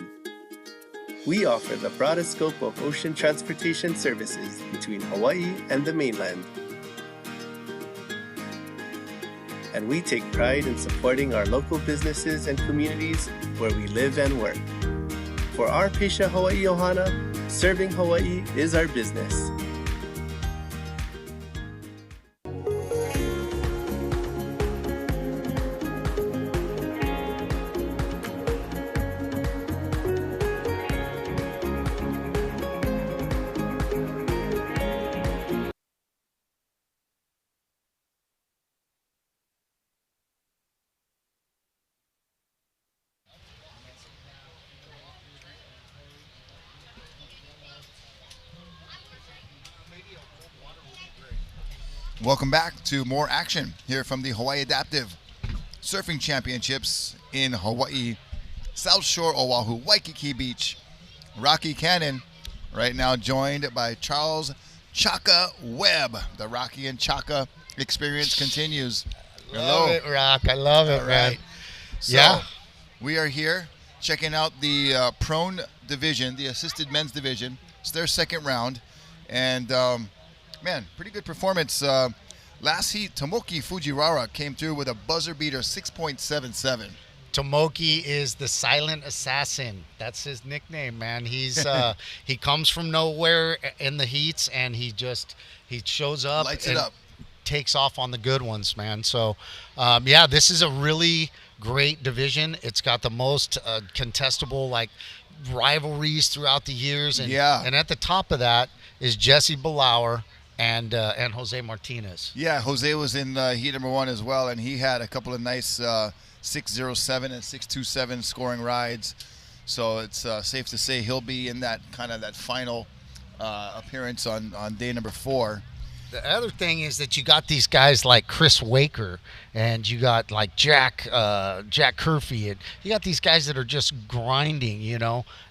We offer the broadest scope of ocean transportation services between Hawaii and the mainland. And we take pride in supporting our local businesses and communities where we live and work. For our Peisha Hawai'i Ohana, serving Hawaii is our business. Welcome back to more action here from the Hawaii Adaptive Surfing Championships in Hawaii, South Shore, Oahu, Waikiki Beach. Rocky Cannon right now joined by Charles Chaka Webb. The Rocky and Chaka experience continues. Love it, Rock. I love it, man. Right. So, yeah. We are here checking out the prone division, the assisted men's division. It's their second round. And, man, pretty good performance. Last heat, Tomoki Fujiwara came through with a buzzer beater 6.77. Tomoki is the silent assassin. That's his nickname, man. He's he comes from nowhere in the heats, and he shows up, lights and it up, takes off on the good ones, man. So, yeah, this is a really great division. It's got the most contestable rivalries throughout the years, and at the top of that is Jesse Belauer and Jose Martinez. Yeah, Jose was in heat number one as well, and he had a couple of nice 6.07 and 6.27 scoring rides. So it's safe to say he'll be in that final appearance on day number 4. The other thing is that you got these guys like Chris Waker, and you got like Jack Curfey, and you got these guys that are just grinding,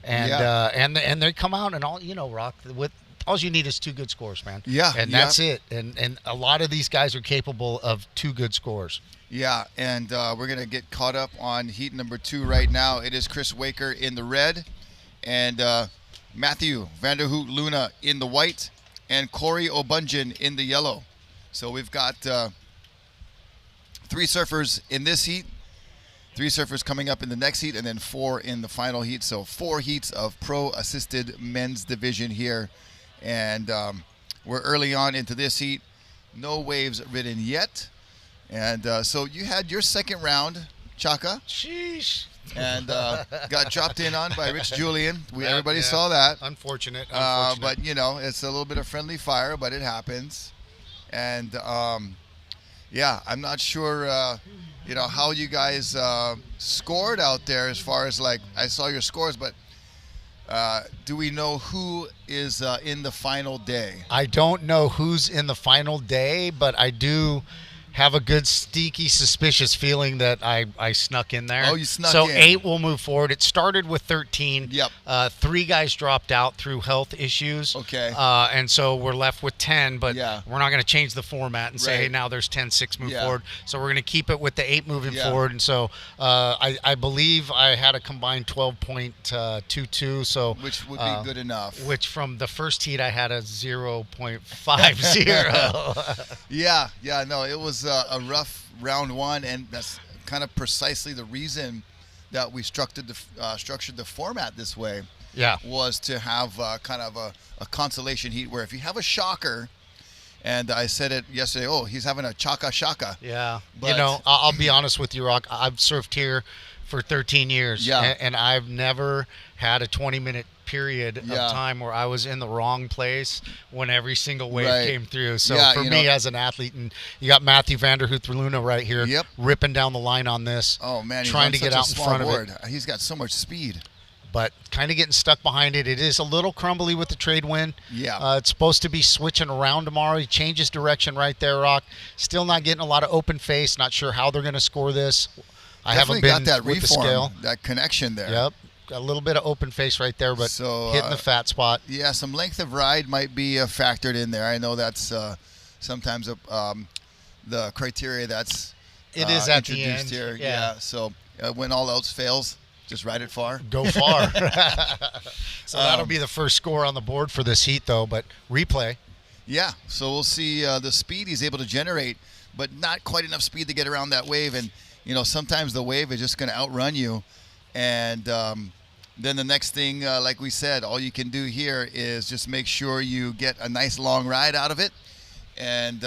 and they come out and all, Rock, with all you need is 2 good scores, man. Yeah, and that's it. And a lot of these guys are capable of 2 good scores. Yeah, and we're gonna get caught up on heat number 2 right now. It is Chris Waker in the red, and Matthew Vanderhoot Luna in the white, and Corey Obunjan in the yellow. So we've got 3 surfers in this heat, 3 surfers coming up in the next heat, and then 4 in the final heat. So 4 heats of pro-assisted men's division here. And we're early on into this heat. No waves ridden yet. And so you had your second round, Chaka. Sheesh. And got dropped in on by Rich Julian. Everybody saw that. Unfortunate. But, it's a little bit of friendly fire, but it happens. And, I'm not sure, how you guys scored out there as far as, I saw your scores, but do we know who is in the final day? I don't know who's in the final day, but I do have a good sneaky suspicious feeling that I snuck in there. Oh, you snuck in. So 8 will move forward. It started with 13. Yep. 3 guys dropped out through health issues. Okay. And so we're left with 10, but we're not going to change the format and say, hey, now there's 10, 6 move forward. So we're going to keep it with the 8 moving forward. And so I believe I had a combined 12.22. So which would be good enough. Which from the first heat I had a 0.50. No, it was a rough round 1, and that's kind of precisely the reason that we structured the format this way. Yeah, was to have kind of a consolation heat where if you have a shocker, and I said it yesterday, he's having a Chaka Shaka. Yeah, but I'll be honest with you, Rock. I've surfed here for 13 years, and I've never had a 20-minute period of time where I was in the wrong place when every single wave came through. So for me as an athlete, and you got Matthew Vanderhoot Luna right here ripping down the line on this. Oh, man, trying to get out in front of it. He's got so much speed. But kind of getting stuck behind it. It is a little crumbly with the trade wind. Yeah. It's supposed to be switching around tomorrow. He changes direction right there, Rock. Still not getting a lot of open face. Not sure how they're going to score this. I haven't been got that with the scale. That connection there. Yep. Got a little bit of open face right there, but hitting the fat spot. Yeah, some length of ride might be factored in there. I know that's sometimes the criteria that's it is at the introduced end. here. Yeah. So when all else fails, just ride it far. Go far. So that'll be the first score on the board for this heat, though. But replay. Yeah. So we'll see the speed he's able to generate, but not quite enough speed to get around that wave. And sometimes the wave is just going to outrun you. And then the next thing, like we said, all you can do here is just make sure you get a nice long ride out of it. And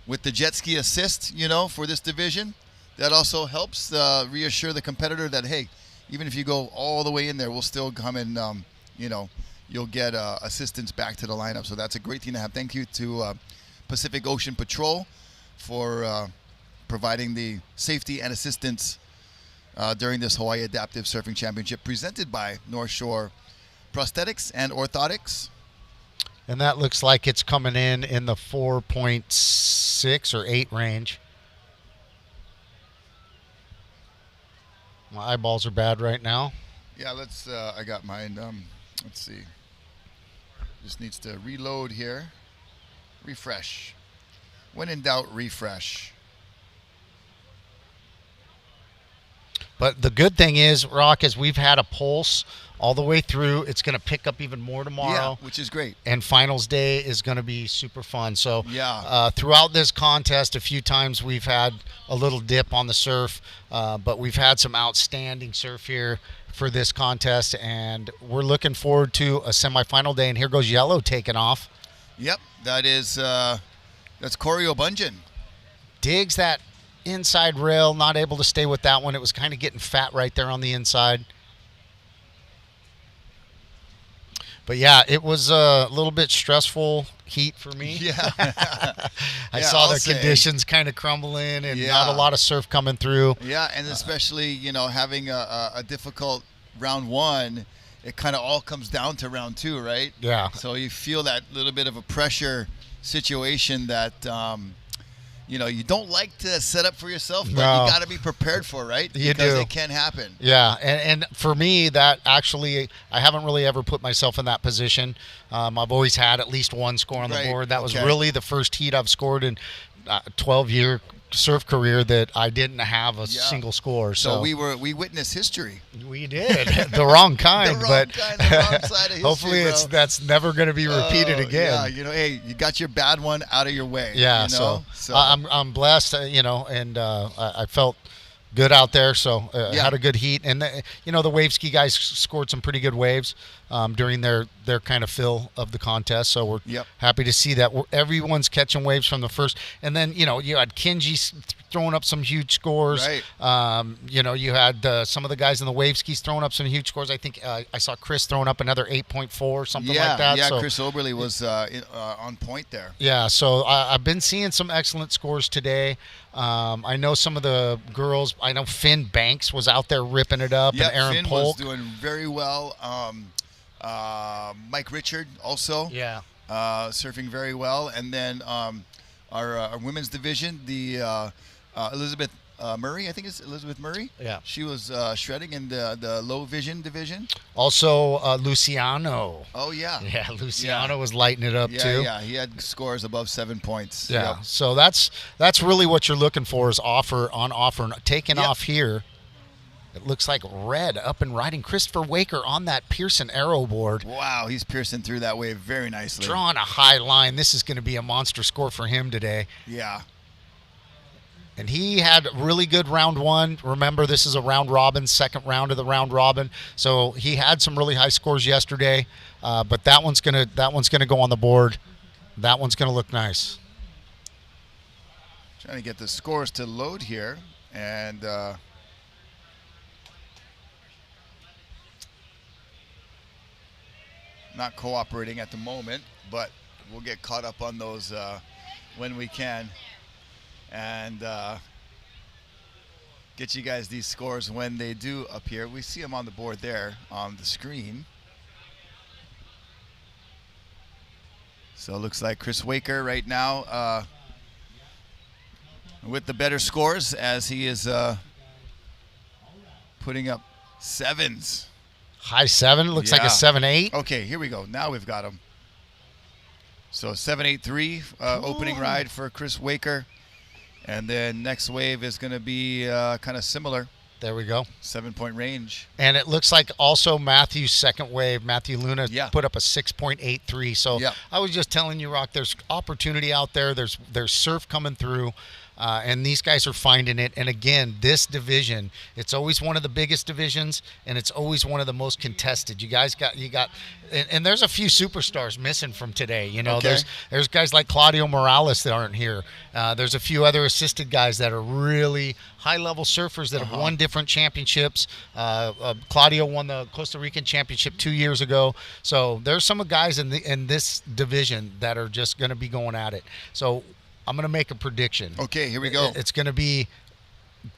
with the jet ski assist, for this division, that also helps reassure the competitor that, hey, even if you go all the way in there, we'll still come and, you'll get assistance back to the lineup. So that's a great thing to have. Thank you to Pacific Ocean Patrol for providing the safety and assistance during this Hawaii Adaptive Surfing Championship presented by North Shore Prosthetics and Orthotics. And that looks like it's coming in the 4.6 or 8 range. My eyeballs are bad right now. Yeah, I got mine. Let's see. Just needs to reload here. Refresh. When in doubt, refresh. But the good thing is, Rock, is we've had a pulse all the way through. It's going to pick up even more tomorrow. Yeah, which is great. And finals day is going to be super fun. So yeah. Throughout this contest, a few times we've had a little dip on the surf, but we've had some outstanding surf here for this contest, and we're looking forward to a semifinal day. And here goes yellow taking off. Yep, that's Corey O'Bunjan. Digs that inside rail, not able to stay with that one. It was kind of getting fat right there on the inside. But yeah, it was a little bit stressful heat for me. Yeah. I saw the conditions kind of crumbling and not a lot of surf coming through. Yeah, and especially, having a difficult round one, it kind of all comes down to round two, right? Yeah. So you feel that little bit of a pressure situation that you don't like to set up for yourself, but you got to be prepared for, right? You because do. It can happen. Yeah, and for me, that actually, I haven't really ever put myself in that position. I've always had at least one score on the board. That was really the first heat I've scored in a 12-year surf career that I didn't have a single score. So we witnessed history. We did. The wrong kind, the wrong side of history, hopefully that's never going to be repeated again. Yeah, hey, you got your bad one out of your way. Yeah, so I'm blessed, and I felt good out there, so had a good heat. And the wave ski guys scored some pretty good waves during their kind of fill of the contest, so we're happy to see that everyone's catching waves from the first. And then you had Kinji throwing up some huge scores. Right. You had some of the guys in the wave skis throwing up some huge scores. I think I saw Chris throwing up another 8.4, something like that. Yeah, so, Chris Oberly was on point there. Yeah, so I've been seeing some excellent scores today. I know some of the girls. I know Finn Banks was out there ripping it up, and Aaron Finn Polk was doing very well. Mike Richard also, surfing very well, and then our women's division, the Elizabeth Murray, I think it's Elizabeth Murray. Yeah, she was shredding in the low vision division. Also, Luciano. Oh yeah, Luciano was lighting it up too. Yeah, he had scores above 7 points. Yeah, so that's really what you're looking for is offer, and taking off here. It looks like red up and riding. Christopher Waker on that Pearson arrow board. Wow, he's piercing through that wave very nicely. Drawing a high line. This is going to be a monster score for him today. Yeah. And he had really good round one. Remember, this is a round robin, second round of the round robin. So he had some really high scores yesterday. But that one's gonna go on the board. That one's gonna look nice. Trying to get the scores to load here, and not cooperating at the moment, but we'll get caught up on those when we can, and get you guys these scores when they do appear. We see them on the board there on the screen. So it looks like Chris Waker right now with the better scores, as he is putting up sevens. High 7, looks like a 7.8. Okay, here we go. Now we've got him. So 7.83 opening ride for Chris Waker. And then next wave is going to be kind of similar. There we go. 7-point range. And it looks like also Matthew's second wave, Matthew Luna, put up a 6.83. So I was just telling you, Rock, there's opportunity out there. There's surf coming through. And these guys are finding it. And again, this division, it's always one of the biggest divisions, and it's always one of the most contested. You got, and there's a few superstars missing from today. You know, there's guys like Claudio Morales that aren't here. There's a few other assisted guys that are really high-level surfers that have won different championships. Claudio won the Costa Rican championship 2 years ago. So there's some guys in this division that are just going to be going at it. So I'm going to make a prediction. Okay, here we go. It's going to be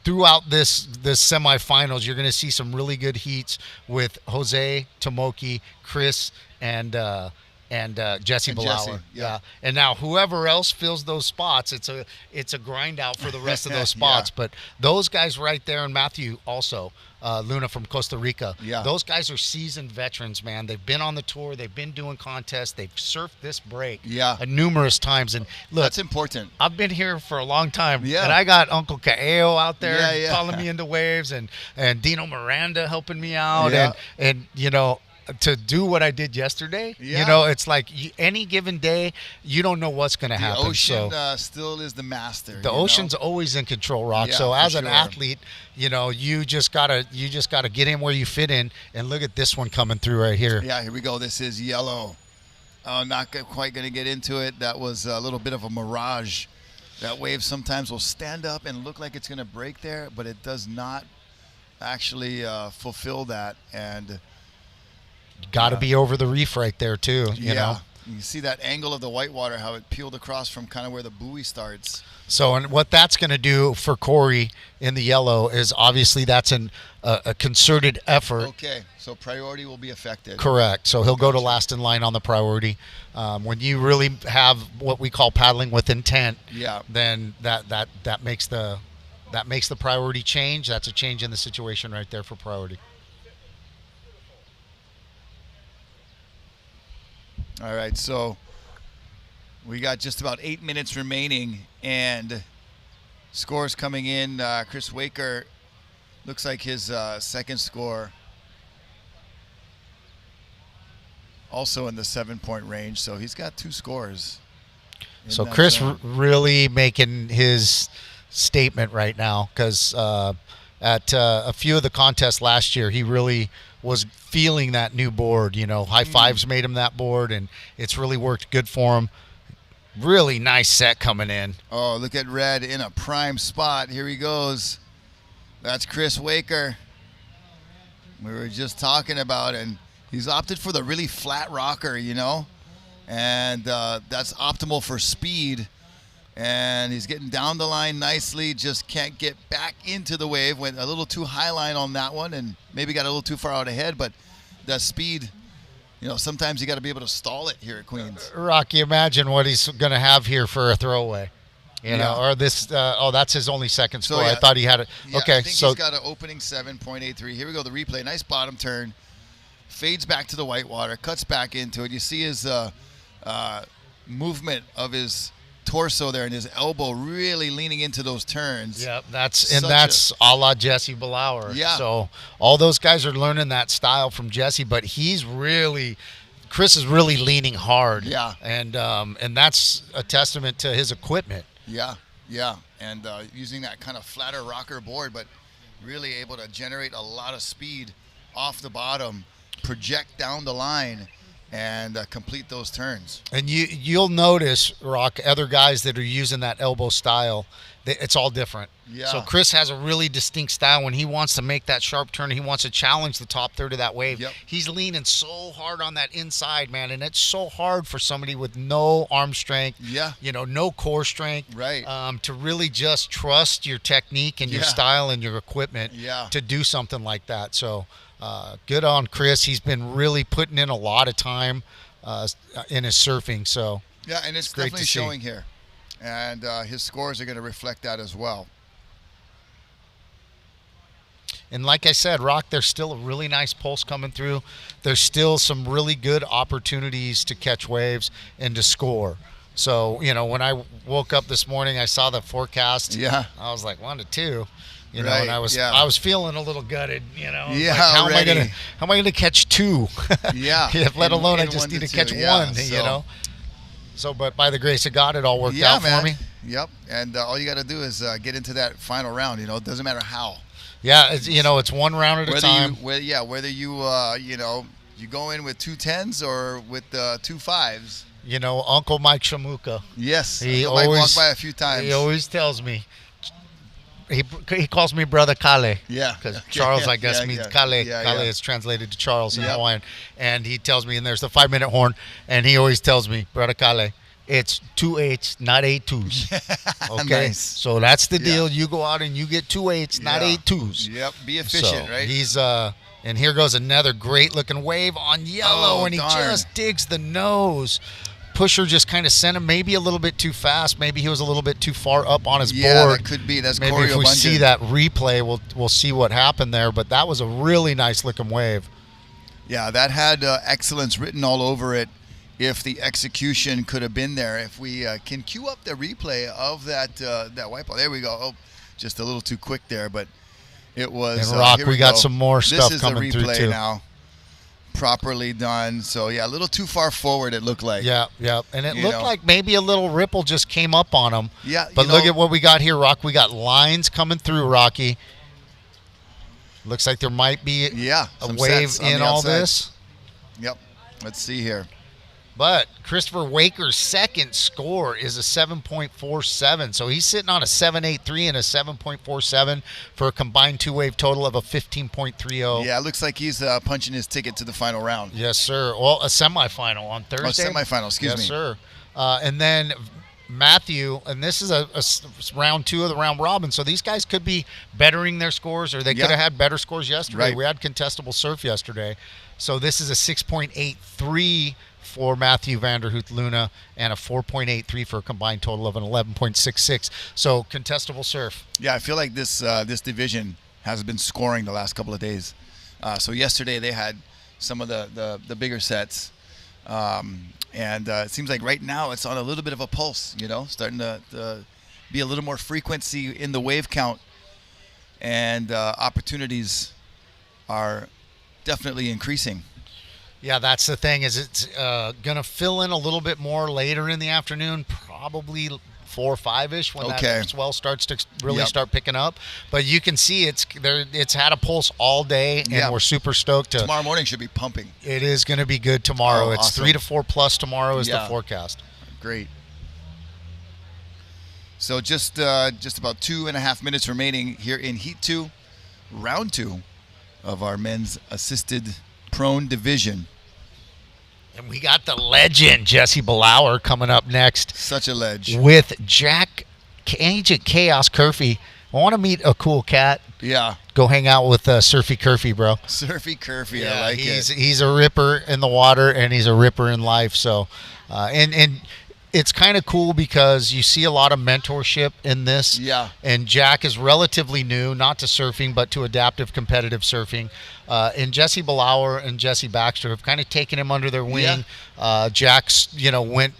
throughout this semifinals. You're going to see some really good heats with Jose, Tomoki, Chris, and Jesse Blauer. Yeah. And now whoever else fills those spots, it's a grind out for the rest of those spots. But those guys right there, and Matthew also, Luna from Costa Rica. Yeah. Those guys are seasoned veterans, man. They've been on the tour. They've been doing contests. They've surfed this break numerous times. And look, that's important. I've been here for a long time. Yeah. And I got Uncle Kaeo out there calling me into waves, and Dino Miranda helping me out. Yeah. And you know, to do what I did yesterday, you know, it's like any given day, you don't know what's going to happen. The ocean so still is the master. the ocean's always in control, Rock. Yeah, so as for an sure. athlete, you know, you just gotta get in where you fit in. And look at this one coming through right here. Yeah, here we go. This is yellow. Not quite going to get into it. That was a little bit of a mirage. That wave sometimes will stand up and look like it's going to break there, but it does not actually fulfill that. And Got to be over the reef right there too. You know. You can see that angle of the whitewater, how it peeled across from kind of where the buoy starts. So, and what that's going to do for Corey in the yellow is obviously that's a concerted effort. Okay, so priority will be affected. Correct. So he'll go to last in line on the priority. When you really have what we call paddling with intent, then that makes the priority change. That's a change in the situation right there for priority. All right, so we got just about 8 minutes remaining, and scores coming in. Chris Waker looks like his second score also in the 7-point range, so he's got 2 scores. So Chris really making his statement right now, because at a few of the contests last year, he really was feeling that new board. You know, high fives made him that board, and it's really worked good for him. Really nice set coming in. Oh, look at Red in a prime spot. Here he goes. That's Chris Waker. We were just talking about, and he's opted for the really flat rocker, you know, and that's optimal for speed. And he's getting down the line nicely, just can't get back into the wave. Went a little too high line on that one and maybe got a little too far out ahead, but that speed, you know, sometimes you got to be able to stall it here at Queens. Rocky, imagine what he's going to have here for a throwaway. You know, or this, that's his only second score. I thought he had it. Okay, I think he's got an opening 7.83. Here we go, the replay. Nice bottom turn. Fades back to the whitewater, cuts back into it. You see his movement of his torso there and his elbow really leaning into those turns. Yeah, that's a la Jesse Blauer. Yeah. So all those guys are learning that style from Jesse, but Chris is really leaning hard. Yeah. And that's a testament to his equipment. Yeah. And using that kind of flatter rocker board, but really able to generate a lot of speed off the bottom, project down the line, and complete those turns. And you'll notice, Rock, other guys that are using that elbow style, it's all different. Yeah. So Chris has a really distinct style. When he wants to make that sharp turn, he wants to challenge the top third of that wave. Yep. He's leaning so hard on that inside, man, and it's so hard for somebody with no arm strength, no core strength, right? To really just trust your technique and your style and your equipment to do something like that. So good on Chris. He's been really putting in a lot of time in his surfing. So yeah, and it's definitely showing here. And his scores are going to reflect that as well. And like I said, Rock, there's still a really nice pulse coming through. There's still some really good opportunities to catch waves and to score. So, when I woke up this morning, I saw the forecast. Yeah. I was like 1 to 2. And Right, I was yeah. I was feeling a little gutted. Yeah, like, how am I gonna catch 2? Yeah. Let alone I in just 1 need to to catch 2, yeah, 1. so. So, but by the grace of God, it all worked Yeah, out man. for me. Yep. And all you got to do is get into that final round. It doesn't matter how. Yeah, it's one round at a time. Whether you you go in with 2 10s or with 2 5s. Uncle Mike Shamuka. Yes, he Uncle Mike always walked by a few times. He always tells me. He calls me Brother Kale. Yeah. Because Charles, I guess, Yeah, means yeah. Kale. Yeah, Kale yeah. is translated to Charles in Yep. Hawaiian. And he tells me, and there's the 5-minute horn, and he always tells me, Brother Kale, it's 2 8s, not 8 2s. Okay? Nice. So that's the Yeah. deal. You go out and you get 2 8s, not Yeah. 8 2s. Yep. Be efficient, So right? He's and here goes another great looking wave on yellow, Oh, and he darn. just digs the nose. Pusher just kind of sent him maybe a little bit too fast. Maybe he was a little bit too far up on his Yeah, board. that could be. That's maybe Corey if we Obunjan. see that replay, we'll see what happened there. But that was a really nice looking wave. Yeah, that had excellence written all over it. If the execution could have been there, if we can cue up the replay of that wipeout. There we go. Oh, just a little too quick there, but it was. And Rock, here we got go. some more stuff this is coming the through replay too. Now, properly done. So yeah, a little too far forward. It looked like. Yeah, and it You looked know. like maybe a little ripple just came up on him. Yeah, but you look know- at what we got here, Rock. We got lines coming through, Rocky. Looks like there might be a some wave sets on in the all outside. this. Yep. Let's see here. But Christopher Waker's second score is a 7.47. So he's sitting on a 7.83 and a 7.47 for a combined two-wave total of a 15.30. Yeah, it looks like he's punching his ticket to the final round. Yes, sir. Well, a semifinal on Thursday. Semifinal, excuse me. Yes, sir. And then Matthew, and this is a round 2 of the round robin, so these guys could be bettering their scores, or they could have had better scores yesterday. Right. We had contestable surf yesterday. So this is a 6.83 for Matthew Vanderhoof Luna and a 4.83 for a combined total of an 11.66. So contestable surf. Yeah, I feel like this division has been scoring the last couple of days. So yesterday they had some of the bigger sets. And it seems like right now it's on a little bit of a pulse, starting to be a little more frequency in the wave count. And opportunities are definitely increasing. Yeah, that's the thing, is it's going to fill in a little bit more later in the afternoon, probably 4 or 5-ish when that swell starts to really start picking up. But you can see it's had a pulse all day, and we're super stoked. Tomorrow morning should be pumping. It is going to be good tomorrow. Oh, it's awesome. 3 to 4 plus tomorrow is the forecast. Great. So just about 2.5 minutes remaining here in Heat 2, round 2 of our men's assisted prone division. And we got the legend Jesse Belauer coming up next. Such a ledge. With Agent Chaos Curfy. I want to meet a cool cat. Yeah. Go hang out with Surfy Curfy, bro. Surfy Curfy, I like it. He's a ripper in the water, and he's a ripper in life. So, and it's kind of cool because you see a lot of mentorship in this. Yeah. And Jack is relatively new, not to surfing, but to adaptive competitive surfing. And Jesse Belauer and Jesse Baxter have kind of taken him under their wing. Yeah. Jack's, went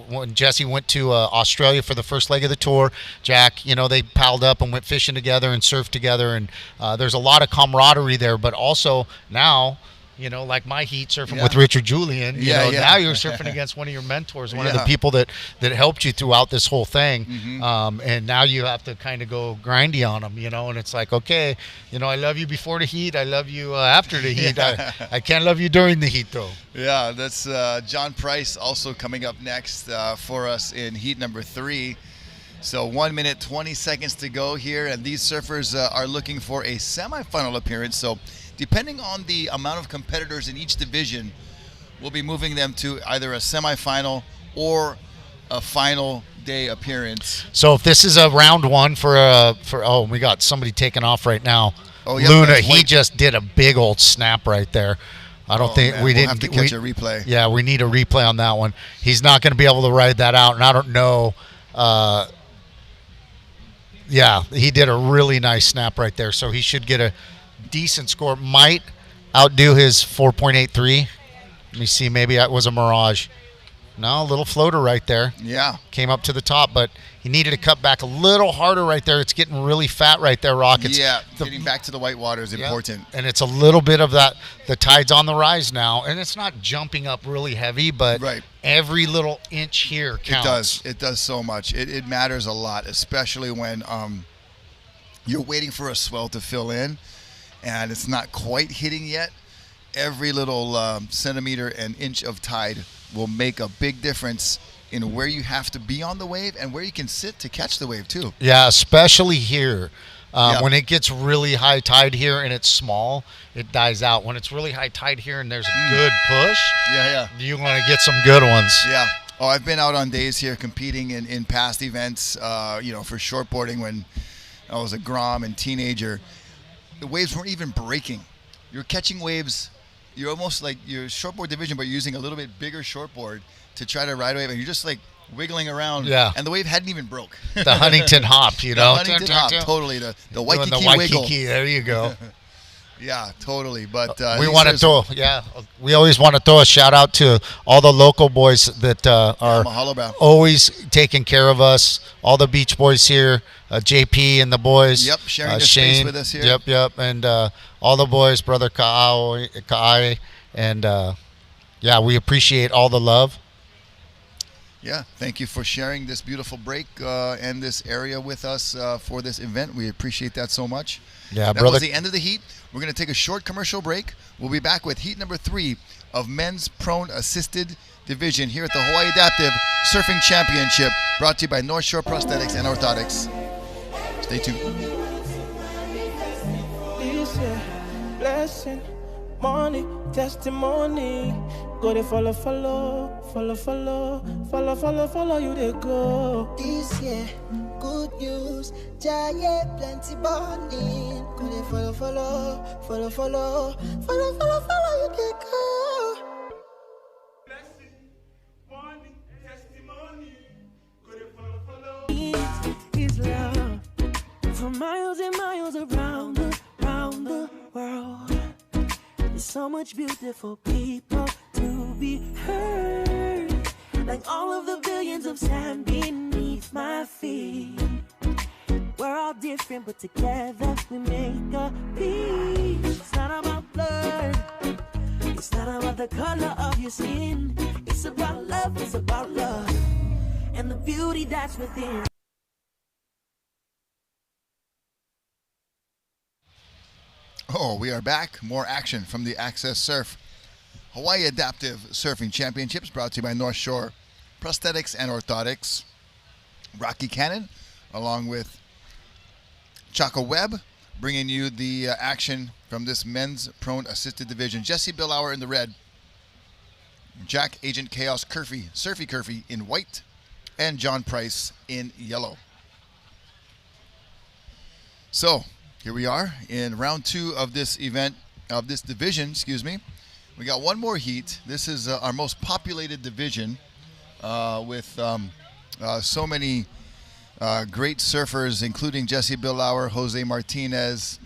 when Jesse went to Australia for the first leg of the tour. Jack, they palled up and went fishing together and surfed together, and there's a lot of camaraderie there. But also now, like my heat surfing with Richard Julian, now you're surfing against one of your mentors, one of the people that helped you throughout this whole thing. Mm-hmm. And now you have to kind of go grindy on them, and it's like, okay, I love you before the heat. I love you after the heat. I can't love you during the heat, though. Yeah, that's John Price also coming up next for us in heat number 3. So 1 minute, 20 seconds to go here, and these surfers are looking for a semifinal appearance. So depending on the amount of competitors in each division, we'll be moving them to either a semifinal or a final day appearance. So if this is a round 1 for we got somebody taking off right now. Oh, yeah, Luna, he just did a big old snap right there. I don't think man, we we'll didn't have to catch a replay. Yeah, we need a replay on that one. He's not going to be able to ride that out, and I don't know. Yeah, he did a really nice snap right there, so he should get a decent score. Might outdo his 4.83. Let me see. Maybe that was a mirage. No, a little floater right there. Yeah. Came up to the top, but he needed to cut back a little harder right there. It's getting really fat right there, Rock. It's getting back to the white water is important. And it's a little bit of that. The tide's on the rise now, and it's not jumping up really heavy, but every little inch here counts. It does so much. It matters a lot, especially when you're waiting for a swell to fill in, and it's not quite hitting yet. Every little centimeter and inch of tide will make a big difference in where you have to be on the wave and where you can sit to catch the wave too. Yeah, especially here. When it gets really high tide here and it's small, it dies out. When it's really high tide here and there's a good push, you want to get some good ones. Yeah. Oh, I've been out on days here competing in past events, for shortboarding when I was a Grom and teenager. The waves weren't even breaking. You're catching waves. You're almost like your shortboard division, but you're using a little bit bigger shortboard to try to ride a wave, and you're just like wiggling around. Yeah. And the wave hadn't even broke. The Huntington hop, The Huntington hop, totally. The Waikiki the Waikiki wiggle. There you go. Yeah, totally. But we want to throw, we always want to throw a shout out to all the local boys that are always taking care of us. All the beach boys here, JP and the boys. Yep, sharing the Shane, space with us here. Yep, and all the boys, brother Ka'ai, and we appreciate all the love. Yeah, thank you for sharing this beautiful break and this area with us for this event. We appreciate that so much. Yeah, that brother. was the end of the heat. We're going to take a short commercial break. We'll be back with heat number 3 of men's prone assisted division here at the Hawaii Adaptive Surfing Championship, brought to you by North Shore Prosthetics and Orthotics. Stay tuned. Blessing, money, testimony. Go to follow you they go. This year, good news, giant plenty bonding. Go to follow you they go. Is love for miles and miles around the world. There's so much beautiful people to be heard, like all of the billions of sand beneath my feet. We're all different, but together we make a piece. It's not about blood, it's not about the color of your skin. It's about love, and the beauty that's within. Oh, we are back. More action from the AccesSurf Hawaii Adaptive Surfing Championships, brought to you by North Shore Prosthetics and Orthotics. Rocky Cannon, along with Chaka Webb, bringing you the action from this men's prone assisted division. Jesse Billauer in the red, Jack Agent Chaos Curfy, Surfy Curfy in white, and John Price in yellow. So, here we are in round 2 of this event, of this division, We got one more heat. This is our most populated division with so many great surfers, including Jesse Billauer, Jose Martinez,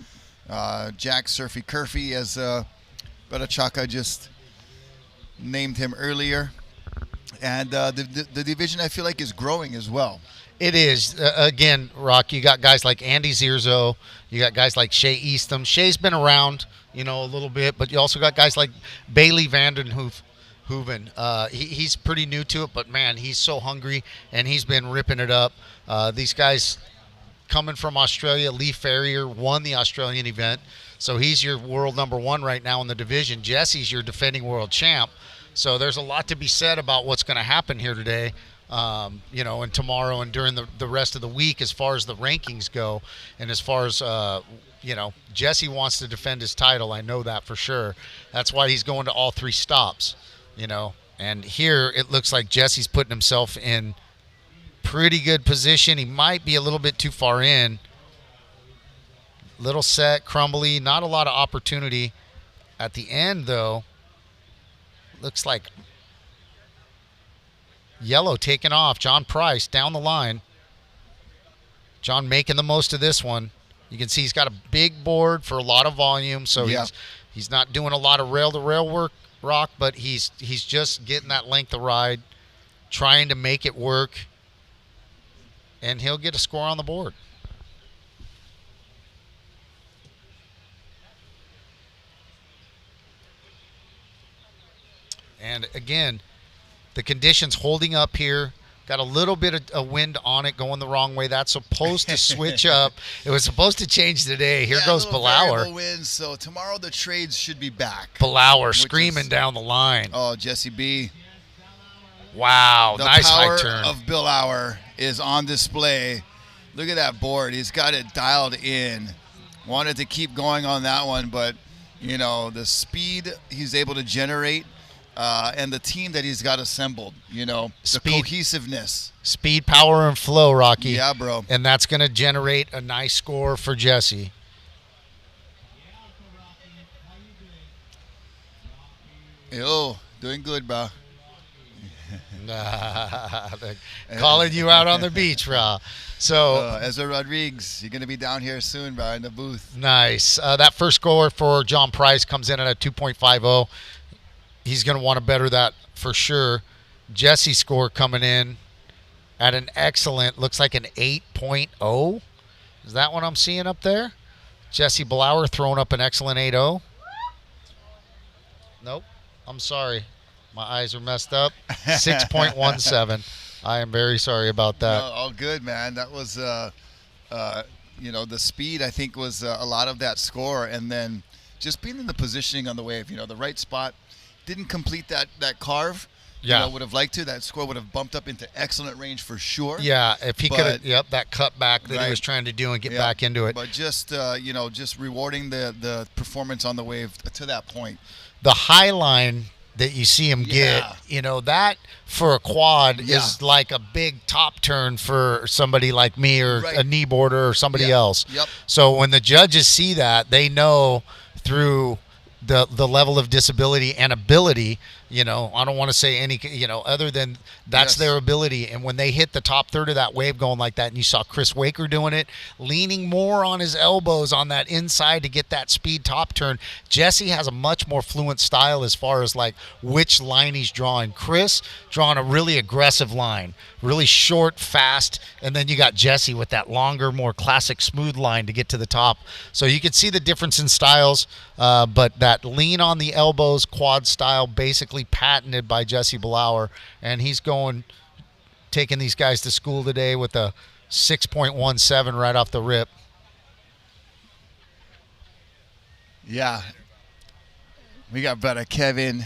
Jack Surfy Curfy, as Brother Chaka just named him earlier. And the division, I feel like, is growing as well. It is. Again, Rock, you got guys like Andy Zierzo. You got guys like Shea Eastham. Shea's been around, a little bit, but you also got guys like Bailey Vandenhoeven. He's pretty new to it, but, man, he's so hungry, and he's been ripping it up. These guys coming from Australia, Lee Ferrier won the Australian event, so he's your world number 1 right now in the division. Jesse's your defending world champ. So there's a lot to be said about what's going to happen here today. And tomorrow and during the rest of the week as far as the rankings go, and as far as Jesse wants to defend his title. I know that for sure. That's why he's going to all 3 stops, and here it looks like Jesse's putting himself in pretty good position. He might be a little bit too far in, little set, crumbly, not a lot of opportunity at the end though. Looks like yellow taking off. John Price down the line. John making the most of this one. You can see he's got a big board for a lot of volume, so he's not doing a lot of rail-to-rail work, Rock, but he's just getting that length of ride. trying to make it work, and he'll get a score on the board. And again, the conditions holding up here. Got a little bit of a wind on it going the wrong way. That's supposed to switch up. It was supposed to change today. Here goes Bilauer. Wind, so tomorrow the trades should be back. Bilauer screaming down the line. Oh, Jesse B. Wow, nice high turn. The power of Bilauer is on display. Look at that board. He's got it dialed in. Wanted to keep going on that one, but, you know, the speed he's able to generate and the team that he's got assembled, you know, the cohesiveness. Speed, power, and flow, Rocky. Yeah, bro. And that's going to generate a nice score for Jesse. Yo, doing good, bro. Calling you out on the beach, Ra. So Ezra Rodriguez, you're going to be down here soon, bro, in the booth. Nice. That first score for John Price comes in at a 2.50. He's going to want to better that for sure. Jesse's score coming in at an excellent, looks like an 8.0. Is that what I'm seeing up there? Jesse Bilauer throwing up an excellent 8.0. Nope. I'm sorry. My eyes are messed up. 6.17. I am very sorry about that. No, all good, man. That was, you know, the speed, I think, was a lot of that score. And then just being in the positioning on the wave, you know, the right spot. Didn't complete that carve. Yeah. You know, would have liked to. That score would have bumped up into excellent range for sure. Yeah, if he could have, that cut back that he was trying to do and get back into it. But just, you know, just rewarding the performance on the wave to that point. The high line that you see him get, you know, that for a quad is like a big top turn for somebody like me or a knee boarder or somebody else. Yep. So when the judges see that, they know through the level of disability and ability, you know, I don't want to say any, you know, other than that's their ability. And when they hit the top third of that wave going like that, and you saw Chris Waker doing it, leaning more on his elbows on that inside to get that speed top turn. Jesse has a much more fluent style as far as like which line he's drawing. Chris drawing a really aggressive line, really short, fast, and then you got Jesse with that longer, more classic smooth line to get to the top. So you can see the difference in styles, but that lean on the elbows quad style basically patented by Jesse Bilauer, and he's taking these guys to school today with a 6.17 right off the rip. Yeah. We got brother Kevin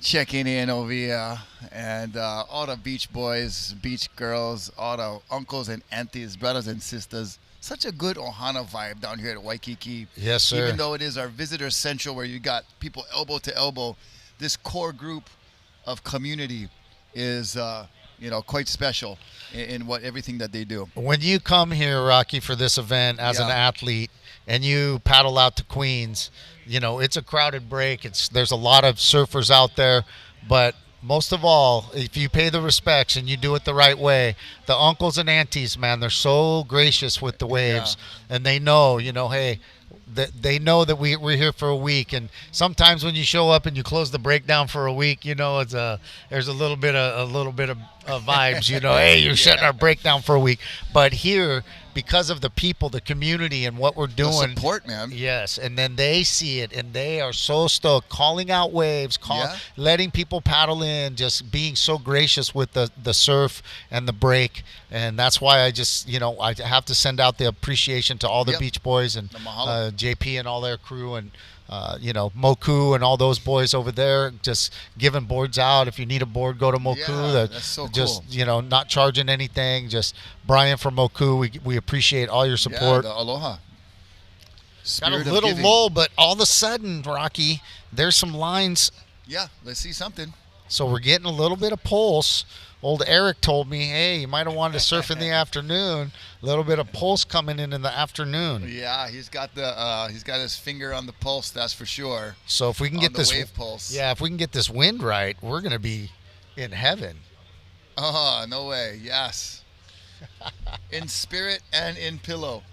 checking in over here, and all the beach boys, beach girls, all the uncles and aunties, brothers and sisters. Such a good Ohana vibe down here at Waikiki. Yes, sir. Even though it is our visitor central where you got people elbow to elbow, this core group of community is, you know, quite special in what everything that they do. When you come here, Rocky, for this event as an athlete and you paddle out to Queens, you know, it's a crowded break. There's a lot of surfers out there, but most of all, if you pay the respects and you do it the right way, the uncles and aunties, man, they're so gracious with the waves, and they know, you know, hey, they know that we're here for a week. And sometimes when you show up and you close the breakdown for a week, you know, there's a little bit of vibes, you know, hey, you're shutting our breakdown for a week. But here, because of the people, the community, and what we're doing, the support, man. Yes, and then they see it, and they are so stoked, calling out waves, letting people paddle in, just being so gracious with the surf and the break. And that's why I just, you know, I have to send out the appreciation to all the Beach Boys and JP and all their crew, and you know, Moku and all those boys over there, just giving boards out. If you need a board, go to Moku. Yeah, that's so just cool. You know, not charging anything. Just Brian from Moku, we appreciate all your support. Yeah, the Aloha. Got a little lull, but all of a sudden, Rocky, there's some lines. Yeah, let's see something. So we're getting a little bit of pulse. Old Eric told me, hey, you might have wanted to surf in the afternoon. A little bit of pulse coming in the afternoon. Yeah, he's got his finger on the pulse, that's for sure. So if we can get this wave pulse. Yeah, if we can get this wind right, we're going to be in heaven. Oh, no way. Yes. In spirit and in pillow.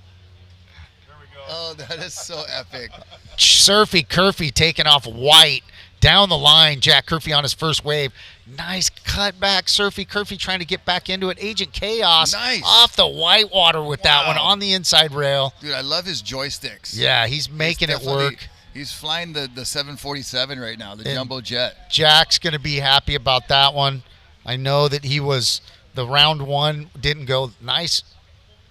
There we go. Oh, that is so epic. Surfy Curfy taking off white Down the line, Jack Curfew on his first wave. Nice cut back. Curfew trying to get back into it. Agent Chaos off the whitewater with that one on the inside rail. Dude, I love his joysticks. Yeah, he's making it work. He's flying the 747 right now, the jumbo jet. Jack's going to be happy about that one. I know that the round one didn't go. Nice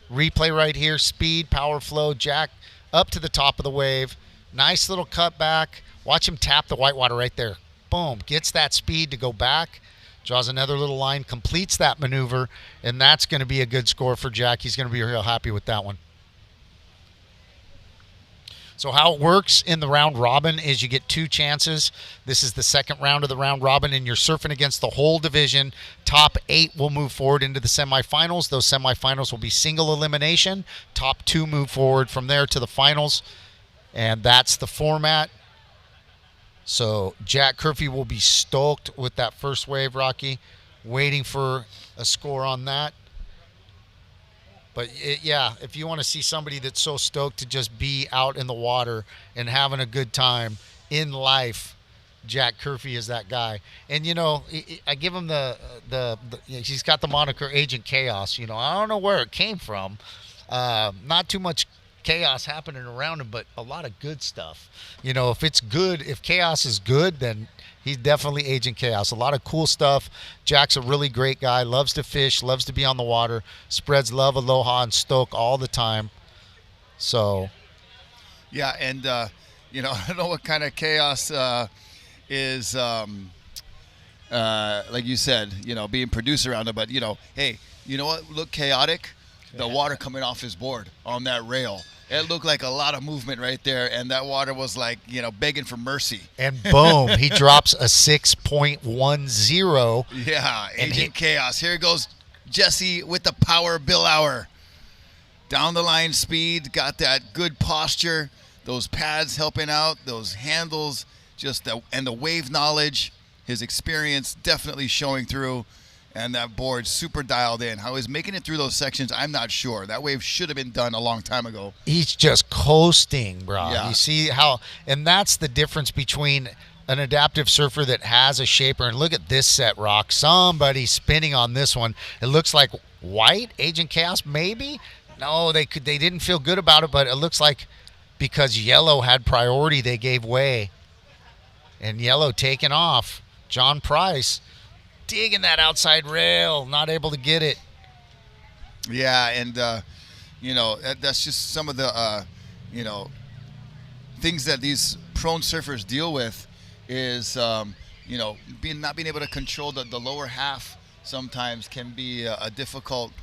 replay right here. Speed, power flow. Jack up to the top of the wave. Nice little cut back. Watch him tap the whitewater right there. Boom. Gets that speed to go back. Draws another little line. Completes that maneuver. And that's going to be a good score for Jack. He's going to be real happy with that one. So how it works in the round robin is you get 2 chances. This is the second round of the round robin, and you're surfing against the whole division. Top 8 will move forward into the semifinals. Those semifinals will be single elimination. Top 2 move forward from there to the finals. And that's the format. So Jack Curfew will be stoked with that first wave, Rocky. Waiting for a score on that. But, yeah, if you want to see somebody that's so stoked to just be out in the water and having a good time in life, Jack Curfew is that guy. And, you know, I give him he's got the moniker Agent Chaos. You know, I don't know where it came from. Not too much chaos happening around him, but a lot of good stuff. You know, if it's good, if chaos is good, then he's definitely Agent Chaos. A lot of cool stuff. Jack's a really great guy. Loves to fish. Loves to be on the water. Spreads love, aloha, and stoke all the time. So. Yeah, and, you know, I don't know what kind of chaos is, like you said, you know, being produced around it. But, you know, hey, you know what looked chaotic? The water coming off his board on that rail. It looked like a lot of movement right there, and that water was like, you know, begging for mercy. And boom, he drops a 6.10. Yeah, Agent Chaos. Here goes Jesse with the power bill hour. Down the line speed, got that good posture, those pads helping out, those handles, and the wave knowledge, his experience definitely showing through. And that board super dialed in. How he's making it through those sections, I'm not sure. That wave should have been done a long time ago. He's just coasting, bro. Yeah. You see how, and that's the difference between an adaptive surfer that has a shaper. And look at this set, Rock. Somebody's spinning on this one. It looks like white, Agent Chaos, maybe? No, they didn't feel good about it, but it looks like because yellow had priority, they gave way. And yellow taking off. John Price digging that outside rail, not able to get it. Yeah, and, you know, that's just some of the, you know, things that these prone surfers deal with is, you know, not being able to control the lower half sometimes can be a difficult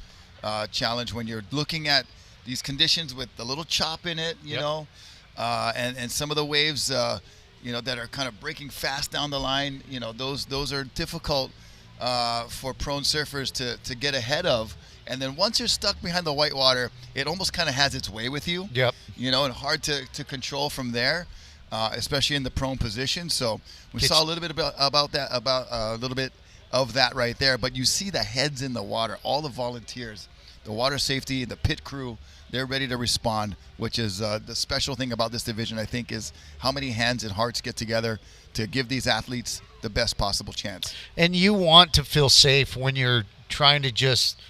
challenge when you're looking at these conditions with a little chop in it, you know, and some of the waves, you know, that are kind of breaking fast down the line, you know, those are difficult for prone surfers to get ahead of. And then once you're stuck behind the whitewater, it almost kind of has its way with you. Yep. You know, and hard to control from there, especially in the prone position. So we saw a little bit about a little bit of that right there. But you see the heads in the water, all the volunteers, the water safety, the pit crew, they're ready to respond, which is the special thing about this division, I think, is how many hands and hearts get together to give these athletes the best possible chance. And you want to feel safe when you're trying to just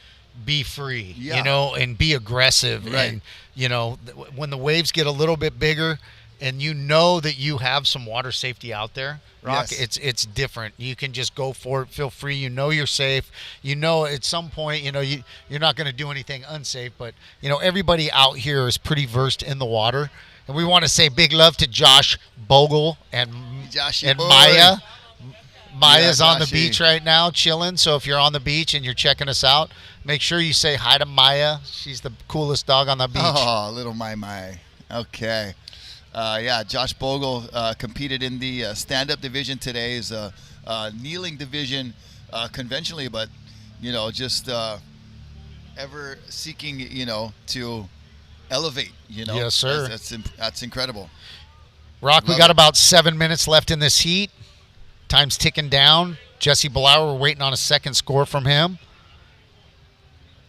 be free, you know, and be aggressive. Right. And, you know, when the waves get a little bit bigger and you know that you have some water safety out there, Rock, it's different. You can just go for it, feel free. You know you're safe. You know at some point, you know, you're not going to do anything unsafe. But, you know, everybody out here is pretty versed in the water. And we want to say big love to Josh Bogle and Maya. Maya's on the beach right now chilling. So if you're on the beach and you're checking us out, make sure you say hi to Maya. She's the coolest dog on the beach. Oh, little Mai. Okay. Yeah, Josh Bogle competed in the stand-up division today. Is a kneeling division conventionally, but, you know, just ever seeking, you know, to elevate, you know. Yes, sir. That's incredible. Rock, we got about 7 minutes left in this heat. Time's ticking down. Jesse Blower, we're waiting on a second score from him.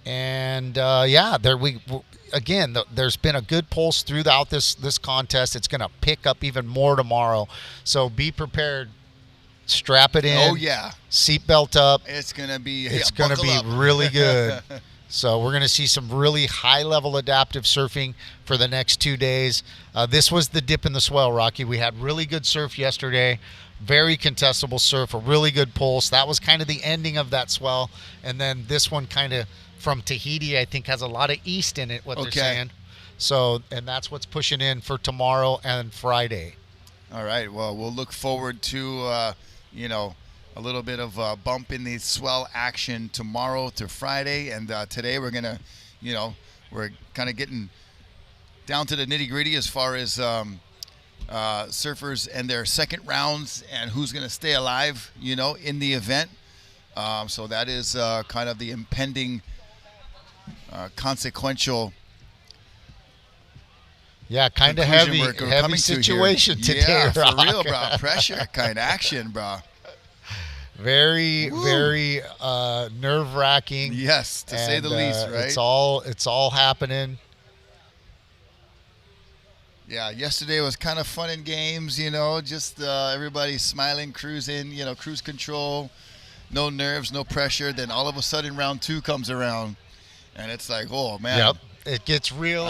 And there's been a good pulse throughout this contest. It's going to pick up even more tomorrow. So be prepared. Strap it in. Oh yeah. Seatbelt up. It's gonna be really good. So we're gonna see some really high level adaptive surfing for the next 2 days. This was the dip in the swell, Rocky. We had really good surf yesterday. Very contestable surf, a really good pulse. That was kind of the ending of that swell. And then this one kind of from Tahiti, I think, has a lot of east in it, what they're saying. So, and that's what's pushing in for tomorrow and Friday. All right. Well, we'll look forward to a little bit of a bump in the swell action tomorrow to Friday. And today we're going to, we're kind of getting down to the nitty gritty as far as surfers and their second rounds and who's going to stay alive, in the event. So that is kind of the impending consequential. Yeah, kind of heavy situation today. Yeah, for real, bro. Pressure kind of action, bro. Very nerve-wracking. Yes, to say the least, right? It's all happening. Yeah, yesterday was kind of fun and games, just everybody smiling, cruising, cruise control, no nerves, no pressure. Then all of a sudden round 2 comes around and it's like, oh man. Yep. It gets real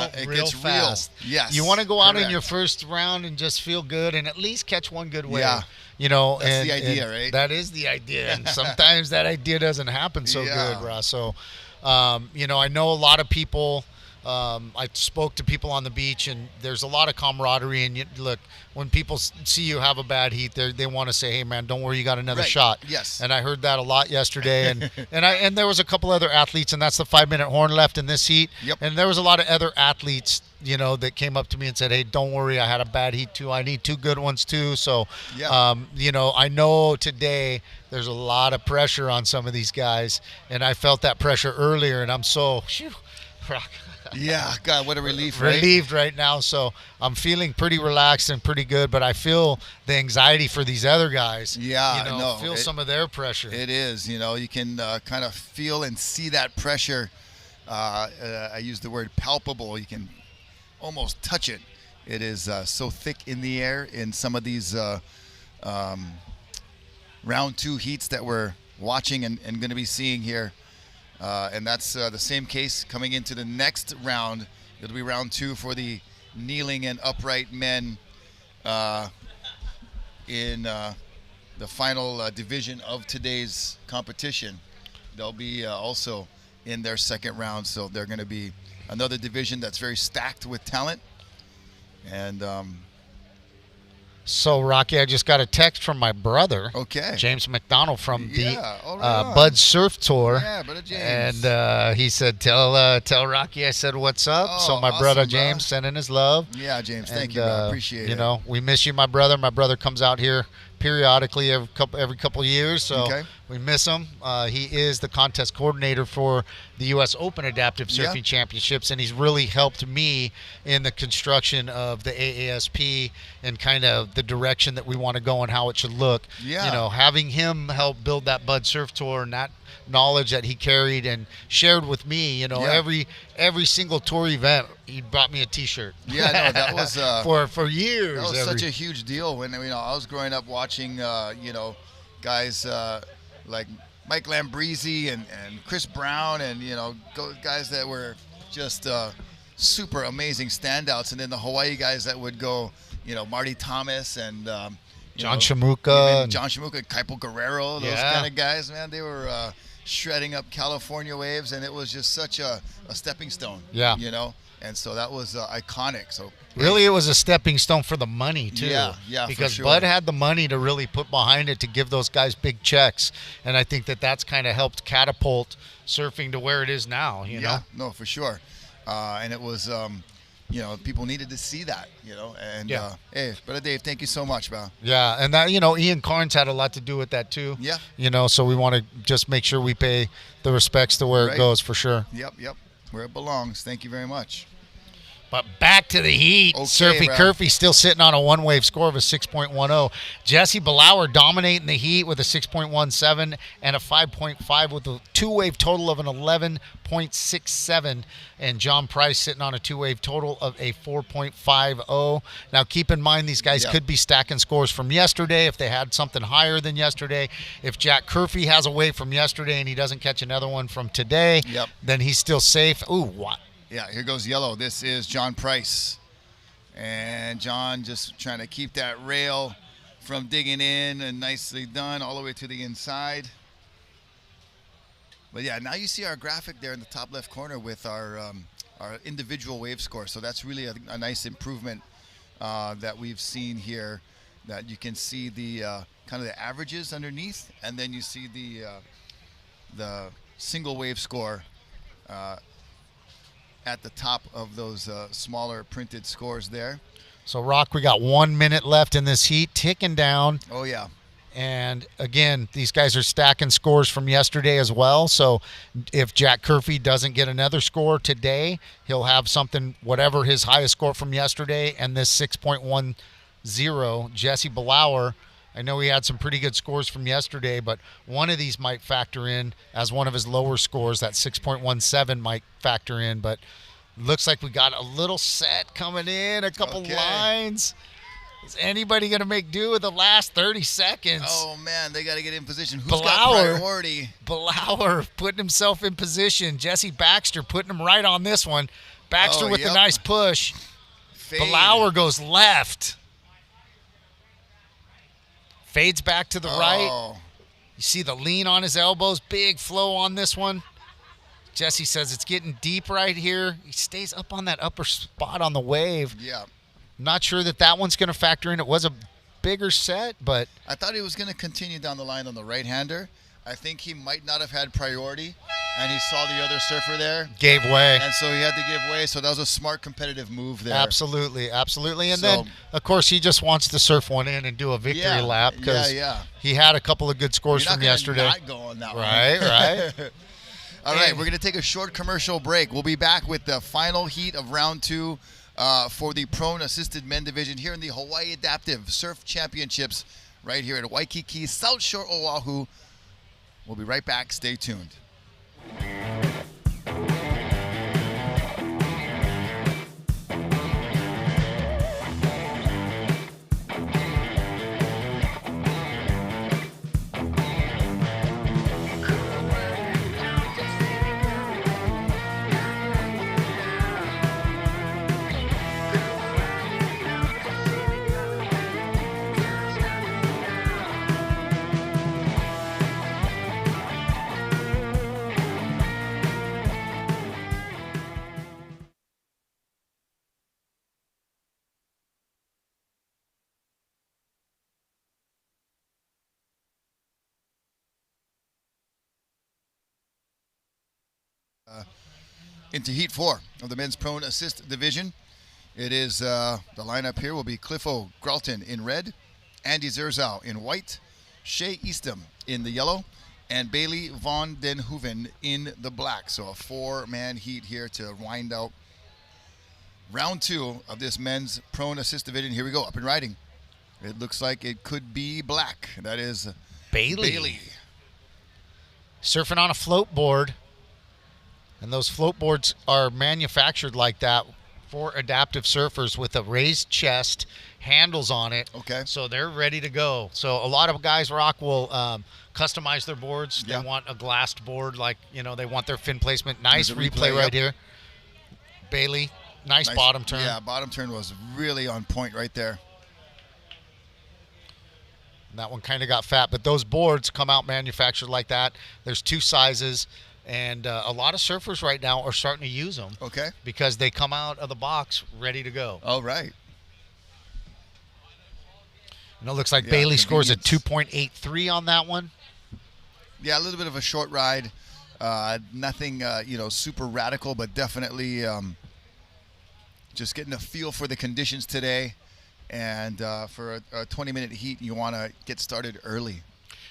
fast. Yes. You want to go out in your first round and just feel good and at least catch one good wave. Yeah. That's the idea, right? That is the idea. And sometimes that idea doesn't happen so good, Ross. So, I know a lot of people. I spoke to people on the beach, and there's a lot of camaraderie. And look, when people see you have a bad heat, they want to say, "Hey, man, don't worry, you got another shot." Yes. And I heard that a lot yesterday, and there was a couple other athletes, and that's the 5-minute horn left in this heat. Yep. And there was a lot of other athletes, that came up to me and said, "Hey, don't worry, I had a bad heat too. I need 2 good ones too." So, I know today there's a lot of pressure on some of these guys, and I felt that pressure earlier, and I'm so. Yeah, God, what a relief, right? Relieved right now, so I'm feeling pretty relaxed and pretty good, but I feel the anxiety for these other guys. Yeah, feel some of their pressure. It is, you can kind of feel and see that pressure. I use the word palpable. You can almost touch it. It is so thick in the air in some of these round 2 heats that we're watching and going to be seeing here. And that's the same case coming into the next round. It'll be round 2 for the kneeling and upright men in the final division of today's competition. They'll be also in their second round, so they're going to be another division that's very stacked with talent. And so, Rocky, I just got a text from my brother, James McDonald, from the Bud Surf Tour. Yeah, brother James. And he said, tell Rocky I said, what's up? Oh, so my awesome, brother James sending his love. Yeah, James, thank you, bro. Appreciate it. We miss you, my brother. My brother comes out here periodically every couple of years, so we miss him. He is the contest coordinator for the U.S. Open Adaptive Surfing Championships, and he's really helped me in the construction of the AASP and kind of the direction that we want to go and how it should look. Yeah. Having him help build that Bud Surf Tour and that knowledge that he carried and shared with me, every single tour event, he brought me a T-shirt. Yeah, no, that was for years. That was such a huge deal when I was growing up watching, guys like Mike Lambrisi and Chris Brown and guys that were just super amazing standouts, and then the Hawaii guys that would go, Marty Thomas and John Shamuka, Kaipo Guerrero, those kind of guys, man, they were shredding up California waves, and it was just such a stepping stone. Yeah. And so that was iconic. So really, it was a stepping stone for the money too. Yeah, because for sure. Bud had the money to really put behind it to give those guys big checks, and I think that's kind of helped catapult surfing to where it is now. Yeah, no, for sure. And it was, people needed to see that. And hey, brother Dave, thank you so much, bro. Yeah, and that Ian Carnes had a lot to do with that too. Yeah. So we want to just make sure we pay the respects to where it goes for sure. Yep, where it belongs. Thank you very much. But back to the heat. Okay, Surfy bro. Curfy still sitting on a one-wave score of a 6.10. Jesse Belauer dominating the heat with a 6.17 and a 5.5 with a two-wave total of an 11.67. And John Price sitting on a two-wave total of a 4.50. Now, keep in mind these guys could be stacking scores from yesterday if they had something higher than yesterday. If Jack Curfy has a wave from yesterday and he doesn't catch another one from today, then he's still safe. Ooh, what? Yeah, here goes yellow. This is John Price. And John just trying to keep that rail from digging in, and nicely done all the way to the inside. But yeah, now you see our graphic there in the top left corner with our individual wave score. So that's really a nice improvement that we've seen here, that you can see the kind of the averages underneath, and then you see the single wave score at the top of those smaller printed scores there. So, Rock, we got 1 minute left in this heat, ticking down. Oh, yeah. And, again, these guys are stacking scores from yesterday as well. So, if Jack Curfy doesn't get another score today, he'll have something, whatever his highest score from yesterday, and this 6.10. Jesse Belauer, I know he had some pretty good scores from yesterday, but one of these might factor in as one of his lower scores. That 6.17 might factor in, but looks like we got a little set coming in, a couple lines. Is anybody going to make do with the last 30 seconds? Oh, man, they got to get in position. Who's got priority? Belauer putting himself in position. Jesse Baxter putting him right on this one. Baxter with a nice push. Belauer goes left. Fades back to the right. You see the lean on his elbows. Big flow on this one. Jesse says it's getting deep right here. He stays up on that upper spot on the wave. Yeah. Not sure that one's going to factor in. It was a bigger set, but I thought he was going to continue down the line on the right-hander. I think he might not have had priority, and he saw the other surfer there. Gave way. And so he had to give way, so that was a smart competitive move there. Absolutely. And then, of course, he just wants to surf one in and do a victory lap because he had a couple of good scores from yesterday. Not go on that one. Right. All right, we're going to take a short commercial break. We'll be back with the final heat of round 2 for the prone-assisted men division here in the Hawaii Adaptive Surf Championships right here at Waikiki, South Shore, Oahu. We'll be right back. Stay tuned. Into Heat 4 of the men's prone assist division. It is the lineup here will be Cliffo Gralton in red, Andy Zerzow in white, Shea Eastham in the yellow, and Bailey Von Den Hoeven in the black. So a 4-man heat here to wind out round 2 of this men's prone assist division. Here we go, up and riding. It looks like it could be black. That is Bailey. Surfing on a float board. And those float boards are manufactured like that for adaptive surfers with a raised chest, handles on it. Okay. So they're ready to go. So a lot of guys, Rock, will customize their boards. They want a glassed board, like, they want their fin placement. Nice replay right here. Bailey, nice bottom turn. Yeah, bottom turn was really on point right there. And that one kind of got fat. But those boards come out manufactured like that. There's 2 sizes. And a lot of surfers right now are starting to use them. Okay. Because they come out of the box ready to go. All right. And it looks like Bailey scores a 2.83 on that one. Yeah, a little bit of a short ride. Nothing, super radical, but definitely just getting a feel for the conditions today. And for a 20-minute heat, you want to get started early.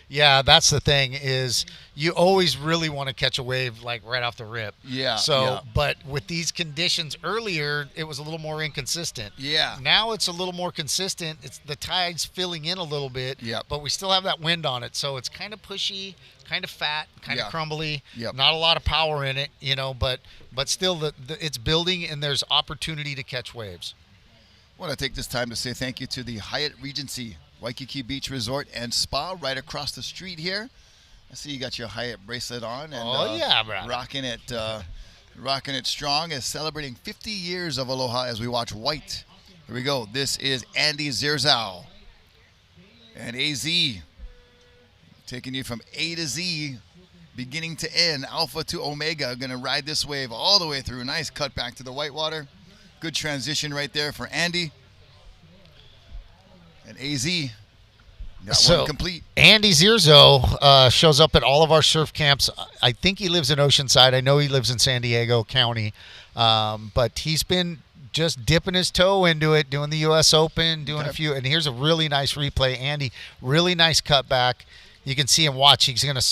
Yeah, that's the thing is you always really want to catch a wave like right off the rip. Yeah. So, but with these conditions earlier, it was a little more inconsistent. Yeah. Now it's a little more consistent. It's the tide's filling in a little bit. Yep. But we still have that wind on it, so it's kind of pushy, kind of fat, kind of crumbly. Yep. Not a lot of power in it, but still it's building and there's opportunity to catch waves. I want to take this time to say thank you to the Hyatt Regency Waikiki Beach Resort and Spa right across the street here. I see you got your Hyatt bracelet on and yeah, bro. rocking it strong as celebrating 50 years of Aloha as we watch White. Here we go. This is Andy Zierzau and AZ taking you from A to Z, beginning to end, Alpha to Omega. Going to ride this wave all the way through. Nice cut back to the whitewater. Good transition right there for Andy. And AZ got one complete. Andy Zierzo shows up at all of our surf camps. I think he lives in Oceanside. I know he lives in San Diego County. But he's been just dipping his toe into it, doing the U.S. Open, doing a few. And here's a really nice replay. Andy, really nice cutback. You can see him watch. He's going to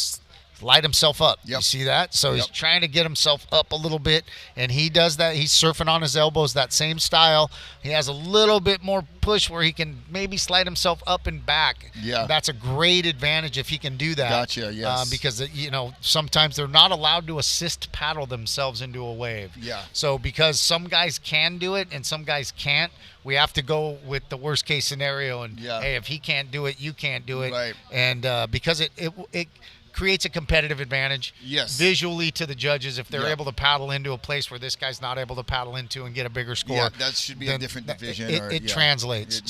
light himself up. You see that? So he's trying to get himself up a little bit, and he does that. He's surfing on his elbows, that same style. He has a little bit more push where he can maybe slide himself up and back. Yeah. That's a great advantage if he can do that. Gotcha, yes. Because, sometimes they're not allowed to assist paddle themselves into a wave. Yeah. So because some guys can do it and some guys can't, we have to go with the worst case scenario. And, hey, if he can't do it, you can't do it. Right. And because it creates a competitive advantage visually to the judges if they're able to paddle into a place where this guy's not able to paddle into and get a bigger score. Yeah, that should be a different division. It translates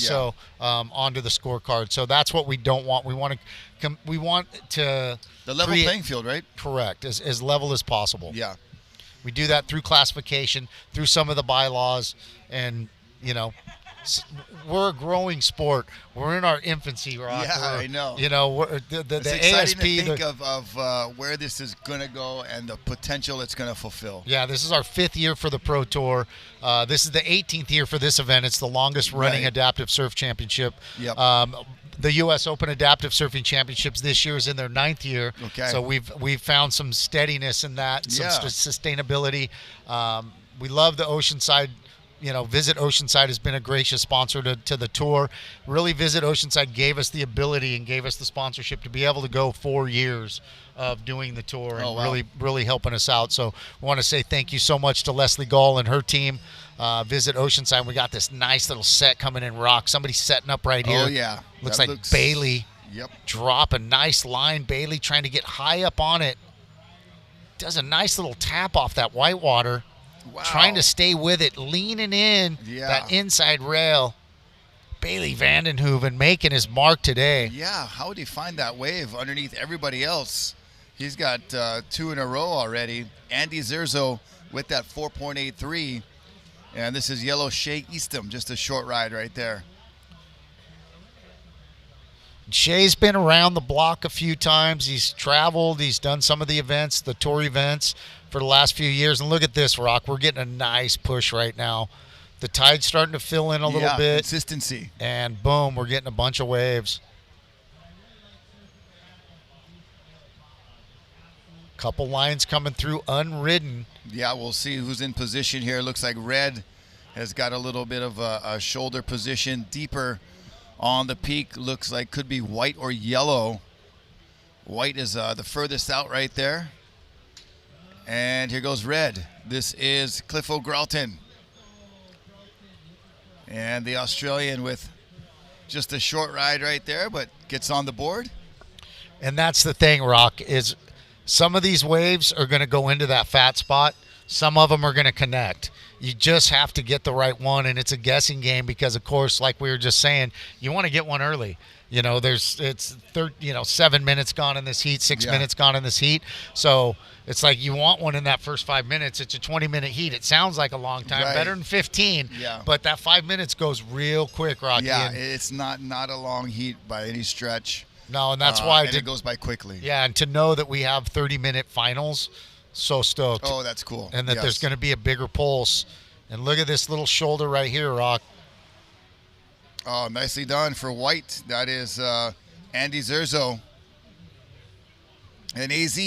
onto the scorecard. So that's what we don't want. We want to the level playing field, right? Correct, as level as possible. Yeah, we do that through classification, through some of the bylaws, and we're a growing sport. We're in our infancy, Rock. Yeah, I know. The it's AASP. Exciting to think of where this is going to go and the potential it's going to fulfill. Yeah, this is our 5th year for the Pro Tour. This is the 18th year for this event. It's the longest running adaptive surf championship. Yep. The U.S. Open Adaptive Surfing Championships this year is in their 9th year. Okay. So we've found some steadiness in that, some sustainability. We love the Oceanside. Visit Oceanside has been a gracious sponsor to the tour. Really, Visit Oceanside gave us the ability and gave us the sponsorship to be able to go 4 years of doing the tour and really helping us out. So we want to say thank you so much to Leslie Gall and her team. Visit Oceanside. We got this nice little set coming in, Rock. Somebody's setting up right here. Oh, yeah. Looks like Bailey. Yep. Drop a nice line. Bailey trying to get high up on it. Does a nice little tap off that whitewater. Wow. Trying to stay with it, leaning in that inside rail. Bailey Vandenhoeven making his mark today. Yeah, how would he find that wave underneath everybody else? He's got 2 in a row already. Andy Zierzo with that 4.83. And this is Yellow Shea Eastham, just a short ride right there. Shea's been around the block a few times. He's traveled. He's done some of the events, the tour events, for the last few years. And look at this, Rock. We're getting a nice push right now. The tide's starting to fill in a little bit. Consistency. And boom, we're getting a bunch of waves. Couple lines coming through unridden. Yeah, we'll see who's in position here. Looks like Red has got a little bit of a shoulder position deeper on the peak. Looks like could be White or Yellow. White is the furthest out right there. And here goes Red. This is Cliff O'Gralton. And the Australian with just a short ride right there, but gets on the board. And that's the thing, Rock, is some of these waves are going to go into that fat spot. Some of them are going to connect. You just have to get the right one, and it's a guessing game because, of course, like we were just saying, you want to get one early. It's 7 minutes gone in this heat, 6 minutes gone in this heat. So it's like you want one in that first 5 minutes. It's a 20-minute heat. It sounds like a long time, better than 15. Yeah. But that 5 minutes goes real quick, Rocky. Yeah, it's not a long heat by any stretch. No, and that's why it goes by quickly. Yeah, and to know that we have 30-minute finals, so stoked. Oh, that's cool. And that there's going to be a bigger pulse. And look at this little shoulder right here, Rock. Oh, nicely done for White. That is Andy Zierzo. And AZ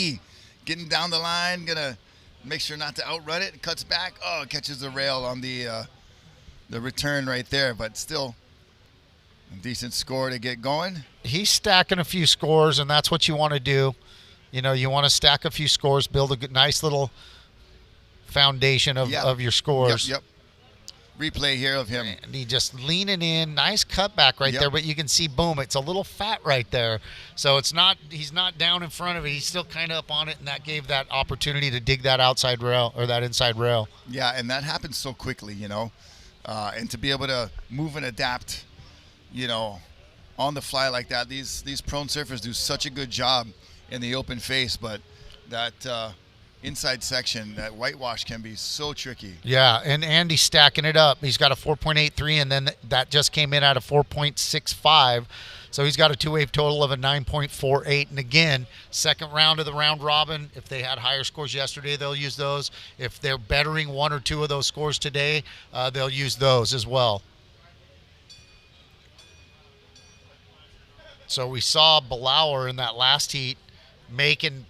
getting down the line, gonna make sure not to outrun it. Cuts back. Oh, catches the rail on the return right there, but still a decent score to get going. He's stacking a few scores, and that's what you want to do. You know, you want to stack a few scores, build a nice little foundation of your scores. Yep. Replay here of him. And he just leaning in, nice cutback right there, but you can see, boom, it's a little fat right there. So he's not down in front of it. He's still kind of up on it, and that gave that opportunity to dig that outside rail or that inside rail. Yeah, and that happens so quickly, you know. And to be able to move and adapt, you know, on the fly like that, these prone surfers do such a good job in the open face, but that inside section, that whitewash can be so tricky. Yeah, and Andy's stacking it up. He's got a 4.83, and then that just came in at a 4.65. So he's got a two-wave total of a 9.48. And again, second round of the round robin. If they had higher scores yesterday, they'll use those. If they're bettering one or two of those scores today, they'll use those as well. So we saw Blower in that last heat making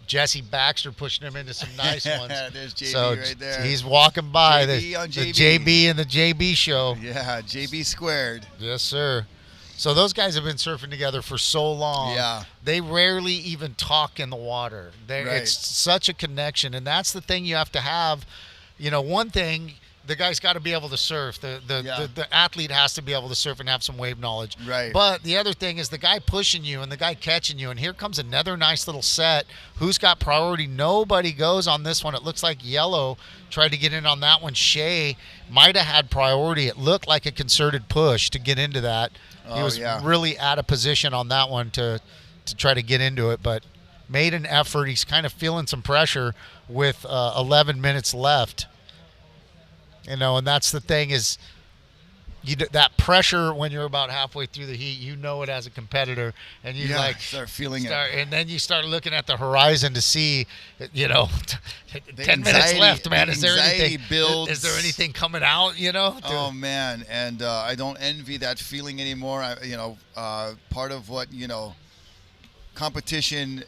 Jesse Baxter pushing him into some nice ones. There's JB right there. He's walking by JB on JB. the JB and the JB show. Yeah, JB squared. Yes, sir. So those guys have been surfing together for so long. Yeah. They rarely even talk in the water. Right. It's such a connection, and that's the thing you have to have. You know, one thing, the guy's got to be able to surf. The athlete has to be able to surf and have some wave knowledge. Right. But the other thing is the guy pushing you and the guy catching you. And here comes another nice little set. Who's got priority? Nobody goes on this one. It looks like Yellow tried to get in on that one. Shea might have had priority. It looked like a concerted push to get into that. He was really out of position on that one to try to get into it, but made an effort. He's kind of feeling some pressure with 11 minutes left. You know, and that's the thing is that pressure when you're about halfway through the heat, you know it as a competitor, and you start feeling it. And then you start looking at the horizon to see, you know, 10 minutes left, man. Is there anything? Is there anything coming out? You know? Oh man, and I don't envy that feeling anymore. Part of what competition,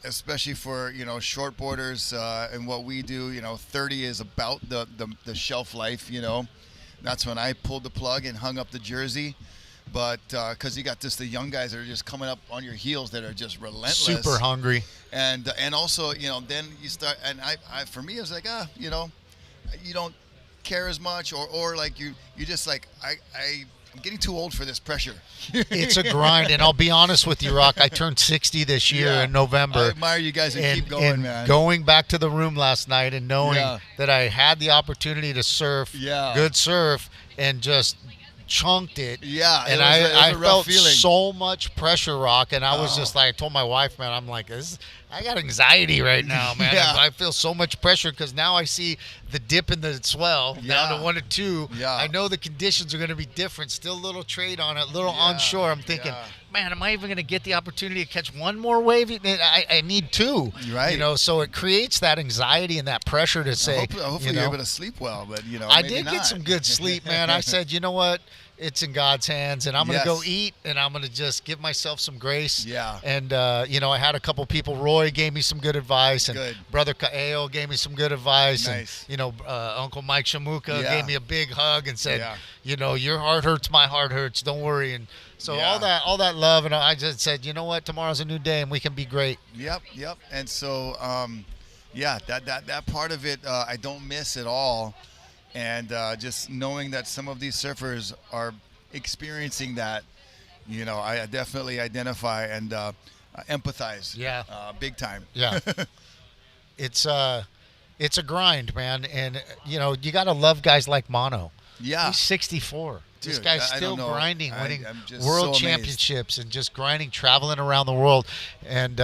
especially for shortboarders and what we do, 30 is about the shelf life. That's when I pulled the plug and hung up the jersey. But because you got the young guys that are just coming up on your heels that are just relentless, super hungry, and also then you start, and I for me it was like you don't care as much, or like you just like I'm getting too old for this pressure. It's a grind, and I'll be honest with you, Rock. I turned 60 this year in November. I admire you guys and keep going, man. Going back to the room last night and knowing that I had the opportunity to surf, good surf, and just chunked it. Yeah, and I felt so much pressure, Rock, and I was just like, I told my wife, man, I'm like, I got anxiety right now, man. I feel so much pressure because now I see the dip in the swell down to 1 to 2. I know the conditions are going to be different. Still a little trade on it, a little onshore. I'm thinking, man, am I even going to get the opportunity to catch one more wave? I need two. Right. So it creates that anxiety and that pressure to say. Hopefully you're able to sleep well, but I did get some good sleep, man. I said, you know what? It's in God's hands, and I'm going to go eat, and I'm going to just give myself some grace. Yeah. And, I had a couple people. Roy gave me some good advice, and Brother Kaeo gave me some good advice. Nice. And, Uncle Mike Shamuka gave me a big hug and said, your heart hurts, my heart hurts. Don't worry. And so all that love, and I just said, you know what? Tomorrow's a new day, and we can be great. Yep. And so, that part of it I don't miss at all. And just knowing that some of these surfers are experiencing that, I definitely identify and empathize. Yeah. Big time. Yeah. It's a grind, man. And, you got to love guys like Mono. Yeah. He's 64. Dude, this guy's still grinding, winning world championships and just grinding, traveling around the world and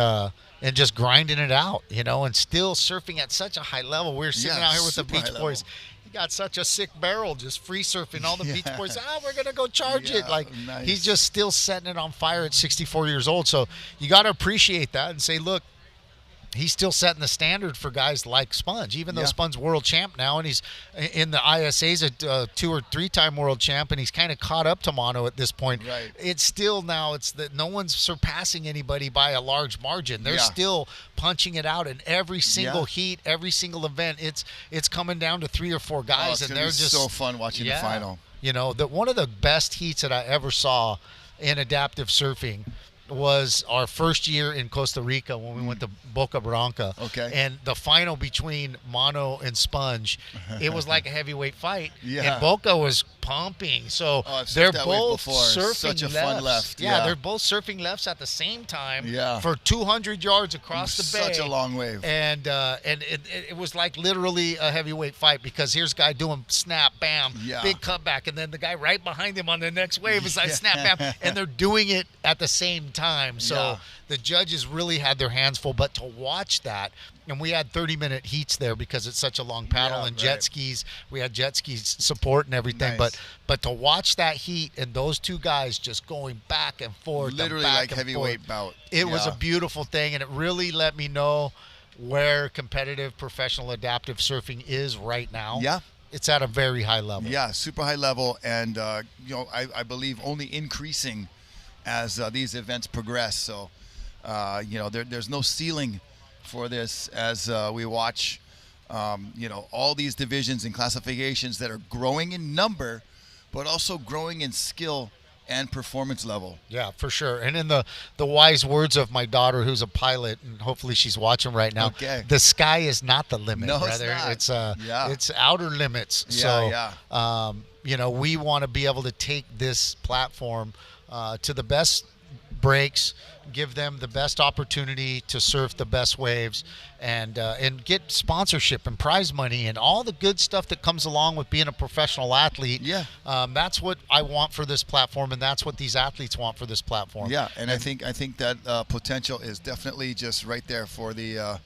just grinding it out, and still surfing at such a high level. We were sitting out here with the Beach Boys. Got such a sick barrel, just free surfing. All the Beach Boys, we're gonna go charge it. Like he's just still setting it on fire at 64 years old. So you got to appreciate that and say, look, he's still setting the standard for guys like Sponge, even though Sponge's world champ now, and he's in the ISA's a 2 or 3 time world champ, and he's kind of caught up to Mono at this point. Right. It's still now, it's that no one's surpassing anybody by a large margin. They're still punching it out in every single heat, every single event. It's coming down to 3 or 4 guys, and they're just so fun watching the final. You know, one of the best heats that I ever saw in adaptive surfing was our first year in Costa Rica when we went to Boca Blanca. Okay. And the final between Mono and Sponge, it was like a heavyweight fight. Yeah. And Boca was pumping. So they're both surfing Such a lefts. fun left. Yeah, they're both surfing lefts at the same time Yeah. for 200 yards across the bay. Such a long wave. And it was like literally a heavyweight fight, because here's a guy doing snap, bam, big cutback, and then the guy right behind him on the next wave is like snap, bam, and they're doing it at the same time. So the judges really had their hands full. But to watch that, and we had 30-minute heats there because it's such a long paddle, and jet skis. We had jet skis support and everything. Nice. But to watch that heat and those two guys just going back and forth, literally and back like and heavyweight forth, bout. it was a beautiful thing, and it really let me know where competitive professional adaptive surfing is right now. Yeah. It's at a very high level. Yeah, super high level, and I believe only increasing as these events progress. So, there's no ceiling for this as we watch, all these divisions and classifications that are growing in number, but also growing in skill and performance level. Yeah, for sure. And in the wise words of my daughter, who's a pilot, and hopefully she's watching right now, the sky is not the limit, no, brother. It's not. It's outer limits. We want to be able to take this platform to the best breaks, give them the best opportunity to surf the best waves, and get sponsorship and prize money and all the good stuff that comes along with being a professional athlete. Yeah, that's what I want for this platform, and that's what these athletes want for this platform. Yeah, and I think that potential is definitely just right there for the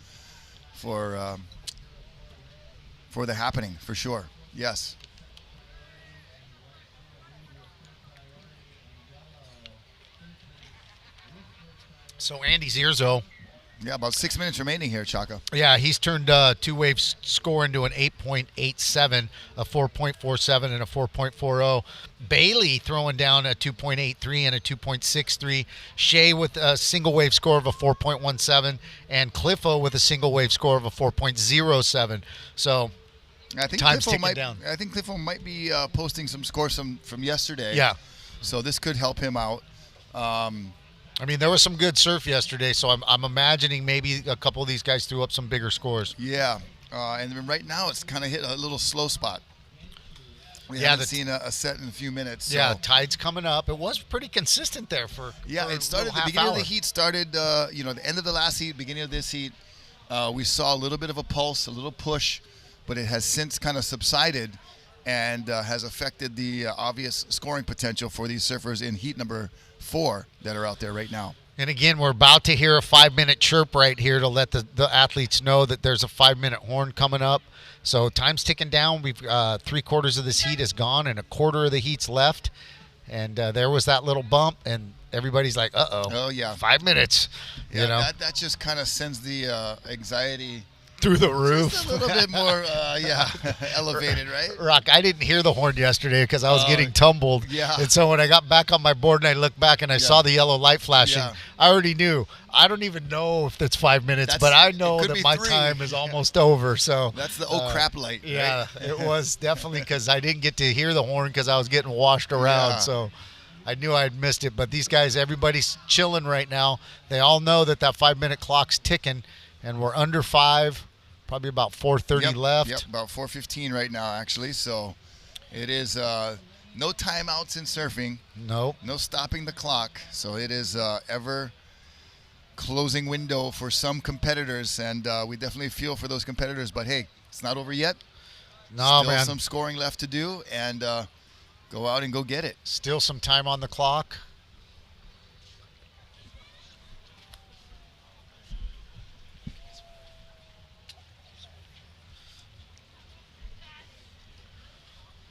for the happening, for sure. Yes. So Andy Zierzo. Yeah, about 6 minutes remaining here, Chaka. Yeah, he's turned two-wave score into an 8.87, a 4.47, and a 4.40. Bailey throwing down a 2.83 and a 2.63. Shea with a single-wave score of a 4.17, and Cliffo with a single-wave score of a 4.07. So I think time's Cliffo ticking might, down. I think Cliffo might be posting some scores from yesterday. Yeah. So this could help him out. I mean, there was some good surf yesterday, so I'm imagining maybe a couple of these guys threw up some bigger scores. Yeah, and then right now it's kind of hit a little slow spot. We haven't seen a set in a few minutes. So. Yeah, tide's coming up. It was pretty consistent there for it started the beginning of the heat started. The end of the last heat, beginning of this heat, we saw a little bit of a pulse, a little push, but it has since kind of subsided and has affected the obvious scoring potential for these surfers in heat number 4 that are out there right now. And again, we're about to hear a 5-minute chirp right here to let the athletes know that there's a 5-minute horn coming up. So time's ticking down. We've 3/4 of this heat is gone and a quarter of the heat's left. And there was that little bump, and everybody's like, uh-oh. Oh, yeah. 5 minutes. Yeah, that just kind of sends the anxiety through the roof. Just a little bit more, elevated, right? Rock, I didn't hear the horn yesterday because I was getting tumbled. Yeah. And so when I got back on my board and I looked back and I saw the yellow light flashing, I already knew. I don't even know if it's 5 minutes, but I know that my 3. time is almost over. So that's the crap light. Yeah, right? It was definitely because I didn't get to hear the horn because I was getting washed around. Yeah. So I knew I'd missed it. But these guys, everybody's chilling right now. They all know that 5-minute clock's ticking, and we're under 5. Probably about 4:30 left. Yep, about 4:15 right now, actually. So it is no timeouts in surfing. Nope. No stopping the clock. So it is ever closing window for some competitors, and we definitely feel for those competitors. But hey, it's not over yet. No, Still man. some scoring left to do, and go out and go get it. Still some time on the clock.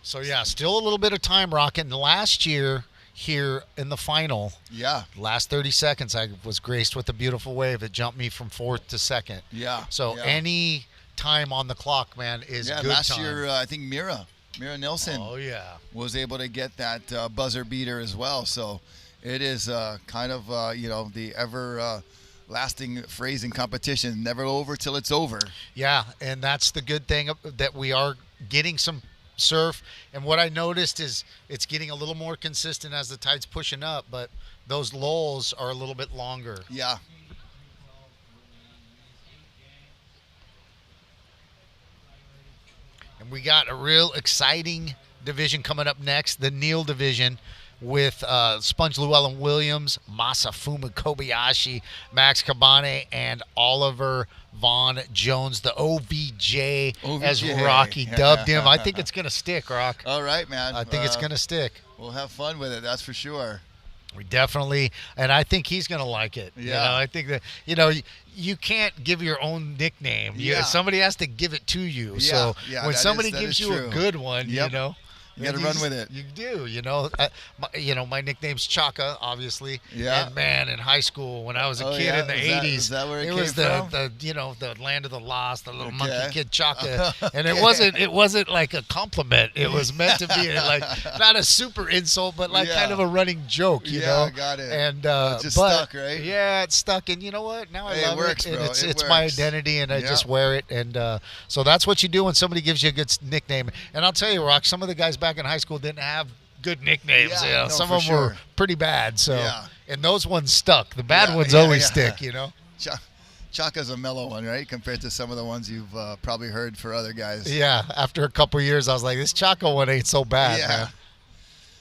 So, yeah, still a little bit of time, Rocket. And last year, here in the final. Yeah. Last 30 seconds, I was graced with a beautiful wave. It jumped me from 4th to 2nd. Yeah. So any time on the clock, man, is good last time. year, I think Mera Nelson was able to get that buzzer beater as well. So it is kind of, the ever lasting phrase in competition, never over till it's over. Yeah, and that's the good thing, that we are getting some surf. And what I noticed is it's getting a little more consistent as the tide's pushing up, but those lulls are a little bit longer. Yeah. And we got a real exciting division coming up next, the Neil division, with Sponge Llewellyn Williams, Masafuma Kobayashi, Max Cabane, and Oliver Vaughn Jones, the OVJ, as Rocky dubbed him. I think it's going to stick, Rock. All right, man. I think it's going to stick. We'll have fun with it, that's for sure. We definitely, and I think he's going to like it. Yeah. I think that, you can't give your own nickname. Somebody has to give it to you. Yeah. So Yeah, when somebody that gives is you true. a good one, Yep. You got to run with it. You do, my nickname's Chaka, obviously. Yeah. And man, in high school when I was a kid in the 80s, is that where it was came from? the land of the lost, the little monkey kid Chaka, and it wasn't like a compliment. It was meant to be like not a super insult, but like kind of a running joke, you know. I got it. And it just stuck, right? Yeah, it's stuck, and you know what? Now I love works, it, and bro. it's my identity, and I just wear it, and so that's what you do when somebody gives you a good nickname. And I'll tell you, Rock, some of the guys back in high school didn't have good nicknames. Some of them were pretty bad. So, and those ones stuck. The bad ones always stick. Chaka's a mellow one, right? Compared to some of the ones you've probably heard for other guys. Yeah. After a couple years, I was like, this Chaka one ain't so bad. Yeah. Man.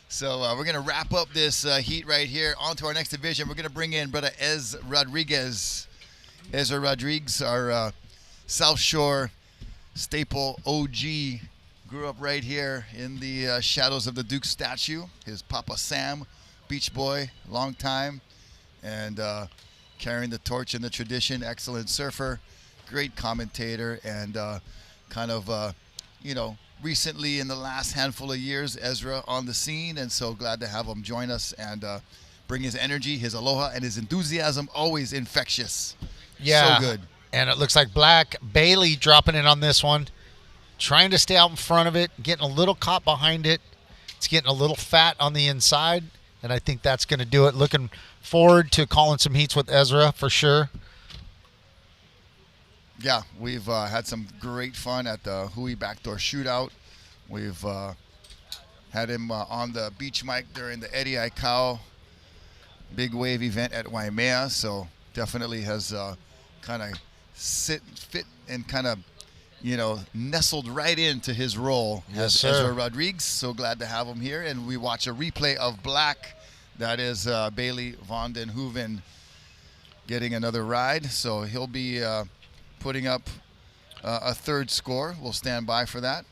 So we're gonna wrap up this heat right here. On to our next division. We're gonna bring in brother Ezra Rodriguez, our South Shore staple OG. Grew up right here in the shadows of the Duke statue. His Papa Sam, beach boy, long time, and carrying the torch in the tradition. Excellent surfer, great commentator, and recently in the last handful of years, Ezra on the scene, and so glad to have him join us and bring his energy, his aloha, and his enthusiasm, always infectious. Yeah. So good. And it looks like Black Bailey dropping in on this one. Trying to stay out in front of it, getting a little caught behind it. It's getting a little fat on the inside, and I think that's going to do it. Looking forward to calling some heats with Ezra for sure. Yeah, we've had some great fun at the Hui Backdoor Shootout. We've had him on the beach mic during the Eddie Aikau Big Wave event at Waimea, so definitely has kind of fit and kind of nestled right into his role as Ezra Rodriguez. So glad to have him here. And we watch a replay of Black. That is Bailey Van den Hoeven getting another ride. So he'll be putting up a third score. We'll stand by for that.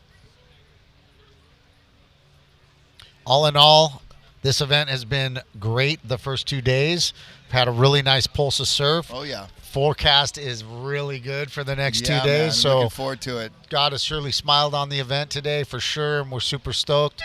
All in all, this event has been great the first 2 days. We've had a really nice pulse of surf. Oh, yeah. Forecast is really good for the next 2 days. Man, so looking forward to it. God has surely smiled on the event today for sure, and we're super stoked.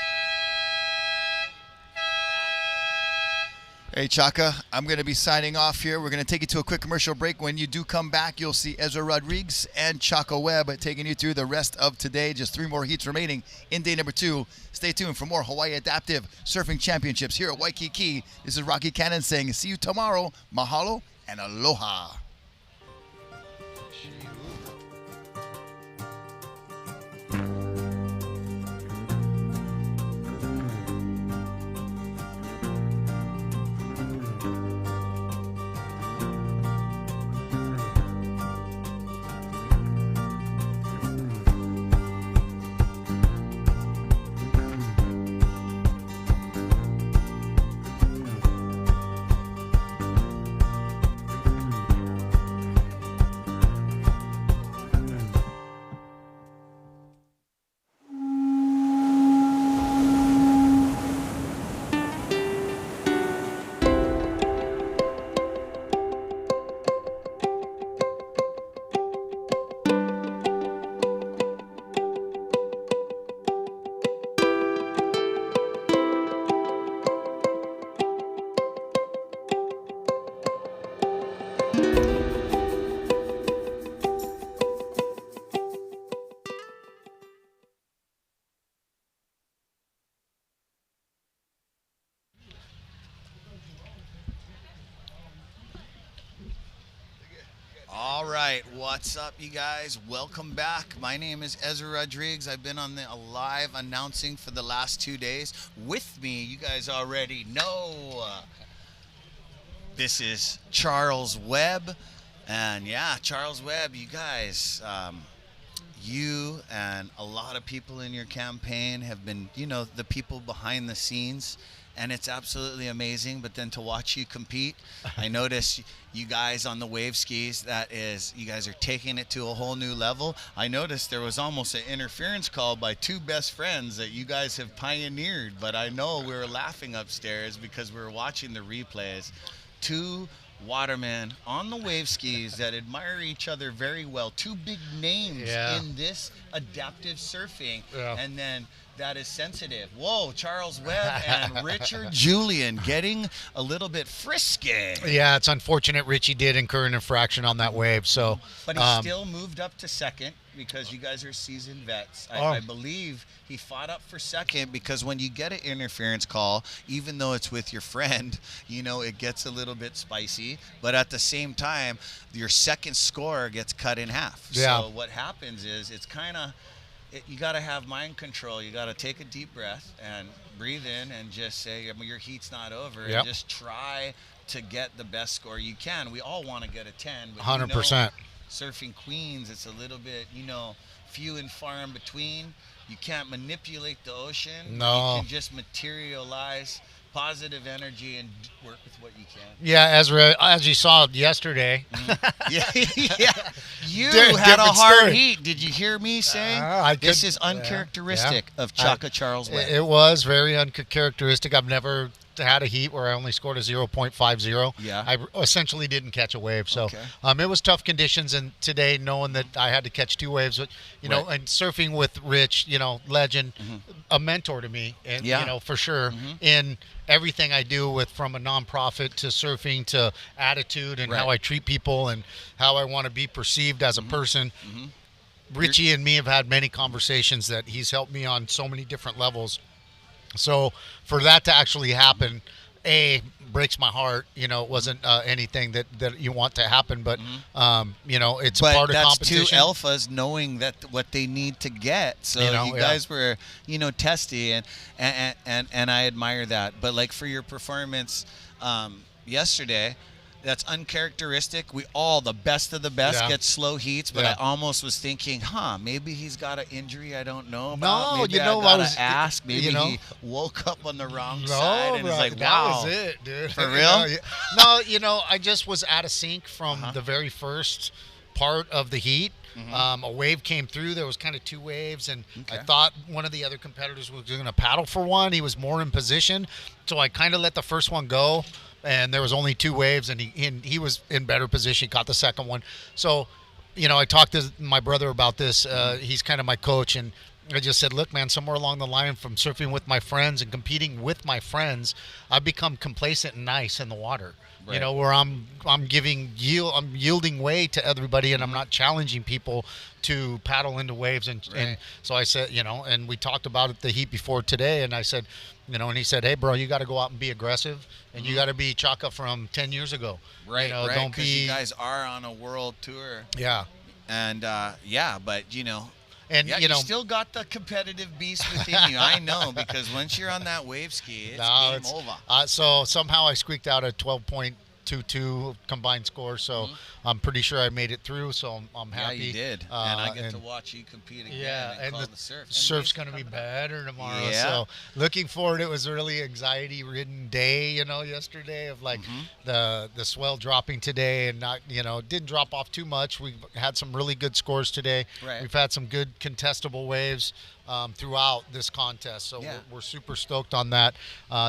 Hey, Chaka, I'm going to be signing off here. We're going to take you to a quick commercial break. When you do come back, you'll see Ezra Rodriguez and Chaka Webb taking you through the rest of today. Just 3 more heats remaining in day number 2. Stay tuned for more Hawaii Adaptive Surfing Championships here at Waikiki. This is Rocky Cannon saying see you tomorrow. Mahalo and aloha. right, what's up, you guys? Welcome back. My name is Ezra Rodriguez. I've been on the live announcing for the last 2 days. With me, you guys already know, this is Charles Webb. And yeah, Charles Webb, you guys, you and a lot of people in your campaign have been, the people behind the scenes. And it's absolutely amazing. But then to watch you compete, I notice you guys on the wave skis, you guys are taking it to a whole new level. I noticed there was almost an interference call by two best friends that you guys have pioneered. But I know we were laughing upstairs because we were watching the replays. Two watermen on the wave skis that admire each other very well. Two big names in this adaptive surfing. Yeah. And then that is sensitive. Whoa, Charles Webb and Richard Julian getting a little bit frisky. Yeah, it's unfortunate Richie did incur an infraction on that wave. So, but he still moved up to second because you guys are seasoned vets. I believe he fought up for second because when you get an interference call, even though it's with your friend, it gets a little bit spicy. But at the same time, your second score gets cut in half. Yeah. So what happens is it's kind of, you got to have mind control. You got to take a deep breath and breathe in and just say, your heat's not over. Yep. And just try to get the best score you can. We all want to get a 10. But 100%. Surfing Queens, it's a little bit, few and far in between. You can't manipulate the ocean. No. You can just materialize positive energy and work with what you can. Yeah, Ezra, as you saw yesterday. Yeah. You had a hard heat. Did you hear me saying this is uncharacteristic of Chaka Charles Webb? It was very uncharacteristic. I've never had a heat where I only scored a 0.50. Yeah. I essentially didn't catch a wave. So it was tough conditions. And today, knowing that I had to catch two waves, but, and surfing with Rich, legend, a mentor to me, and, for sure, in everything I do from a nonprofit to surfing to attitude and how I treat people and how I want to be perceived as a person. Richie and me have had many conversations that he's helped me on so many different levels. So for that to actually happen, breaks my heart. It wasn't anything that you want to happen, but it's part of competition. But that's two alphas knowing that what they need to get. So you guys were, testy, and I admire that. But like for your performance yesterday, that's uncharacteristic. We all, the best of the best, get slow heats. But I almost was thinking, maybe he's got an injury I don't know about. No, maybe I gotta ask. Maybe he woke up on the wrong side and it's like, wow. That was it, dude. For real? No, I just was out of sync from the very first part of the heat. A wave came through. There was kind of two waves, and I thought one of the other competitors was going to paddle for one. He was more in position, so I kind of let the first one go. And there was only two waves, and he was in better position. He caught the second one. So, I talked to my brother about this. He's kind of my coach, and I just said, look, man, somewhere along the line from surfing with my friends and competing with my friends, I've become complacent and nice in the water. Right. Where I'm yielding way to everybody, and I'm not challenging people to paddle into waves. And so I said, and we talked about it the heat before today, and I said, and he said, hey, bro, you got to go out and be aggressive, and you got to be Chaka from 10 years ago. Right, don't be. You guys are on a world tour. Yeah. And, but, and you still got the competitive beast within you. I know, because once you're on that wave ski, it's game over. So somehow I squeaked out a 12.22 combined score, so I'm pretty sure I made it through. So I'm happy. Yeah, you did, and I get to watch you compete again. Yeah, and the surf. Surf's going to be better tomorrow. Yeah. So looking forward. It was a really anxiety-ridden day, yesterday of like the swell dropping today, and not didn't drop off too much. We had some really good scores today. Right. We've had some good contestable waves throughout this contest, so we're super stoked on that.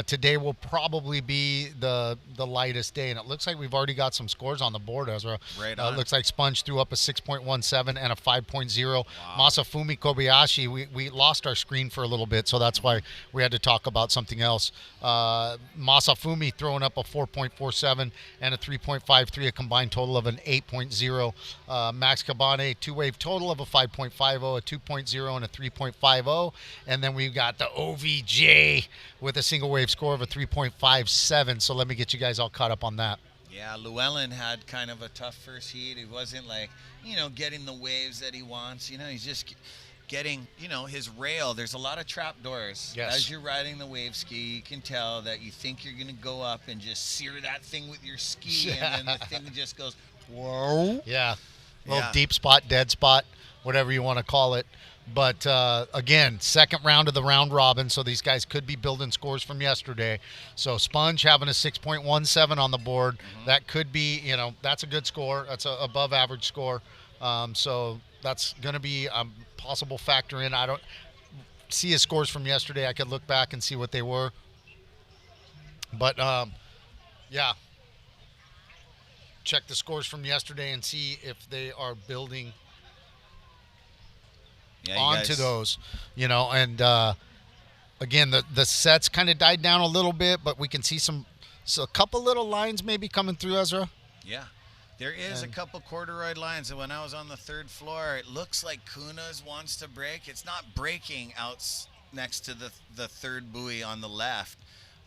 Today will probably be the lightest day, and it looks like we've already got some scores on the board, Ezra. Right on. It looks like Sponge threw up a 6.17 and a 5.0. Wow. Masafumi Kobayashi, we lost our screen for a little bit, so that's why we had to talk about something else. Masafumi throwing up a 4.47 and a 3.53, a combined total of an 8.0. Max Cabane, two-wave total of a 5.50, a 2.0, and a 3.50. And then we've got the OVJ with a single wave score of a 3.57. So let me get you guys all caught up on that. Yeah, Llewellyn had kind of a tough first heat. He wasn't like, getting the waves that he wants. He's just getting, his rail. There's a lot of trap doors. Yes. As you're riding the wave ski, you can tell that you think you're going to go up and just sear that thing with your ski, and then the thing just goes, whoa. Yeah. Little deep spot, dead spot, whatever you want to call it. But, again, second round of the round robin, so these guys could be building scores from yesterday. So Sponge having a 6.17 on the board, that could be, that's a good score. That's an above average score. So that's going to be a possible factor in. I don't see his scores from yesterday. I could look back and see what they were. But, yeah. Check the scores from yesterday and see if they are building onto those, and again, the sets kind of died down a little bit, but we can see a couple little lines maybe coming through, Ezra. Yeah, there is a couple corduroy lines, and when I was on the third floor, it looks like Kuna's wants to break. It's not breaking out next to the third buoy on the left,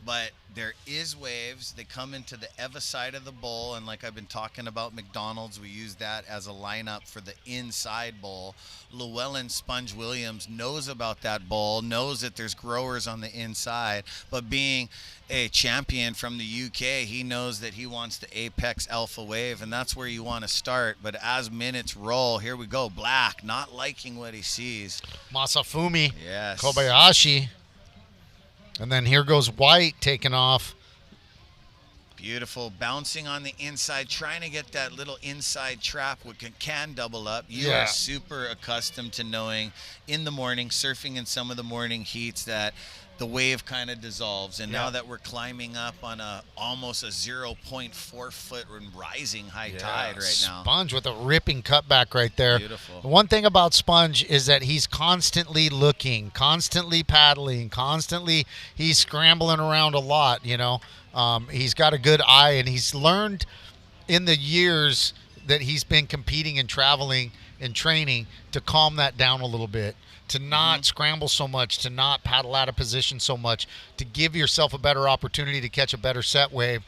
but there is waves. They come into the Eva side of the bowl, and like I've been talking about McDonald's, we use that as a lineup for the inside bowl. Llewellyn Sponge Williams knows about that bowl, knows that there's growers on the inside, but being a champion from the UK, he knows that he wants the apex alpha wave, and that's where you want to start. But as minutes roll, here we go. Black, not liking what he sees. Masafumi. Yes. Kobayashi. And then here goes White taking off. Beautiful. Bouncing on the inside, trying to get that little inside trap which can double up. You are super accustomed to knowing in the morning, surfing in some of the morning heats, that the wave kind of dissolves. And now that we're climbing up on almost a 0.4 foot rising high tide right now. Sponge with a ripping cutback right there. Beautiful. The one thing about Sponge is that he's constantly looking, constantly paddling, he's scrambling around a lot, He's got a good eye, and he's learned in the years that he's been competing and traveling and training to calm that down a little bit, to not scramble so much, to not paddle out of position so much, to give yourself a better opportunity to catch a better set wave.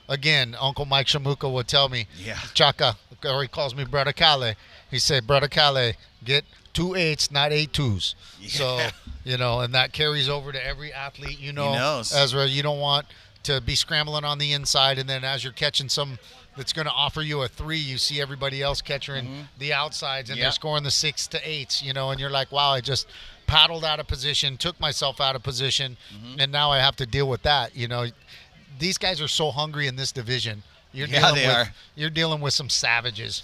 Again, Uncle Mike Shamuka would tell me, Chaka, or he calls me Brother Kale. He said, Brother Kale, get 2 8s, not 8 2s. So, and that carries over to every athlete, He knows. Ezra, you don't want to be scrambling on the inside, and then as you're catching some that's going to offer you a 3, you see everybody else catching the outsides, and they're scoring the 6 to 8s, and you're like, wow, I just paddled out of position, took myself out of position, and now I have to deal with that. These guys are so hungry in this division. You're dealing with some savages,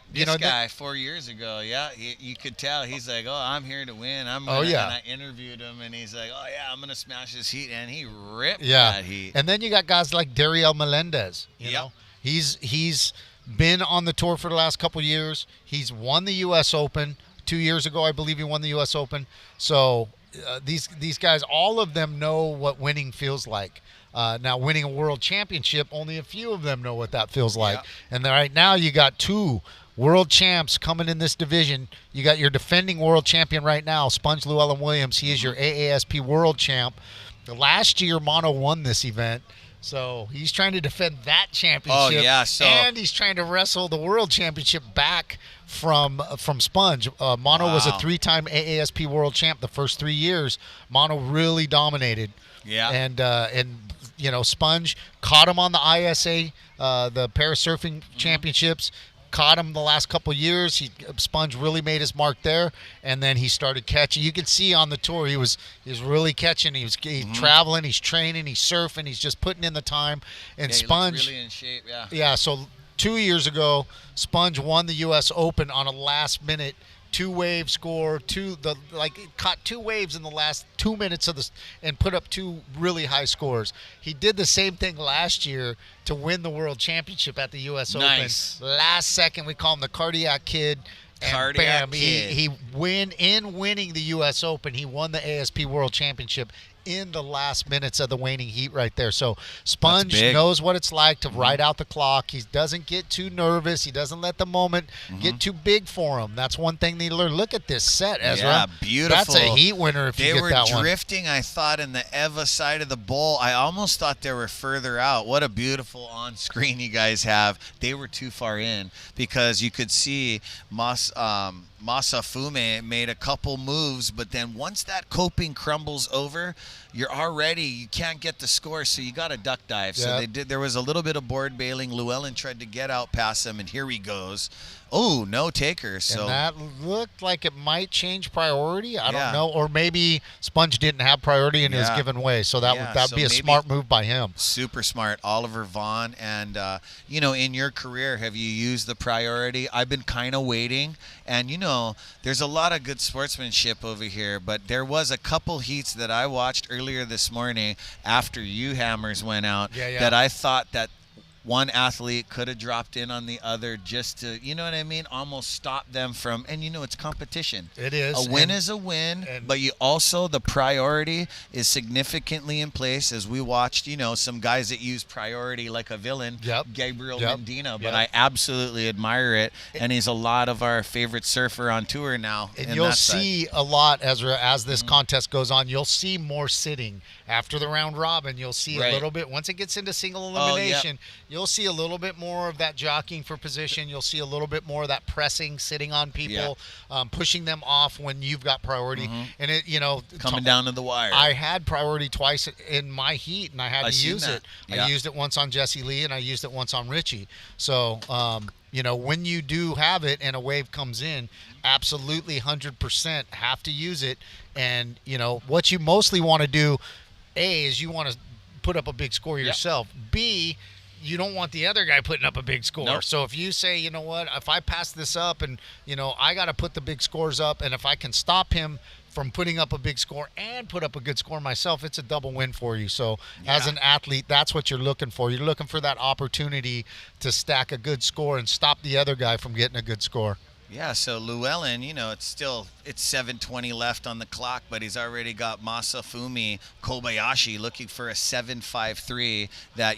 This guy 4 years ago, you could tell. He's like, I'm here to win. And I interviewed him, and he's like, I'm going to smash this heat, and he ripped that heat. And then you got guys like Dariel Melendez. You know, he's been on the tour for the last couple of years. He's won the U.S. Open 2 years ago. I believe he won the U.S. Open. So these guys, all of them know what winning feels like. Now, winning a world championship, only a few of them know what that feels like. And right now you got 2 world champs coming in this division. You got your defending world champion right now, Sponge Llewellyn Williams. He is your AASP world champ. Last year, Mono won this event, so he's trying to defend that championship. And he's trying to wrestle the world championship back from Sponge. Mono was a 3-time AASP world champ the first 3 years. Mono really dominated. And Sponge caught him on the ISA, the Parasurfing Championships. Caught him the last couple of years. Sponge really made his mark there, and then he started catching. You can see on the tour he was really catching. He's traveling, he's training, he's surfing, he's just putting in the time. And Sponge, he looks really in shape. So 2 years ago, Sponge won the U.S. Open on a last-minute 2-wave score. Caught 2 waves in the last 2 minutes of and put up 2 really high scores. He did the same thing last year to win the world championship at the U.S. Open. Last second, we call him the Cardiac Kid. And bam, he winning the U.S. Open. He won the ASP World Championship in the last minutes of the waning heat right there. So Sponge big. knows what it's like to ride out the clock. He doesn't get too nervous. He doesn't let the moment get too big for him. That's one thing they learn. Look at this set, Ezra. Yeah, beautiful. That's a heat winner if you get that one. They were drifting, I thought, in the Eva side of the bowl. I almost thought they were further out. What a beautiful on-screen you guys have. They were too far in because you could see Masafume made a couple moves, but then once that coping crumbles over, you can't get the score, so you got to duck dive. So there was a little bit of board bailing. Llewellyn tried to get out past him, and here he goes. Oh, no takers. So and that looked like it might change priority. I don't know. Or maybe Sponge didn't have priority and is giving way. So that'd be a smart move by him. Super smart. Oliver Vaughn. And, in your career, have you used the priority? I've been kind of waiting. And, there's a lot of good sportsmanship over here. But there was a couple heats that I watched earlier this morning after you hammers went out that I thought that one athlete could have dropped in on the other just to, you know what I mean, almost stop them from, and it's competition. It is. A win is a win, but the priority is significantly in place as we watched, some guys that use priority like a villain, Gabriel Mendina, but I absolutely admire it, and he's a lot of our favorite surfer on tour now. And you'll see a lot, Ezra, as this contest goes on, you'll see more sitting. After the round robin, you'll see a little bit, once it gets into single elimination, you'll see a little bit more of that jockeying for position. You'll see a little bit more of that pressing, sitting on people, pushing them off when you've got priority. And it, coming down to the wire. I had priority twice in my heat, and I had to use it. I used it once on Jesse Lee, and I used it once on Richie. So, when you do have it and a wave comes in, absolutely 100% have to use it. And, what you mostly want to do, A, is you want to put up a big score yourself. B, you don't want the other guy putting up a big score. Nope. So if you say, you know what, if I pass this up and, I got to put the big scores up, and if I can stop him from putting up a big score and put up a good score myself, it's a double win for you. So as an athlete, that's what you're looking for. You're looking for that opportunity to stack a good score and stop the other guy from getting a good score. Yeah, so Llewellyn, it's 7:20 left on the clock, but he's already got Masafumi Kobayashi looking for a 7.53 that,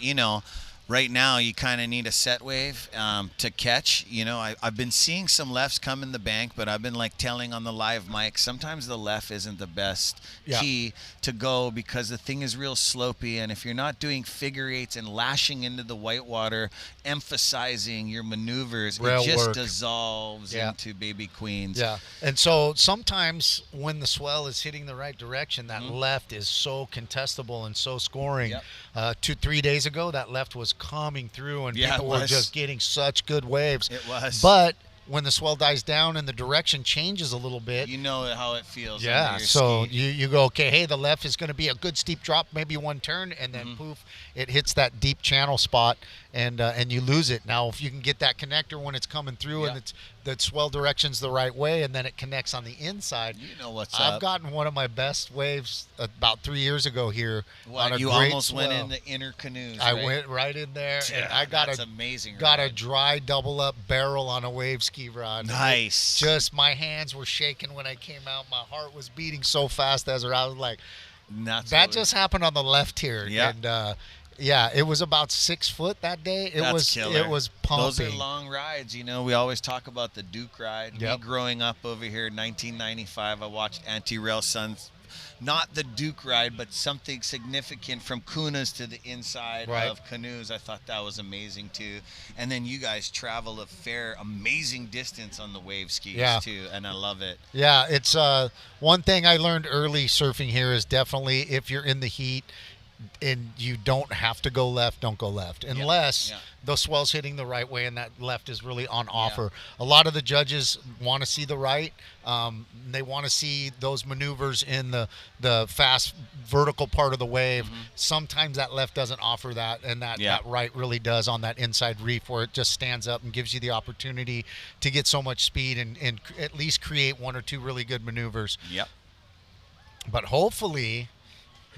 right now you kind of need a set wave to catch. I've been seeing some lefts come in the bank, but I've been telling on the live mic, sometimes the left isn't the best key to go because the thing is real slopey, and if you're not doing figure eights and lashing into the whitewater, emphasizing your maneuvers, it just dissolves into baby queens. Yeah, and so sometimes when the swell is hitting the right direction, that left is so contestable and so scoring. 2-3 days ago, that left was coming through, and people were just getting such good waves. It was. But when the swell dies down and the direction changes a little bit, you know how it feels. Yeah, so you go, okay, hey, the left is going to be a good steep drop, maybe one turn, and then poof, it hits that deep channel spot, and you lose it. Now, if you can get that connector when it's coming through and it's the swell direction's the right way, and then it connects on the inside. You know what's up. I've gotten one of my best waves about 3 years ago here. Well, you almost went in the inner canoes. I went right in there, and I got a dry double up barrel on a wave ski rod. Nice. Just my hands were shaking when I came out. My heart was beating so fast as I was like, that just happened on the left here. Yeah. And it was about 6 foot that day. It was pumping. Those are long rides. We always talk about the Duke ride. Me growing up over here in 1995, I watched Anti-Rail Sons. Not the Duke ride, but something significant from Kunas to the inside of canoes. I thought that was amazing too. And then you guys travel a amazing distance on the wave skis too, and I love it. Yeah, it's one thing I learned early surfing here is definitely if you're in the heat and you don't have to go left, don't go left unless the swell's hitting the right way and that left is really on offer. A lot of the judges want to see the right. They want to see those maneuvers in the fast vertical part of the wave. Sometimes that left doesn't offer that, and that right really does on that inside reef where it just stands up and gives you the opportunity to get so much speed and at least create one or two really good maneuvers. But hopefully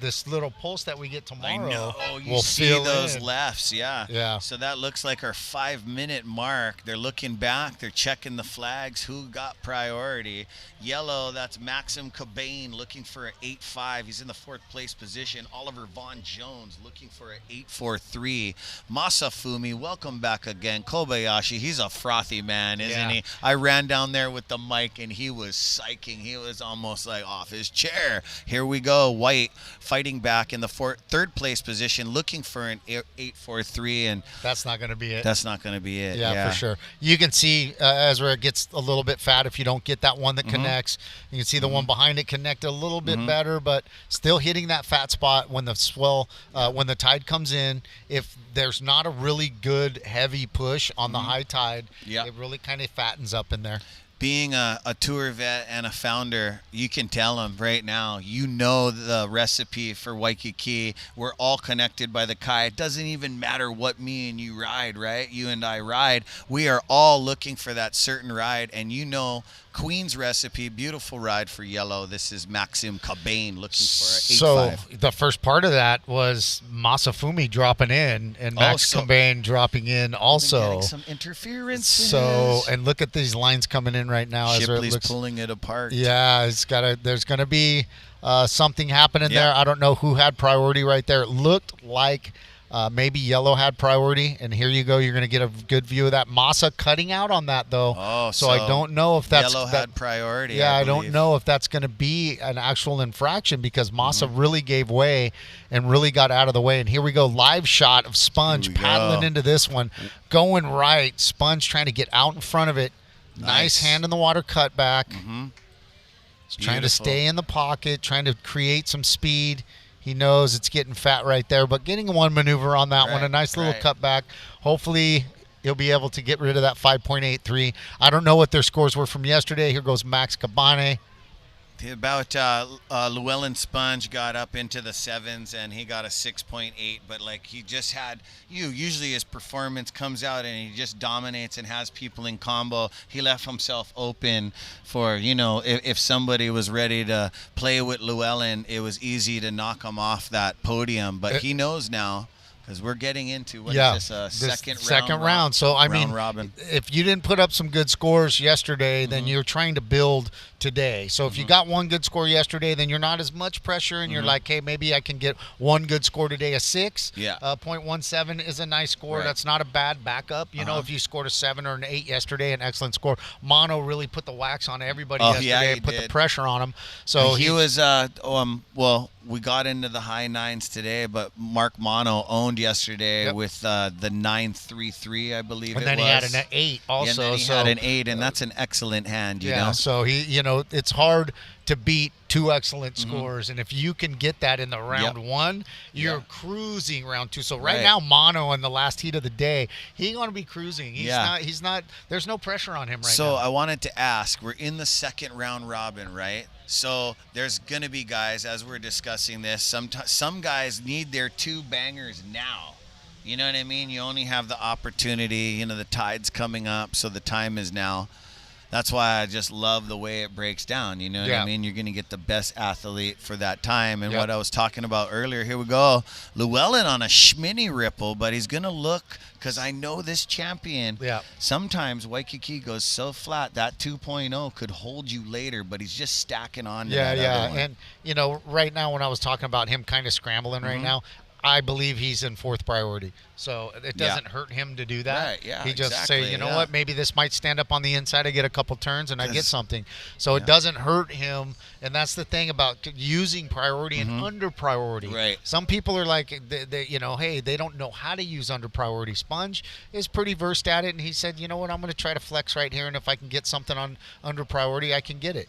this little pulse that we get tomorrow. I know. You will see fill those in. lefts, yeah. Yeah. So that looks like our 5-minute mark. They're looking back. They're checking the flags. Who got priority? Yellow, that's Maxim Cobain looking for an 8.5. He's in the 4th place position. Oliver Vaughn Jones looking for an 8.43. Masafumi, welcome back again. Kobayashi, he's a frothy man, isn't he? I ran down there with the mic and he was psyching. He was almost like off his chair. Here we go. White fighting back in the 3rd place position, looking for an 8.43, and that's not going to be it. That's not going to be it. Yeah, for sure. You can see Ezra gets a little bit fat if you don't get that one that connects. You can see the one behind it connect a little bit better, but still hitting that fat spot when the swell, when the tide comes in. If there's not a really good heavy push on the high tide, it really kind of fattens up in there. Being a tour vet and a founder, you can tell them right now, you know the recipe for Waikiki. We're all connected by the kai. It doesn't even matter what me and you ride, right? You and I ride. We are all looking for that certain ride, and you know Queen's recipe, beautiful ride for yellow. This is Maxim Cobain looking for an 8.5. So the first part of that was Masafumi dropping in and Max Cobain dropping in also. Getting some interference. So, and look at these lines coming in right now. Shipley's pulling it apart. Yeah, there's got to be something happening there. I don't know who had priority right there. It looked like maybe yellow had priority, and here you go. You're going to get a good view of that. Masa cutting out on that, though. Oh, so I don't know if that's yellow had priority. Yeah, I don't know if that's going to be an actual infraction because Masa really gave way and really got out of the way. And here we go, live shot of Sponge paddling into this one, going right. Sponge trying to get out in front of it. Nice hand in the water cut back. Trying to stay in the pocket, trying to create some speed. He knows it's getting fat right there, but getting one maneuver on that one, a nice little cutback. Hopefully, he'll be able to get rid of that 5.83. I don't know what their scores were from yesterday. Here goes Max Cabane. About Llewellyn Sponge got up into the 7s, and he got a 6.8, but like he just had, usually his performance comes out and he just dominates and has people in combo. He left himself open for, if somebody was ready to play with Llewellyn, it was easy to knock him off that podium, but he knows now. Because we're getting into second round. So I mean, robin. If you didn't put up some good scores yesterday, then you're trying to build today. So if you got one good score yesterday, then you're not as much pressure, and you're like, hey, maybe I can get one good score today. A 6, 0.17 is a nice score. Right. That's not a bad backup. You know, if you scored a 7 or an 8 yesterday, an excellent score. Mono really put the wax on everybody yesterday and put the pressure on him. So he was we got into the high 9s today, but Mark Mono owned yesterday with the 9.33, I believe. And then he had an 8 also. And then he had an 8, and that's an excellent hand. You know. So he, it's hard to beat 2 excellent scores, and if you can get that in the round 1, you're cruising round 2. So right now, Mono in the last heat of the day, he's going to be cruising. He's not. There's no pressure on him right now. So I wanted to ask, we're in the second round robin, right? So there's going to be guys, as we're discussing this, some guys need their 2 bangers now. You know what I mean? You only have the opportunity, the tide's coming up, so the time is now. That's why I just love the way it breaks down. You know what I mean? You're going to get the best athlete for that time. And what I was talking about earlier, here we go. Llewellyn on a Schminny ripple, but he's going to look, because I know this champion. Sometimes Waikiki goes so flat, that 2.0 could hold you later, but he's just stacking on to that other one. And, right now when I was talking about him kind of scrambling right now, I believe he's in 4th priority. So it doesn't hurt him to do that. Right, he just say, you know what, maybe this might stand up on the inside. I get a couple turns and I get something. So it doesn't hurt him. And that's the thing about using priority and under priority. Right. Some people are like, hey, they don't know how to use under priority. Sponge is pretty versed at it. And he said, you know what, I'm going to try to flex right here. And if I can get something on under priority, I can get it,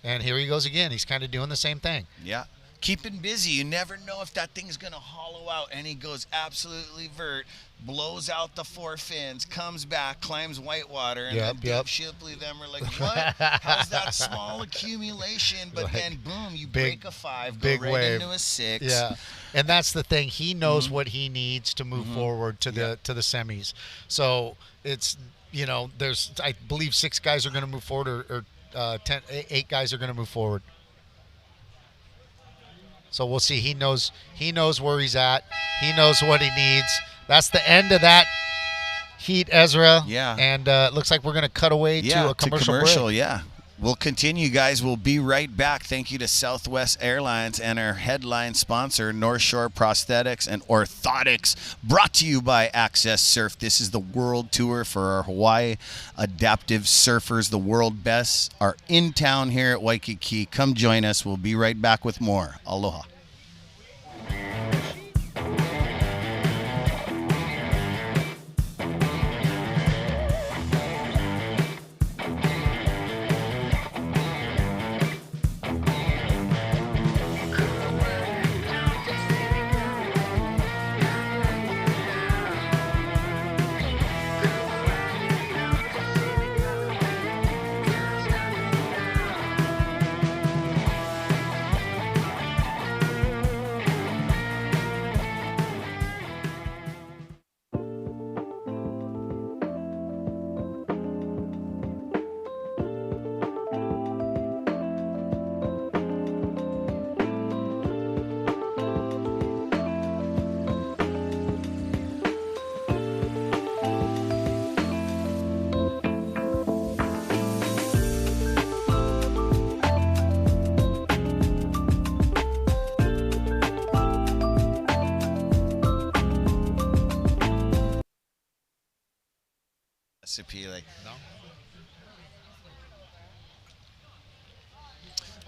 And here he goes again. He's kind of doing the same thing. Yeah. Keeping busy. You never know if that thing's going to hollow out, and he goes absolutely vert, blows out the 4 fins, comes back, climbs whitewater, and then Dave Shipley, them are like, what? How's that small accumulation? But then, boom, you break a 5, go right wave into a 6. Yeah, and that's the thing. He knows what he needs to move forward to the semis. So it's, there's, I believe 6 guys are going to move forward, or 8 guys are going to move forward. So we'll see. He knows where he's at. He knows what he needs. That's the end of that heat, Ezra. Yeah. And it looks like we're going to cut away to a commercial break. Yeah. We'll continue, guys. We'll be right back. Thank you to Southwest Airlines and our headline sponsor, North Shore Prosthetics and Orthotics, brought to you by AccesSurf. This is the world tour for our Hawaii adaptive surfers. The world best are in town here at Waikiki. Come join us. We'll be right back with more. Aloha. Recipe like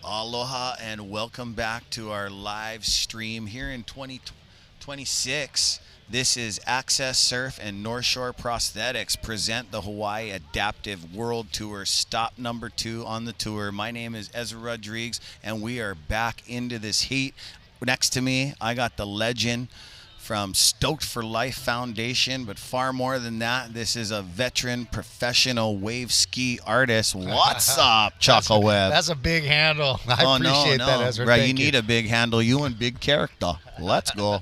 Aloha and welcome back to our live stream here in 2026. This is AccesSurf and North Shore Prosthetics present the Hawaii Adaptive World Tour, stop number 2 on the tour. My name is Ezra Rodriguez and we are back into this heat. Next to me, I got the legend from Stoked for Life Foundation, but far more than that, this is a veteran professional wave ski artist. What's up, Choco Web? That's a big handle. I appreciate that, Ezra. Right, you need a big handle. You and big character. Let's go.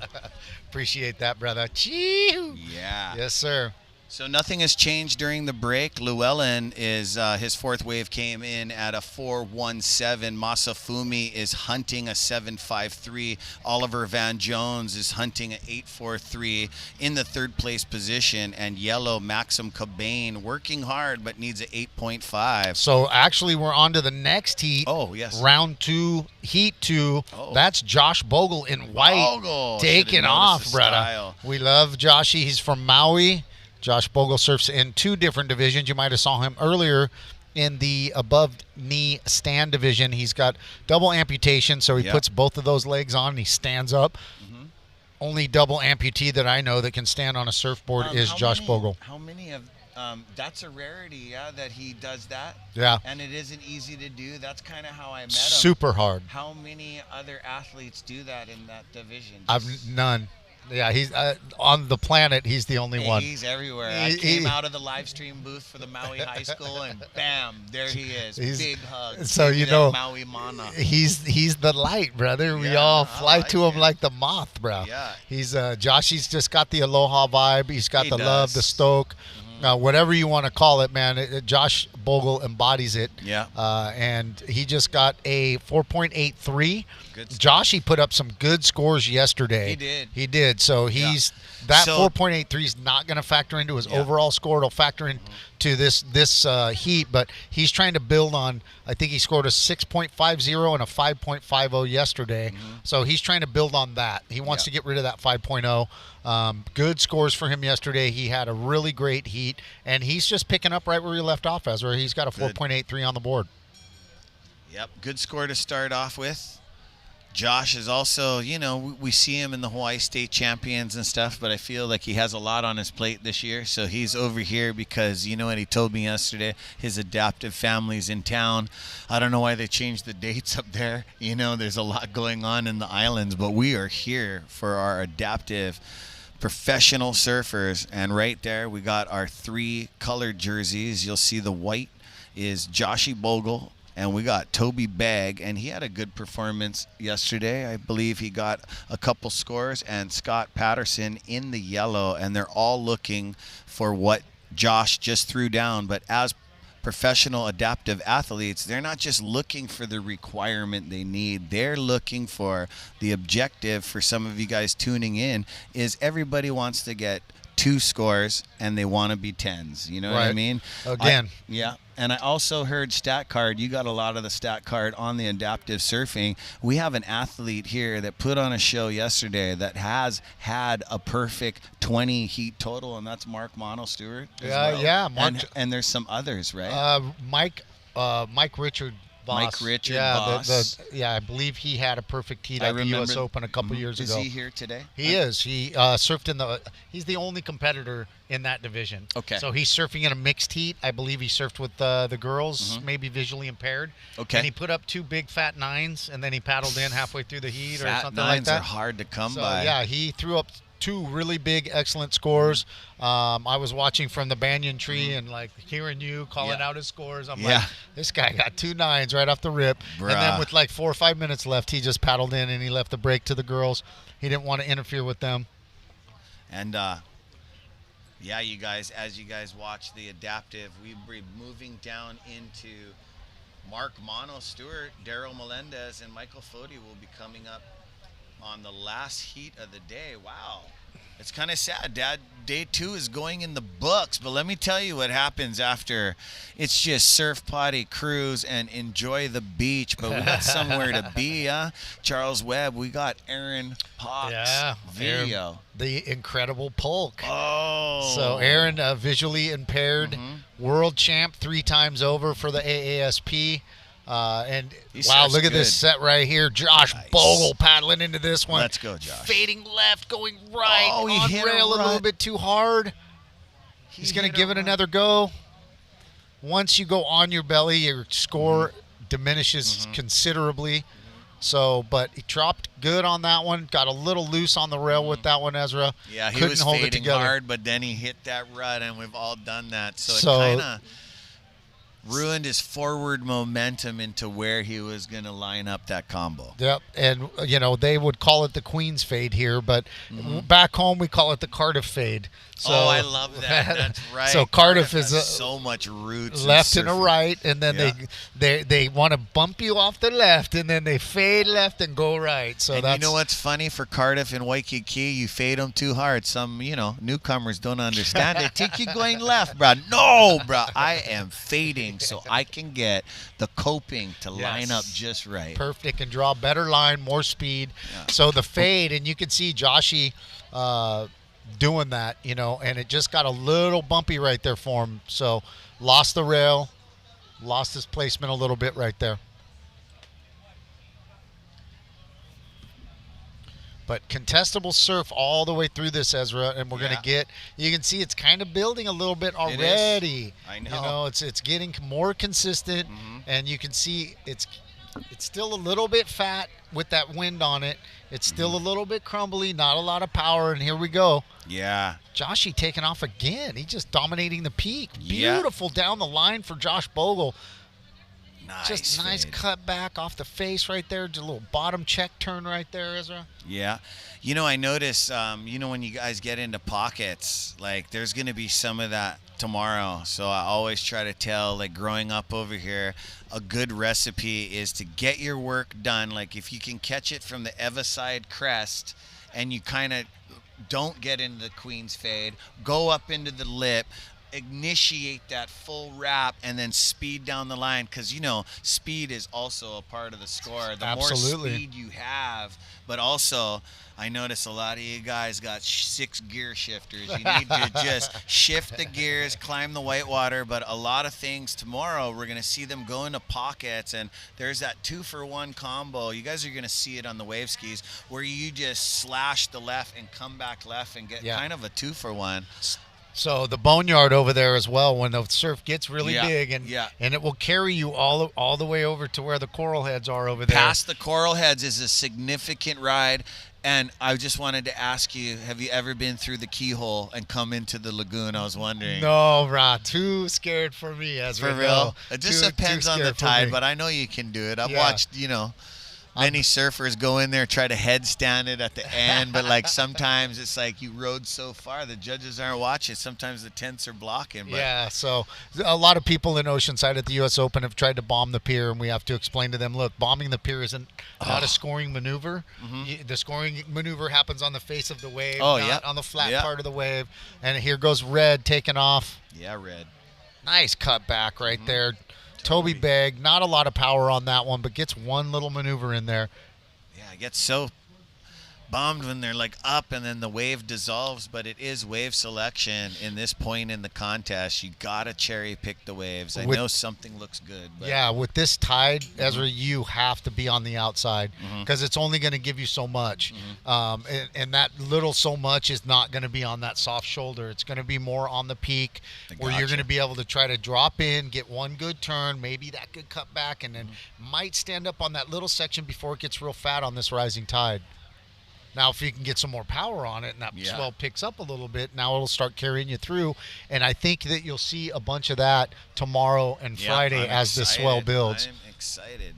Appreciate that, brother. Chee-hoo. Yeah. Yes, sir. So nothing has changed during the break. Llewellyn is his fourth wave came in at a 4.17. Masafumi is hunting a 7.53. Oliver Van Jones is hunting a 8.43 in the third place position, and yellow Maxim Cabane working hard but needs a 8.5. So actually, we're on to the next heat. Oh yes, round 2, heat 2. Oh. That's Josh Bogle in white Bogle. taking off, brother. We love Joshy. He's from Maui. Josh Bogle surfs in 2 different divisions. You might have saw him earlier in the above knee stand division. He's got double amputation, so he puts both of those legs on and he stands up. Mm-hmm. Only double amputee that I know that can stand on a surfboard is Josh Bogle. How many of that's a rarity, that he does that. Yeah. And it isn't easy to do. That's kind of how I met him. Super hard. How many other athletes do that in that division? None. Yeah, he's on the planet. He's the only one. He's everywhere. I came out of the live stream booth for the Maui High School, and bam, there he is. Big hug. So you know, Maui Mana. He's the light, brother. We all fly to him like the moth, bro. Yeah. He's Josh. He's just got the Aloha vibe. He's got the love, the stoke. Whatever you want to call it, man. Josh Bogle embodies it. Yeah. And he just got a 4.83. Josh, he put up some good scores yesterday. He did. So he's that 4.83 is not going to factor into his overall score. It'll factor into this heat, but he's trying to build on. I think he scored a 6.50 and a 5.50 yesterday. So he's trying to build on that. He wants to get rid of that 5.0. Good scores for him yesterday. He had a really great heat, and he's just picking up right where he left off, Ezra. He's got a 4.83 on the board. Yep, good score to start off with. Josh is also, you know, we see him in the Hawaii State Champions and stuff, but I feel like he has a lot on his plate this year. So he's over here because, you know what he told me yesterday, his adaptive family's in town. I don't know why they changed the dates up there. You know, there's a lot going on in the islands, but we are here for our adaptive professional surfers. And right there, we got our 3 colored jerseys. You'll see the white is Joshy Bogle. And we got Toby Bagg, and he had a good performance yesterday. I believe he got a couple scores, and Scott Patterson in the yellow, and they're all looking for what Josh just threw down. But as professional adaptive athletes, they're not just looking for the requirement they need. They're looking for the objective. For some of you guys tuning in, is everybody wants to get 2 scores and they want to be 10s. You know what I mean? Again. Yeah. And I also heard stat card. You got a lot of the stat card on the adaptive surfing. We have an athlete here that put on a show yesterday that has had a perfect 20 heat total, and that's Mark Stewart. Yeah. Mark, and there's some others, right? Mike Richard Boss. Mike Richard Boss. I believe he had a perfect heat at the U.S. Open a couple years ago. Is he here today? He is. He surfed he's the only competitor in that division. Okay. So he's surfing in a mixed heat. I believe he surfed with the girls, maybe visually impaired. Okay. And he put up 2 big fat 9s, and then he paddled in halfway through the heat or something Fat like that. 9s are hard to come So, by. yeah, he threw up 2 really big, excellent scores. I was watching from the banyan tree and like hearing you calling out his scores. I'm like, this guy got 2 9s right off the rip. Bruh. And then with like 4 or 5 minutes left, he just paddled in and he left the break to the girls. He didn't want to interfere with them. And you guys, as you guys watch the adaptive, we'll be moving down into Mark Stewart, Daryl Melendez, and Michael Foti will be coming up on the last heat of the day. Wow. It's kind of sad. Day 2 is going in the books, but let me tell you what happens after. It's just surf, potty, cruise, and enjoy the beach. But we got somewhere to be, Charles Webb, we got Aaron Pock's video. Aaron, the incredible Polk. Oh. So Aaron, visually impaired, world champ 3 times over for the AASP. And wow, look at this set right here. Josh Bogle paddling into this one. Let's go, Josh. Fading left, going right. Oh, he on hit rail a little bit too hard. He's going to give it another go. Once you go on your belly, your score diminishes considerably. So, but he dropped good on that one. Got a little loose on the rail with that one, Ezra. Yeah, he couldn't was hold it fading together. hard, but then he hit that rut, and we've all done that. So So- it kind of ruined his forward momentum into where he was going to line up that combo. Yep, and they would call it the Queen's fade here, but back home we call it the Cardiff fade. So, I love that. That's right. So Cardiff is has so much roots. left in and a surfing. right, and then they want to bump you off the left, and then they fade left and go right. So And that's you know what's funny for Cardiff and Waikiki? You fade them too hard. Some newcomers don't understand. They think you're going left, bro. No, bro. I am fading so I can get the coping to line up just right. perfect and draw better line, more speed. So the fade, and you can see Joshy doing that, and it just got a little bumpy right there for him. So lost the rail, lost his placement a little bit right there. But contestable surf all the way through this, Ezra, and we're going to get. You can see it's kind of building a little bit already. I know. It's getting more consistent, and you can see it's still a little bit fat with that wind on it. It's still a little bit crumbly, not a lot of power, and here we go. Yeah. Joshy taking off again. He's just dominating the peak. Beautiful down the line for Josh Bogle. Just nice cut back off the face right there. Just a little bottom check turn right there, Ezra. Yeah. I notice, when you guys get into pockets, like there's going to be some of that tomorrow. So I always try to tell, like growing up over here, a good recipe is to get your work done. Like if you can catch it from the Evaside crest and you kind of don't get into the Queen's fade, go up into the lip, initiate that full wrap, and then speed down the line, because speed is also a part of the score. The Absolutely. more speed you have, but also I notice a lot of you guys got 6 gear shifters. You need to just shift the gears, climb the whitewater. But a lot of things tomorrow, we're going to see them go into pockets, and there's that 2-for-1 combo. You guys are going to see it on the wave skis where you just slash the left and come back left and get kind of a 2-for-1. So the boneyard over there as well, when the surf gets really big, and it will carry you all the way over to where the coral heads are over there. Past the coral heads is a significant ride. And I just wanted to ask you, have you ever been through the keyhole and come into the lagoon? I was wondering. No, Rod, too scared for me. For real? It just depends on the tide, but I know you can do it. I've watched, Many surfers go in there, try to headstand it at the end, but like sometimes it's like you rode so far, the judges aren't watching. Sometimes the tents are blocking. But yeah, so a lot of people in Oceanside at the U.S. Open have tried to bomb the pier, and we have to explain to them, look, bombing the pier isn't not a scoring maneuver. The scoring maneuver happens on the face of the wave, not on the flat part of the wave. And here goes Red taking off. Yeah, Red. Nice cut back right there. Toby Begg, not a lot of power on that one, but gets one little maneuver in there. Yeah, it gets so bombed when they're like up and then the wave dissolves, but it is wave selection in this point in the contest. You gotta cherry pick the waves. I know something looks good, but yeah, with this tide, Ezra, you have to be on the outside because it's only going to give you so much, and that little so much is not going to be on that soft shoulder. It's going to be more on the peak where you're going to be able to try to drop in, get one good turn, maybe that good cut back, and then might stand up on that little section before it gets real fat on this rising tide. Now, if you can get some more power on it and that swell picks up a little bit, now it'll start carrying you through. And I think that you'll see a bunch of that tomorrow and Friday as the swell builds. I'm excited.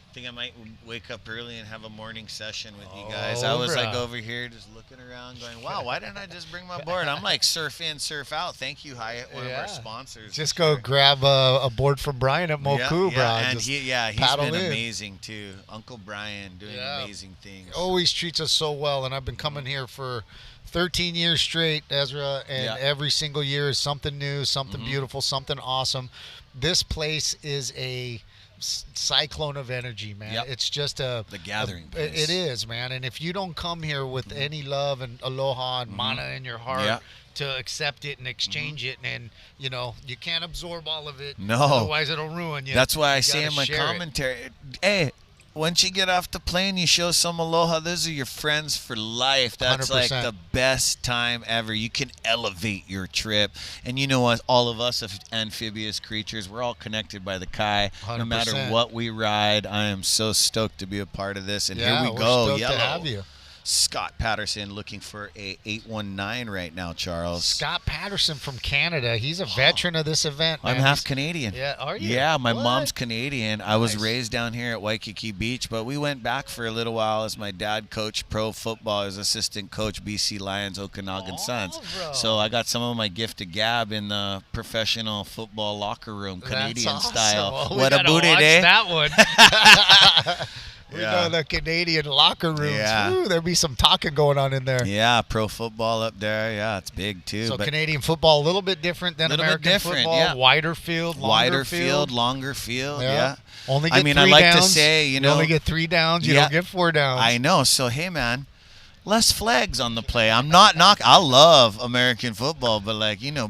I think I might wake up early and have a morning session with you guys. I was like over here just looking around going, wow, why didn't I just bring my board? I'm like surf in, surf out. Thank you, Hyatt, one of our sponsors. Just go grab a board from Brian at Moku, bro. And he's been amazing too. Uncle Brian doing amazing things. Always treats us so well, and I've been coming here for 13 years straight, Ezra, and every single year is something new, something beautiful, something awesome. This place is a cyclone of energy, man. It's just the gathering place. It is, man. And if you don't come here with any love and aloha and mana in your heart to accept it and exchange it, and you can't absorb all of it. No, otherwise it'll ruin you. That's why I say in my commentary, hey, once you get off the plane, you show some aloha. Those are your friends for life. That's 100%. Like the best time ever. You can elevate your trip. And you know what? All of us amphibious creatures, we're all connected by the kai. 100%. No matter what we ride, I am so stoked to be a part of this. And here we we're go. Stoked Yellow. to have you. Scott Patterson looking for a 819 right now, Charles. Scott Patterson from Canada. He's a veteran of this event, man. I'm half Canadian. Yeah, are you? Yeah, my mom's Canadian. I was raised down here at Waikiki Beach, but we went back for a little while as my dad coached pro football as assistant coach BC Lions Okanagan Suns. Bro. So I got some of my gift of gab in the professional football locker room, Canadian style. Well, what a booty day. That one. We know the Canadian locker rooms. Yeah. Ooh, there'd be some talking going on in there. Yeah, pro football up there. Yeah, it's big too. So Canadian football, a little bit different than American football. Yeah. Wider field, longer field. Longer field. Yeah. Only get 3 I like downs. to say, you only get 3 downs. You don't get 4 downs. I know. So, hey, man, less flags on the play. I'm not knocking. I love American football, but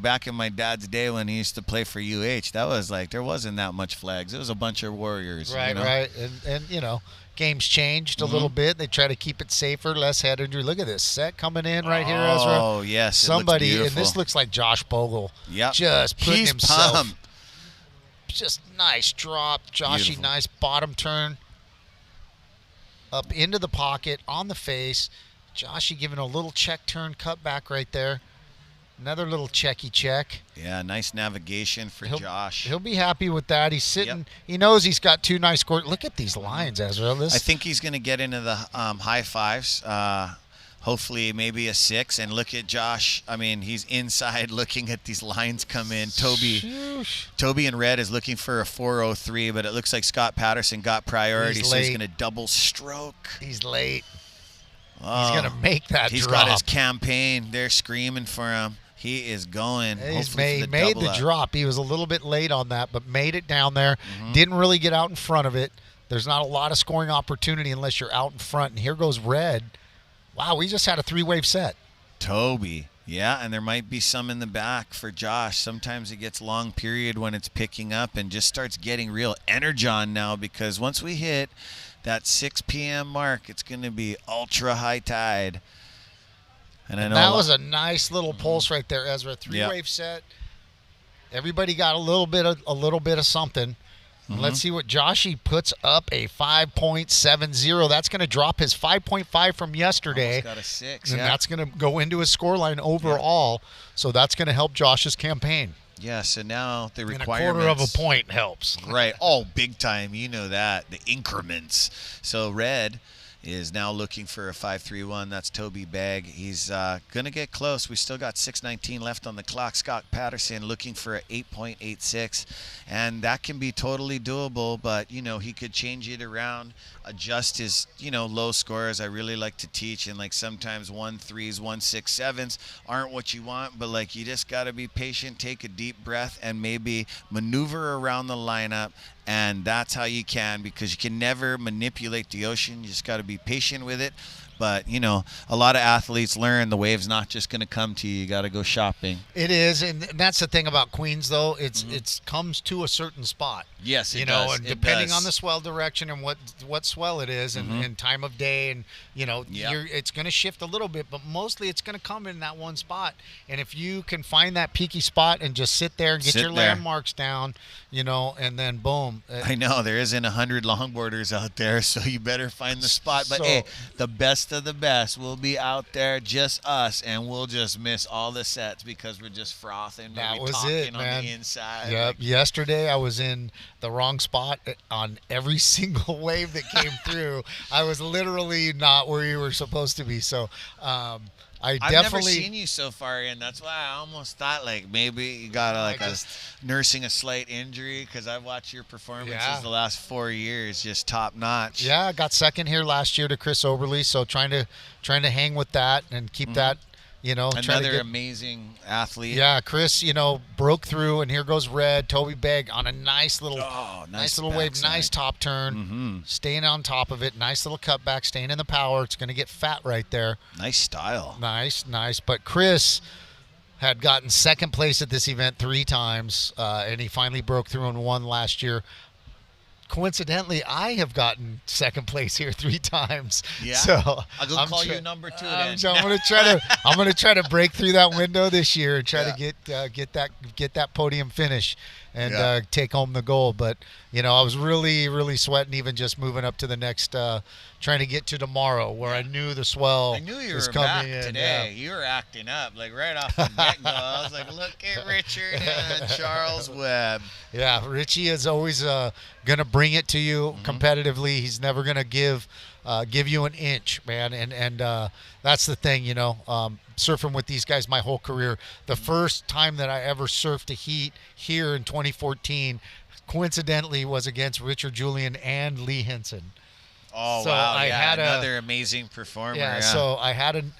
back in my dad's day when he used to play for UH, that was there wasn't that much flags. It was a bunch of warriors. Right, right. And games changed a little bit. They try to keep it safer, less head injury. Look at this set coming in right here, Ezra. Oh, yes. Somebody, and this looks like Josh Bogle. Yep. Just putting himself. Pumped. Just nice drop. Joshy, nice bottom turn. Up into the pocket, on the face. Joshy giving a little check turn, cut back right there. Another little checky check. Yeah, nice navigation for Josh. He'll be happy with that. He's sitting. Yep. He knows he's got 2 nice scores. Look at these lines, Ezra. I think he's going to get into the high fives. Hopefully, maybe a 6. And look at Josh. I mean, he's inside looking at these lines come in. Toby in red is looking for a 403, but it looks like Scott Patterson got priority, so he's going to double stroke. He's late. He's going to make that He's drop. got his campaign. They're screaming for him. He is going. He made the drop. He was a little bit late on that, but made it down there. Didn't really get out in front of it. There's not a lot of scoring opportunity unless you're out in front. And here goes red. Wow, we just had a 3-wave set. Toby. Yeah, and there might be some in the back for Josh. Sometimes it gets long period when it's picking up and just starts getting real energon now, because once we hit that 6 p.m. mark, it's going to be ultra high tide. And I know that was a nice little pulse right there, Ezra. 3-wave set. Everybody got a little bit of something. Let's see what Joshy puts up, a 5.70. That's going to drop his 5.5 from yesterday. Almost got a 6. And that's going to go into his scoreline overall. So that's going to help Josh's campaign. Yeah, so now the And requirements. a quarter of a point helps. Right. Oh, big time. You know that. The increments. So red is now looking for a 5.31. That's Toby Bagg. He's going to get close. We still got 6:19 left on the clock. Scott Patterson looking for a 8.86. And that can be totally doable, but, you know, he could change it around, adjust his, you know, low scores. I really like to teach, and, like, sometimes 1.3s, 1.67s aren't what you want, but, like, you just got to be patient, take a deep breath, and maybe maneuver around the lineup. And that's how you can, because you can never manipulate the ocean. You just got to be patient with it. But, you know, a lot of athletes learn the wave's not just going to come to you. You got to go shopping. It is, and that's the thing about Queens, though. It's comes to a certain spot. Yes, you know, and depending on the swell direction and what swell it is, and time of day, and you know, it's going to shift a little bit, but mostly it's going to come in that one spot. And if you can find that peaky spot and just sit there and get your landmarks down, you know, and then boom. I know there isn't 100 longboarders out there, so you better find the spot. But hey, the best of the best will be out there, just us, and we'll just miss all the sets because we're just frothing. That maybe was talking it, on man. the inside. Yep. Yesterday I was in the wrong spot on every single wave that came through. I was literally not where you were supposed to be. So I've never seen you so far in. That's why I almost thought like maybe you got nursing a slight injury, because I've watched your performances the last 4 years, just top notch. Yeah, I got second here last year to Chris Oberly, so trying to hang with that and keep that. You know, another amazing athlete. Yeah, Chris, you know, broke through, and here goes red. Toby Bagg on a nice little wave, nice top turn, staying on top of it, nice little cutback, staying in the power. It's going to get fat right there. Nice style. Nice. But Chris had gotten second place at this event 3 times, and he finally broke through and won last year. Coincidentally, I have gotten second place here 3 times. Yeah. So I'll go call you number 2 then. I'm gonna try to break through that window this year and try to get that podium finish and take home the gold. But you know, I was really sweating, even just moving up to the next, trying to get to tomorrow, where I knew the swell. I knew you was were coming back in. today. You were acting up like right off the get-go. I was like, look at Richard and Charles Webb. Yeah, Richie is always gonna bring it to you competitively. He's never gonna give you an inch, man. And that's the thing, you know. Surfing with these guys my whole career. The first time that I ever surfed a heat here in 2014, coincidentally, was against Richard Julian and Lee Henson. Oh, so wow. I had another amazing performer. Yeah, so I had and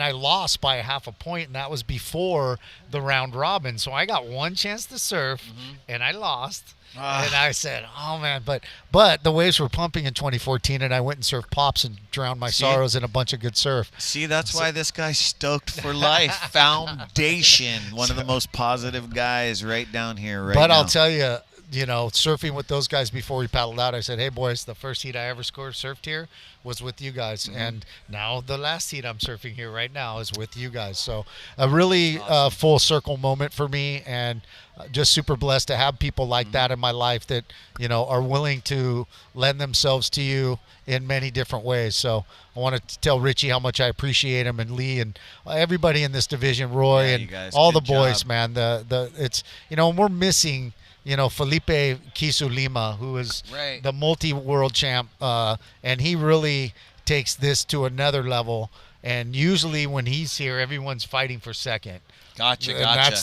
I lost by a half a point, and that was before the round robin. So I got one chance to surf, and I lost. And I said, oh, man. But the waves were pumping in 2014, and I went and surfed pops and drowned my sorrows in a bunch of good surf. See, that's why this guy's stoked for life. Foundation, one of the most positive guys right down here right now. But I'll tell you, you know, surfing with those guys before we paddled out, I said, hey, boys, the first heat I ever surfed here was with you guys. And now the last heat I'm surfing here right now is with you guys. So a really full circle moment for me, and just super blessed to have people like that in my life that, you know, are willing to lend themselves to you in many different ways. So I want to tell Richie how much I appreciate him, and Lee, and everybody in this division, Roy, and all the boys, man. It's, you know, we're missing, you know, Felipe Kisu Lima, who is the multi-world champ, and he really takes this to another level. And usually when he's here, everyone's fighting for second. Gotcha.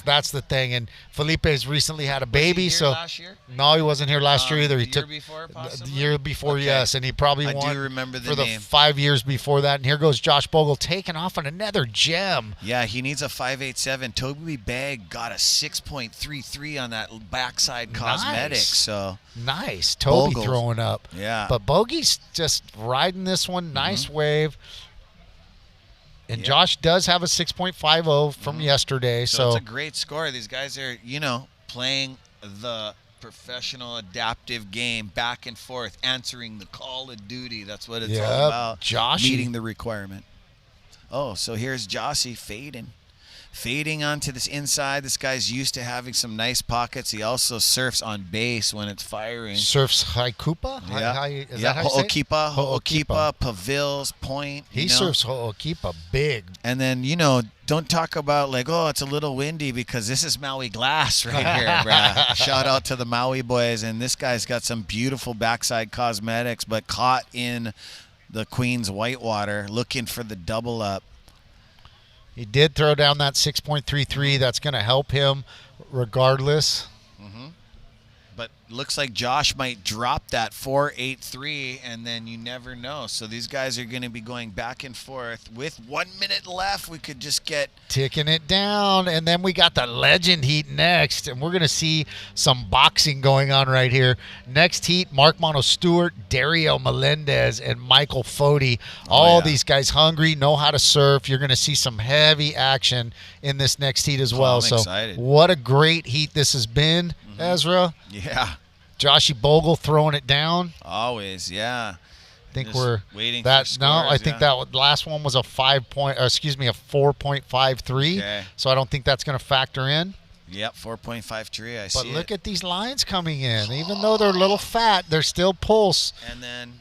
That's the thing. And Felipe has recently had a baby. Was he here last year? No, he wasn't here last year either. He took before, possibly? The year before, yes, and he probably won. I do remember the for name. the 5 years before that. And here goes Josh Bogle taking off on another gem. Yeah, he needs a 5.87. Toby Bagg got a 6.33 on that backside cosmetic. So nice, Toby Bogle's throwing up. Yeah, but Bogey's just riding this one. Nice wave. And Josh does have a 6.50 from yesterday. So it's a great score. These guys are, you know, playing the professional adaptive game back and forth, answering the call of duty. That's what it's all about. Joshy. Meeting the requirement. Oh, so here's Joshy fading. fading onto this inside. This guy's used to having some nice pockets. He also surfs on base when it's firing. Surfs Haikupa? Yeah. Is that how you say it? Ho'okipa, Pavils, Point. He surfs Ho'okipa big. And then, don't talk about like, oh, it's a little windy, because this is Maui glass right here, bruh. Shout out to the Maui boys. And this guy's got some beautiful backside cosmetics, but caught in the Queen's whitewater, looking for the double up. He did throw down that 6.33. That's going to help him regardless. But looks like Josh might drop that 4.83, and then you never know. So these guys are going to be going back and forth. With 1 minute left, we could just get ticking it down. And then we got the legend heat next, and we're going to see some boxing going on right here. Next heat, Mark Mono Stewart, Dario Melendez, and Michael Foti. All these guys hungry, know how to surf. You're going to see some heavy action in this next heat as well. I'm excited. What a great heat this has been, Ezra. Yeah. Joshy Bogle throwing it down. Always, yeah. I think Just we're waiting that. for No, I scores, think yeah. that last one was a 4.53. Okay. So I don't think that's going to factor in. Yep, 4.53. I But see look it. at these lines coming in. Even though they're a little fat, they're still pulse. And then,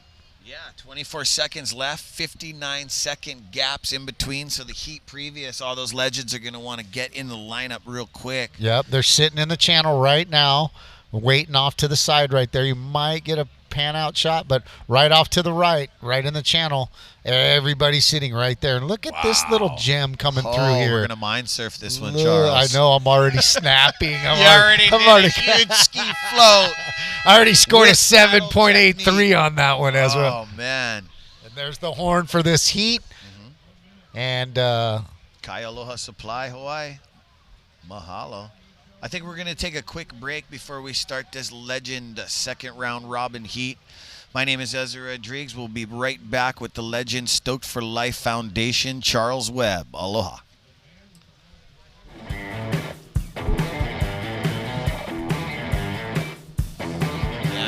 24 seconds left, 59-second gaps in between. So the heat previous, all those legends are going to want to get in the lineup real quick. Yep, they're sitting in the channel right now, waiting off to the side right there. You might get a pan out shot, but right off to the right in the channel, everybody's sitting right there. And look at this little gem coming through here. We're going to mind surf this one, Charles. I know, I'm already snapping. I'm already huge ski float. I already scored a With 7.83 on that one, Ezra. Oh, man. And there's the horn for this heat. And Kai Aloha Supply, Hawaii. Mahalo. I think we're going to take a quick break before we start this legend second round robin heat. My name is Ezra Rodriguez. We'll be right back with the legend Stoked for Life Foundation, Charles Webb. Aloha. Yeah,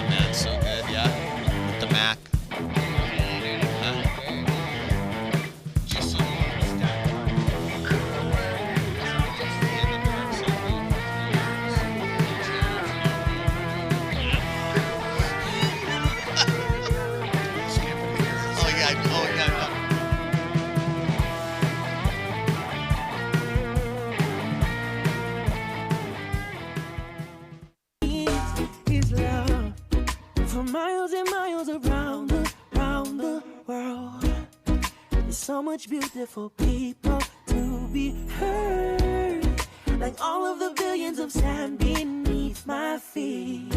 man, so good, yeah. With the Mac. His love for miles and miles around the world. There's so much beautiful people to be heard, like all of the billions of sand beneath my feet.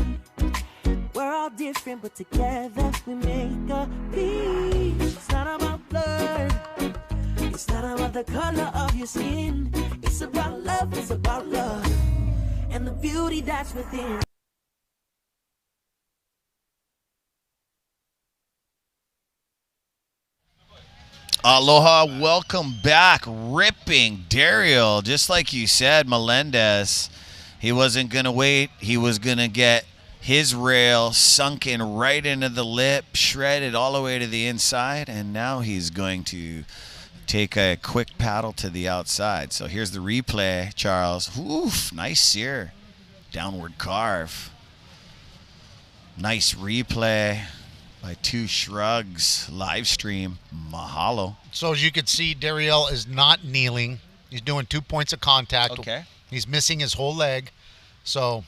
We're all different, but together we make a piece. It's not about blood, it's not about the color of your skin. It's about love, it's about love, and the beauty that's within. Aloha, welcome back. Ripping Dario, just like you said, Melendez. He wasn't going to wait. He was going to get his rail sunken right into the lip, shredded all the way to the inside, and now he's going to take a quick paddle to the outside. So here's the replay, Charles. Oof, nice sear. Downward carve. Nice replay by Two Shrugs live stream. Mahalo. so as you can see, Dariel is not kneeling. He's doing 2 points of contact. Okay. He's missing his whole leg. So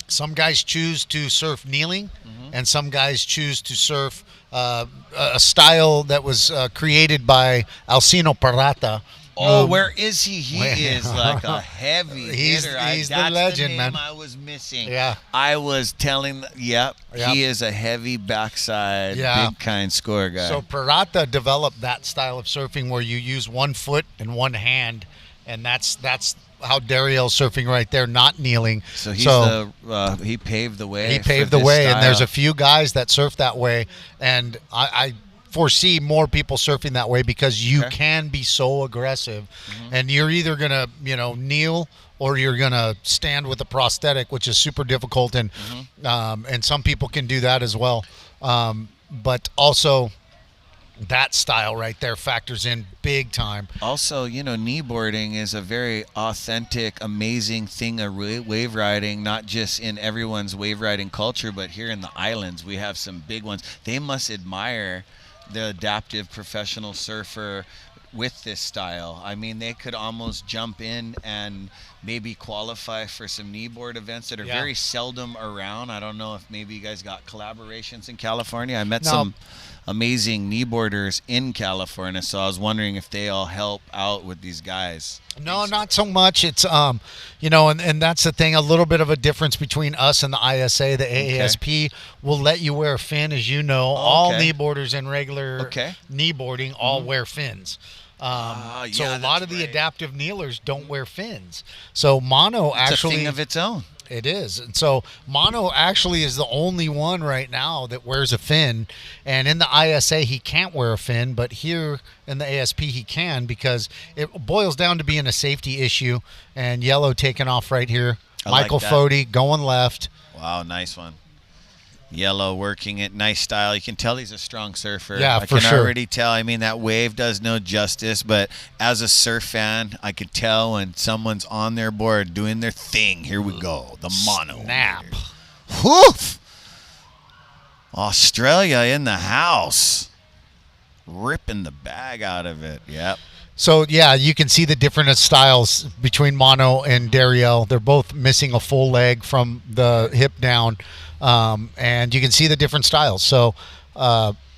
some guys choose to surf kneeling, and some guys choose to surf a style that was created by Alcino Parata. Oh, where is he? He is like a heavy hitter. He's the That's legend, name man. I was missing. Yeah. I was telling, Yep. he is a heavy backside, Yeah. big kind score guy. So Parata developed that style of surfing where you use 1 foot and 1 hand, and that's how Dariel's surfing right there, not kneeling. So he's he paved the way. He for paved the this way, and there's style. a few guys that surf that way, and I foresee more people surfing that way because you can be so aggressive, and you're either gonna kneel or you're gonna stand with a prosthetic, which is super difficult, and some people can do that as well. But also that style right there factors in big time. Also, kneeboarding is a very authentic, amazing thing of wave riding, not just in everyone's wave riding culture, but here in the islands, we have some big ones. They must admire the adaptive professional surfer with this style. I mean, they could almost jump in and maybe qualify for some kneeboard events that are very seldom around. I don't know if maybe you guys got collaborations in California. I met some amazing kneeboarders in California, so I was wondering if they all help out with these guys. No, not so much. It's and that's the thing, a little bit of a difference between us and the ISA. The AASP will let you wear a fin, as you know. All kneeboarders in regular kneeboarding all wear fins. So a lot of the adaptive kneelers don't wear fins. So mono it's actually a thing of its own. It is. And so mono actually is the only one right now that wears a fin. And in the ISA, he can't wear a fin, but here in the ASP, he can, because it boils down to being a safety issue. And yellow taking off right here. Michael Foti going left. Wow, nice one. Yellow working it, nice style. You can tell he's a strong surfer. Yeah, I can already tell. I mean, that wave does no justice, but as a surf fan, I could tell when someone's on their board doing their thing. Here we go, the mono. Snap. Woof! Australia in the house. Ripping the bag out of it. Yep. So, yeah, you can see the different very between mono and Dariel. They're both missing a full leg from the hip down. And you can see the different styles. So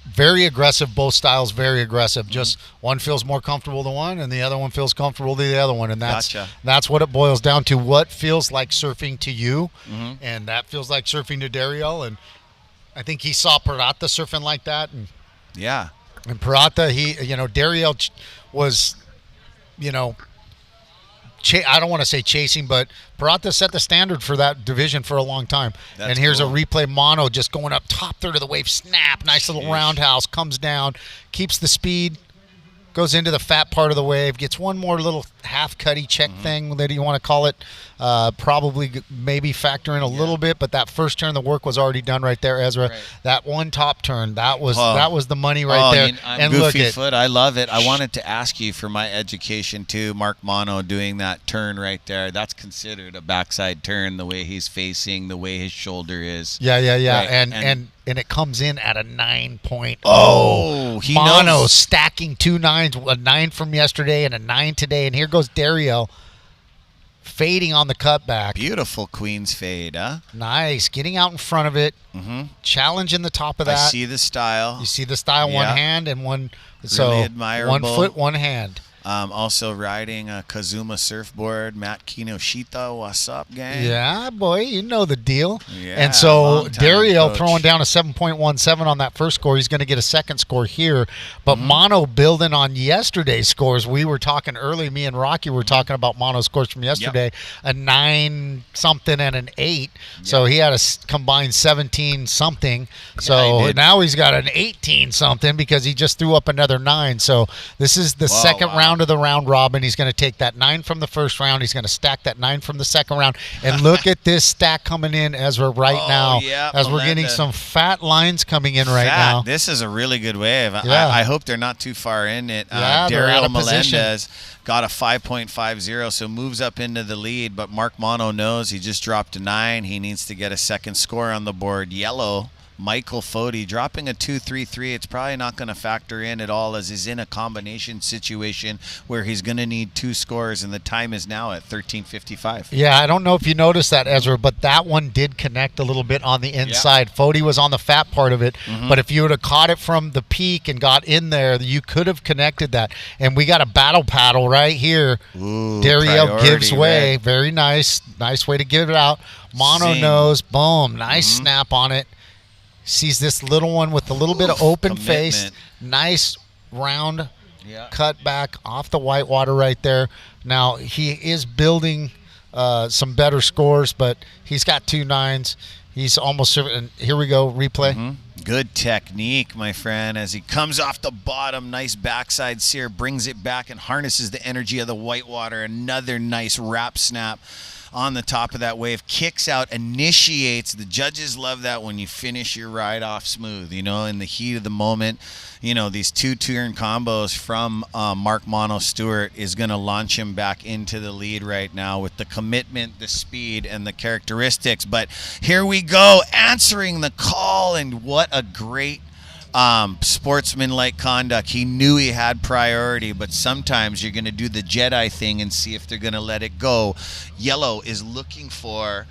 very aggressive, both styles very aggressive. Just one feels more comfortable than one, and the other one feels comfortable to the other one. And that's what it boils down to. What feels like surfing to you, and that feels like surfing to Dariel. And I think he saw Parata surfing like that. And and Parata, Dariel was, I don't want to say chasing, but Parata set the standard for that division for a long time. And here's a replay mono just going up top third of the wave, snap, nice little roundhouse, comes down, keeps the speed, goes into the fat part of the wave, gets one more little half cutty check thing that you want to call it. Probably maybe factor in a little bit, but that first turn, the work was already done right there, Ezra. Right. That one top turn, that was the money right there. And goofy foot, I love it. I wanted to ask you for my education too. Mark Mono doing that turn right there, that's considered a backside turn, the way he's facing, the way his shoulder is. Yeah. Right. And it comes in at a 9.0. Oh, he Mono knows. Stacking 2 9s, a 9 from yesterday and a 9 today. And here goes Dariel fading on the cutback. Beautiful Queen's fade, huh? Nice. Getting out in front of it. Challenging the top of that. I see the style. You see the style, one hand and one. Really admirable. 1 foot, 1 hand. Also riding a Kazuma surfboard, Matt Kinoshita. What's up, gang? Yeah, boy, you know the deal. Yeah, and so Dariel coach. throwing down a 7.17 on that first score. He's going to get a second score here. But Mono building on yesterday's scores. We were talking early, me and Rocky were talking about Mono scores from yesterday, a 9-something and an 8. So he had a combined 17-something. So now he's got an 18-something because he just threw up another 9. So this is the second round of the round robin. He's going to take that 9 from the first round. He's going to stack that 9 from the second round. And look at this stack coming in, Ezra, right now. As we're getting some fat lines coming in right now. This is a really good wave. Yeah. I hope they're not too far in it. Daryl Melendez got a 5.50, so moves up into the lead. But Mark Mono knows he just dropped a 9. He needs to get a second score on the board. Yellow. Michael Foti dropping a 2.33. It's probably not going to factor in at all, as he's in a combination situation where he's going to need 2 scores, and the time is now at 13:55. Yeah, I don't know if you noticed that, Ezra, but that one did connect a little bit on the inside. Foti was on the fat part of it, but if you would have caught it from the peak and got in there, you could have connected that. And we got a battle paddle right here. Dariel gives way. Very nice. Nice way to give it out. Mono nose. Boom. Nice snap on it. Sees this little one with a little bit of open face. Nice round cut back off the whitewater right there. Now, he is building some better scores, but he's got 2 9s. He's almost – and here we go, replay. Good technique, my friend, as he comes off the bottom. Nice backside sear, brings it back and harnesses the energy of the whitewater. Another nice wrap snap on the top of that wave, kicks out, initiates. The judges love that when you finish your ride off smooth, you know, in the heat of the moment. You know, these 2-turn combos from Mark Mono Stewart is going to launch him back into the lead right now with the commitment, the speed, and the characteristics. But here we go, answering the call, and what a great sportsman-like conduct. He knew he had priority, but sometimes you're going to do the Jedi thing and see if they're going to let it go. Yellow is looking for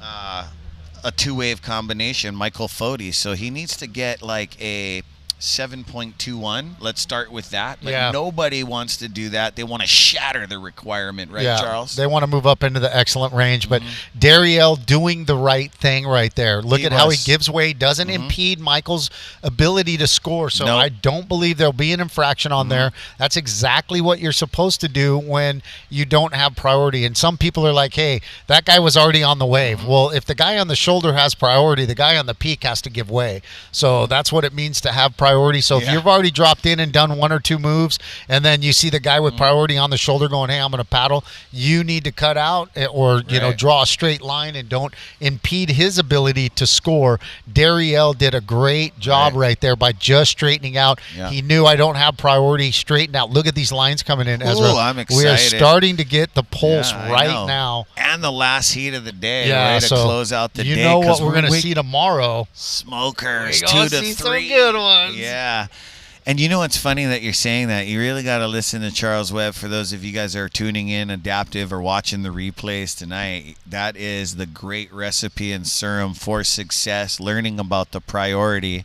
a two-wave combination, Michael Foti, so he needs to get like a 7.21. Let's start with that. But nobody wants to do that. They want to shatter the requirement, right, Charles? They want to move up into the excellent range. But Dariel doing the right thing right there. Look at how he gives way, doesn't impede Michael's ability to score. So I don't believe there'll be an infraction on there. That's exactly what you're supposed to do when you don't have priority. And some people are like, hey, that guy was already on the wave. Well, if the guy on the shoulder has priority, the guy on the peak has to give way. So that's what it means to have priority. So if you've already dropped in and done 1 or 2 moves, and then you see the guy with priority on the shoulder going, hey, I'm going to paddle, you need to cut out or you know, draw a straight line and don't impede his ability to score. Dariel did a great job right there by just straightening out. He knew I don't have priority, straightened out. Look at these lines coming in, Ezra. I'm excited. We are starting to get the pulse right now. And the last heat of the day, to close out the day. You know what we're going to see tomorrow. Smokers, 2 to 3. Some good ones. Yeah. And you know what's funny that you're saying that? You really got to listen to Charles Webb. For those of you guys that are tuning in, adaptive, or watching the replays tonight, that is the great recipe and serum for success. Learning about the priority.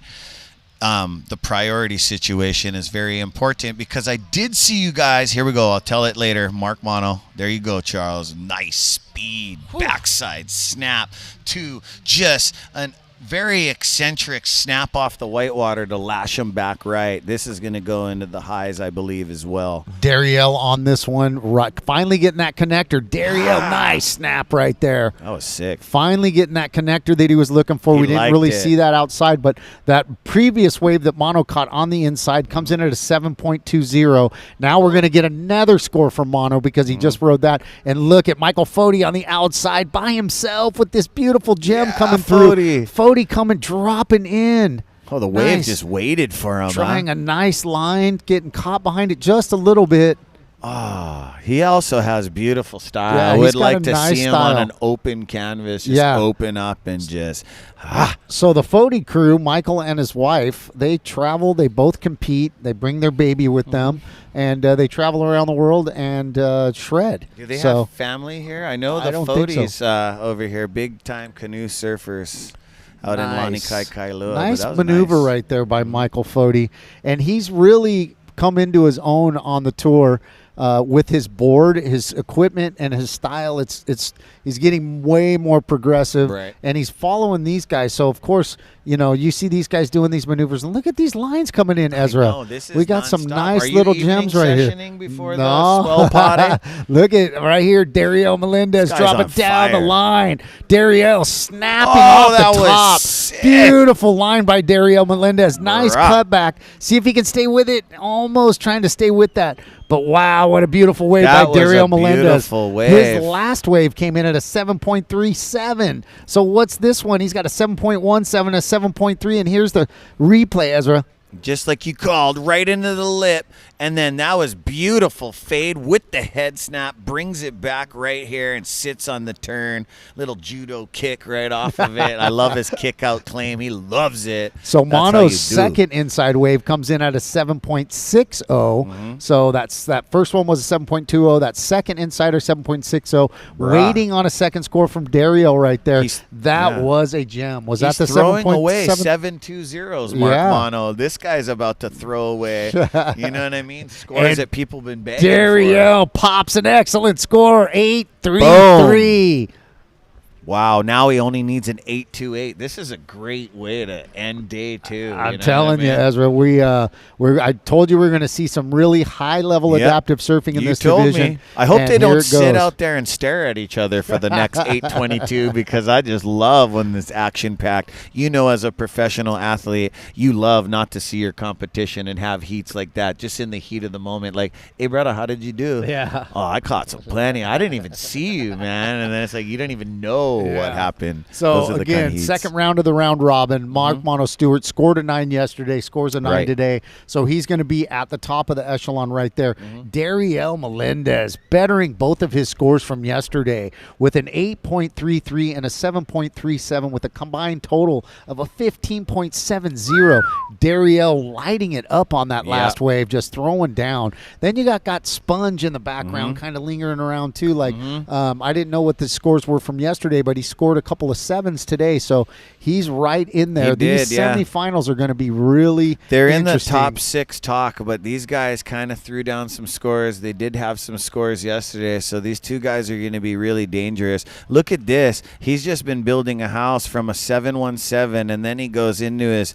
The priority situation is very important, because I did see you guys. Here we go. I'll tell it later. Mark Mono. There you go, Charles. Nice speed, backside snap to just an very eccentric snap off the whitewater to lash him back right. This is going to go into the highs, I believe, as well. Dariel on this one, finally getting that connector. Dariel, nice snap right there. That was sick. Finally getting that connector that he was looking for. We didn't really see that outside, but that previous wave that Mono caught on the inside comes in at a 7.20. Now we're going to get another score from Mono because he just rode that. And look at Michael Foti on the outside by himself with this beautiful gem coming through. Foti coming, dropping in. Oh, the wave just waited for him. Trying a nice line, getting caught behind it just a little bit. He also has beautiful style. I would like to see him on an open canvas, just open up and just. So the Foti crew, Michael and his wife, they travel. They both compete. They bring their baby with them, and they travel around the world and shred. Do they have family here? I know the Fotis over here, big time canoe surfers. Out in Lani Kai Kailua. Nice maneuver right there by Michael Foti. And he's really come into his own on the tour with his board, his equipment, and his style. He's getting way more progressive, and he's following these guys. So, of course, you know, you see these guys doing these maneuvers, and look at these lines coming in, Ezra. We got some nice little gems right here. Before the swell potting? Look at right here, Dariel Melendez dropping down the line. Dariel snapping off the top. Beautiful line by Dariel Melendez. Nice cutback. See if he can stay with it. Almost trying to stay with that. But wow, what a beautiful wave by Dariel Melendez. Beautiful wave. His last wave came in at a 7.37. So what's this one? He's got a 7.17, a 7.3, and here's the replay, Ezra. Just like you called, right into the lip. And then that was beautiful fade with the head snap. Brings it back right here and sits on the turn. Little judo kick right off of it. I love his kick out claim. He loves it. So Mono's second inside wave comes in at a 7.60. So that first one was a 7.20. That second insider, 7.60. Waiting on a second score from Dariel right there. That was a gem. Was that the 7.7? Throwing away 7.20s, Mark Mono. This guy's about to throw away. You know what I mean? Scores that people been begging Dariel for. pops an excellent score, 8.33. Wow, now he only needs an 828. This is a great way to end day 2. I'm telling you, Ezra, I told you we're going to see some really high-level adaptive surfing in this division. Me. I hope they don't sit out there and stare at each other for the next 822 because I just love when this action-packed. You know, as a professional athlete, you love not to see your competition and have heats like that just in the heat of the moment. Like, hey, brother, how did you do? Yeah. Oh, I caught some plenty. I didn't even see you, man. And then it's like you didn't even know what happened. So, again, second round of the round robin. Mark Mono Stewart scored a 9 yesterday, scores a 9 today. So he's going to be at the top of the echelon right there. Dariel Melendez bettering both of his scores from yesterday with an 8.33 and a 7.37 with a combined total of a 15.70. Dariel lighting it up on that last wave, just throwing down. Then you got Sponge in the background kind of lingering around too. Like I didn't know what the scores were from yesterday, but he scored a couple of 7s today, so he's right in there. These semifinals are going to be really They're in the top 6 talk, but these guys kind of threw down some scores. They did have some scores yesterday, so these 2 guys are going to be really dangerous. Look at this. He's just been building a house from a 717, and then he goes into his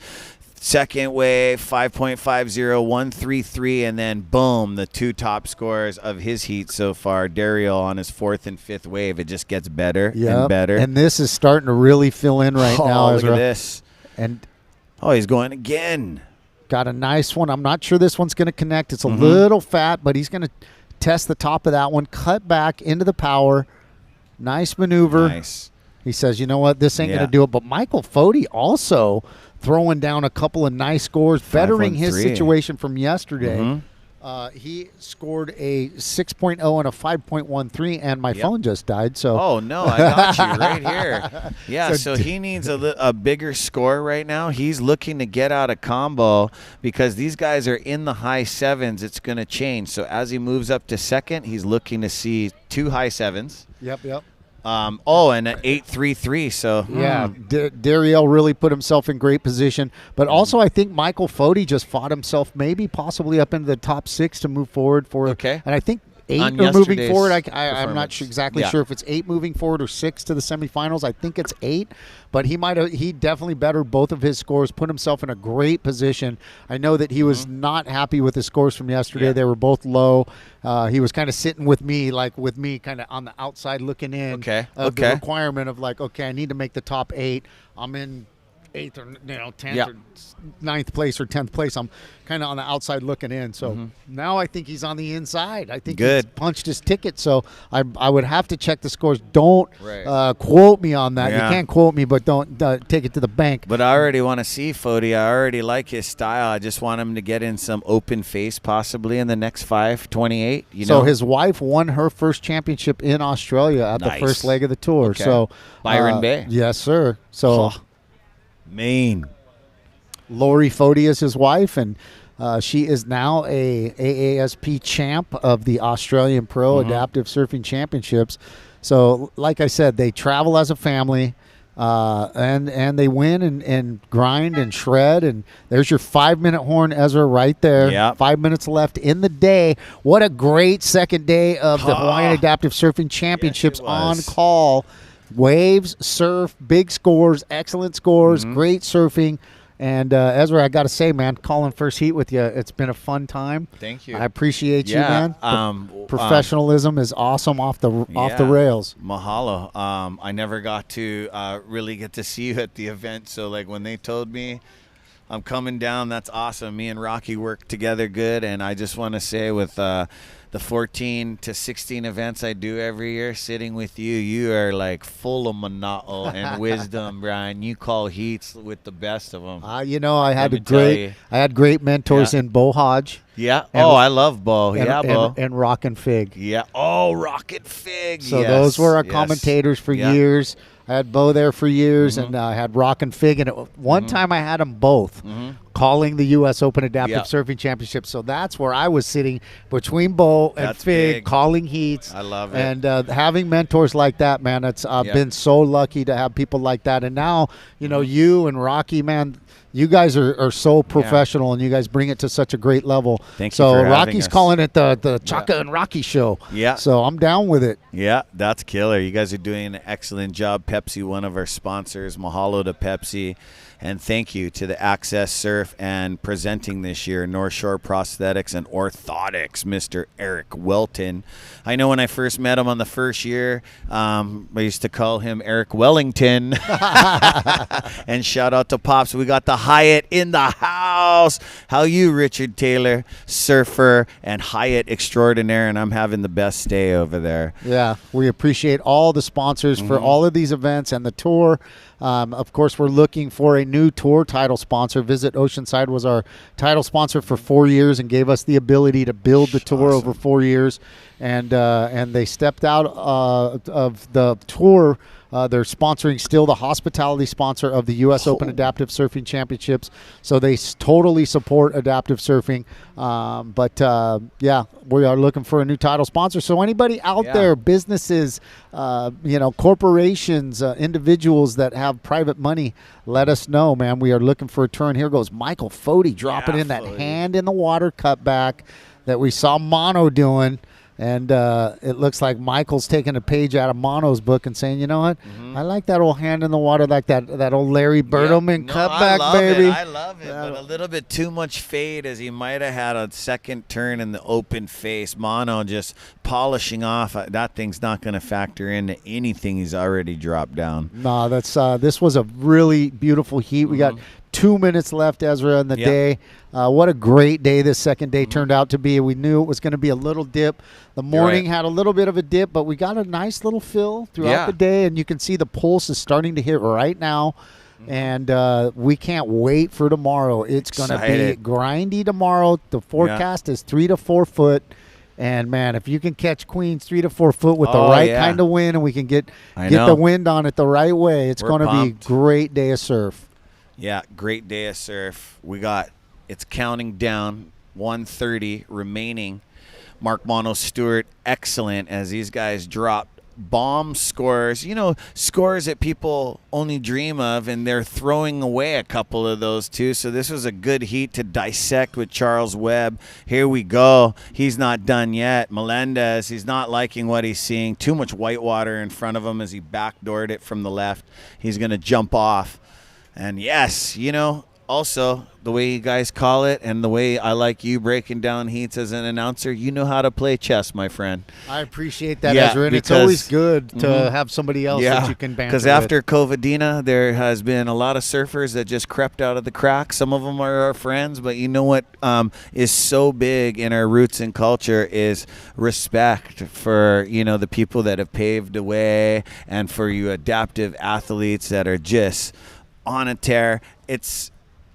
second wave, 5.50, 133, and then boom, the 2 top scores of his heat so far. Dariel on his 4th and 5th wave. It just gets better and better. And this is starting to really fill in right now. Look at this. And he's going again. Got a nice one. I'm not sure this one's going to connect. It's a little fat, but he's going to test the top of that one. Cut back into the power. Nice maneuver. Nice. He says, you know what, this ain't going to do it. But Michael Foti also throwing down a couple of nice scores, bettering his situation from yesterday. He scored a 6.0 and a 5.13, and my phone just died. So oh, no, I got you right here. Yeah, so he needs a bigger score right now. He's looking to get out of combo because these guys are in the high 7s. It's going to change. So as he moves up to second, he's looking to see 2 high 7s. Yep. And an 8.33. So Dariel really put himself in great position. But also, I think Michael Foti just fought himself possibly up into the top 6 to move forward for. Okay. And I think 8 are moving forward. I'm not exactly sure if it's 8 moving forward or 6 to the semifinals. I think it's 8. But he definitely bettered both of his scores, put himself in a great position. I know that he was not happy with his scores from yesterday. They were both low. He was kind of sitting with me kind of on the outside looking in of the requirement of okay, I need to make the top 8. I'm in 8th or 10th or 9th place or 10th place. I'm kind of on the outside looking in. So now I think he's on the inside. I think he's punched his ticket. So I would have to check the scores. Don't quote me on that. You can't quote me, but don't take it to the bank. But I already want to see Foti. I already like his style. I just want him to get in some open face possibly in the next 5.28. So his wife won her first championship in Australia at the first leg of the tour. So Byron Bay. Yes, sir. So Maine. Lori Foti is his wife, and she is now a AASP champ of the Australian Pro Adaptive Surfing Championships. So, like I said, they travel as a family, and they win and grind and shred. And there's your 5-minute horn, Ezra, right there. Yeah. 5 minutes left in the day. What a great second day of the Hawaiian Adaptive Surfing Championships on call. Waves, surf, big scores, excellent scores, great surfing. And Ezra, I got to say, man, calling first heat with you, it's been a fun time. Thank you. I appreciate you, man. Professionalism is awesome off the rails. Mahalo. I never got to really get to see you at the event. So, when they told me I'm coming down, that's awesome. Me and Rocky work together good. And I just want to say with the 14 to 16 events I do every year, sitting with you, you are full of mana'o and wisdom, Brian. You call heats with the best of them. I had great mentors in Bo Hodge. Yeah. I love Bo. Bo. And Rock and Fig. Yeah. Oh, Rock and Fig. So those were our commentators for years. I had Bo there for years, and I had Rock and Fig. And one time I had them both calling the U.S. Open Adaptive Surfing Championship. So that's where I was sitting between Bo and Fig, calling heats. I love it. And having mentors like that, man, it's been so lucky to have people like that. And now, you know, you and Rocky, man, you guys are so professional, and you guys bring it to such a great level. Thank you so for having Rocky's us. calling it the Chaka and Rocky show. Yeah. So I'm down with it. Yeah, that's killer. You guys are doing an excellent job. Pepsi, one of our sponsors. Mahalo to Pepsi. And thank you to the AccesSurf and presenting this year, North Shore Prosthetics and Orthotics, Mr. Eric Welton. I know when I first met him on the first year, I used to call him Eric Wellington. And shout out to Pops. We got the Hyatt in the house. How you, Richard Taylor, surfer and Hyatt extraordinaire, and I'm having the best stay over there. Yeah, we appreciate all the sponsors for all of these events and the tour. Of course, we're looking for a new tour title sponsor. Visit Oceanside was our title sponsor for 4 years and gave us the ability to build the tour over 4 years. And they stepped out of the tour. They're sponsoring still the hospitality sponsor of the U.S. Open Adaptive Surfing Championships. So they totally support adaptive surfing. Yeah, we are looking for a new title sponsor. So anybody out there, businesses, corporations, individuals that have private money, let us know, man. We are looking for a turn. Here goes Michael Fody dropping in that hand in the water cutback that we saw Mono doing. And it looks like Michael's taking a page out of Mono's book and saying, you know what? I like that old hand in the water, like that old Larry Bertelman cutback, baby. I love it, but a little bit too much fade as he might have had a second turn in the open face. Mono just polishing off. That thing's not going to factor into anything he's already dropped down. No, that's this was a really beautiful heat. We got 2 minutes left, Ezra, in the day. What a great day this second day turned out to be. We knew it was going to be a little dip. The morning had a little bit of a dip, but we got a nice little fill throughout the day, and you can see the pulse is starting to hit right now. And we can't wait for tomorrow. It's going to be grindy tomorrow. The forecast is 3 to 4 foot. And, man, if you can catch Queens 3 to 4 foot with the right kind of wind, and we can get the wind on it the right way, it's going to be a great day of surf. Yeah, great day of surf. It's counting down, 1:30 remaining. Mark Mono Stewart, excellent as these guys dropped bomb scores, scores that people only dream of, and they're throwing away a couple of those too. So this was a good heat to dissect with Charles Webb. Here we go. He's not done yet. Melendez, he's not liking what he's seeing. Too much white water in front of him as he backdoored it from the left. He's going to jump off. And yes, also the way you guys call it and the way I like you breaking down heats as an announcer, you know how to play chess, my friend. I appreciate that, Ezra, and it's always good to have somebody else that you can banter with. Because after COVIDina, there has been a lot of surfers that just crept out of the cracks. Some of them are our friends, but you know what is so big in our roots and culture is respect for, the people that have paved the way, and for you adaptive athletes that are just on a tear. It's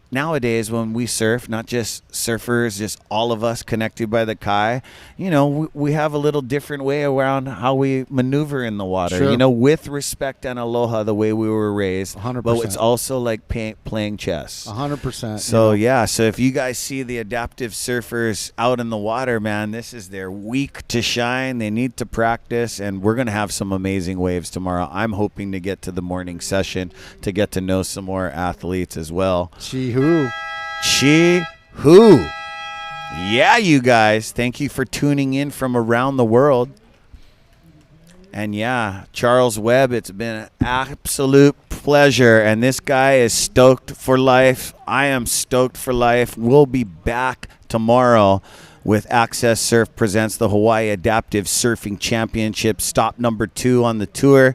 nowadays when we surf, not just surfers, just all of us connected by the Kai, we have a little different way around how we maneuver in the water, with respect and aloha, the way we were raised. 100%. But it's also like playing chess. 100%. So, so if you guys see the adaptive surfers out in the water, man, this is their week to shine. They need to practice, and we're going to have some amazing waves tomorrow. I'm hoping to get to the morning session to get to know some more athletes as well. Chi-hoo. Yeah, you guys, thank you for tuning in from around the world. And Charles Webb, it's been an absolute pleasure. And this guy is stoked for life. I am stoked for life. We'll be back tomorrow with AccesSurf presents the Hawaii Adaptive Surfing Championship, stop number 2 on the tour.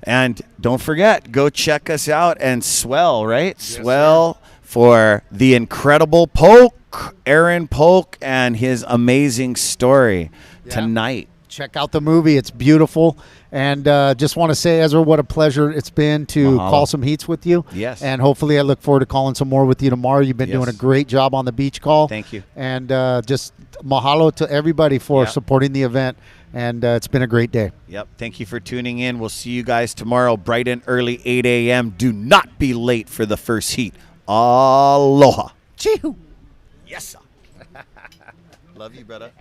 And don't forget, go check us out and swell, right? Yes, swell. Sir. For the incredible Polk, Aaron Polk, and his amazing story tonight. Check out the movie. It's beautiful. And just want to say, Ezra, what a pleasure it's been to call some heats with you. Yes. And hopefully I look forward to calling some more with you tomorrow. You've been doing a great job on the beach call. Thank you. And just mahalo to everybody for supporting the event. And it's been a great day. Yep. Thank you for tuning in. We'll see you guys tomorrow bright and early, 8 a.m. Do not be late for the first heat Aloha. Chee-hoo. Yes, sir. Love you, brother.